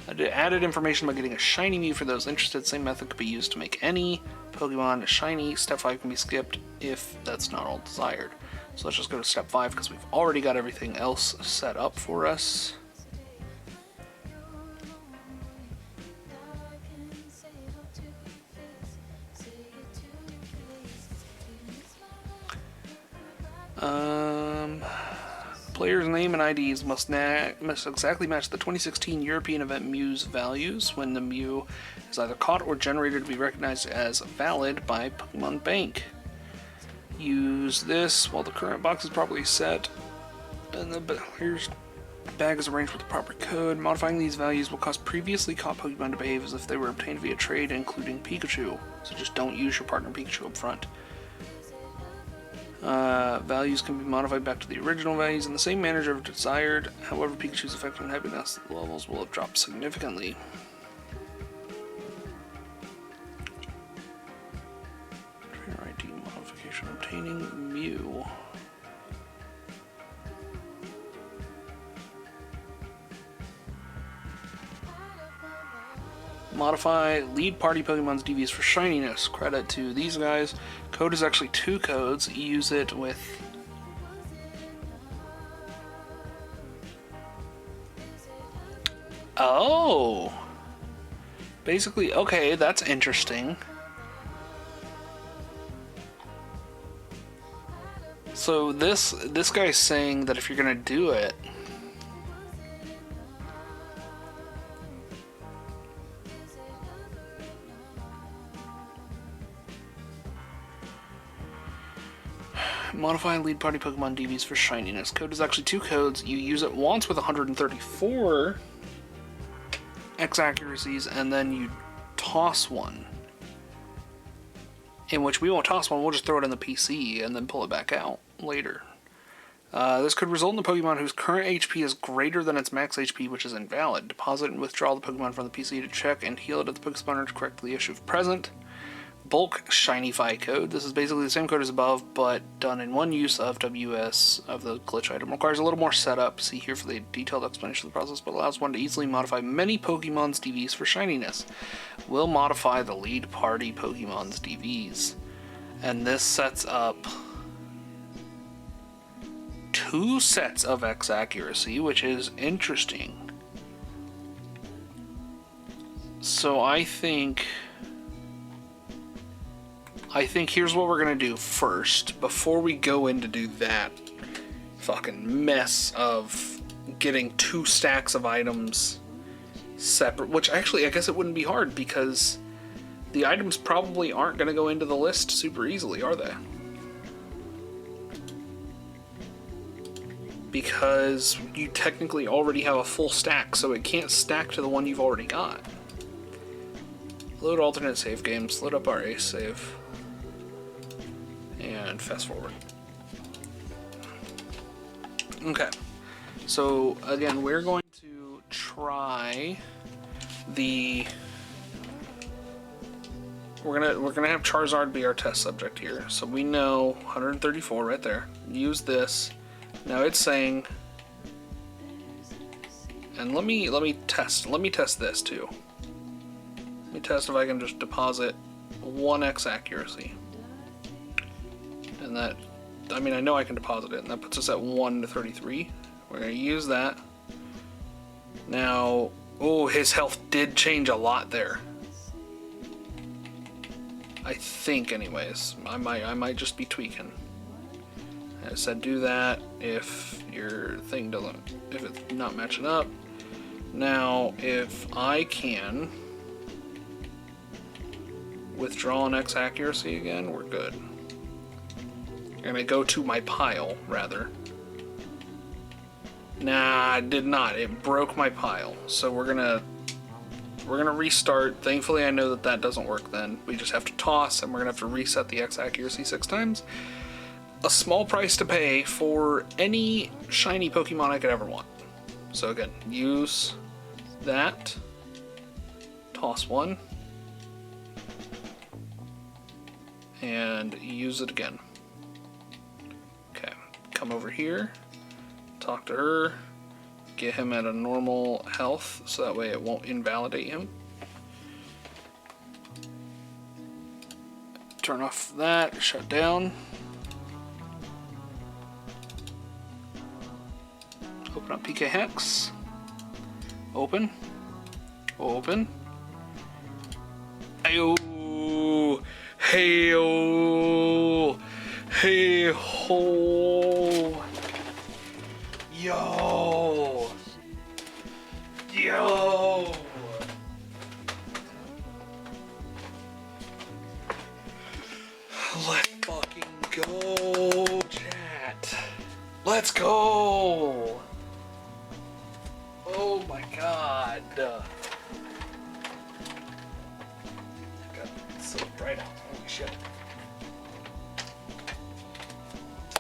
B: Added information about getting a shiny Mew for those interested. Same method could be used to make any Pokemon a shiny. Step 5 can be skipped if that's not all desired. So let's just go to step 5 because we've already got everything else set up for us. Player's name and IDs must exactly match the 2016 European event Mew's values when the Mew is either caught or generated to be recognized as valid by Pokemon Bank. Use this while the current box is properly set, and the bag is arranged with the proper code. Modifying these values will cause previously caught Pokemon to behave as if they were obtained via trade, including Pikachu. So just don't use your partner Pikachu up front. Values can be modified back to the original values in the same manner if desired. However, Pikachu's effect on happiness levels will have dropped significantly. Trainer ID modification obtaining Mew. Modify lead party Pokemon's DVs for shininess. Credit to these guys. Code is actually 2 codes. Use it with... Oh! Basically, okay, that's interesting. So this guy's saying that if you're gonna do it, modify lead party Pokemon DVs for shininess. Code is actually 2 codes. You use it once with 134 X accuracies, and then you toss one. In which we won't toss one, we'll just throw it in the PC and then pull it back out later. This could result in a Pokemon whose current HP is greater than its max HP, which is invalid. Deposit and withdraw the Pokemon from the PC to check and heal it at the Pokespawner to correct the issue if present. Bulk Shinify code. This is basically the same code as above, but done in one use of WS of the glitch item. Requires a little more setup. See here for the detailed explanation of the process, but allows one to easily modify many Pokemon's DVs for shininess. Will modify the lead party Pokemon's DVs. And this sets up 2 sets of X accuracy, which is interesting. So I think here's what we're gonna do first, before we go in to do that fucking mess of getting 2 stacks of items separate, which actually I guess it wouldn't be hard because the items probably aren't gonna go into the list super easily, are they? Because you technically already have a full stack, so it can't stack to the one you've already got. load alternate save games, load up our ace save, and fast forward. Okay, so again, we're going to try the. We're gonna have Charizard be our test subject here. So we know 134 right there. Use this. Now it's saying, and let me test this too. Let me test if I can just deposit 1x accuracy. And that, I mean, I know I can deposit it, and that puts us at 1 to 33. We're gonna use that. Now, oh, his health did change a lot there. I think, anyways. I might just be tweaking. I said do that if your thing doesn't, if it's not matching up. Now, if I can withdraw an X accuracy again, we're good. And I go to my pile, rather. Nah, I did not. It broke my pile. So we're gonna restart. Thankfully, I know that doesn't work then. We just have to toss, and we're gonna have to reset the X accuracy 6 times. A small price to pay for any shiny Pokemon I could ever want. So again, use that. Toss 1. And use it again. Okay, come over here. Talk to her. Get him at a normal health so that way it won't invalidate him. Turn off that, shut down. Open up PK Hex. Open. Open. Ayo. Hey-oh. Hey-ho. Yo! Yo! Let's fucking go, chat. Let's go! Oh my god. It's so bright out. Holy shit.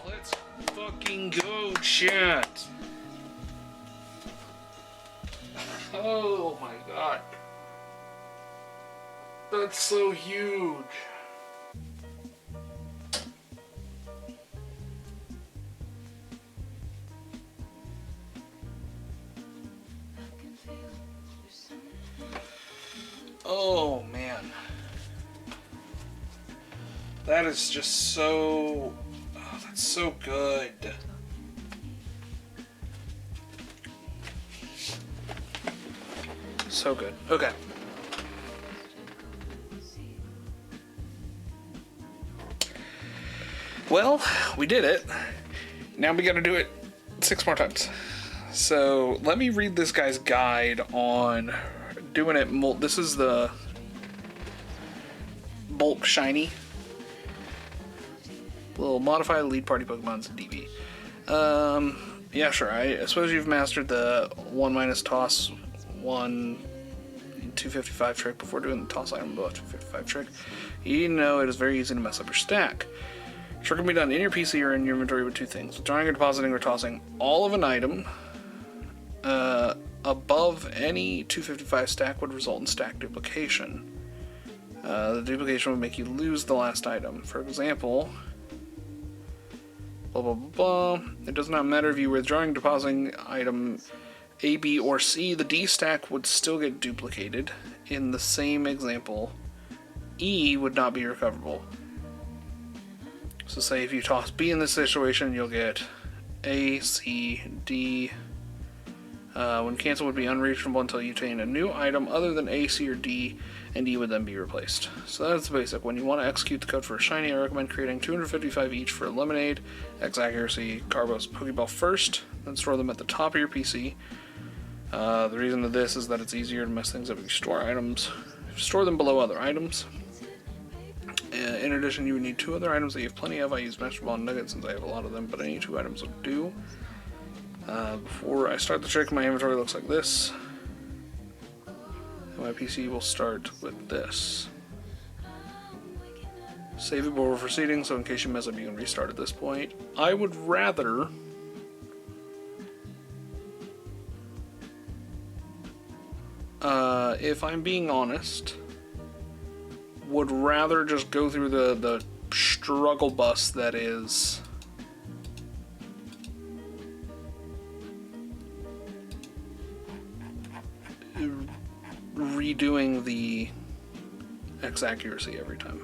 B: Let's fucking go, chat. Oh my god. That's so huge. Oh man. That is just so... Oh, that's so good. So good. Okay. Well, we did it. Now we gotta do it 6 more times. So let me read this guy's guide on doing it. This is the bulk shiny. Little modify lead party Pokemon's DB. Yeah, sure. I suppose you've mastered the 1- toss 1 255 trick before doing the toss item below 255 trick. You know it is very easy to mess up your stack. Trick can be done in your PC or in your inventory with 2 things: withdrawing or depositing or tossing all of an item above any 255 stack would result in stack duplication. The duplication would make you lose the last item. For example, blah blah blah blah. It does not matter if you were withdrawing, depositing item A, B, or C, the D stack would still get duplicated. In the same example, E would not be recoverable. So say if you toss B in this situation, you'll get A, C, D. When cancel would be unreachable until you obtain a new item other than A, C, or D, and E would then be replaced. So that's the basic. When you want to execute the code for a shiny, I recommend creating 255 each for Lemonade, X Accuracy, Carbos, Pokeball first, then store them at the top of your PC. The reason of this is that it's easier to mess things up if you store items. Store them below other items. In addition, you would need 2 other items that you have plenty of. I use Master Ball and Nugget since I have a lot of them, but any 2 items will do. Before I start the trick, my inventory looks like this. My PC will start with this. Save it before proceeding, so in case you mess up, you can restart at this point. I would rather... if I'm being honest, would rather just go through the struggle bus that is redoing the X accuracy every time.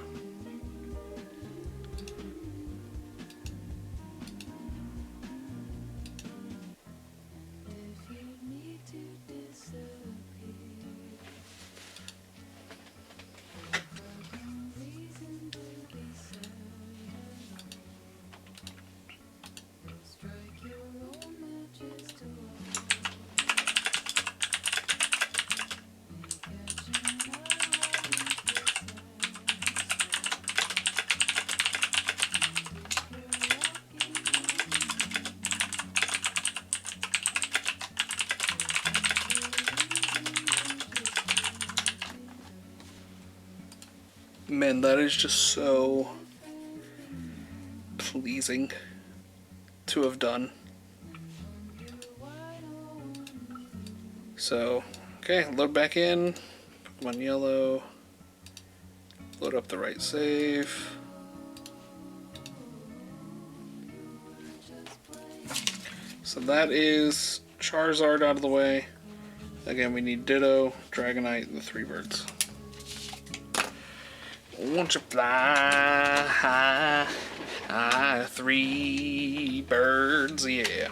B: Man, that is just so pleasing to have done. So, okay, load back in, Pokemon Yellow, load up the right save. So that is Charizard out of the way. Again, we need Ditto, Dragonite, and the 3 birds. Won't you fly high, high, 3 birds, yeah.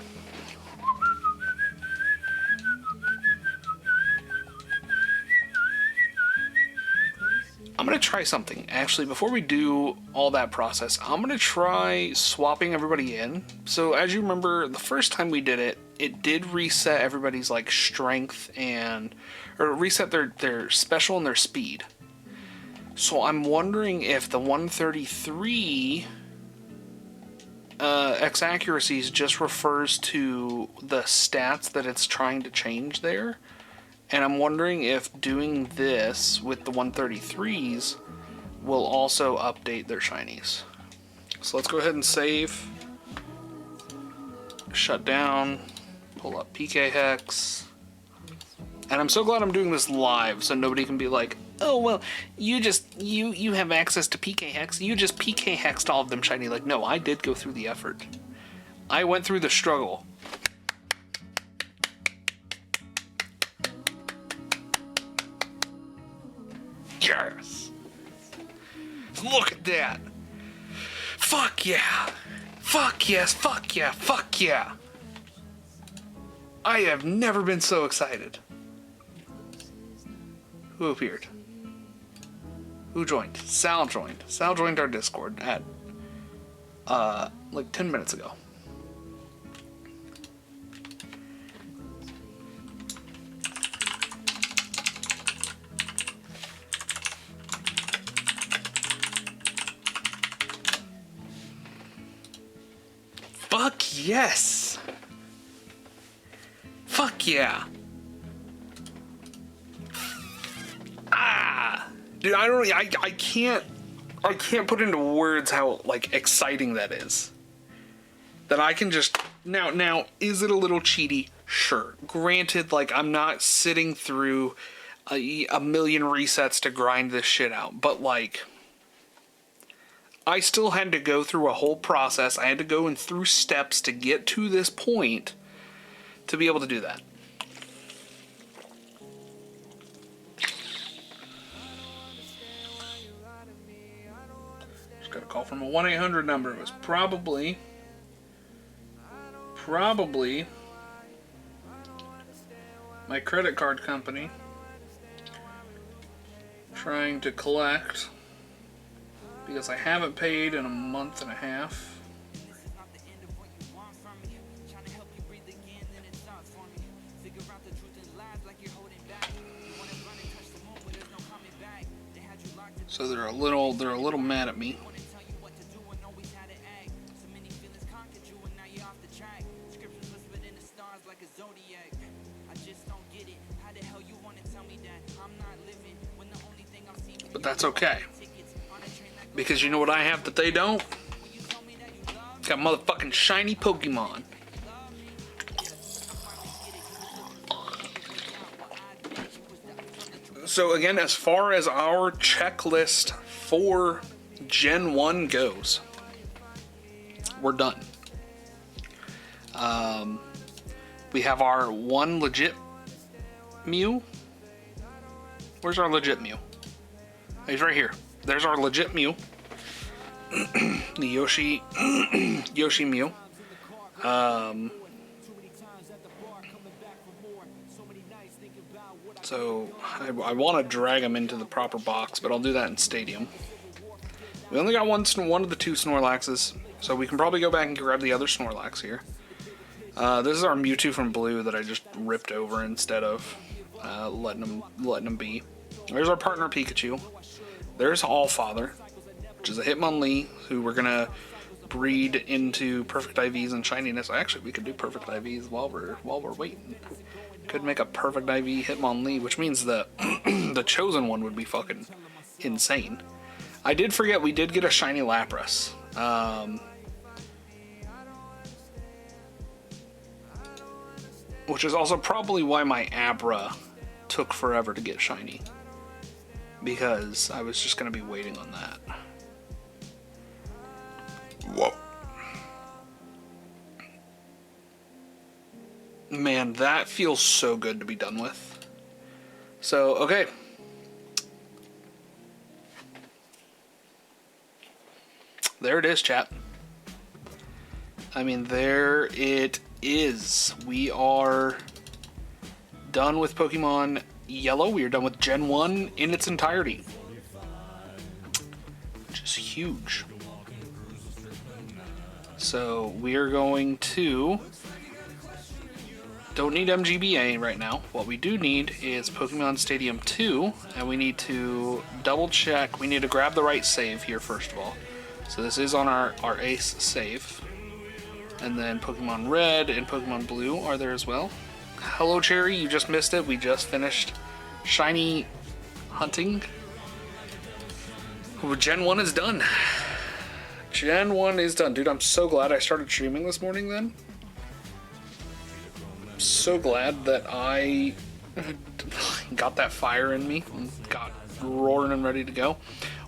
B: I'm gonna try something. Actually, before we do all that process, I'm gonna try swapping everybody in. So as you remember, the first time we did it, it did reset everybody's like strength and, or reset their special and their speed. So I'm wondering if the 133 X accuracies just refers to the stats that it's trying to change there. And I'm wondering if doing this with the 133s will also update their shinies. So let's go ahead and save. Shut down. Pull up PK Hex. And I'm so glad I'm doing this live so nobody can be like, oh, well, you have access to PK Hex. You just PK Hexed all of them shiny. Like, no, I did go through the effort. I went through the struggle. Yes! Look at that! Fuck yeah! Fuck yes! Fuck yeah! Fuck yeah! I have never been so excited. Who appeared? Who joined? Sal joined. Sal joined our Discord at like 10 minutes ago. Fuck yes! Fuck yeah! Ah! Dude, I can't put into words how, like, exciting that is. That I can just, now, is it a little cheaty? Sure. Granted, like, I'm not sitting through a million resets to grind this shit out, but, like, I still had to go through a whole process. I had to go through steps to get to this point to be able to do that. Just got a call from a 1-800 number. It was probably my credit card company trying to collect because I haven't paid in a month and a half. So they're a little mad at me. But that's okay. Because you know what I have that they don't? Got motherfucking shiny Pokemon. So again, as far as our checklist for Gen 1 goes, we're done. We have our one legit Mew. Where's our legit Mew? He's right here. There's our legit Mew. The Yoshi Mew. So I want to drag him into the proper box, but I'll do that in Stadium. We only got one of the two Snorlaxes, so we can probably go back and grab the other Snorlax here. This is our Mewtwo from Blue that I just ripped over instead of letting him be. There's our partner Pikachu. There's Allfather, which is a Hitmonlee who we're gonna breed into perfect IVs and shininess. Actually, we could do perfect IVs while we're waiting. Could make a perfect IV Hitmonlee, which means the the chosen one would be fucking insane. I did forget we did get a shiny Lapras. Which is also probably why my Abra took forever to get shiny. Because I was just going to be waiting on that. Whoa. Man, that feels so good to be done with. So, okay. There it is, chat. I mean, there it is. We are done with Pokemon Yellow. We are done with Gen 1 in its entirety. Which is huge. So we are going to... Don't need MGBA right now. What we do need is Pokemon Stadium 2, and we need to double check. We need to grab the right save here first of all. So this is on our Ace save. And then Pokemon Red and Pokemon Blue are there as well. Hello Cherry, you just missed it. We just finished shiny hunting. Gen 1 is done. Gen 1 is done. Dude, I'm so glad I started streaming this morning then. I'm so glad that I got that fire in me and got roaring and ready to go.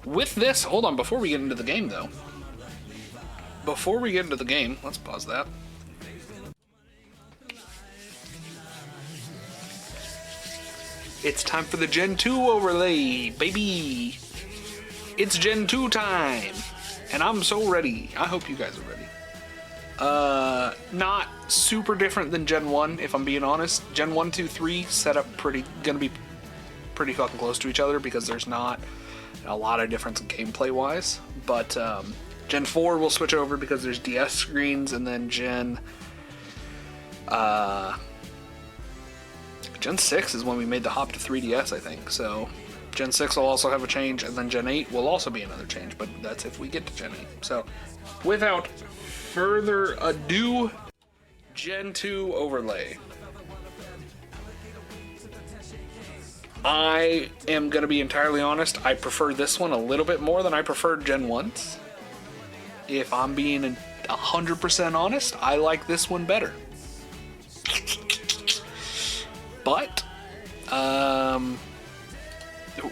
B: With this, hold on, before we get into the game though. Before we get into the game, let's pause that. It's time for the Gen 2 overlay, baby. It's Gen 2 time. And I'm so ready. I hope you guys are ready. Not super different than Gen 1, if I'm being honest. Gen 1, 2, 3 set up gonna be pretty fucking close to each other because there's not a lot of difference gameplay wise. But Gen 4 will switch over because there's DS screens, and then Gen 6 is when we made the hop to 3DS, I think. So Gen 6 will also have a change, and then Gen 8 will also be another change, but that's if we get to Gen 8. So without further ado, Gen 2 overlay. I am going to be entirely honest, I prefer this one a little bit more than I preferred Gen 1's. If I'm being 100% honest, I like this one better. But,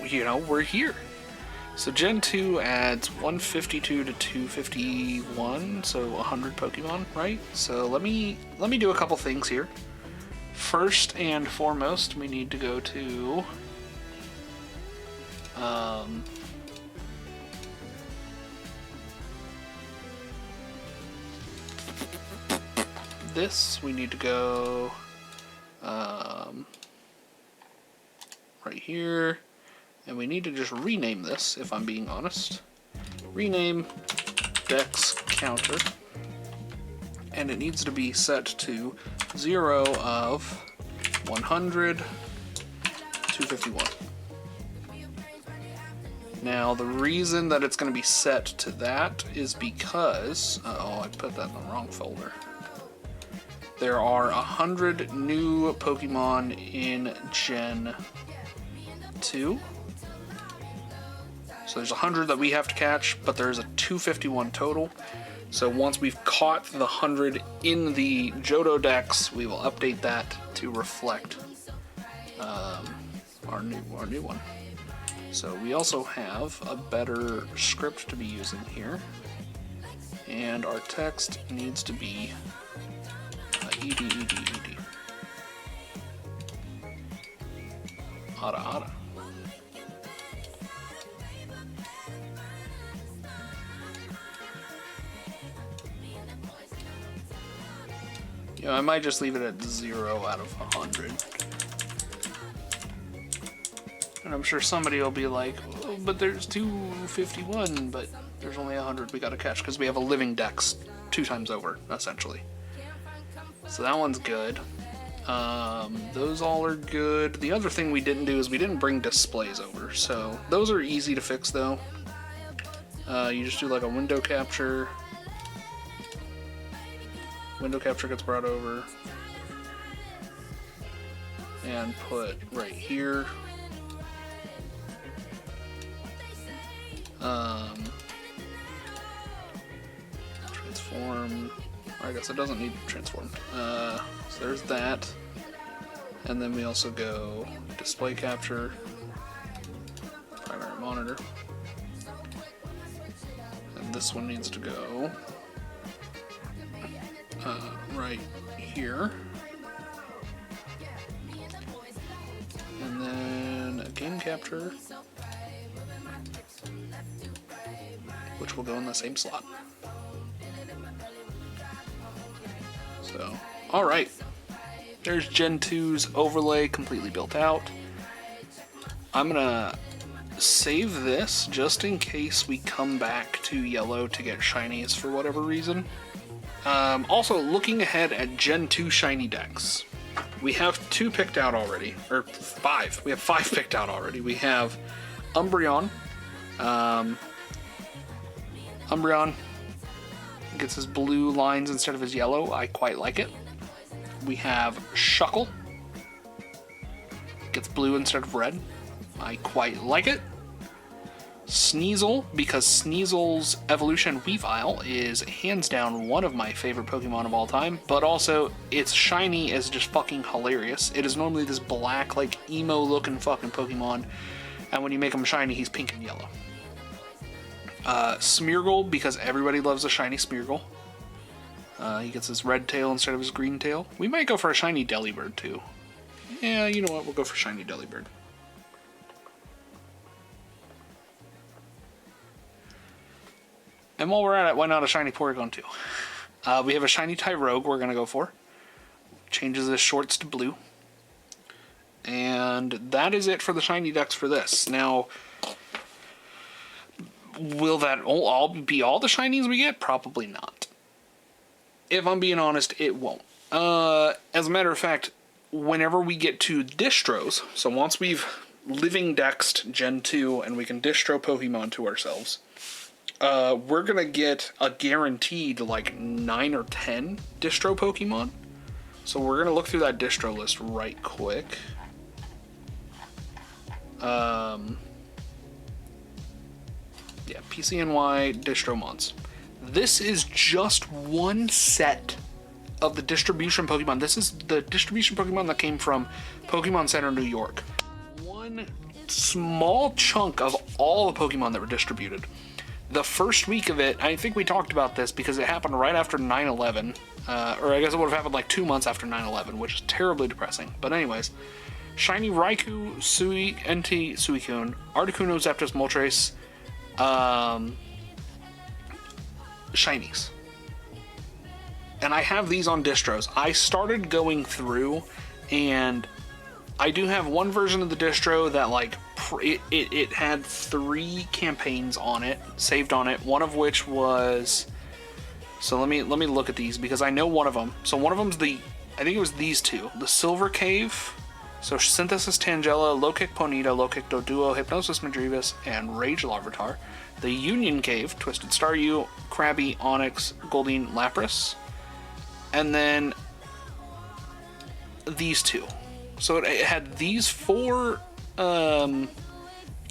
B: you know, we're here. So Gen 2 adds 152 to 251, so 100 Pokemon, right? So let me do a couple things here. First and foremost, we need to go to this. We need to go right here, and we need to just rename this, if I'm being honest. Rename Dex Counter, and it needs to be set to 0 of 100, 251. Now the reason that it's going to be set to that is because, I put that in the wrong folder. There are 100 new Pokemon in Gen 2. So there's 100 that we have to catch, but there's a 251 total. So once we've caught the 100 in the Johto Dex, we will update that to reflect our new one. So we also have a better script to be using here, and our text needs to be ed. Ada. You know, I might just leave it at 0 out of 100. And I'm sure somebody will be like, oh, but there's 251, but there's only 100 we gotta catch, because we have a living dex 2 times over, essentially. So that one's good. Those all are good. The other thing we didn't do is we didn't bring displays over, so those are easy to fix though. You just do like a window capture. Window capture gets brought over and put right here. Transform. I guess it doesn't need transformed. So there's that. And then we also go display capture, primary monitor. And this one needs to go right here. And then a game capture, which will go in the same slot. So, alright. There's Gen 2's overlay completely built out. I'm gonna save this just in case we come back to yellow to get shinies for whatever reason. Also, looking ahead at Gen 2 shiny decks, we have 2 picked out already, or 5. We have 5 picked out already. We have Umbreon. Umbreon gets his blue lines instead of his yellow. I quite like it. We have Shuckle. Gets blue instead of red. I quite like it. Sneasel, because Sneasel's evolution Weavile is hands down one of my favorite Pokemon of all time, but also its shiny is just fucking hilarious. It is normally this black, like, emo looking fucking Pokemon, and when you make him shiny, he's pink and yellow. Smeargle, because everybody loves a shiny Smeargle. He gets his red tail instead of his green tail. We might go for a shiny Delibird too. Yeah, you know what? We'll go for shiny Delibird. And while we're at it, why not a shiny Porygon too? We have a shiny Tyrogue we're going to go for. Changes his shorts to blue. And that is it for the shiny decks for this. Now, will that all be all the shinies we get? Probably not. If I'm being honest, it won't. As a matter of fact, whenever we get to distros, so once we've living dexed Gen 2 and we can distro Pokemon to ourselves, we're gonna get a guaranteed like 9 or 10 distro Pokemon. So we're gonna look through that distro list right quick. Yeah, PCNY Distromons. This is just one set of the distribution Pokemon. This is the distribution Pokemon that came from Pokemon Center, New York. One small chunk of all the Pokemon that were distributed. The first week of it, I think we talked about this because it happened right after 9/11, or I guess it would have happened like 2 months after 9/11, which is terribly depressing. But anyways, shiny Raikou, Entei, Suicune, Articuno, Zapdos, Moltres, shinies. And I have these on distros. I started going through, and I do have one version of the distro that like it had 3 campaigns on it, saved on it. One of which was, so let me look at these because I know one of them. So one of them's I think it was these 2, the Silver Cave. So Synthesis Tangela, Low Kick Ponyta, Low Kick Doduo, Hypnosis Madrivis, and Rage Larvitar. The Union Cave, Twisted Staryu, Krabby, Onyx, Goldeen, Lapras. And then these 2. So it had these 4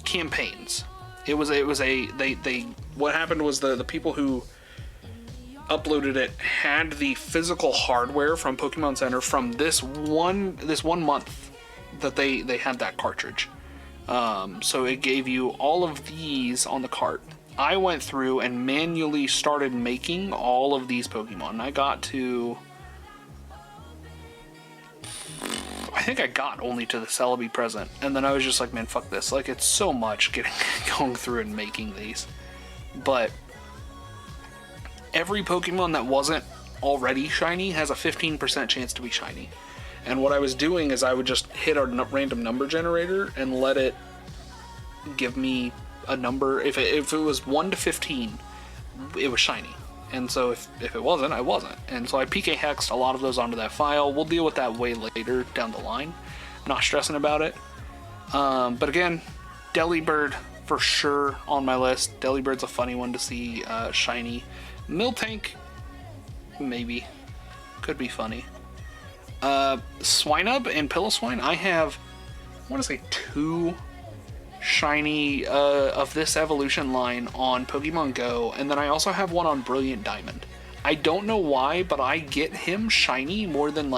B: campaigns. It was a they what happened was the people who uploaded it had the physical hardware from Pokemon Center from this one month that they had that cartridge. So it gave you all of these on the cart. I went through and manually started making all of these Pokemon. I got to, I think I got only to the Celebi present, and then I was just like, man, fuck this. Like, it's so much going through and making these. But every Pokemon that wasn't already shiny has a 15% chance to be shiny. And what I was doing is I would just hit a random number generator and let it give me a number. If it was 1 to 15, it was shiny. And so if it wasn't, I wasn't. And so I PK hexed a lot of those onto that file. We'll deal with that way later down the line. Not stressing about it. But again, Delibird for sure on my list. Delibird's a funny one to see shiny. Miltank, maybe. Could be funny. Swinub and Piloswine, I have, I want to say 2 shiny of this evolution line on Pokemon Go, and then I also have one on Brilliant Diamond. I don't know why, but I get him shiny more than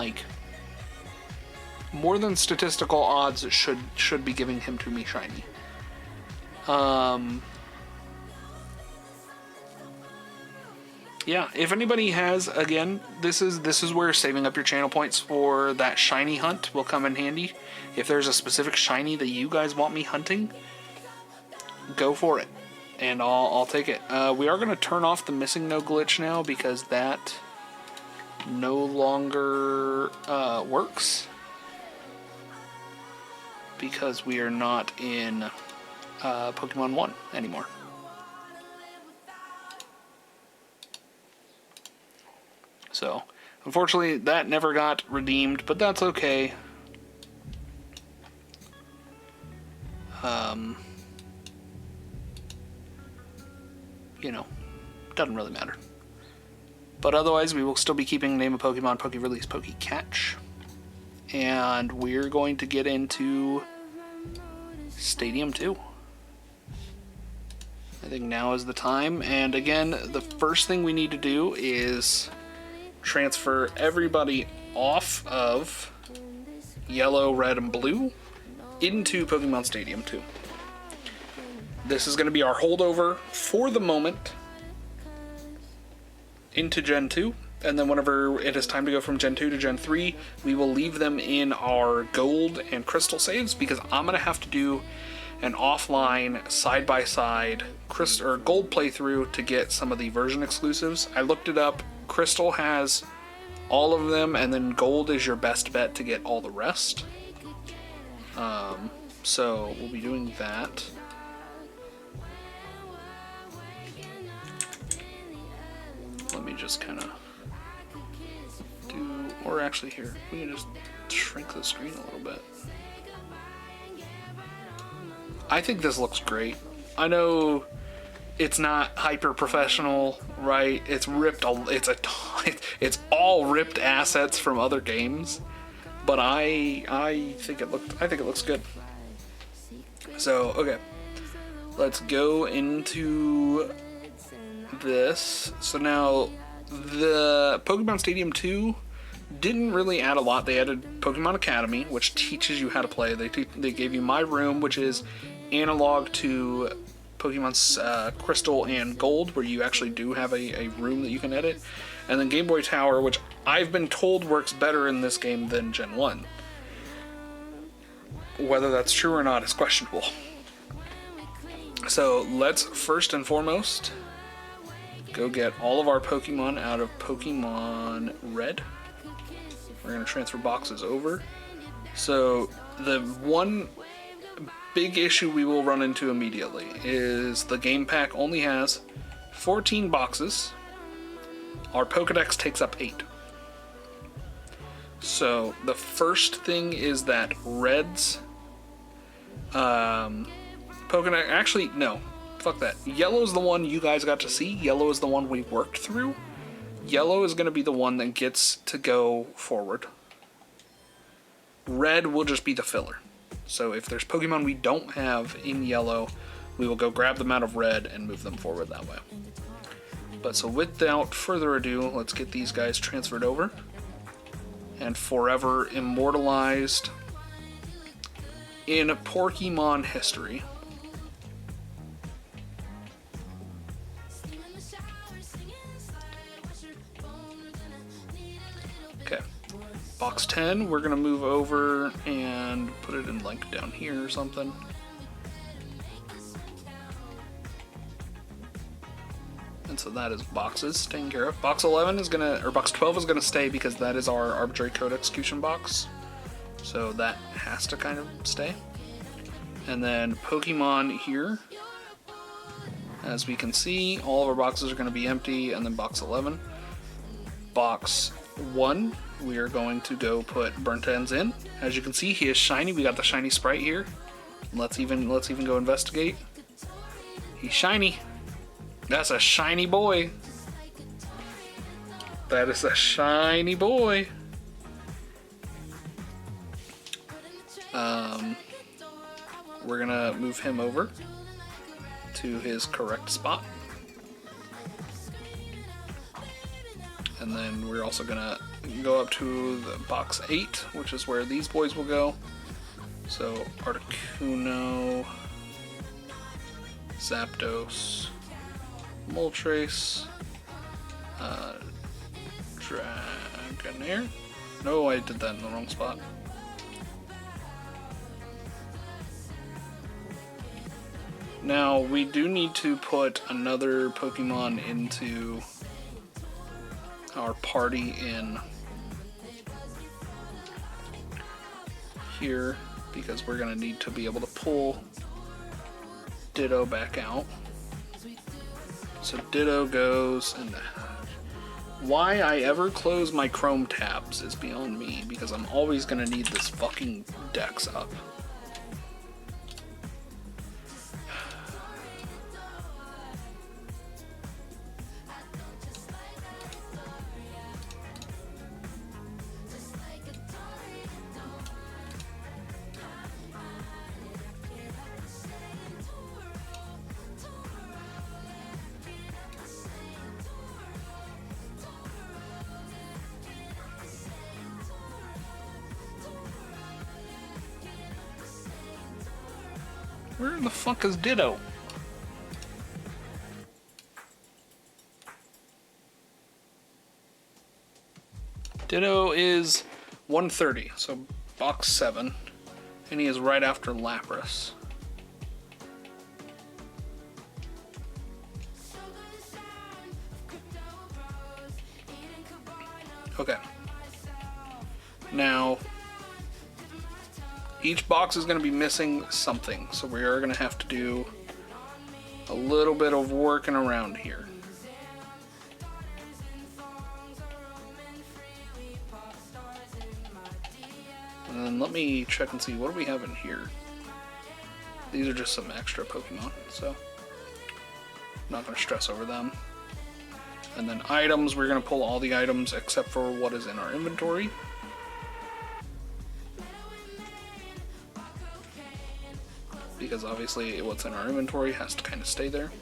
B: statistical odds should be giving him to me shiny. Yeah, if anybody has, again, this is where saving up your channel points for that shiny hunt will come in handy. If there's a specific shiny that you guys want me hunting, go for it, and I'll take it. We are going to turn off the missing no glitch now because that no longer works because we are not in Pokemon 1 anymore. So, unfortunately, that never got redeemed, but that's okay. You know, doesn't really matter. But otherwise, we will still be keeping Name of Pokemon, Poke Release, Poke Catch. And we're going to get into Stadium 2. I think now is the time. And again, the first thing we need to do is transfer everybody off of Yellow, Red, and Blue into Pokemon Stadium 2. This is going to be our holdover for the moment into Gen 2, and then whenever it is time to go from Gen 2 to Gen 3, we will leave them in our Gold and Crystal saves, because I'm going to have to do an offline side-by-side Gold playthrough to get some of the version exclusives. I looked it up. Crystal has all of them, and then Gold is your best bet to get all the rest. So we'll be doing that. Let me just kind of do, or actually here, we can just shrink the screen a little bit. I think this looks great. I know it's not hyper professional, right? It's ripped. It's all ripped assets from other games, but I think it looks good. So okay, let's go into this. So now the Pokemon Stadium 2 didn't really add a lot. They added Pokemon Academy, which teaches you how to play. They gave you My Room, which is analog to Pokemon's Crystal and Gold, where you actually do have a room that you can edit. And then Game Boy Tower, which I've been told works better in this game than Gen 1. Whether that's true or not is questionable. So let's first and foremost go get all of our Pokemon out of Pokemon Red. We're going to transfer boxes over. So the one big issue we will run into immediately is the game pack only has 14 boxes. Our Pokedex takes up 8. So the first thing is that Red's Pokedex, actually no, fuck that. Yellow's the one you guys got to see. Yellow is the one we worked through. Yellow is going to be the one that gets to go forward. Red will just be the filler. So if there's Pokemon we don't have in yellow, we will go grab them out of red and move them forward that way. But so without further ado, let's get these guys transferred over and forever immortalized in Porkymon history. Okay, box 10, we're gonna move over and put it in like down here or something. And so that is boxes taken care of. Box 11 is gonna, or box 12 is gonna stay because that is our arbitrary code execution box. So that has to kind of stay. And then Pokemon here, as we can see, all of our boxes are going to be empty. And then box 11. Box 1, we are going to go put Burnt Ends in. As you can see, he is shiny. We got the shiny sprite here. Let's even go investigate. He's shiny. That's a shiny boy. That is a shiny boy. We're gonna move him over to his correct spot. And then we're also gonna go up to the box 8, which is where these boys will go. So Articuno, Zapdos, Moltres, Dragonair. No, I did that in the wrong spot. Now, we do need to put another Pokemon into our party in here, because we're going to need to be able to pull Ditto back out. So Ditto goes, and why I ever close my Chrome tabs is beyond me, because I'm always going to need this fucking Dex up. Where the fuck is Ditto? Ditto is 130, so box 7, and he is right after Lapras. Okay. Now, each box is going to be missing something, so we are going to have to do a little bit of working around here. And then let me check and see, what do we have in here? These are just some extra Pokemon, so I'm not going to stress over them. And then items, we're going to pull all the items except for what is in our inventory. Because obviously what's in our inventory has to kind of stay there.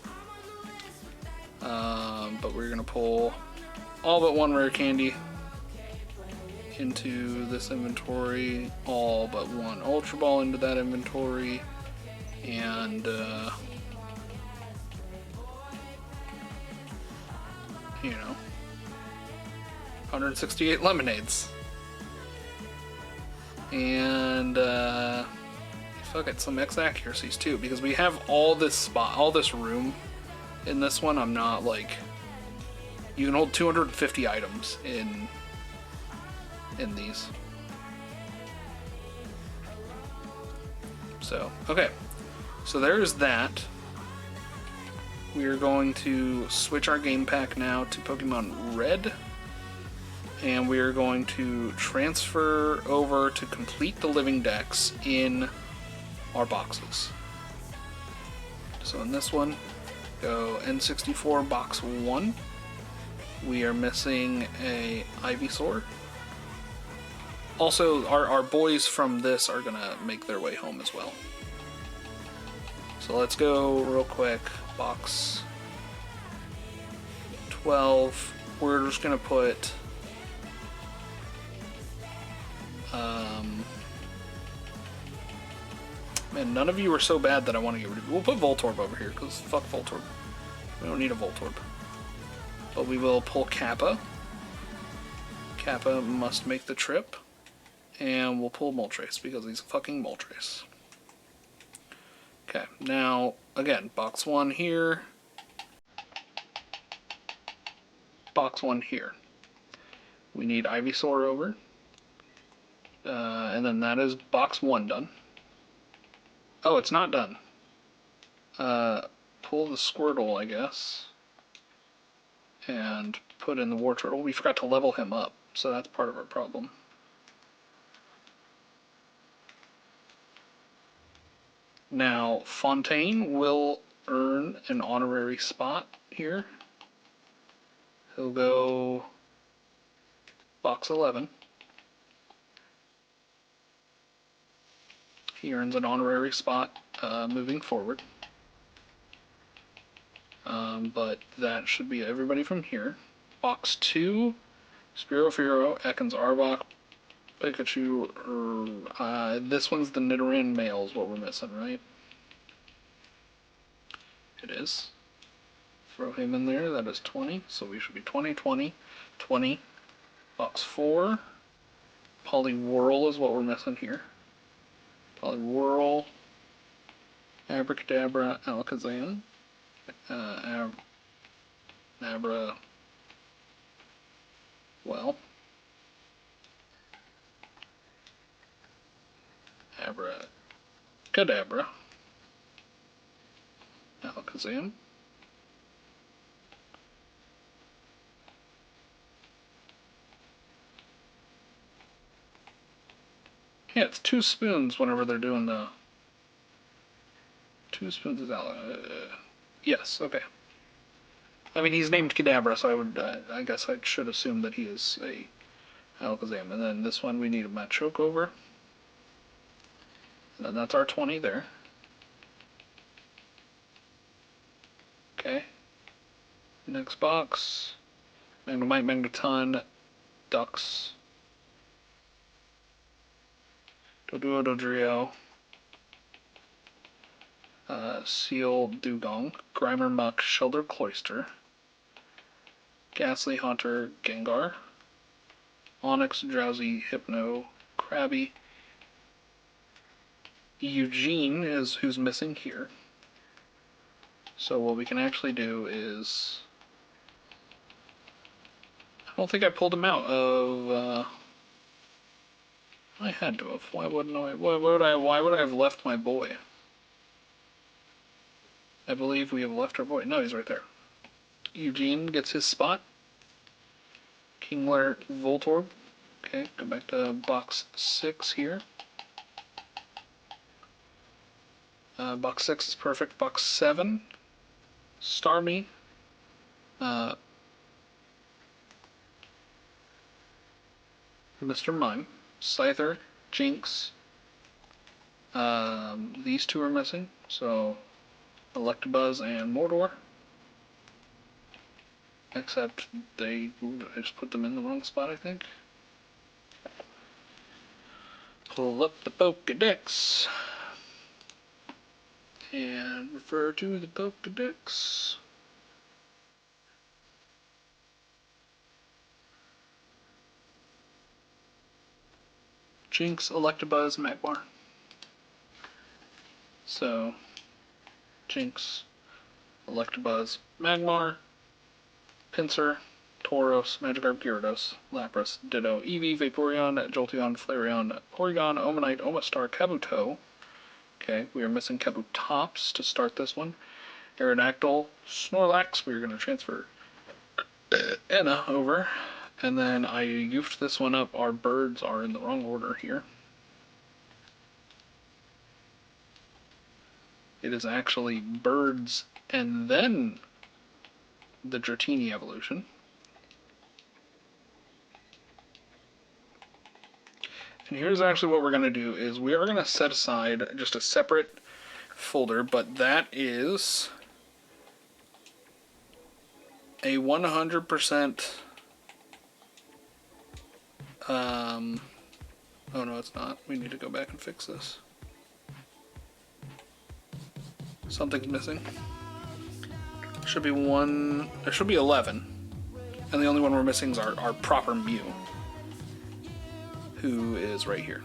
B: But we're going to pull all but one rare candy into this inventory, all but one Ultra Ball into that inventory, and you know, 168 lemonades. And fuck it, some X accuracies too, because we have all this room in this one. I'm not like, you can hold 250 items in these. So, okay. So there's that. We are going to switch our game pack now to Pokemon Red. And we are going to transfer over to complete the living dex in our boxes. So in this one, go N64 box 1. We are missing a Ivysaur. Also, our boys from this are gonna make their way home as well. So let's go real quick. Box 12. We're just gonna put man, none of you are so bad that I want to get rid of you. We'll put Voltorb over here, because fuck Voltorb. We don't need a Voltorb. But we will pull Kappa. Kappa must make the trip. And we'll pull Moltres, because he's a fucking Moltres. Okay, now, again, box 1 here. Box 1 here. We need Ivysaur over. And then that is box 1 done. Oh, it's not done. Pull the Squirtle, I guess. And put in the War Turtle. We forgot to level him up, so that's part of our problem. Now, Fontaine will earn an honorary spot here. He'll go box 11. He earns an honorary spot moving forward. But that should be everybody from here. Box 2, Spearow, Fearow, Ekans, Arbok, Pikachu. This one's the Nidoran male is what we're missing, right? It is. Throw him in there. That is 20. So we should be 20, 20, 20. Box 4, Poliwhirl is what we're missing here. Poliwhirl, Abracadabra, Alakazam, Abra, well, Abracadabra, Alakazam, yeah, it's 2 spoons whenever they're doing the 2 spoons is yes, okay. I mean, he's named Kadabra, so I would, I guess I should assume that he is a Alakazam. And then this one we need a Machoke over. And then that's our 20 there. Okay. Next box. Magnemite, Magneton, Ducks, Doduo, Dodrio, Seal, Dugong, Grimer, Muck, Shelter, Cloyster, Ghastly, Haunter, Gengar, Onyx, Drowsy, Hypno, Krabby. Eugene is who's missing here. So what we can actually do is, I don't think I pulled him out of, I had to have. Why wouldn't I? Why would I have left my boy? I believe we have left our boy. No, he's right there. Eugene gets his spot. Kingler, Voltorb. Okay, go back to box 6 here. Box 6 is perfect. Box 7, Starmie. Mr. Mime. Scyther, Jinx. These 2 are missing, so Electabuzz and Mordor. Except I just put them in the wrong spot, I think. Pull up the Pokedex. And refer to the Pokedex. Jinx, Electabuzz, Magmar. So, Jinx, Electabuzz, Magmar, Pinsir, Tauros, Magikarp, Gyarados, Lapras, Ditto, Eevee, Vaporeon, Jolteon, Flareon, Porygon, Omanite, Omastar, Kabuto. Okay, we are missing Kabutops to start this one. Aerodactyl, Snorlax, we're going to transfer Anna over. And then I goofed this one up. Our birds are in the wrong order here. It is actually birds and then the Dratini evolution. And here's actually what we're going to do is we are going to set aside just a separate folder, but that is a 100% oh no, it's not. We need to go back and fix this. Something's missing. Should be one. There should be 11, and the only one we're missing is our proper Mew, who is right here.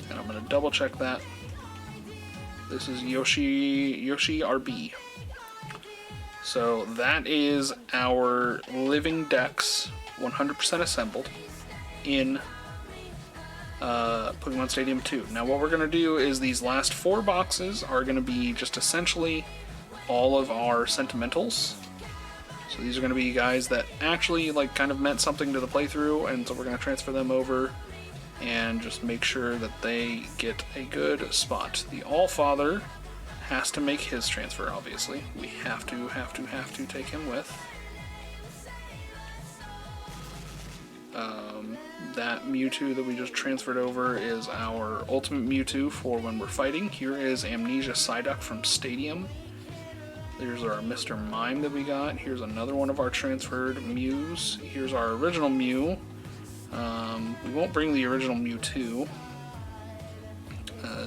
B: And I'm gonna double check that. This is Yoshi RB. So that is our living Dex, 100% assembled in Pokemon Stadium 2. Now what we're going to do is these last 4 boxes are going to be just essentially all of our sentimentals. So these are going to be guys that actually like kind of meant something to the playthrough, and so we're going to transfer them over and just make sure that they get a good spot. The Allfather has to make his transfer, obviously. We have to take him with. That Mewtwo that we just transferred over is our ultimate Mewtwo for when we're fighting. Here is Amnesia Psyduck from Stadium. There's our Mr. Mime that we got. Here's another one of our transferred Mews. Here's our original Mew. We won't bring the original Mewtwo.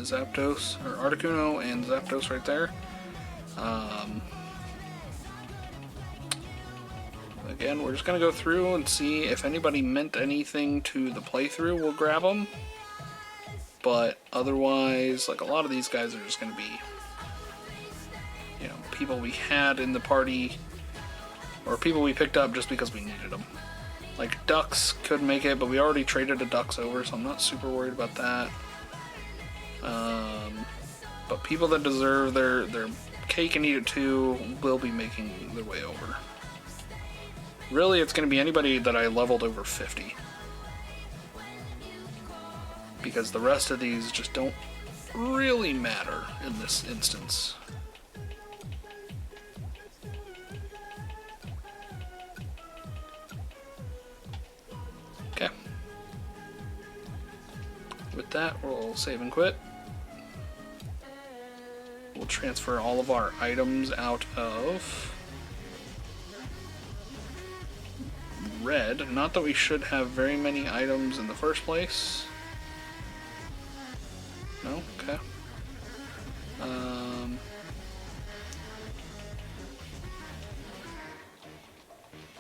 B: Zapdos, or Articuno and Zapdos right there. Again, we're just going to go through and see if anybody meant anything to the playthrough. We'll grab them. But otherwise, like a lot of these guys are just going to be, you know, people we had in the party, or people we picked up just because we needed them. Like Ducks could make it, but we already traded a Ducks over, so I'm not super worried about that. But people that deserve their cake and eat it too will be making their way over. Really, it's going to be anybody that I leveled over 50. Because the rest of these just don't really matter in this instance. Okay. With that, we'll save and quit. We'll transfer all of our items out of red. Not that we should have very many items in the first place. No? Okay.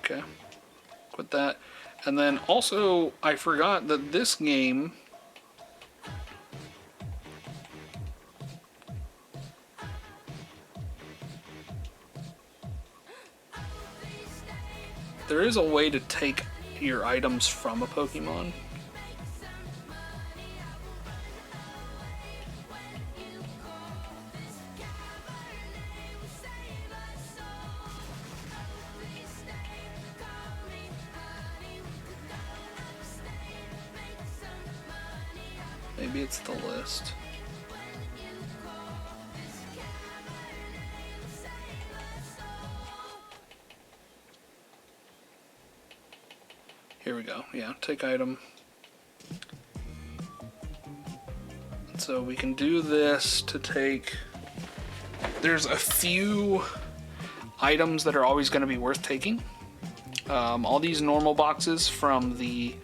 B: Okay. Quit that. And then also, I forgot that this game there is a way to take your items from a Pokemon. Maybe it's the list. Here we go. Yeah, take item. So we can do this to take... There's a few items that are always going to be worth taking. All these normal boxes from the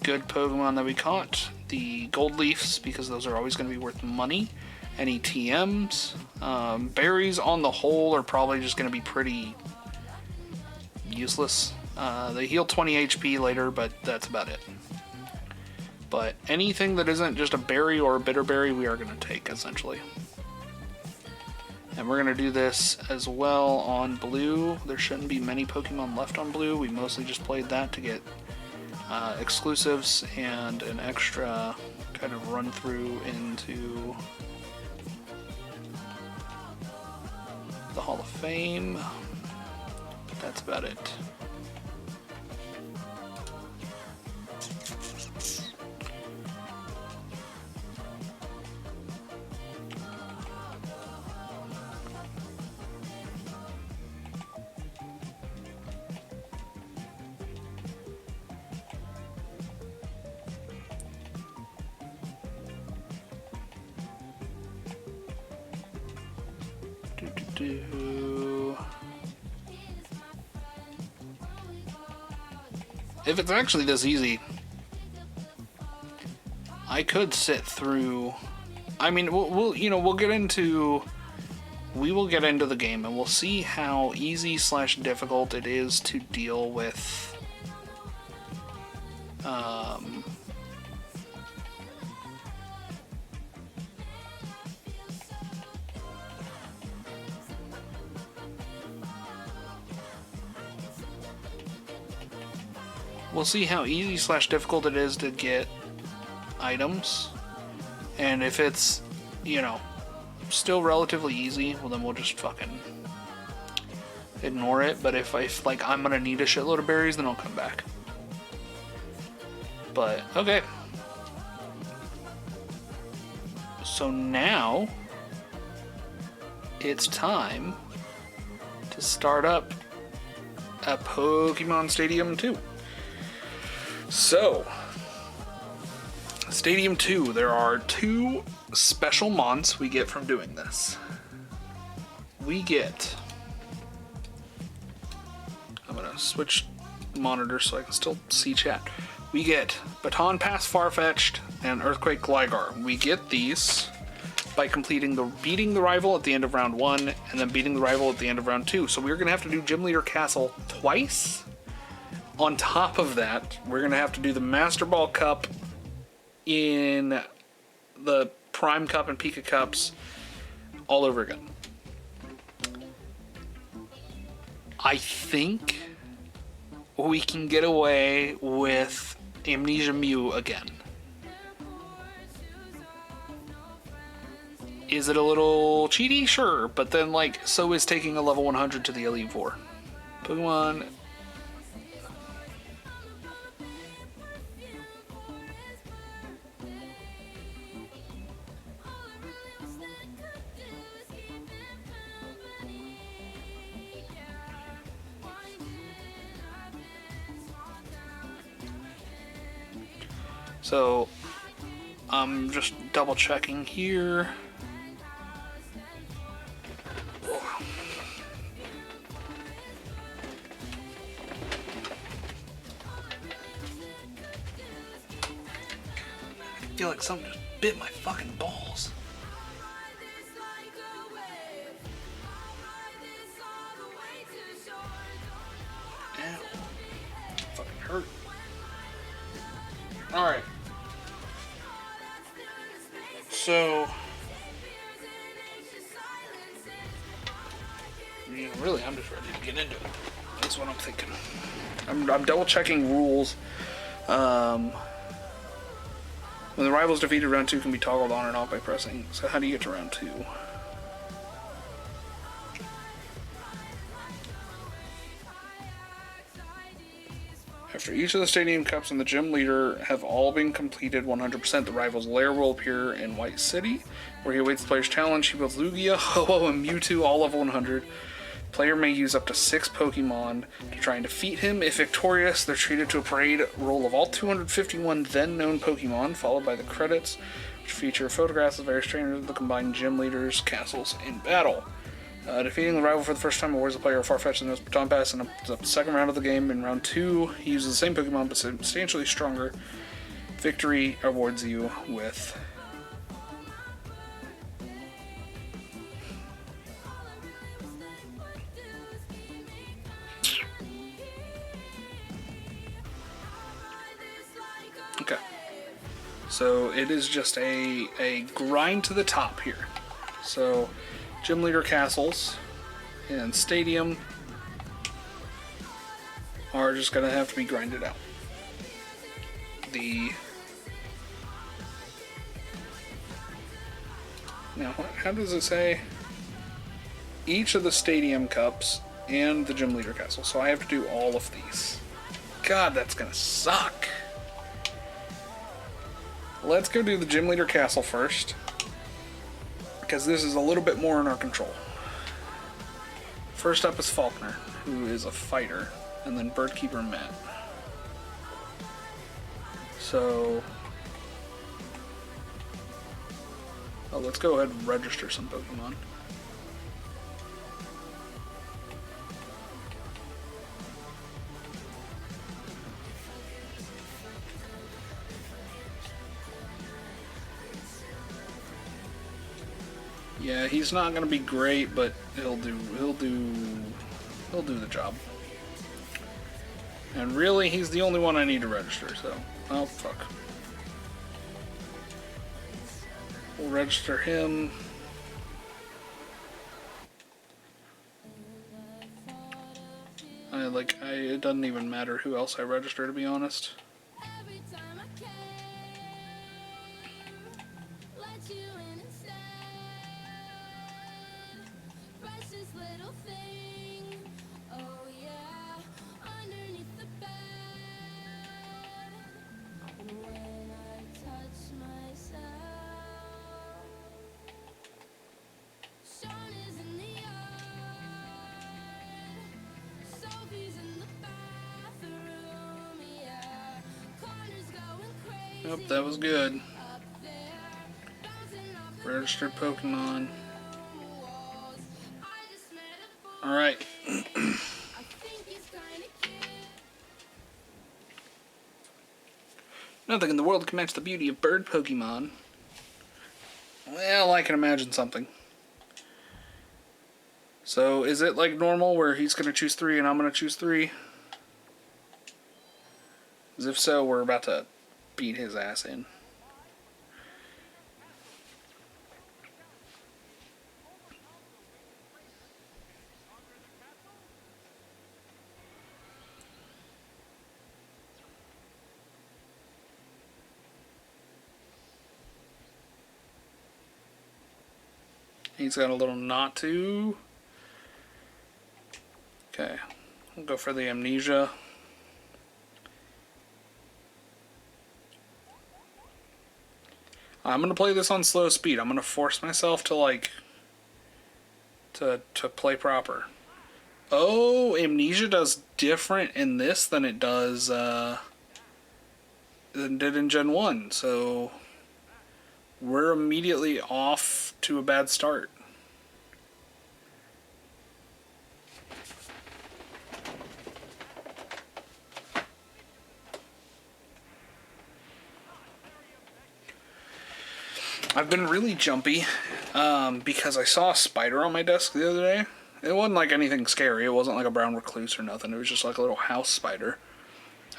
B: good Pokemon that we caught. The Gold Leafs, because those are always going to be worth money. Any TMs. Berries on the whole are probably just going to be pretty useless. They heal 20 HP later, but that's about it. But anything that isn't just a berry or a bitter berry, we are going to take, essentially. And we're going to do this as well on blue. There shouldn't be many Pokemon left on blue. We mostly just played that to get exclusives and an extra kind of run through into the Hall of Fame. But that's about it. If it's actually this easy, I could sit through. I mean, we will get into the game and we'll see how easy / difficult it is to deal with. We'll see how easy / difficult it is to get items, and if it's, still relatively easy, well then we'll just fucking ignore it. But if like I'm gonna need a shitload of berries, then I'll come back. But okay. So now it's time to start up at Pokemon Stadium 2. So, Stadium 2, there are 2 special mons we get from doing this. We get... I'm gonna switch monitors so I can still see chat. We get Baton Pass Farfetch'd and Earthquake Gligar. We get these by completing beating the rival at the end of round 1 and then beating the rival at the end of round 2. So we're gonna have to do Gym Leader Castle twice. On top of that, we're going to have to do the Master Ball Cup in the Prime Cup and Pika Cups all over again. I think we can get away with Amnesia Mew again. Is it a little cheaty? Sure, but then like, so is taking a level 100 to the Elite Four. Pokemon... So, I'm just double checking here. I feel like something just bit my fucking balls. Ow. Fucking hurt. Alright. So, really, I'm just ready to get into it. That's what I'm thinking. I'm double checking rules. When the rival's defeated, round 2 can be toggled on and off by pressing. So how do you get to round 2? After each of the Stadium Cups and the Gym Leader have all been completed 100%, the rival's lair will appear in White City, where he awaits the player's challenge. He builds Lugia, Ho-Oh, and Mewtwo, all level 100. Player may use up to 6 Pokemon to try and defeat him. If victorious, they're treated to a parade roll of all 251 then-known Pokemon, followed by the credits, which feature photographs of various trainers of the combined Gym Leaders' castles in battle. Defeating the rival for the first time awards the player a Farfetch'd and knows Baton Pass in the second round of the game. In round 2, he uses the same Pokemon but substantially stronger. Victory awards you with... Okay. So it is just a grind to the top here. So... Gym Leader Castles and Stadium are just going to have to be grinded out. Now, how does it say? Each of the Stadium Cups and the Gym Leader Castle. So I have to do all of these. God, that's going to suck. Let's go do the Gym Leader Castle first, because this is a little bit more in our control. First up is Faulkner, who is a fighter, and then Birdkeeper Matt. So, let's go ahead and register some Pokemon. Yeah, he's not gonna be great, but he'll do the job. And really, he's the only one I need to register, so... Oh, fuck. We'll register him. It doesn't even matter who else I register, to be honest. Yep, that was good. Registered Pokemon. Alright. Nothing in the world can match the beauty of bird Pokemon. Well, I can imagine something. So, is it like normal where he's going to choose 3 and I'm going to choose 3? As if so, we're about to beat his ass in. He's got a little not to. Okay, we'll go for the Amnesia. I'm gonna play this on slow speed. I'm gonna force myself to like to play proper. Oh, Amnesia does different in this than it does than it did in Gen 1, so we're immediately off to a bad start. I've been really jumpy because I saw a spider on my desk the other day. It wasn't like anything scary. It wasn't like a brown recluse or nothing. It was just like a little house spider.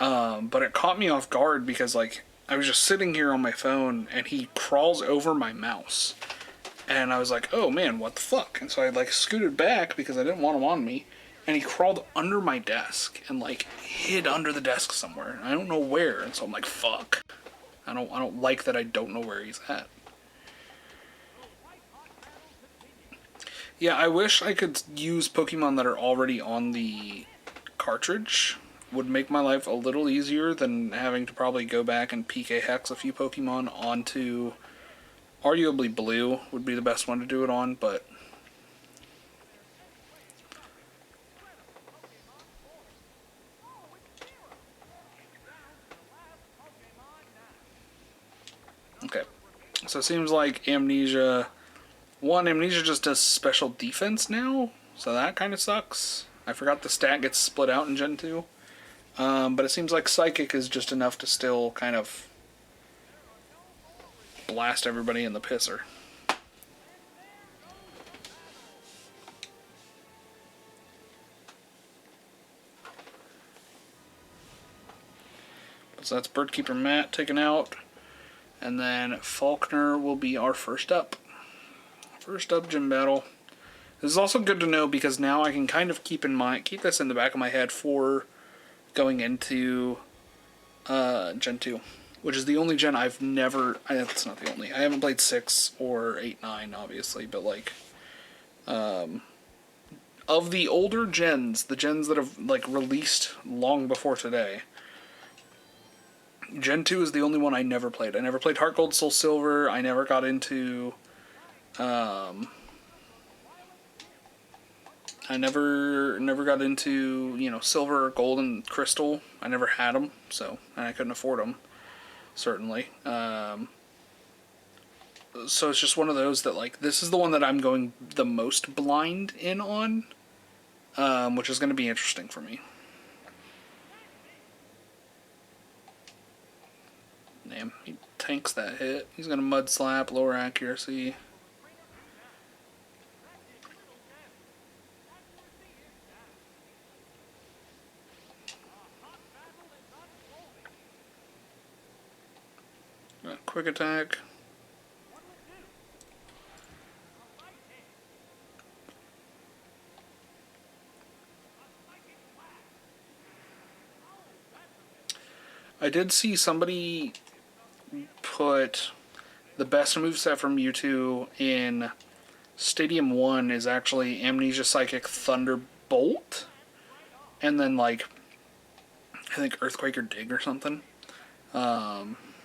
B: But it caught me off guard because like I was just sitting here on my phone and he crawls over my mouse. And I was like, oh man, what the fuck? And so I like scooted back because I didn't want him on me. And he crawled under my desk and like hid under the desk somewhere. I don't know where. And so I'm like, fuck. I don't like that I don't know where he's at. Yeah, I wish I could use Pokemon that are already on the cartridge. Would make my life a little easier than having to probably go back and PK hex a few Pokemon onto... Arguably Blue would be the best one to do it on, but... Okay. So it seems like Amnesia... Amnesia just does special defense now, so that kind of sucks. I forgot the stat gets split out in Gen 2. But it seems like Psychic is just enough to still kind of blast everybody in the pisser. So that's Birdkeeper Matt taken out. And then Faulkner will be our first up. First up gym battle. This is also good to know because now I can kind of keep this in the back of my head for going into Gen 2. Which is the only gen I've never... That's not the only. I haven't played 6 or 8, 9, obviously. But, like... of the older gens, the gens that have, like, released long before today... Gen 2 is the only one I never played. I never played Heart Gold, Soul Silver. I never got into... I never got into, you know, Silver, Gold, and Crystal. I never had them, so... And I couldn't afford them. Certainly. So it's just one of those that, like, this is the one that I'm going the most blind in on, which is going to be interesting for me. Damn, he tanks that hit. He's going to Mud Slap, lower accuracy. quick attack. I did see somebody put the best moveset from Mewtwo in Stadium 1 is actually Amnesia Psychic Thunderbolt. And then, like, I think Earthquake or Dig or something.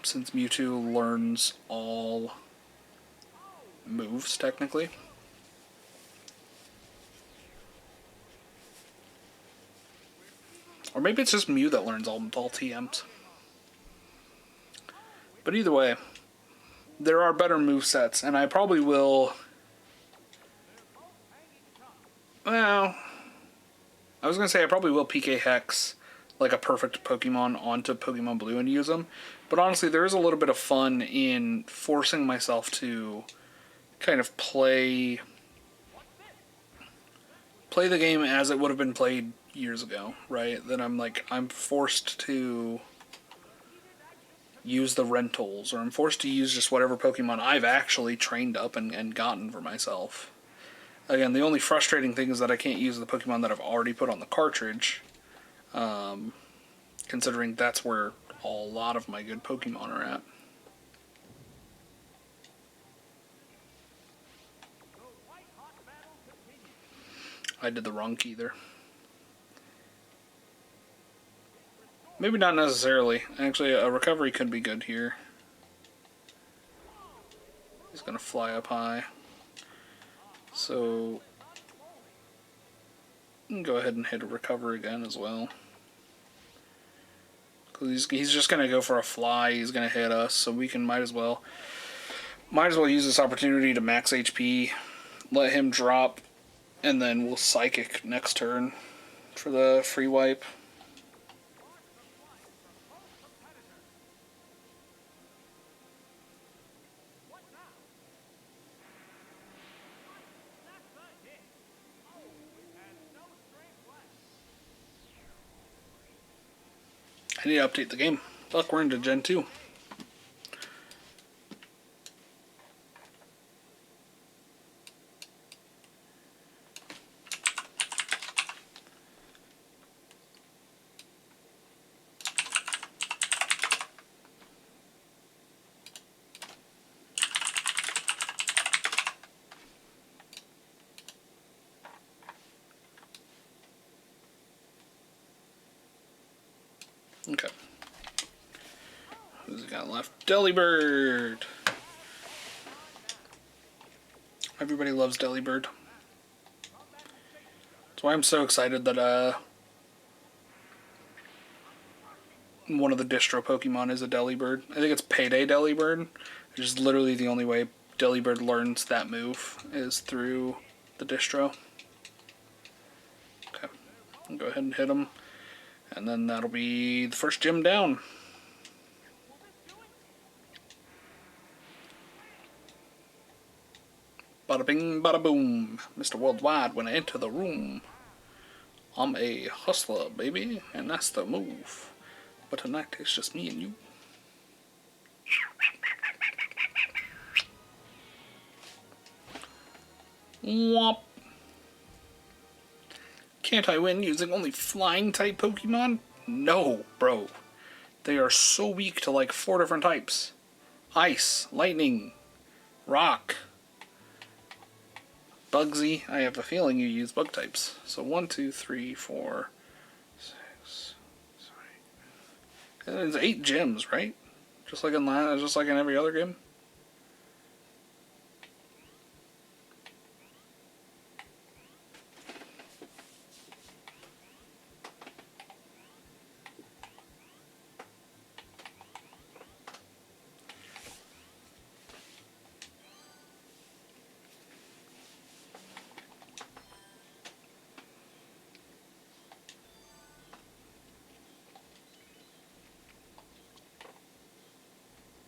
B: Since Mewtwo learns all moves, technically. Or maybe it's just Mew that learns all TMs. But either way, there are better movesets, and I probably will... Well, I was going to say I probably will PK Hex like a perfect Pokemon onto Pokemon Blue and use them. But honestly, there is a little bit of fun in forcing myself to kind of play the game as it would have been played years ago, right? Then I'm forced to use the rentals, or I'm forced to use just whatever Pokemon I've actually trained up and gotten for myself. Again, the only frustrating thing is that I can't use the Pokemon that I've already put on the cartridge, considering that's where a lot of my good Pokemon are at. I did the wrong key there. Maybe not necessarily. Actually, a recovery could be good here. He's going to fly up high. So, go ahead and hit a recover again as well. Because he's just going to go for a fly. He's going to hit us, so we can might as well use this opportunity to max HP, let him drop, and then we'll Psychic next turn for the free wipe. I need to update the game. Look, we're into Gen 2. Okay. Who's got left? Delibird! Everybody loves Delibird. That's why I'm so excited that one of the distro Pokemon is a Delibird. I think it's Payday Delibird, which is literally the only way Delibird learns that move is through the distro. Okay. I'll go ahead and hit him. And then that'll be the first gym down. Bada bing, bada boom. Mr. Worldwide, when I enter the room, I'm a hustler, baby, and that's the move. But tonight it's just me and you. Womp. Can't I win using only flying type Pokemon? No, bro. They are so weak to like 4 different types. Ice, lightning, rock, Bugsy. I have a feeling you use bug types. So 1, 2, 3, 4, 6, 7. It's 8 gyms, right? Just like in every other game.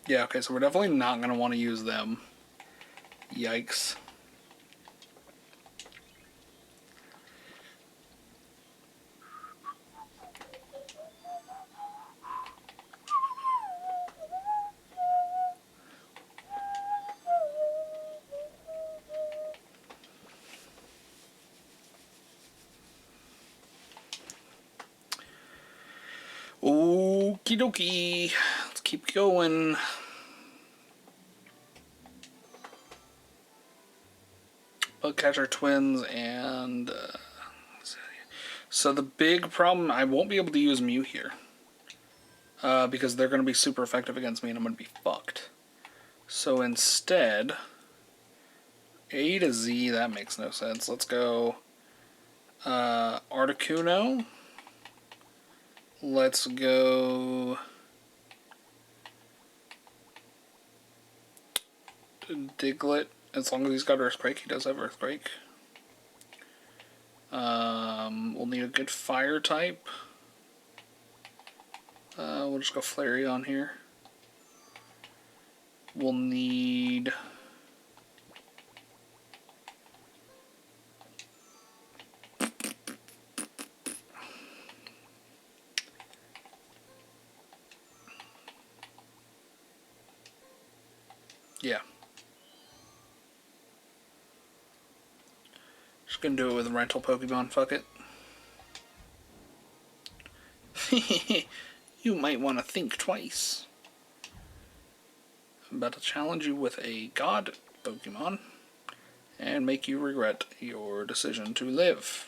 B: Yeah, okay, so we're definitely not going to want to use them. Yikes. Okie dokie. Let's keep going. Bugcatcher twins and so the big problem, I won't be able to use Mew here because they're going to be super effective against me and I'm going to be fucked. So instead, A to Z, that makes no sense. Let's go Articuno. Let's go Diglett. As long as he's got Earthquake, he does have Earthquake. We'll need a good fire type. We'll just go Flareon here. We'll need... yeah. Just gonna do it with a rental Pokemon, fuck it. You might want to think twice. I'm about to challenge you with a God Pokemon and make you regret your decision to live.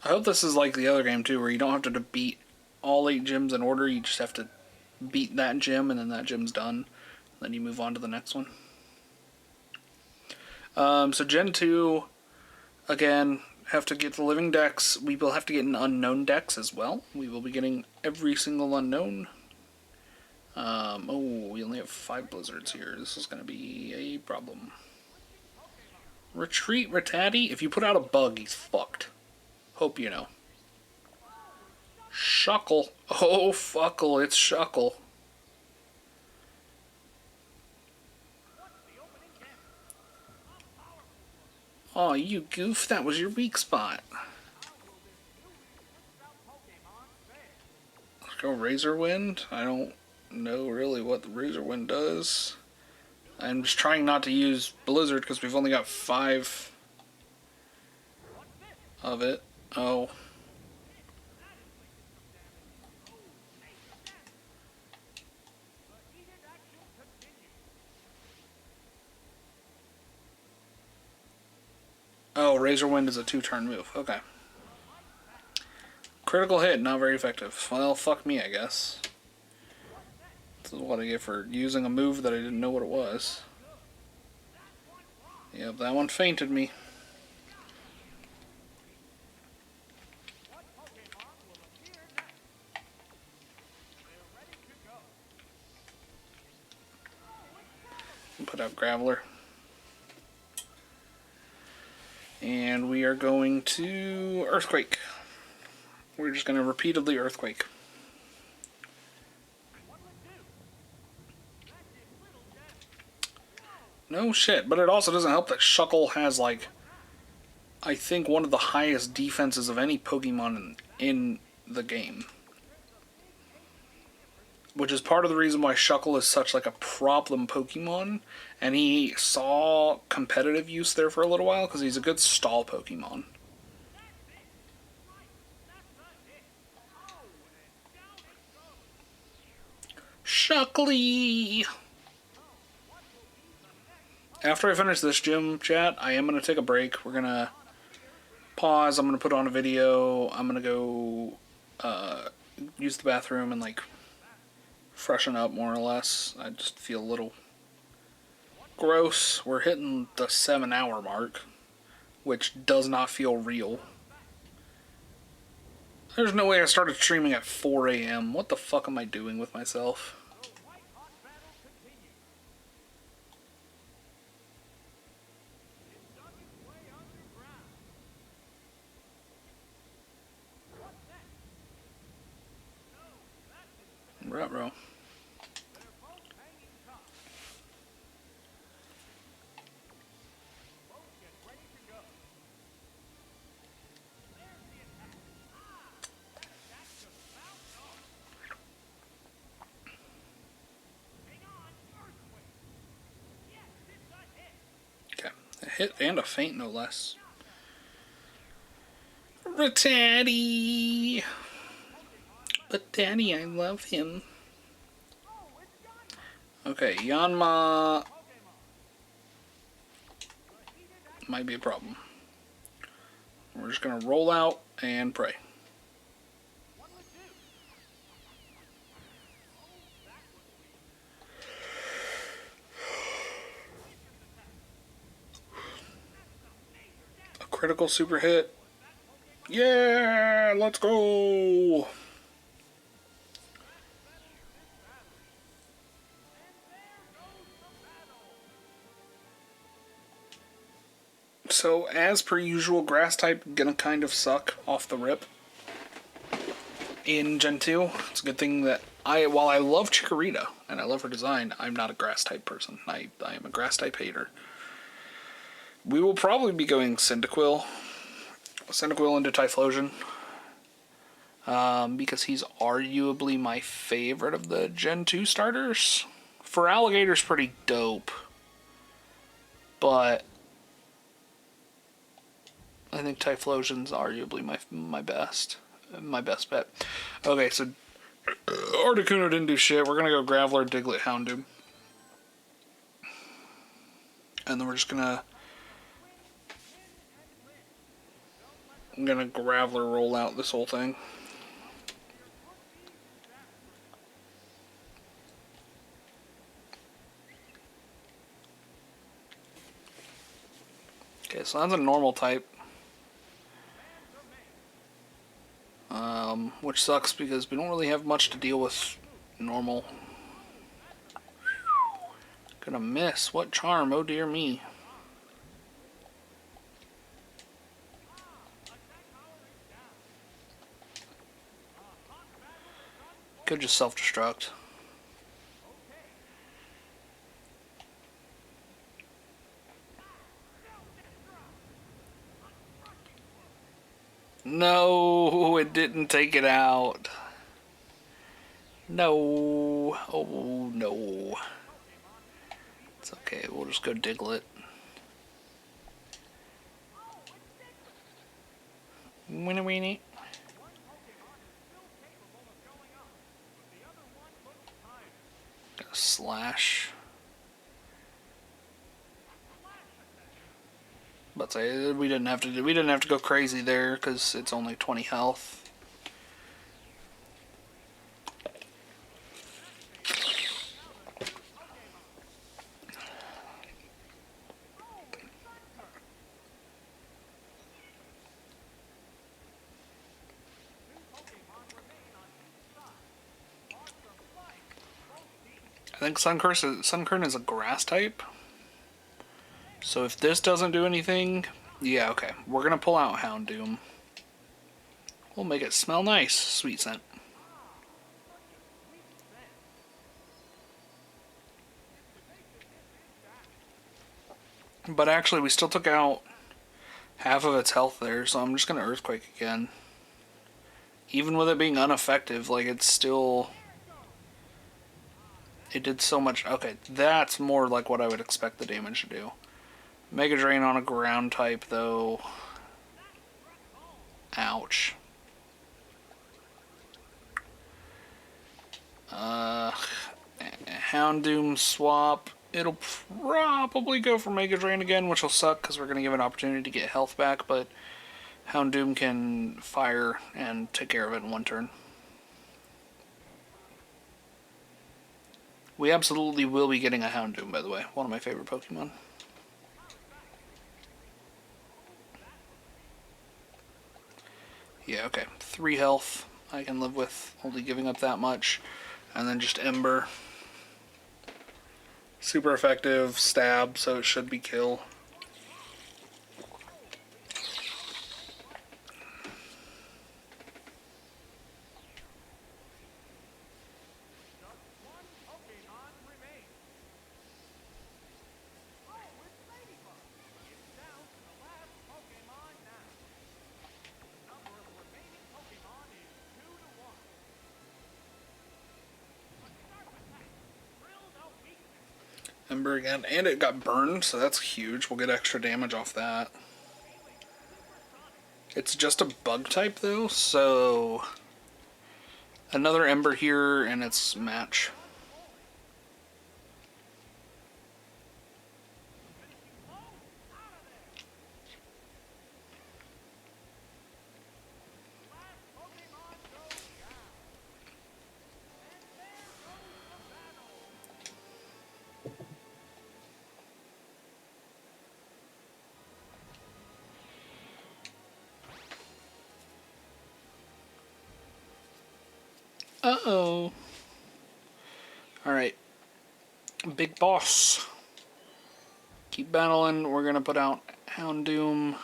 B: I hope this is like the other game too, where you don't have to beat all 8 gyms in order, you just have to beat that gym and then that gym's done. Then you move on to the next one. So Gen 2, again, have to get the living dex. We will have to get an unknown dex as well. We will be getting every single unknown. Oh, we only have 5 blizzards here. This is going to be a problem. Retreat Rattata. If you put out a bug, he's fucked. Hope you know. Shuckle. Oh, fuckle. It's Shuckle. Aw, you goof. That was your weak spot. Let's go Razor Wind. I don't know really what the Razor Wind does. I'm just trying not to use Blizzard because we've only got 5 of it. Oh. Oh, Razor Wind is a 2-turn move. Okay. Critical hit, not very effective. Well, fuck me, I guess. This is what I get for using a move that I didn't know what it was. Yep, that one fainted me. Put out Graveler. And we are going to Earthquake. We're just going to repeatedly Earthquake. No shit, but it also doesn't help that Shuckle has, like, I think one of the highest defenses of any Pokemon in the game. Which is part of the reason why Shuckle is such, like, a problem Pokemon. And he saw competitive use there for a little while, because he's a good stall Pokemon. Shuckly! After I finish this gym, chat, I am going to take a break. We're going to pause. I'm going to put on a video. I'm going to go use the bathroom and, like, freshen up more or less. I just feel a little gross. We're hitting the 7-hour mark, which does not feel real. There's no way I started streaming at 4 a.m. What the fuck am I doing with myself? Ruh-roh. hit and a feint, no less. Rattata! But Daddy, I love him. Okay, Yanma might be a problem. We're just gonna roll out and pray. A critical super hit. Yeah, let's go! So, as per usual, grass type gonna kind of suck off the rip in Gen 2. It's a good thing that while I love Chikorita and I love her design, I'm not a grass type person. I am a grass type hater. We will probably be going Cyndaquil into Typhlosion. Because he's arguably my favorite of the Gen 2 starters. Feraligator's pretty dope, but I think Typhlosion's arguably my best bet. Okay, so Articuno didn't do shit. We're gonna go Graveler, Diglett, Houndoom, and then we're just gonna Graveler roll out this whole thing. Okay, so that's a normal type. Which sucks because we don't really have much to deal with normal. Gonna miss. What charm? Oh dear me. Could just self-destruct. No, it didn't take it out. No. Oh, no. It's okay. We'll just go Diglett. Winnie weenie. Slash. But say we didn't have to go crazy there because it's only 20 health. I think Sunkern is a grass type. So if this doesn't do anything, yeah, okay. We're gonna pull out Houndoom. We'll make it smell nice. Sweet scent. But actually, we still took out half of its health there, so I'm just gonna Earthquake again. Even with it being ineffective, like, it's still... It did so much... Okay, that's more like what I would expect the damage to do. Mega Drain on a ground type, though. Ouch. Houndoom swap. It'll probably go for Mega Drain again, which will suck because we're going to give it an opportunity to get health back, but Houndoom can fire and take care of it in one turn. We absolutely will be getting a Houndoom, by the way. One of my favorite Pokemon. Yeah, okay. 3 health I can live with, only giving up that much. And then just Ember. Super effective, stab, so it should be kill. Ember again. And it got burned, so that's huge. We'll get extra damage off that. It's just a bug type, though, so... Another Ember here, and it's match. Uh-oh. Alright. Big boss. Keep battling. We're going to put out Houndoom.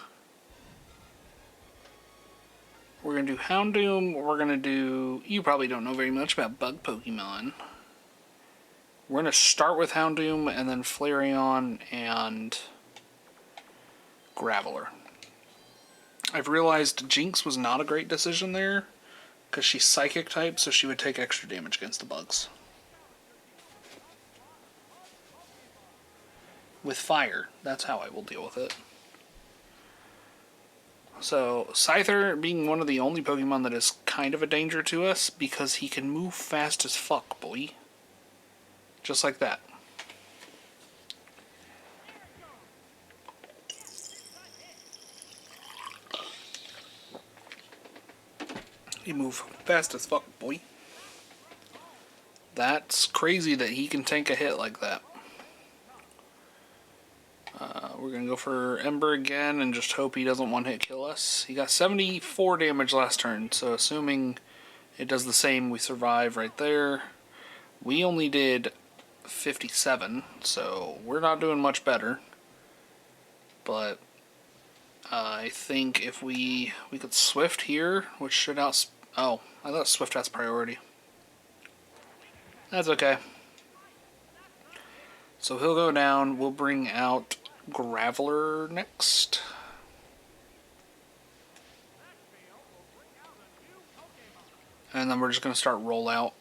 B: We're going to do Houndoom. We're going to do... You probably don't know very much about bug Pokemon. We're going to start with Houndoom and then Flareon and Graveler. I've realized Jinx was not a great decision there because she's Psychic type, so she would take extra damage against the bugs. With fire, that's how I will deal with it. So, Scyther being one of the only Pokemon that is kind of a danger to us because he can move fast as fuck, boy. Just like that. He move fast as fuck, boy. That's crazy that he can tank a hit like that. We're going to go for Ember again and just hope he doesn't one-hit kill us. He got 74 damage last turn, so assuming it does the same, we survive right there. We only did 57, so we're not doing much better. But I think if we could Swift here, which should oh, I thought Swift has priority. That's okay. So he'll go down. We'll bring out Graveler next. And then we're just going to start roll out.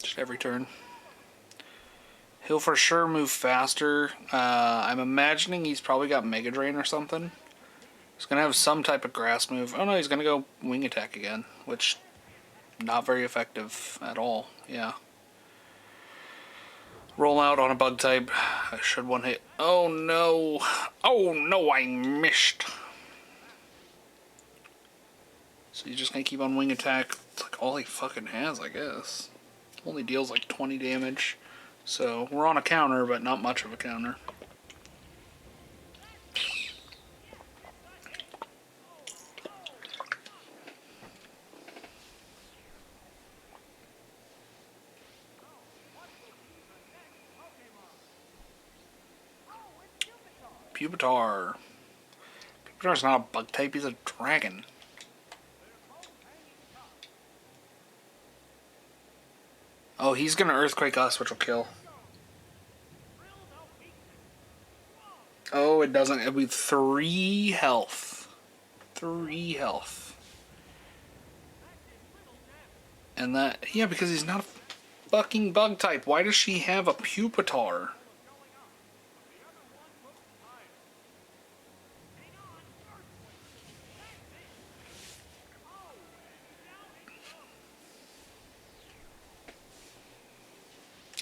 B: Just every turn. He'll for sure move faster. I'm imagining he's probably got Mega Drain or something. He's going to have some type of grass move. Oh no, he's going to go Wing Attack again, which not very effective at all. Yeah. Roll out on a bug type. I should one hit. Oh no. Oh no, I missed. So you're just going to keep on Wing Attack. It's like all he fucking has, I guess. Only deals like 20 damage. So we're on a counter, but not much of a counter. Pupitar. Pupitar's not a bug type, he's a dragon. Oh, he's gonna Earthquake us, which will kill. Oh, it doesn't. It'll be 3 health. 3 health. And that... Yeah, because he's not a fucking bug type. Why does she have a Pupitar?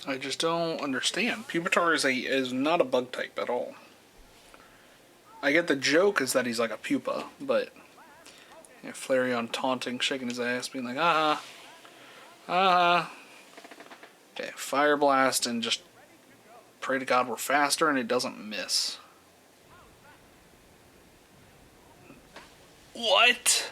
B: I just don't understand. Pupitar is not a bug type at all. I get the joke is that he's like a pupa, but you know, Flareon taunting, shaking his ass, being like, ah, ah. Okay, Fire Blast and just pray to God we're faster and it doesn't miss. What?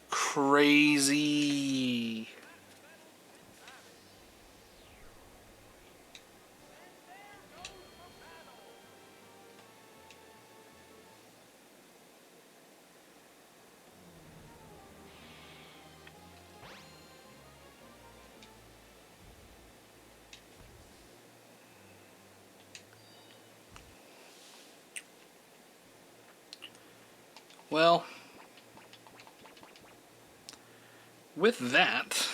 B: Crazy. Well, with that,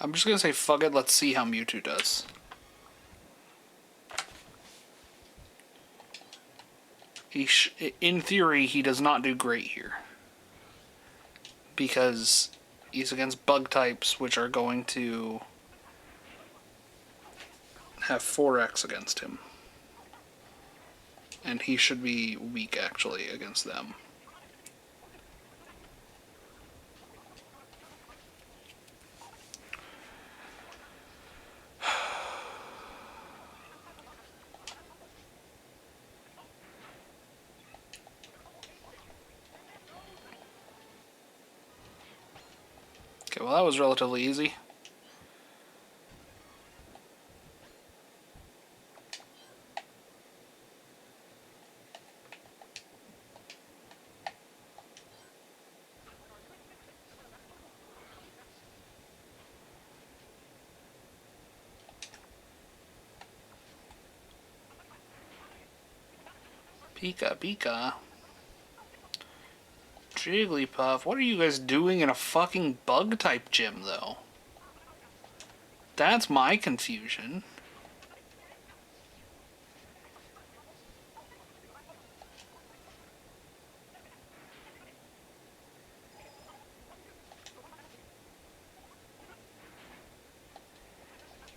B: I'm just gonna say fuck it, let's see how Mewtwo does. In theory, he does not do great here. Because he's against bug types, which are going to have 4x against him. And he should be weak, actually, against them. Okay, well that was relatively easy. Pika Pika. Jigglypuff, what are you guys doing in a fucking bug type gym though? That's my confusion.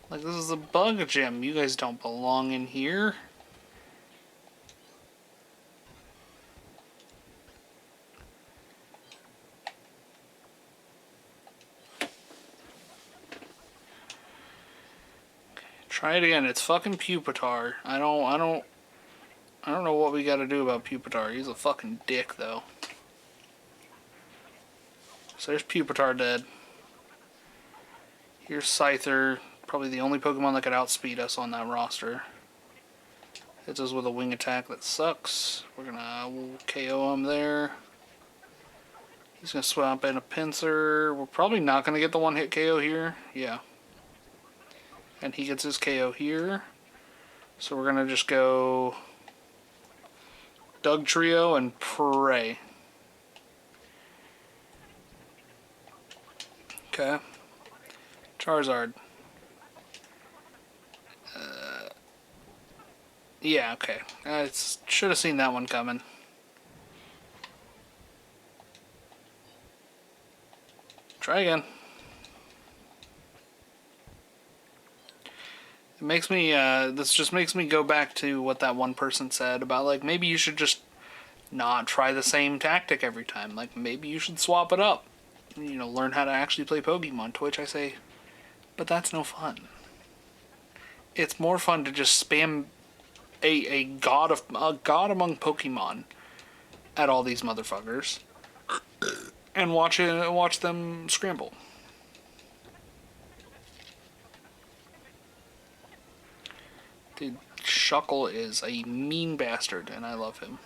B: Like, this is a bug gym. You guys don't belong in here. Try it again. It's fucking Pupitar. I don't know what we gotta do about Pupitar. He's a fucking dick, though. So there's Pupitar dead. Here's Scyther. Probably the only Pokemon that could outspeed us on that roster. Hits us with a wing attack that sucks. We'll KO him there. He's gonna swap in a Pinsir. We're probably not gonna get the one-hit KO here. Yeah. And he gets his KO here. So we're gonna just go Doug Trio and pray. Okay. Charizard. Yeah, okay. I should have seen that one coming. Try again. It makes me, this just makes me go back to what that one person said about, like, maybe you should just not try the same tactic every time. Like, maybe you should swap it up. You know, learn how to actually play Pokemon. To which I say, but that's no fun. It's more fun to just spam a god among Pokemon at all these motherfuckers and watch them scramble. Dude, Shuckle is a mean bastard, and I love him.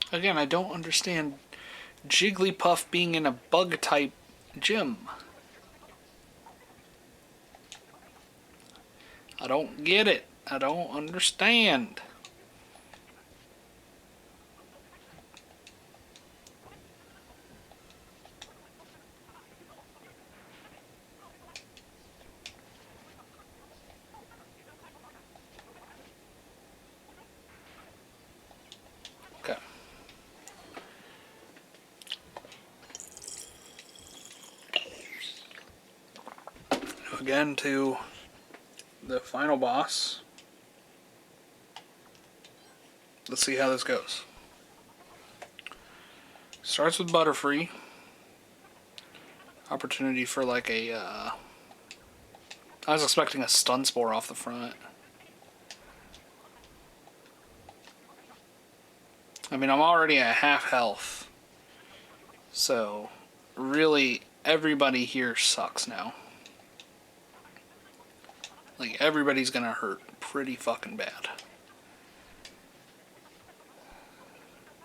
B: Again, I don't understand Jigglypuff being in a bug-type gym. I don't get it. I don't understand. Okay. Again to the final boss. Let's see how this goes. Starts with Butterfree. Opportunity for like a, I was expecting a Stun Spore off the front. I mean, I'm already at half health. So, really, everybody here sucks now. Like, everybody's gonna hurt pretty fucking bad.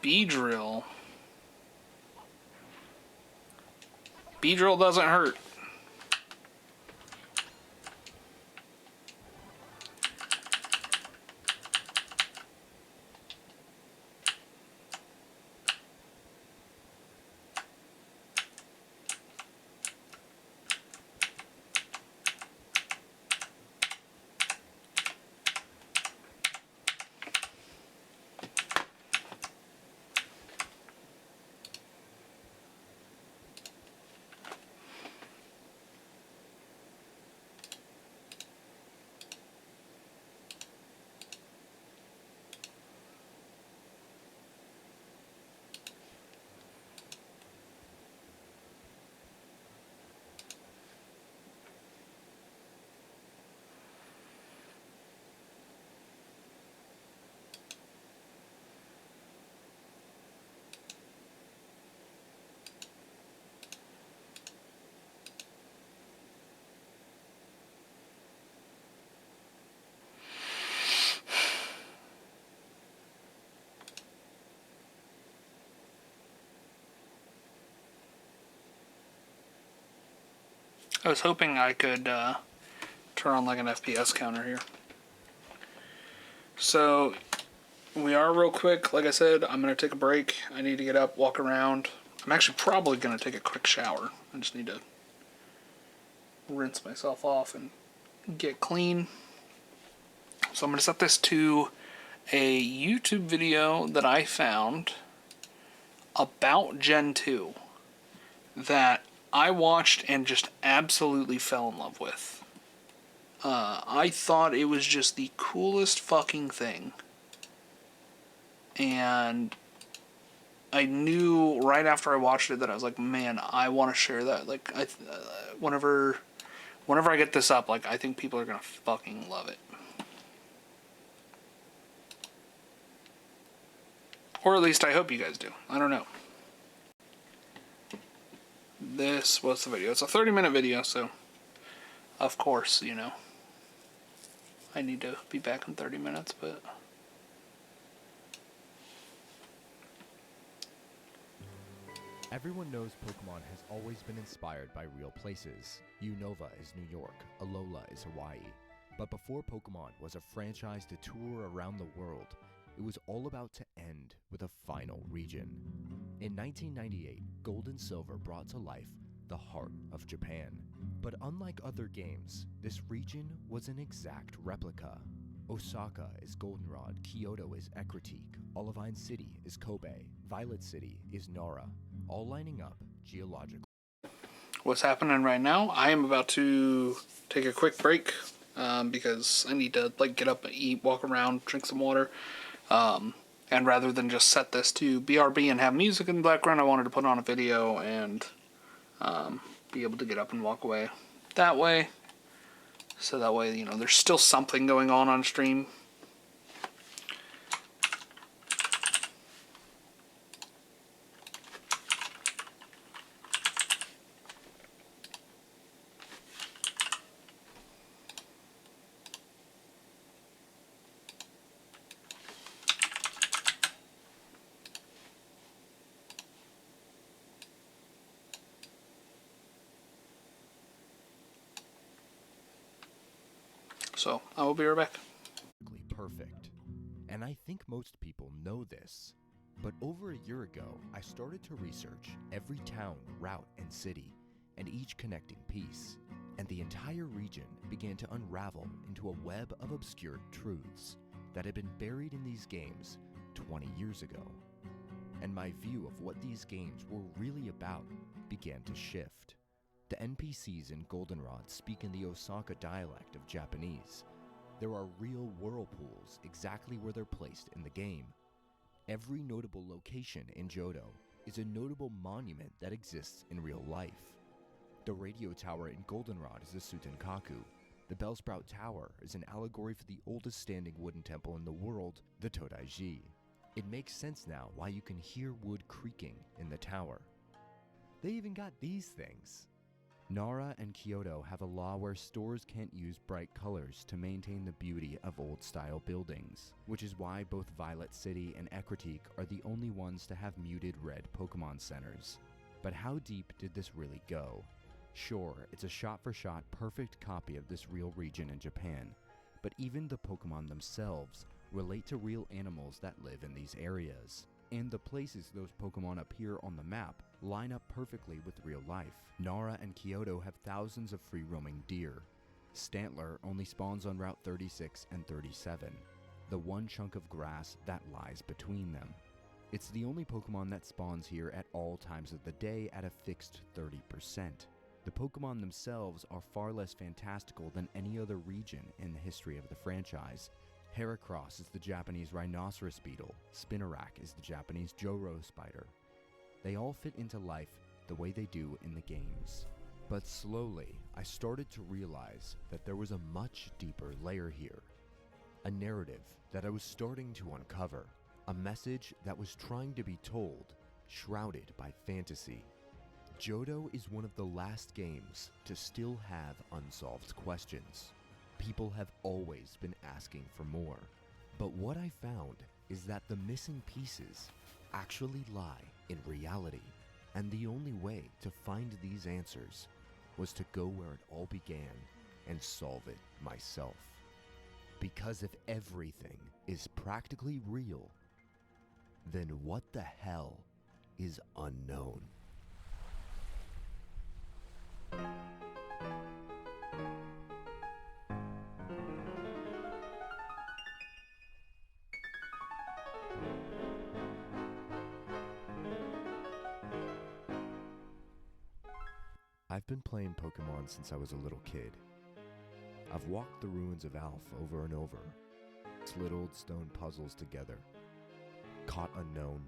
B: Beedrill. Beedrill doesn't hurt. I was hoping I could turn on like an FPS counter here. So, we are real quick. Like I said, I'm going to take a break. I need to get up, walk around. I'm actually probably going to take a quick shower. I just need to rinse myself off and get clean. So I'm going to set this to a YouTube video that I found about Gen 2 that I watched and just absolutely fell in love with. I thought it was just the coolest fucking thing. And I knew right after I watched it that I was like, man, I want to share that. Like, whenever I get this up, like, I think people are gonna fucking love it. Or at least I hope you guys do. I don't know. This was the video. It's a 30-minute video, so of course, you know, I need to be back in 30 minutes, but
M: Everyone knows Pokemon has always been inspired by real places. Unova is New York, Alola is Hawaii. But before Pokemon was a franchise to tour around the world, it was all about to end with a final region. In 1998, Gold and Silver brought to life the heart of Japan. But unlike other games, this region was an exact replica. Osaka is Goldenrod, Kyoto is Ecruteak, Olivine City is Kobe, Violet City is Nara, all lining up geologically.
B: What's happening right now? I am about to take a quick break because I need to like get up and eat, walk around, drink some water. And rather than just set this to BRB and have music in the background, I wanted to put on a video and be able to get up and walk away that way. So that way, you know, there's still something going on stream. So, I will be right back.
M: Perfect. And I think most people know this. But over a year ago, I started to research every town, route, and city, and each connecting piece. And the entire region began to unravel into a web of obscure truths that had been buried in these games 20 years ago. And my view of what these games were really about began to shift. The NPCs in Goldenrod speak in the Osaka dialect of Japanese. There are real whirlpools exactly where they're placed in the game, every notable location in Johto is a notable monument that exists in real life. The radio tower in Goldenrod is a Sutenkaku. The Bellsprout Tower is an allegory for the oldest standing wooden temple in the world, the Todaiji. It makes sense now why you can hear wood creaking in the tower. They even got these things. Nara and Kyoto have a law where stores can't use bright colors to maintain the beauty of old-style buildings, which is why both Violet City and Ecruteak are the only ones to have muted red Pokemon centers. But how deep did this really go? Sure, it's a shot-for-shot perfect copy of this real region in Japan, but even the Pokemon themselves relate to real animals that live in these areas. And the places those Pokemon appear on the map line up perfectly with real life. Nara and Kyoto have thousands of free-roaming deer. Stantler only spawns on Route 36 and 37, the one chunk of grass that lies between them. It's the only Pokemon that spawns here at all times of the day at a fixed 30%. The Pokemon themselves are far less fantastical than any other region in the history of the franchise. Heracross is the Japanese rhinoceros beetle, Spinarak is the Japanese Joro spider. They all fit into life the way they do in the games. But slowly, I started to realize that there was a much deeper layer here. A narrative that I was starting to uncover. A message that was trying to be told, shrouded by fantasy. Johto is one of the last games to still have unsolved questions. People have always been asking for more. But what I found is that the missing pieces actually lie in reality. And the only way to find these answers was to go where it all began and solve it myself. Because if everything is practically real, then what the hell is unknown? I've been playing Pokemon since I was a little kid. I've walked the ruins of Alph over and over, slid old stone puzzles together, caught Unknown,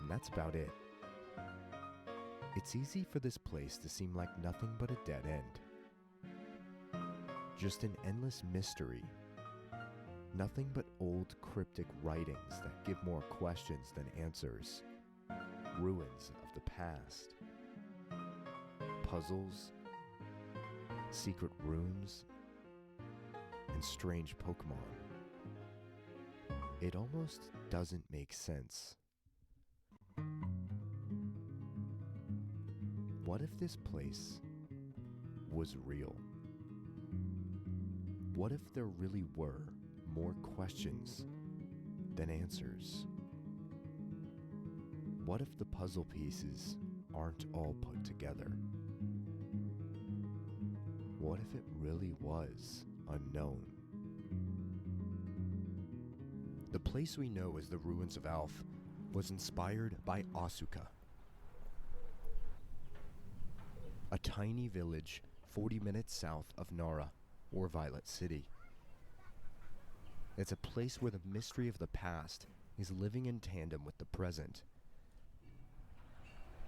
M: and that's about it. It's easy for this place to seem like nothing but a dead end. Just an endless mystery. Nothing but old cryptic writings that give more questions than answers. Ruins of the past. Puzzles, secret rooms, and strange Pokemon. It almost doesn't make sense. What if this place was real? What if there really were more questions than answers? What if the puzzle pieces aren't all put together? What if it really was unknown? The place we know as the ruins of Alph was inspired by Asuka, a tiny village 40 minutes south of Nara, or Violet City. It's a place where the mystery of the past is living in tandem with the present.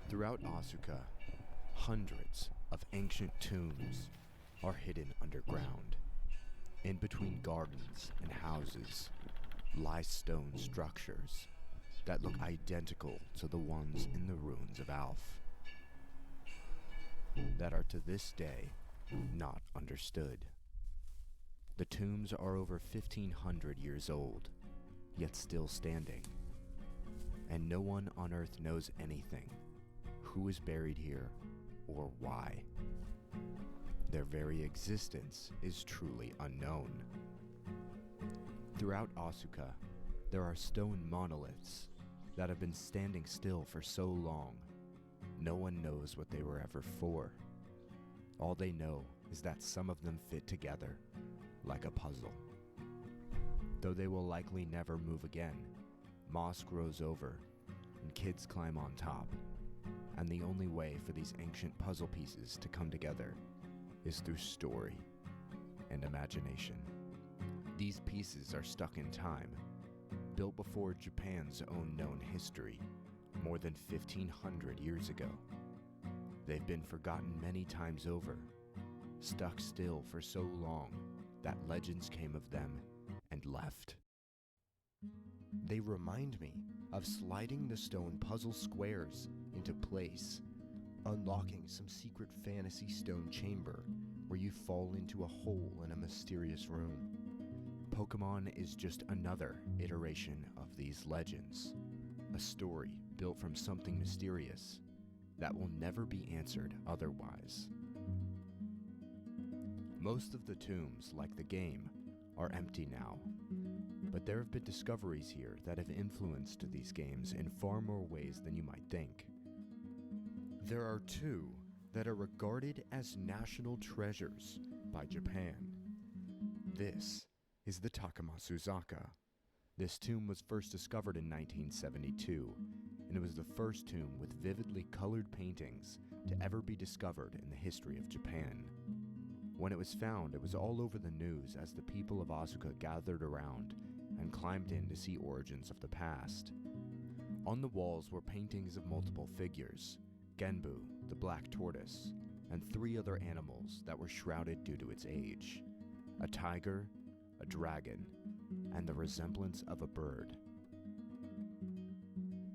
M: Throughout Asuka, hundreds of ancient tombs are hidden underground. In between gardens and houses lie stone structures that look identical to the ones in the ruins of Alph, that are to this day not understood. The tombs are over 1,500 years old, yet still standing, and no one on Earth knows anything, who is buried here or why. Their very existence is truly unknown. Throughout Asuka, there are stone monoliths that have been standing still for so long, no one knows what they were ever for. All they know is that some of them fit together like a puzzle. Though they will likely never move again, moss grows over and kids climb on top, and the only way for these ancient puzzle pieces to come together is through story and imagination. These pieces are stuck in time, built before Japan's own known history, more than 1,500 years ago. They've been forgotten many times over, stuck still for so long that legends came of them and left. They remind me of sliding the stone puzzle squares into place, unlocking some secret fantasy stone chamber where you fall into a hole in a mysterious room. Pokemon is just another iteration of these legends, a story built from something mysterious that will never be answered otherwise. Most of the tombs, like the game, are empty now, but there have been discoveries here that have influenced these games in far more ways than you might think. There are two that are regarded as national treasures by Japan. This is the Takamasuzaka. This tomb was first discovered in 1972, and it was the first tomb with vividly colored paintings to ever be discovered in the history of Japan. When it was found, it was all over the news as the people of Asuka gathered around and climbed in to see origins of the past. On the walls were paintings of multiple figures, Genbu, the black tortoise, and 3 other animals that were shrouded due to its age: a tiger, a dragon, and the resemblance of a bird.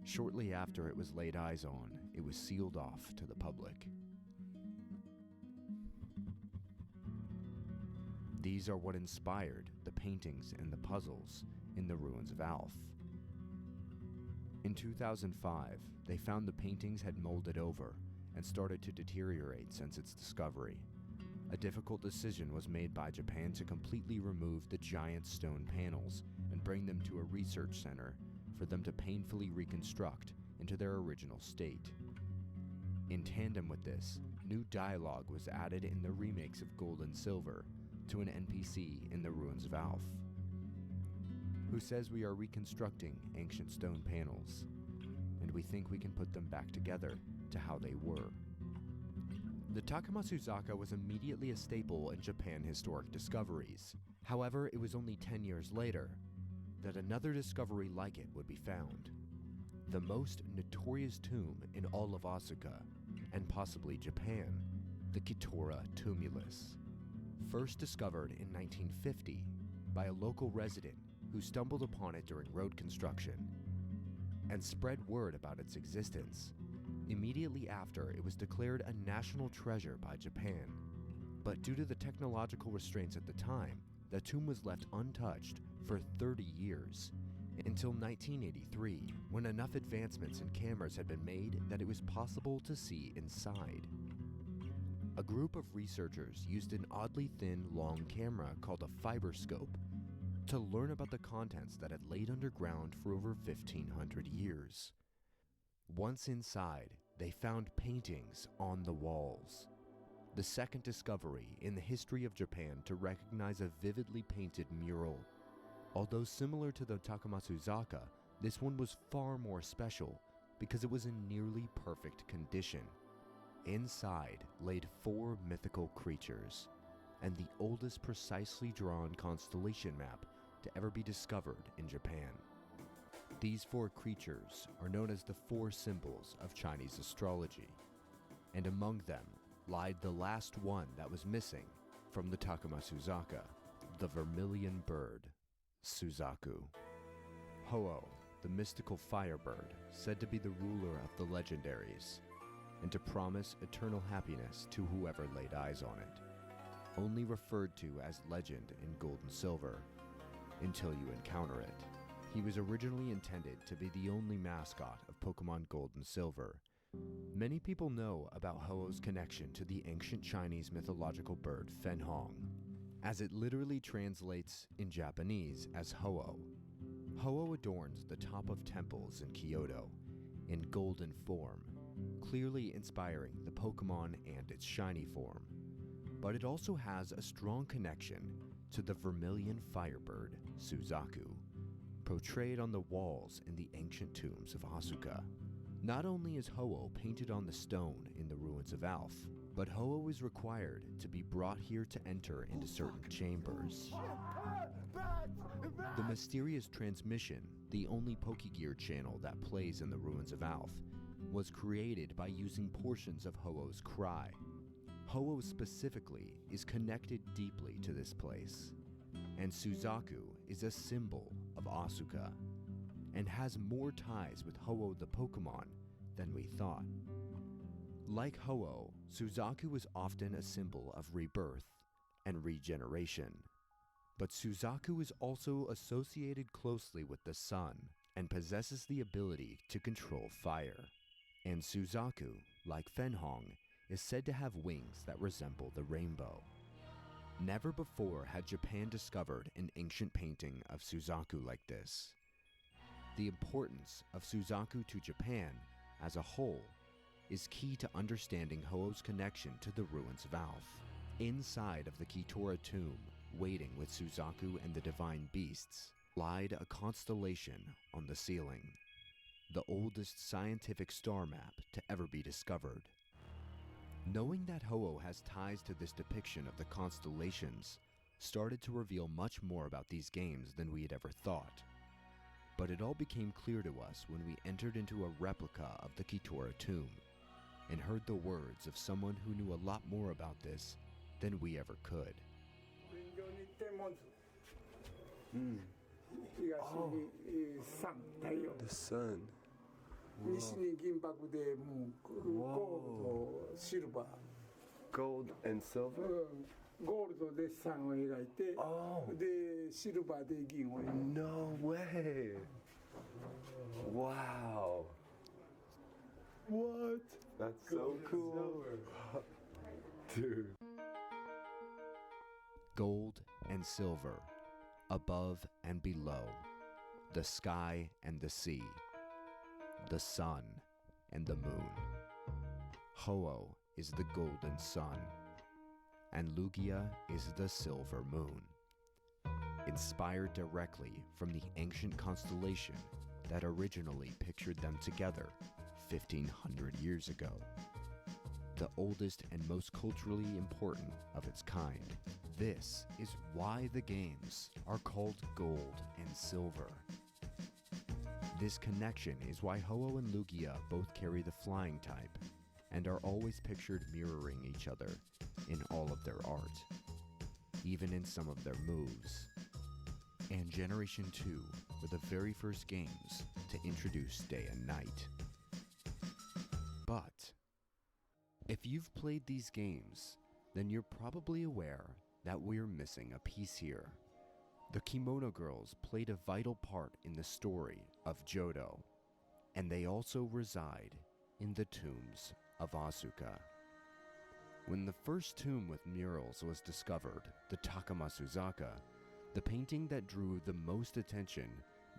M: Shortly after it was laid eyes on, it was sealed off to the public. These are what inspired the paintings and the puzzles in the ruins of Alf. In 2005, they found the paintings had molded over and started to deteriorate since its discovery. A difficult decision was made by Japan to completely remove the giant stone panels and bring them to a research center for them to painfully reconstruct into their original state. In tandem with this, new dialogue was added in the remakes of Gold and Silver to an NPC in the ruins of Alf, who says we are reconstructing ancient stone panels, and we think we can put them back together to how they were. The Takamasuzaka was immediately a staple in Japan historic discoveries. However, it was only 10 years later that another discovery like it would be found. The most notorious tomb in all of Asuka, and possibly Japan, the Kitora Tumulus. First discovered in 1950 by a local resident who stumbled upon it during road construction and spread word about its existence. Immediately after, it was declared a national treasure by Japan. But due to the technological restraints at the time, the tomb was left untouched for 30 years, until 1983, when enough advancements in cameras had been made that it was possible to see inside. A group of researchers used an oddly thin, long camera called a fiberscope to learn about the contents that had laid underground for over 1,500 years. Once inside, they found paintings on the walls. The second discovery in the history of Japan to recognize a vividly painted mural. Although similar to the Takamasuzaka, this one was far more special because it was in nearly perfect condition. Inside laid 4 mythical creatures, and the oldest precisely drawn constellation map to ever be discovered in Japan. These 4 creatures are known as the 4 symbols of Chinese astrology, and among them lied the last one that was missing from the Takamasuzaka, the vermilion bird, Suzaku. Ho-Oh, the mystical firebird, said to be the ruler of the legendaries, and to promise eternal happiness to whoever laid eyes on it. Only referred to as legend in Gold and Silver, until you encounter it. He was originally intended to be the only mascot of Pokemon Gold and Silver. Many people know about Ho-Oh's connection to the ancient Chinese mythological bird Fenhong, as it literally translates in Japanese as Ho-Oh. Ho-Oh adorns the top of temples in Kyoto in golden form, clearly inspiring the Pokemon and its shiny form. But it also has a strong connection to the vermilion firebird, Suzaku, portrayed on the walls in the ancient tombs of Asuka. Not only is Ho-Oh painted on the stone in the ruins of Alf, but Ho-Oh is required to be brought here to enter into certain chambers. The mysterious transmission, the only Pokegear channel that plays in the ruins of Alph, was created by using portions of Ho-Oh's cry. Ho-Oh specifically is connected deeply to this place, and Suzaku is a symbol of Asuka, and has more ties with Ho-Oh the Pokemon than we thought. Like Ho-Oh, Suzaku is often a symbol of rebirth and regeneration. But Suzaku is also associated closely with the sun and possesses the ability to control fire. And Suzaku, like Fenhong, is said to have wings that resemble the rainbow. Never before had Japan discovered an ancient painting of Suzaku like this. The importance of Suzaku to Japan as a whole is key to understanding Ho-Oh's connection to the ruins of Alph. Inside of the Kitora tomb, waiting with Suzaku and the divine beasts, lied a constellation on the ceiling, the oldest scientific star map to ever be discovered. Knowing that Ho-Oh has ties to this depiction of the constellations started to reveal much more about these games than we had ever thought. But it all became clear to us when we entered into a replica of the Kitora tomb and heard the words of someone who knew a lot more about this than we ever could.
N: The sun. Gold and silver? No way! Wow! What? That's so cool. Dude.
M: Gold and silver, above and below, the sky and the sea, the sun and the moon. Ho-Oh is the golden sun, and Lugia is the silver moon, inspired directly from the ancient constellation that originally pictured them together 1,500 years ago. The oldest and most culturally important of its kind. This is why the games are called Gold and Silver. This connection is why Ho-Oh and Lugia both carry the flying type and are always pictured mirroring each other in all of their art, even in some of their moves. And Generation 2 were the very first games to introduce day and night. But if you've played these games, then you're probably aware that we're missing a piece here. The Kimono Girls played a vital part in the story of Johto, and they also reside in the tombs of Asuka. When the first tomb with murals was discovered, the Takamasuzaka, the painting that drew the most attention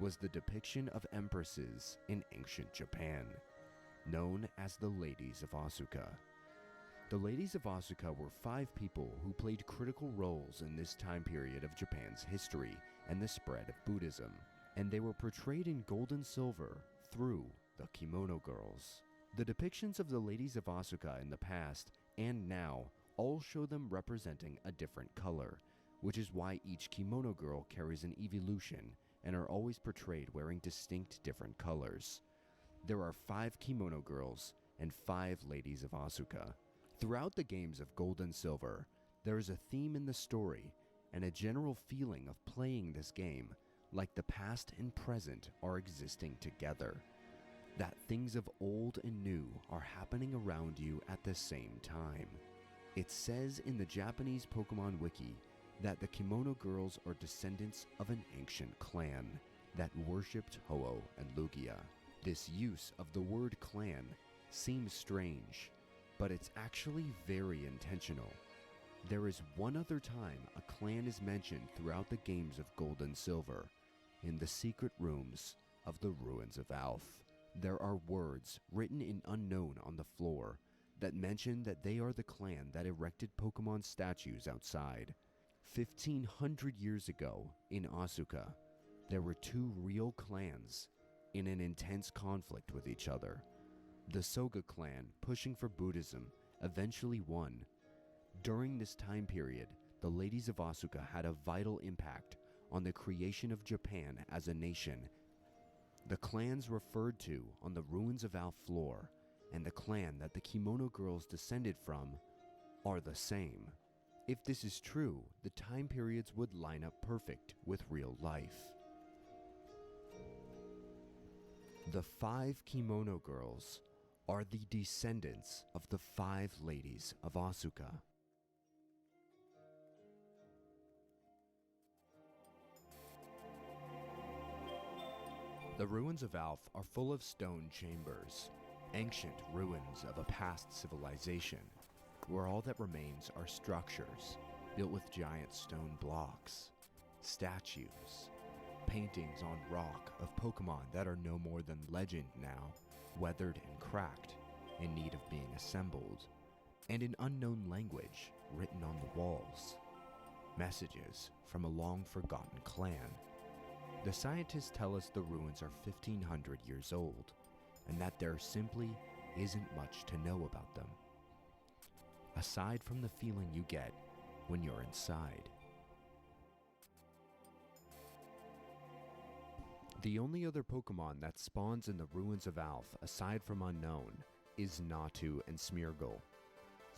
M: was the depiction of empresses in ancient Japan, known as the Ladies of Asuka. The Ladies of Asuka were 5 people who played critical roles in this time period of Japan's history and the spread of Buddhism, and they were portrayed in gold and silver through the Kimono Girls. The depictions of the Ladies of Asuka in the past and now all show them representing a different color, which is why each Kimono Girl carries an evolution and are always portrayed wearing distinct different colors. There are 5 Kimono Girls and 5 Ladies of Asuka. Throughout the games of Gold and Silver, there is a theme in the story and a general feeling of playing this game like the past and present are existing together, that things of old and new are happening around you at the same time. It says in the Japanese Pokemon Wiki that the Kimono Girls are descendants of an ancient clan that worshipped Ho-Oh and Lugia. This use of the word clan seems strange, but it's actually very intentional. There is one other time a clan is mentioned throughout the games of Gold and Silver, in the secret rooms of the ruins of Alph. There are words written in unknown on the floor that mention that they are the clan that erected Pokemon statues outside. 1,500 years ago in Asuka, there were 2 real clans in an intense conflict with each other. The Soga clan, pushing for Buddhism, eventually won. During this time period, the Ladies of Asuka had a vital impact on the creation of Japan as a nation. The clans referred to on the Ruins of Alflore and the clan that the Kimono Girls descended from are the same. If this is true, the time periods would line up perfect with real life. The 5 Kimono Girls are the descendants of the 5 ladies of Asuka. The ruins of Alf are full of stone chambers, ancient ruins of a past civilization, where all that remains are structures built with giant stone blocks, statues, paintings on rock of Pokemon that are no more than legend now, weathered and cracked, in need of being assembled, and an unknown language written on the walls. Messages from a long-forgotten clan. The scientists tell us the ruins are 1,500 years old, and that there simply isn't much to know about them, aside from the feeling you get when you're inside. The only other Pokemon that spawns in the ruins of Alf, aside from Unknown, is Natu and Smeargle.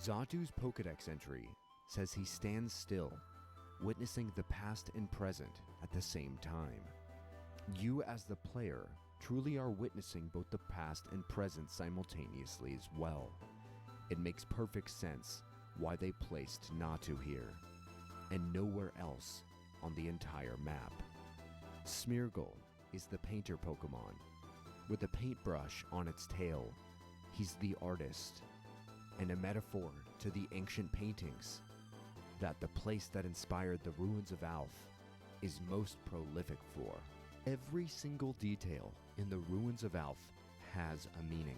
M: Zatu's Pokedex entry says he stands still, witnessing the past and present at the same time. You as the player truly are witnessing both the past and present simultaneously as well. It makes perfect sense why they placed Natu here, and nowhere else on the entire map. Smeargle is the painter Pokemon. With a paintbrush on its tail, he's the artist, and a metaphor to the ancient paintings that the place that inspired the ruins of Alf is most prolific for. Every single detail in the ruins of Alf has a meaning,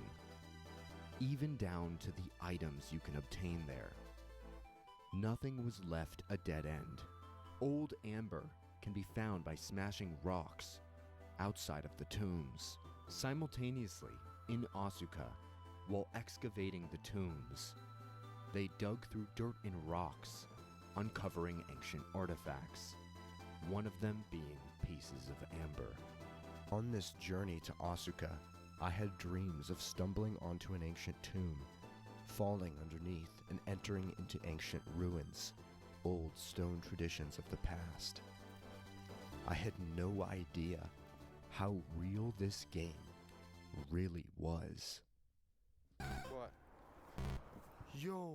M: even down to the items you can obtain there. Nothing was left a dead end. Old amber can be found by smashing rocks outside of the tombs. Simultaneously, in Asuka, while excavating the tombs, they dug through dirt and rocks, uncovering ancient artifacts, one of them being pieces of amber. On this journey to Asuka, I had dreams of stumbling onto an ancient tomb, falling underneath and entering into ancient ruins, old stone traditions of the past. I had no idea how real this game really was.
N: What? Yo!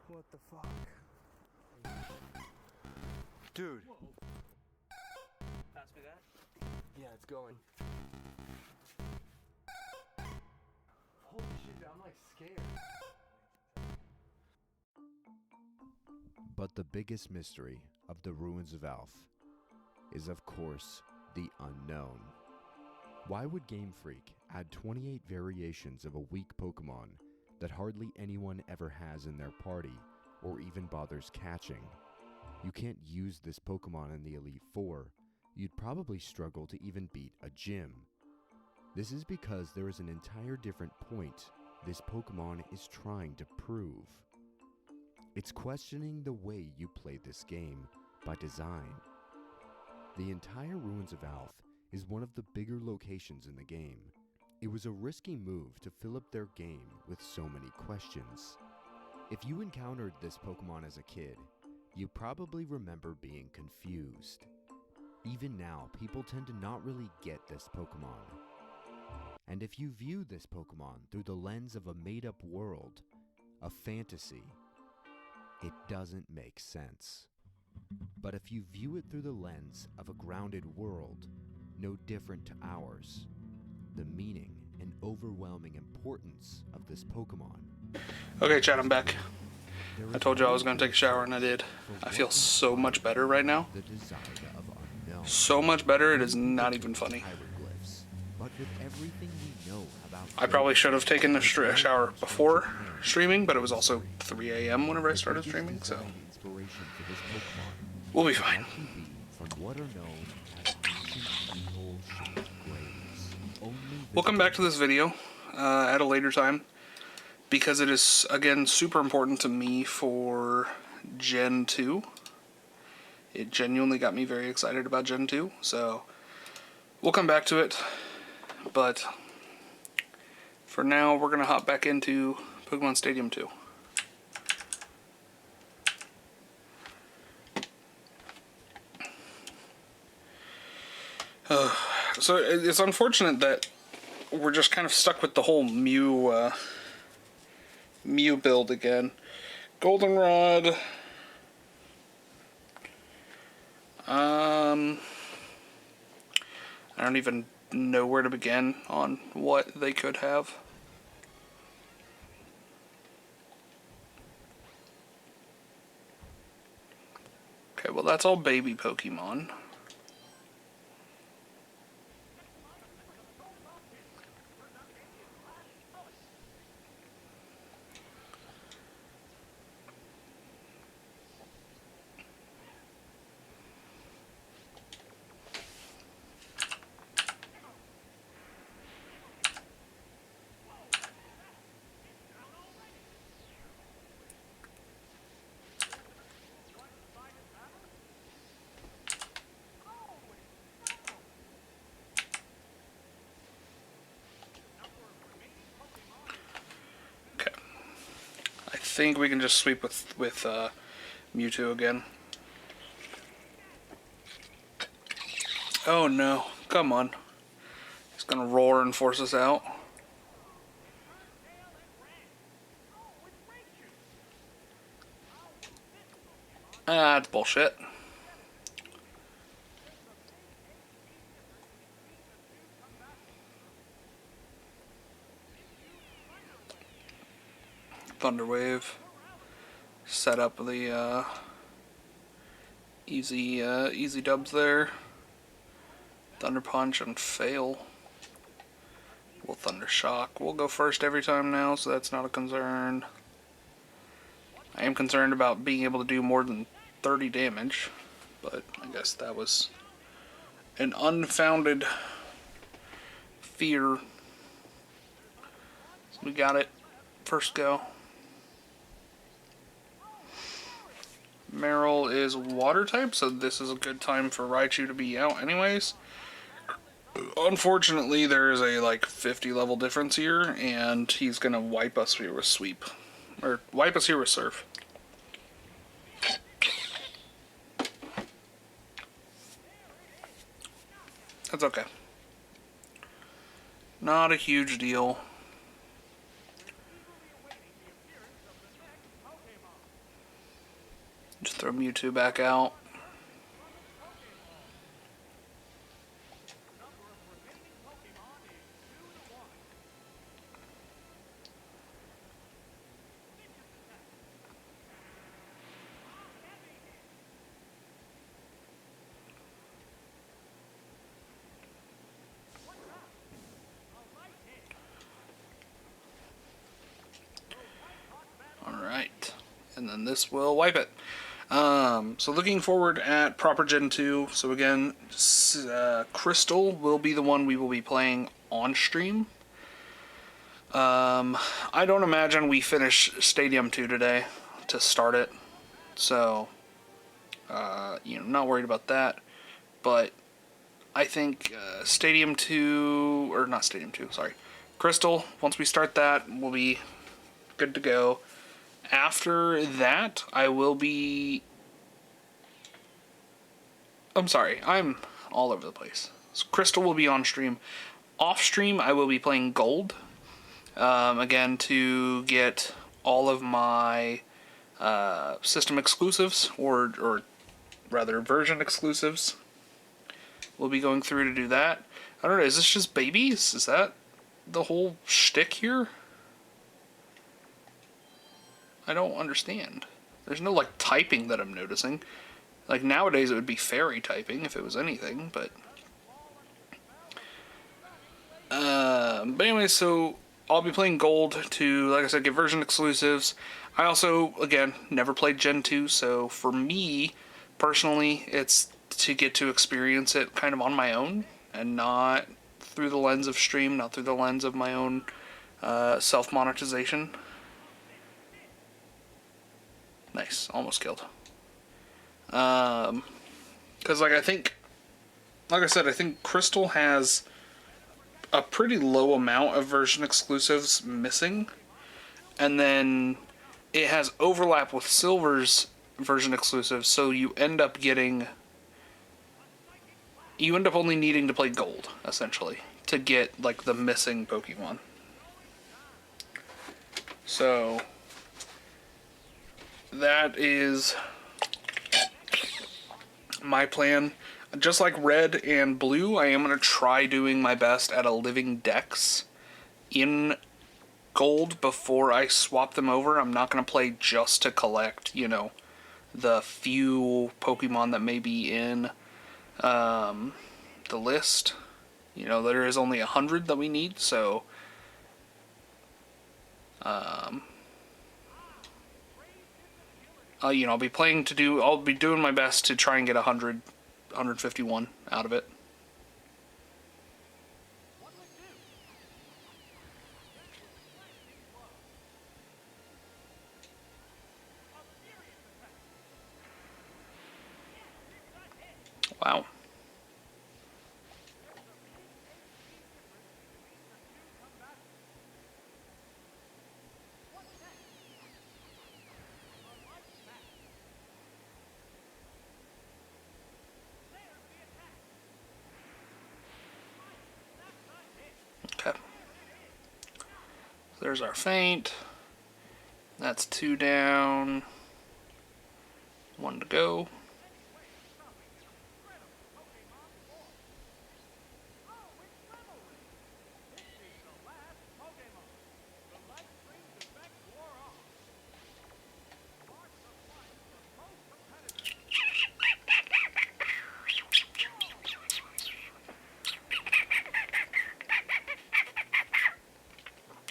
N: What the fuck? Dude!
O: Whoa. Pass me that?
N: Yeah, it's going. Holy shit, dude, I'm like scared.
M: But the biggest mystery of the ruins of Alf is, of course, the unknown. Why would Game Freak add 28 variations of a weak Pokemon that hardly anyone ever has in their party or even bothers catching? You can't use this Pokemon in the Elite Four. You'd probably struggle to even beat a gym. This is because there is an entire different point this Pokemon is trying to prove. It's questioning the way you play this game by design. The entire Ruins of Alf is one of the bigger locations in the game. It was a risky move to fill up their game with so many questions. If you encountered this Pokemon as a kid, you probably remember being confused. Even now, people tend to not really get this Pokemon. And if you view this Pokemon through the lens of a made-up world, a fantasy, it doesn't make sense. But if you view it through the lens of a grounded world, no different to ours, the meaning and overwhelming importance of this Pokemon.
B: Okay, chat, I'm back. I told you I was going to take a shower, and I did. I feel so much better right now. So much better, it is not even funny. I probably should have taken a shower before streaming, but it was also 3 a.m. whenever I started streaming, so we'll be fine. We'll come back to this video at a later time, because it is, again, super important to me for Gen 2. It genuinely got me very excited about Gen 2, so we'll come back to it. But for now, we're going to hop back into Pokemon Stadium 2. So it's unfortunate that we're just kind of stuck with the whole Mew build again. Goldenrod. I don't even know where to begin on what they could have. Okay, well that's all baby Pokemon. I think we can just sweep with Mewtwo again. Oh no, come on. He's gonna roar and force us out. Ah, that's bullshit. Thunder Wave. Set up the easy dubs there. Thunder Punch and fail. We'll Thunder Shock. We'll go first every time now, so that's not a concern. I am concerned about being able to do more than 30 damage, but I guess that was an unfounded fear. So we got it. First go. Meryl is water type, so this is a good time for Raichu to be out anyways. Unfortunately, there is a like 50 level difference here, and he's gonna wipe us here with Sweep. Or wipe us here with Surf. That's okay. Not a huge deal. Just throw Mewtwo back out. Alright. And then this will wipe it. So looking forward at proper Gen 2. So again, Crystal will be the one we will be playing on stream. I don't imagine we finish Stadium 2 today to start it. So, not worried about that. But I think Stadium 2, or not Stadium 2, sorry. Crystal, once we start that, we'll be good to go. After that, I will be... I'm sorry, I'm all over the place. So Crystal will be on stream. Off stream, I will be playing Gold. Again, to get all of my system exclusives, or rather version exclusives. We'll be going through to do that. I don't know, is this just babies? Is that the whole shtick here? I don't understand. There's no, like, typing that I'm noticing. Like, nowadays it would be fairy typing if it was anything, but... but anyway, so I'll be playing Gold to, like I said, get version exclusives. I also, again, never played Gen 2, so for me, personally, it's to get to experience it kind of on my own, and not through the lens of stream, not through the lens of my own self-monetization. Nice, almost killed. Because, like, like I said, I think Crystal has a pretty low amount of version exclusives missing. And then it has overlap with Silver's version exclusives, so you end up only needing to play Gold, essentially, to get, like, the missing Pokemon. So that is my plan. Just like Red and Blue, I am going to try doing my best at a living Dex in Gold before I swap them over. I'm not going to play just to collect, you know, the few Pokemon that may be in the list. You know, there is only 100 that we need, so you know, I'll be doing my best to try and get 151 out of it. Wow. Okay. There's our feint. That's 2 down. 1 to go.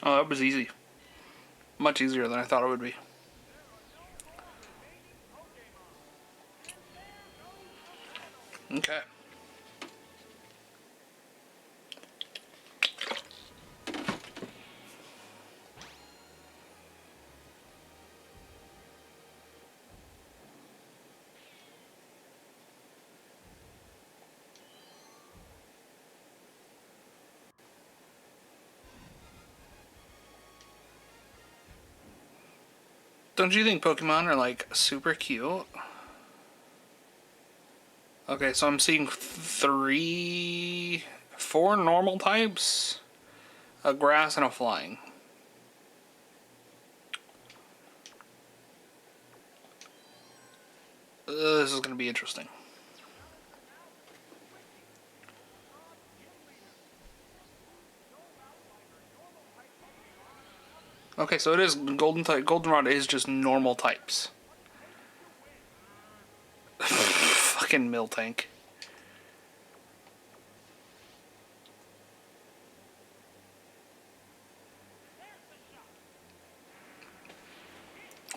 B: Oh, that was easy. Much easier than I thought it would be. Okay. Don't you think Pokemon are, like, super cute? Okay, so I'm seeing 4 normal types, a grass, and a flying. This is going to be interesting. Okay, so it is Goldenrod is just normal types. Fucking Miltank.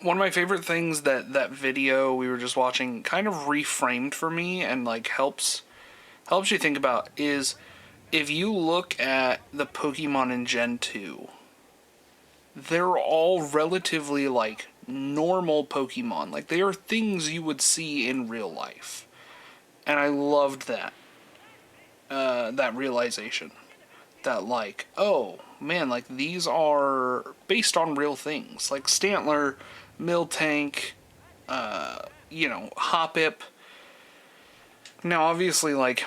B: One of my favorite things that video we were just watching kind of reframed for me and, like, helps you think about is if you look at the Pokemon in Gen 2, they're all relatively, like, normal Pokemon. Like, they are things you would see in real life. And I loved that. That realization. That, like, oh, man, like, these are based on real things. Like, Stantler, Miltank, you know, Hoppip. Now, obviously, like,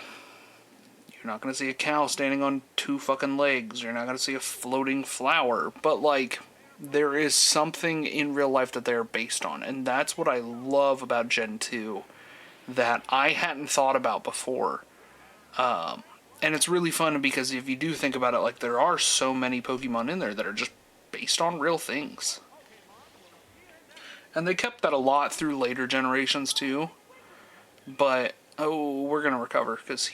B: you're not going to see a cow standing on 2 fucking legs. You're not going to see a floating flower. But, like, there is something in real life that they're based on. And that's what I love about Gen 2 that I hadn't thought about before. And it's really fun because if you do think about it, like, there are so many Pokemon in there that are just based on real things. And they kept that a lot through later generations, too. But, oh, we're going to recover, because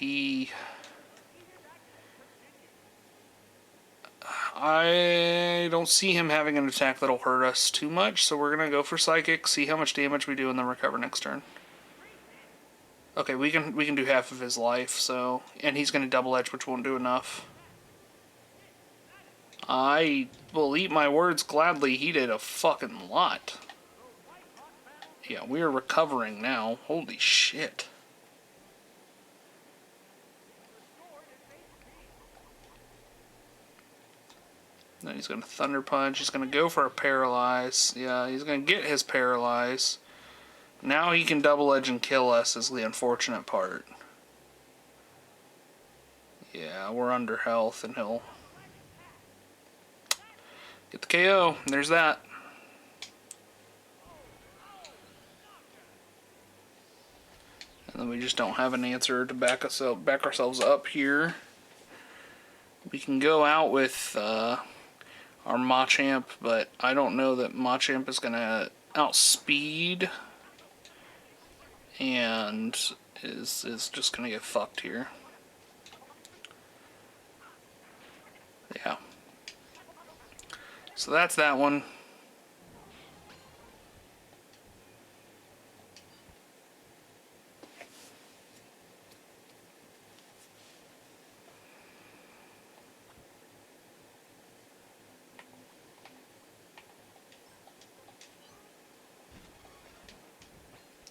B: I don't see him having an attack that'll hurt us too much, so we're going to go for Psychic, see how much damage we do, and then recover next turn. Okay, we can do half of his life, so... And he's going to double edge, which won't do enough. I will eat my words gladly. He did a fucking lot. Yeah, we are recovering now. Holy shit. Then he's going to Thunder Punch. He's going to go for a Paralyze. Yeah, he's going to get his Paralyze. Now he can Double Edge and kill us is the unfortunate part. Yeah, we're under health and he'll get the KO. There's that. And then we just don't have an answer to back ourselves up here. We can go out with our Machamp, but I don't know that Machamp is going to outspeed and is just going to get fucked here. Yeah. So that's that one.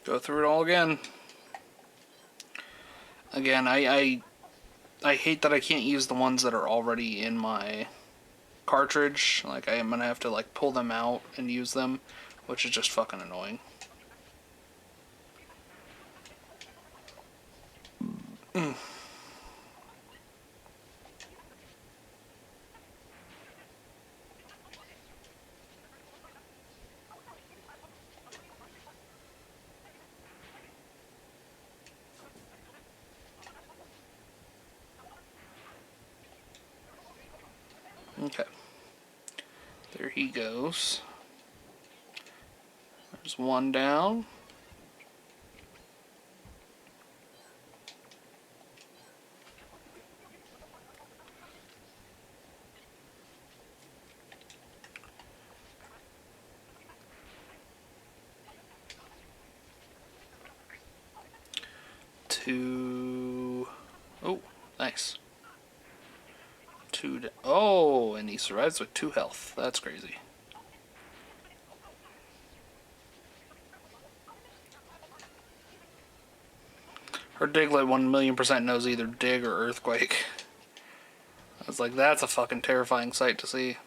B: Go through it all again. Again, I hate that I can't use the ones that are already in my cartridge. Like, I am gonna have to like pull them out and use them, which is just fucking annoying. Okay. There he goes. There's one down. Two. Oh, nice. Oh, and he survives with 2 health. That's crazy. Her Diglett 1,000,000% knows either Dig or Earthquake. I was like, that's a fucking terrifying sight to see.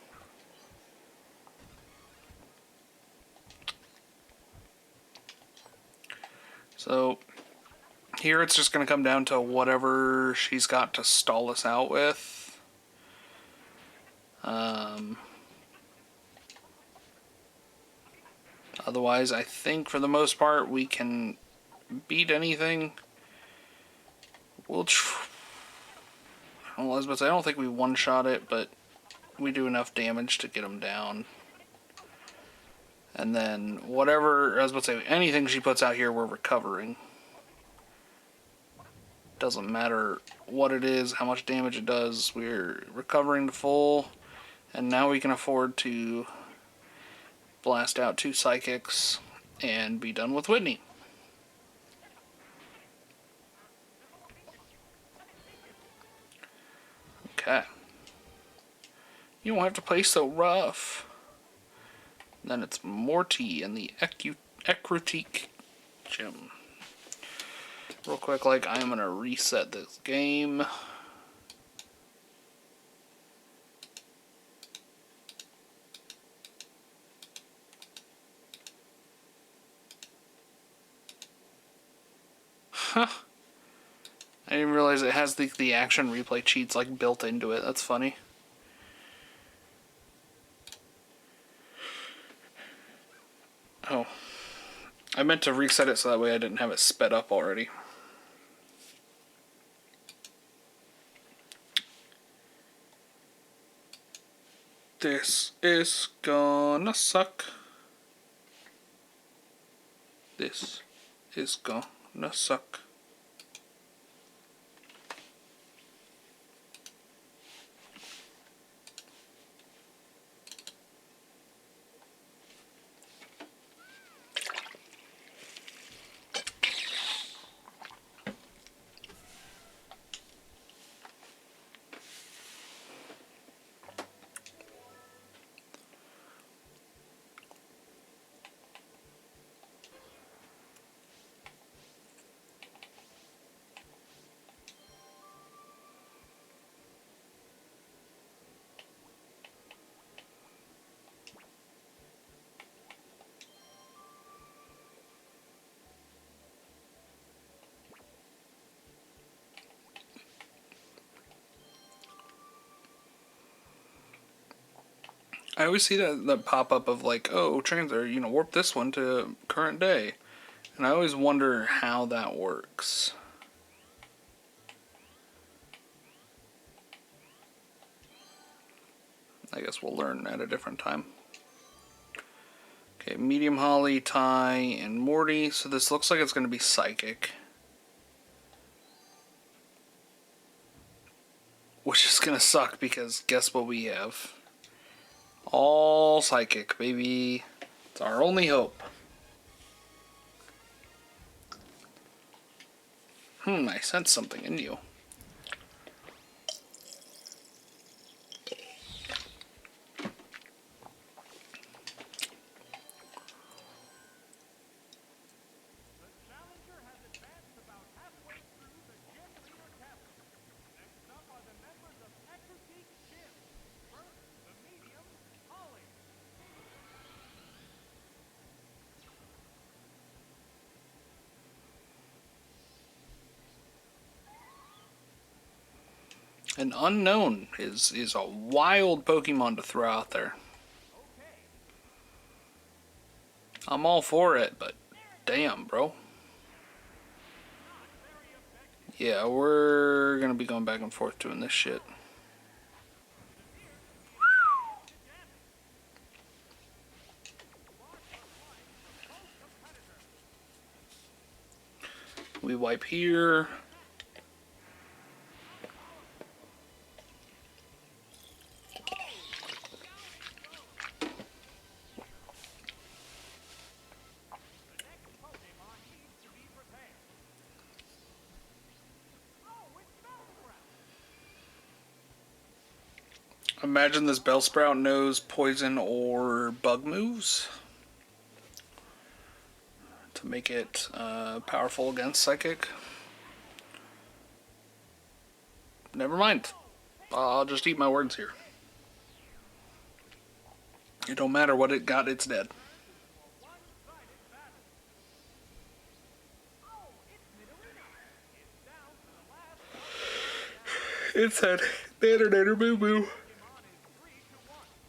B: So, here it's just going to come down to whatever she's got to stall us out with. Otherwise, I think for the most part we can beat anything. Well, I was about to say, I don't think we one-shot it, but we do enough damage to get him down. And then whatever, I was about to say, anything she puts out here, we're recovering. Doesn't matter what it is, how much damage it does, we're recovering to full. And now we can afford to blast out 2 Psychics and be done with Whitney. Okay. You don't have to play so rough. Then it's Morty and the Ecruteak Gym. Real quick, like, I'm gonna reset this game. Huh. I didn't realize it has the action replay cheats like built into it. That's funny. Oh. I meant to reset it so that way I didn't have it sped up already. This is gonna suck. This is gonna suck. I always see that pop up of like, oh, translator, warp this one to current day. And I always wonder how that works. I guess we'll learn at a different time. Okay, Medium Holly, Ty, and Morty. So this looks like it's going to be psychic. Which is going to suck because guess what we have? All psychic, baby. It's our only hope. I sense something in you. An unknown is a wild Pokemon to throw out there. I'm all for it, but damn, bro. Yeah, we're gonna be going back and forth doing this shit. We wipe here. Imagine this Bellsprout knows poison or bug moves to make it powerful against Psychic. Never mind. I'll just eat my words here. It don't matter what it got, it's dead. It's had Naninator Boo Boo.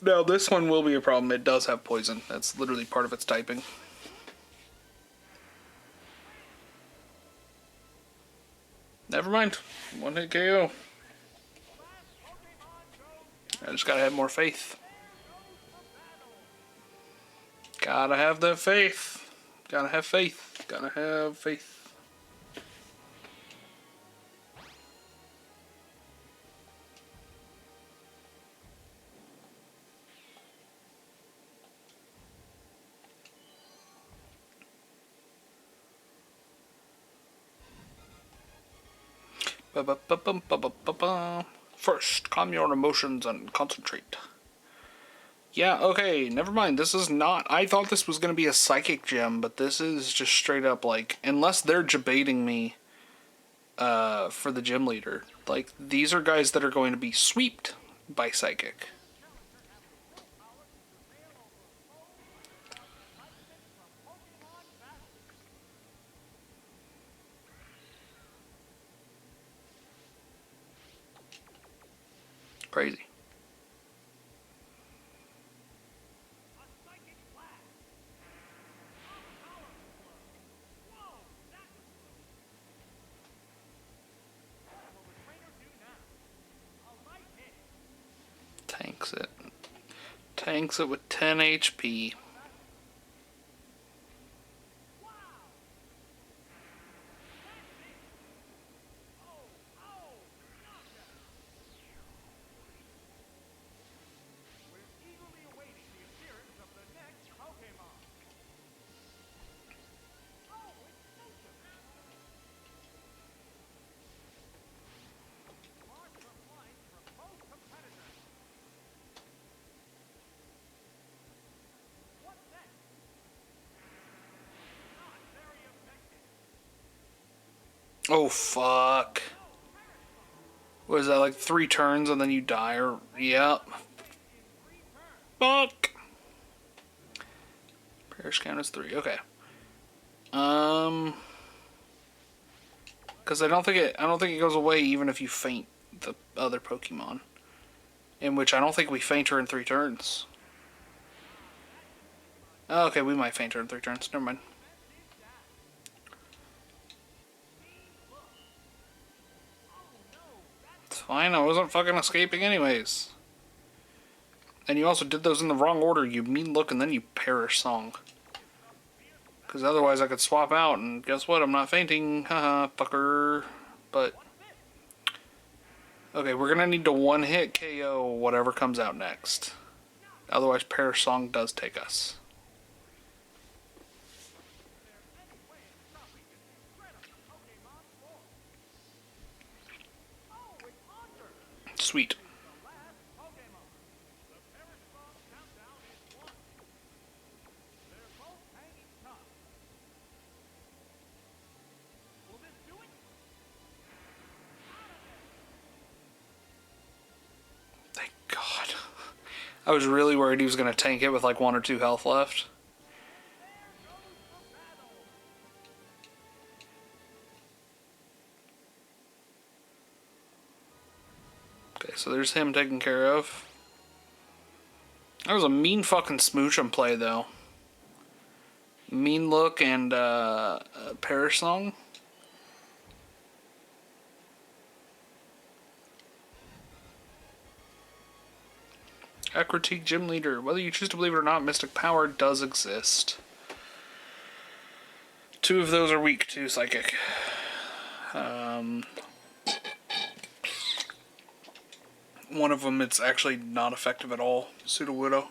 B: Now this one will be a problem. It does have poison. That's literally part of its typing. Never mind. One hit KO. I just gotta have more faith. Gotta have that faith. Gotta have faith. Gotta have faith. First, calm your emotions and concentrate. Yeah, okay, never mind. This is not... I thought this was going to be a psychic gem, but this is just straight up like... Unless they're debating me for the gym leader. Like, these are guys that are going to be sweeped by psychic. Crazy. Tanks it. Tanks it with 10 HP. Oh, fuck. What is that, like 3 turns and then you die? Or yep. Fuck. Parish count is 3. Okay. Because I don't think it goes away even if you faint the other Pokemon. In which I don't think we faint her in 3 turns. Okay, we might faint her in 3 turns. Never mind. It's fine, I wasn't fucking escaping anyways. And you also did those in the wrong order, you mean look, and then you perish song. Because otherwise I could swap out, and guess what? I'm not fainting. Haha, fucker. But... okay, we're gonna need to one-hit KO whatever comes out next. Otherwise, perish song does take us. Sweet. Thank God. I was really worried he was going to tank it with like 1 or 2 health left. Okay, so there's him taken care of. That was a mean fucking smooch and play, though. Mean look and perish song. A critique gym leader. Whether you choose to believe it or not, mystic power does exist. 2 of those are weak to psychic. One of them, it's actually not effective at all. Pseudo Widow.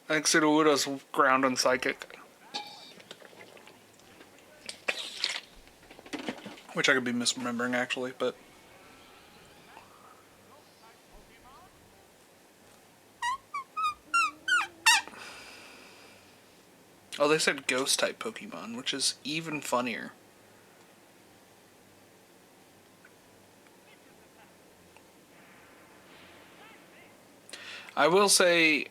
B: I think Pseudo Widow's ground and psychic. Which I could be misremembering actually, but... oh, they said ghost type Pokemon, which is even funnier. I will say,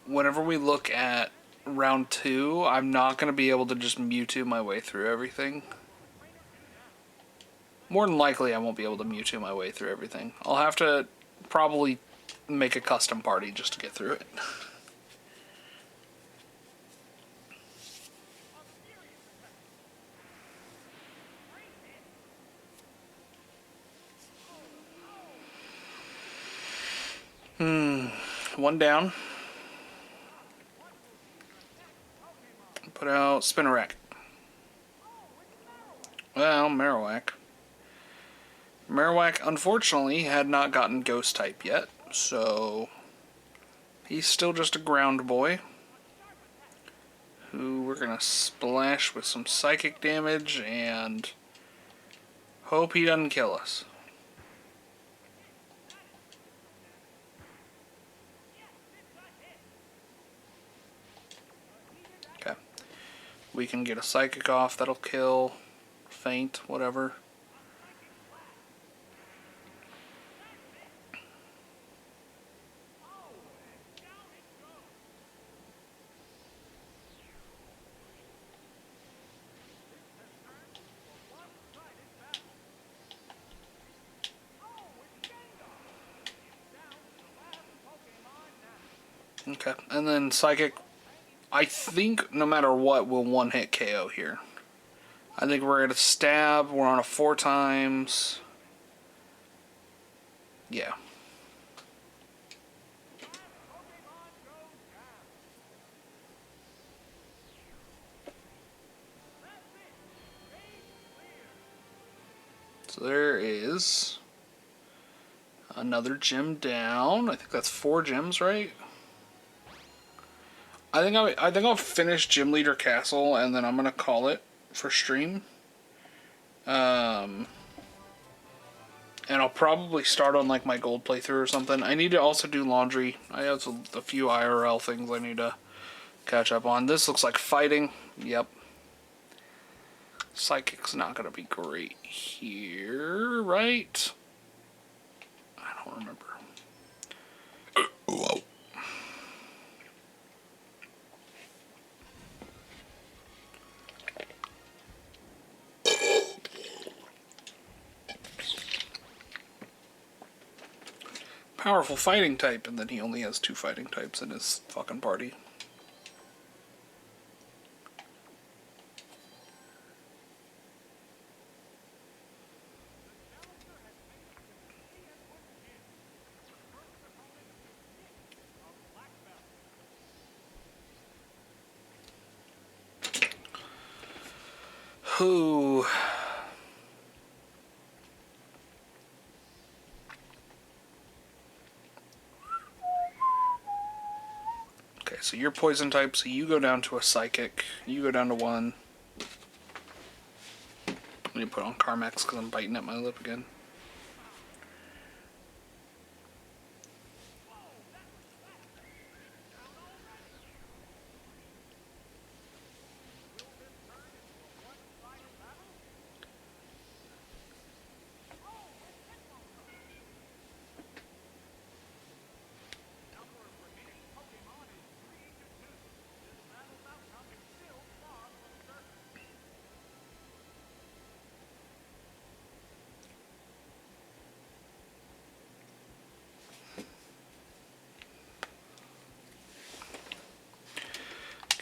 B: whenever we look at round 2, I'm not going to be able to just Mewtwo my way through everything. More than likely, I won't be able to Mewtwo my way through everything. I'll have to probably make a custom party just to get through it. One down. Put out Spinarak. Well, Marowak. Marowak, unfortunately, had not gotten Ghost type yet, so he's still just a ground boy. Who we're gonna splash with some psychic damage and hope he doesn't kill us. Okay. We can get a psychic off, that'll kill, faint, whatever. Okay, and then Psychic, I think no matter what, we'll one-hit KO here. I think we're at a stab, we're on a 4 times. Yeah. So there is another gym down. I think that's 4 gyms, right? I think I'll finish Gym Leader Castle and then I'm gonna call it for stream. And I'll probably start on like my gold playthrough or something. I need to also do laundry. I have a few IRL things I need to catch up on. This looks like fighting. Yep. Psychic's not gonna be great here, right? I don't remember. Whoa. Powerful fighting type, and then he only has 2 fighting types in his fucking party. Who? Okay, so you're poison type, so you go down to a psychic. You go down to 1. I need to put on Carmex because I'm biting at my lip again.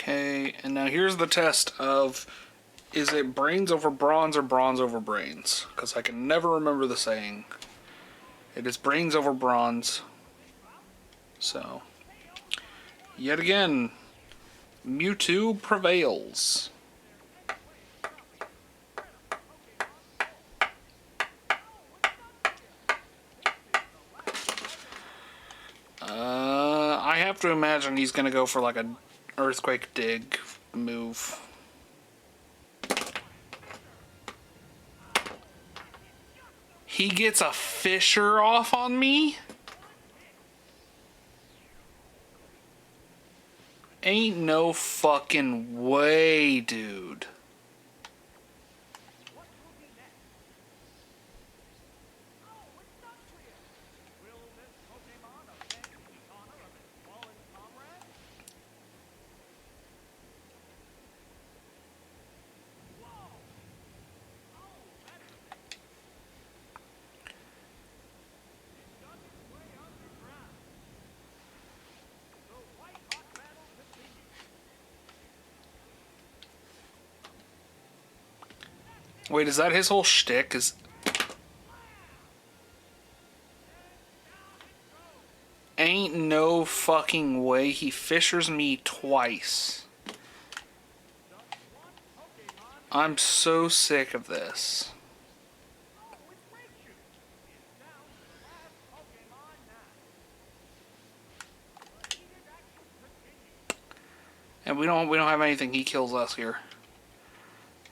B: Okay, and now here's the test of, is it brains over bronze or bronze over brains? Because I can never remember the saying. It is brains over bronze. So, yet again, Mewtwo prevails. I have to imagine he's going to go for like a Earthquake Dig move. He gets a Fisher off on me? Ain't no fucking way, dude. Wait, is that his whole shtick? Ain't no fucking way he Fishers me twice. I'm so sick of this. And we don't have anything, he kills us here.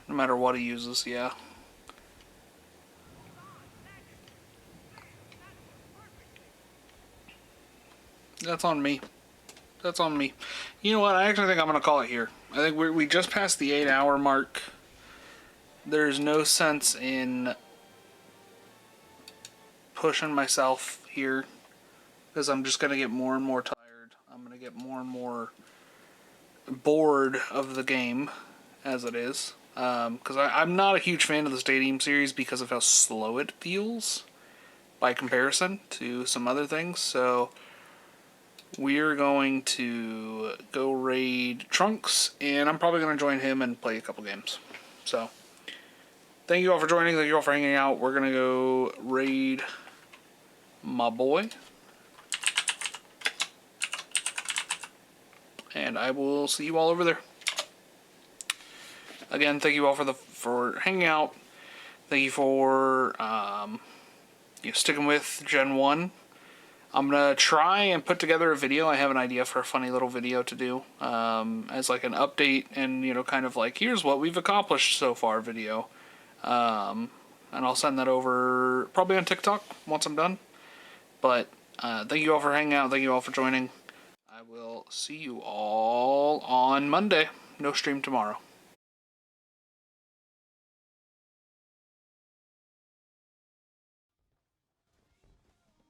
B: No matter what he uses, yeah. That's on me. That's on me. You know what? I actually think I'm going to call it here. I think we just passed the 8-hour mark. There's no sense in pushing myself here, because I'm just going to get more and more tired. I'm going to get more and more bored of the game as it is. Because I'm not a huge fan of the Stadium series because of how slow it feels by comparison to some other things. So we're going to go raid Trunks, and I'm probably going to join him and play a couple games. So thank you all for joining. Thank you all for hanging out. We're going to go raid my boy. And I will see you all over there. Again, thank you all for hanging out. Thank you for sticking with Gen 1. I'm going to try and put together a video. I have an idea for a funny little video to do as like an update and, kind of like, here's what we've accomplished so far video. And I'll send that over probably on TikTok once I'm done. But thank you all for hanging out. Thank you all for joining. I will see you all on Monday. No stream tomorrow.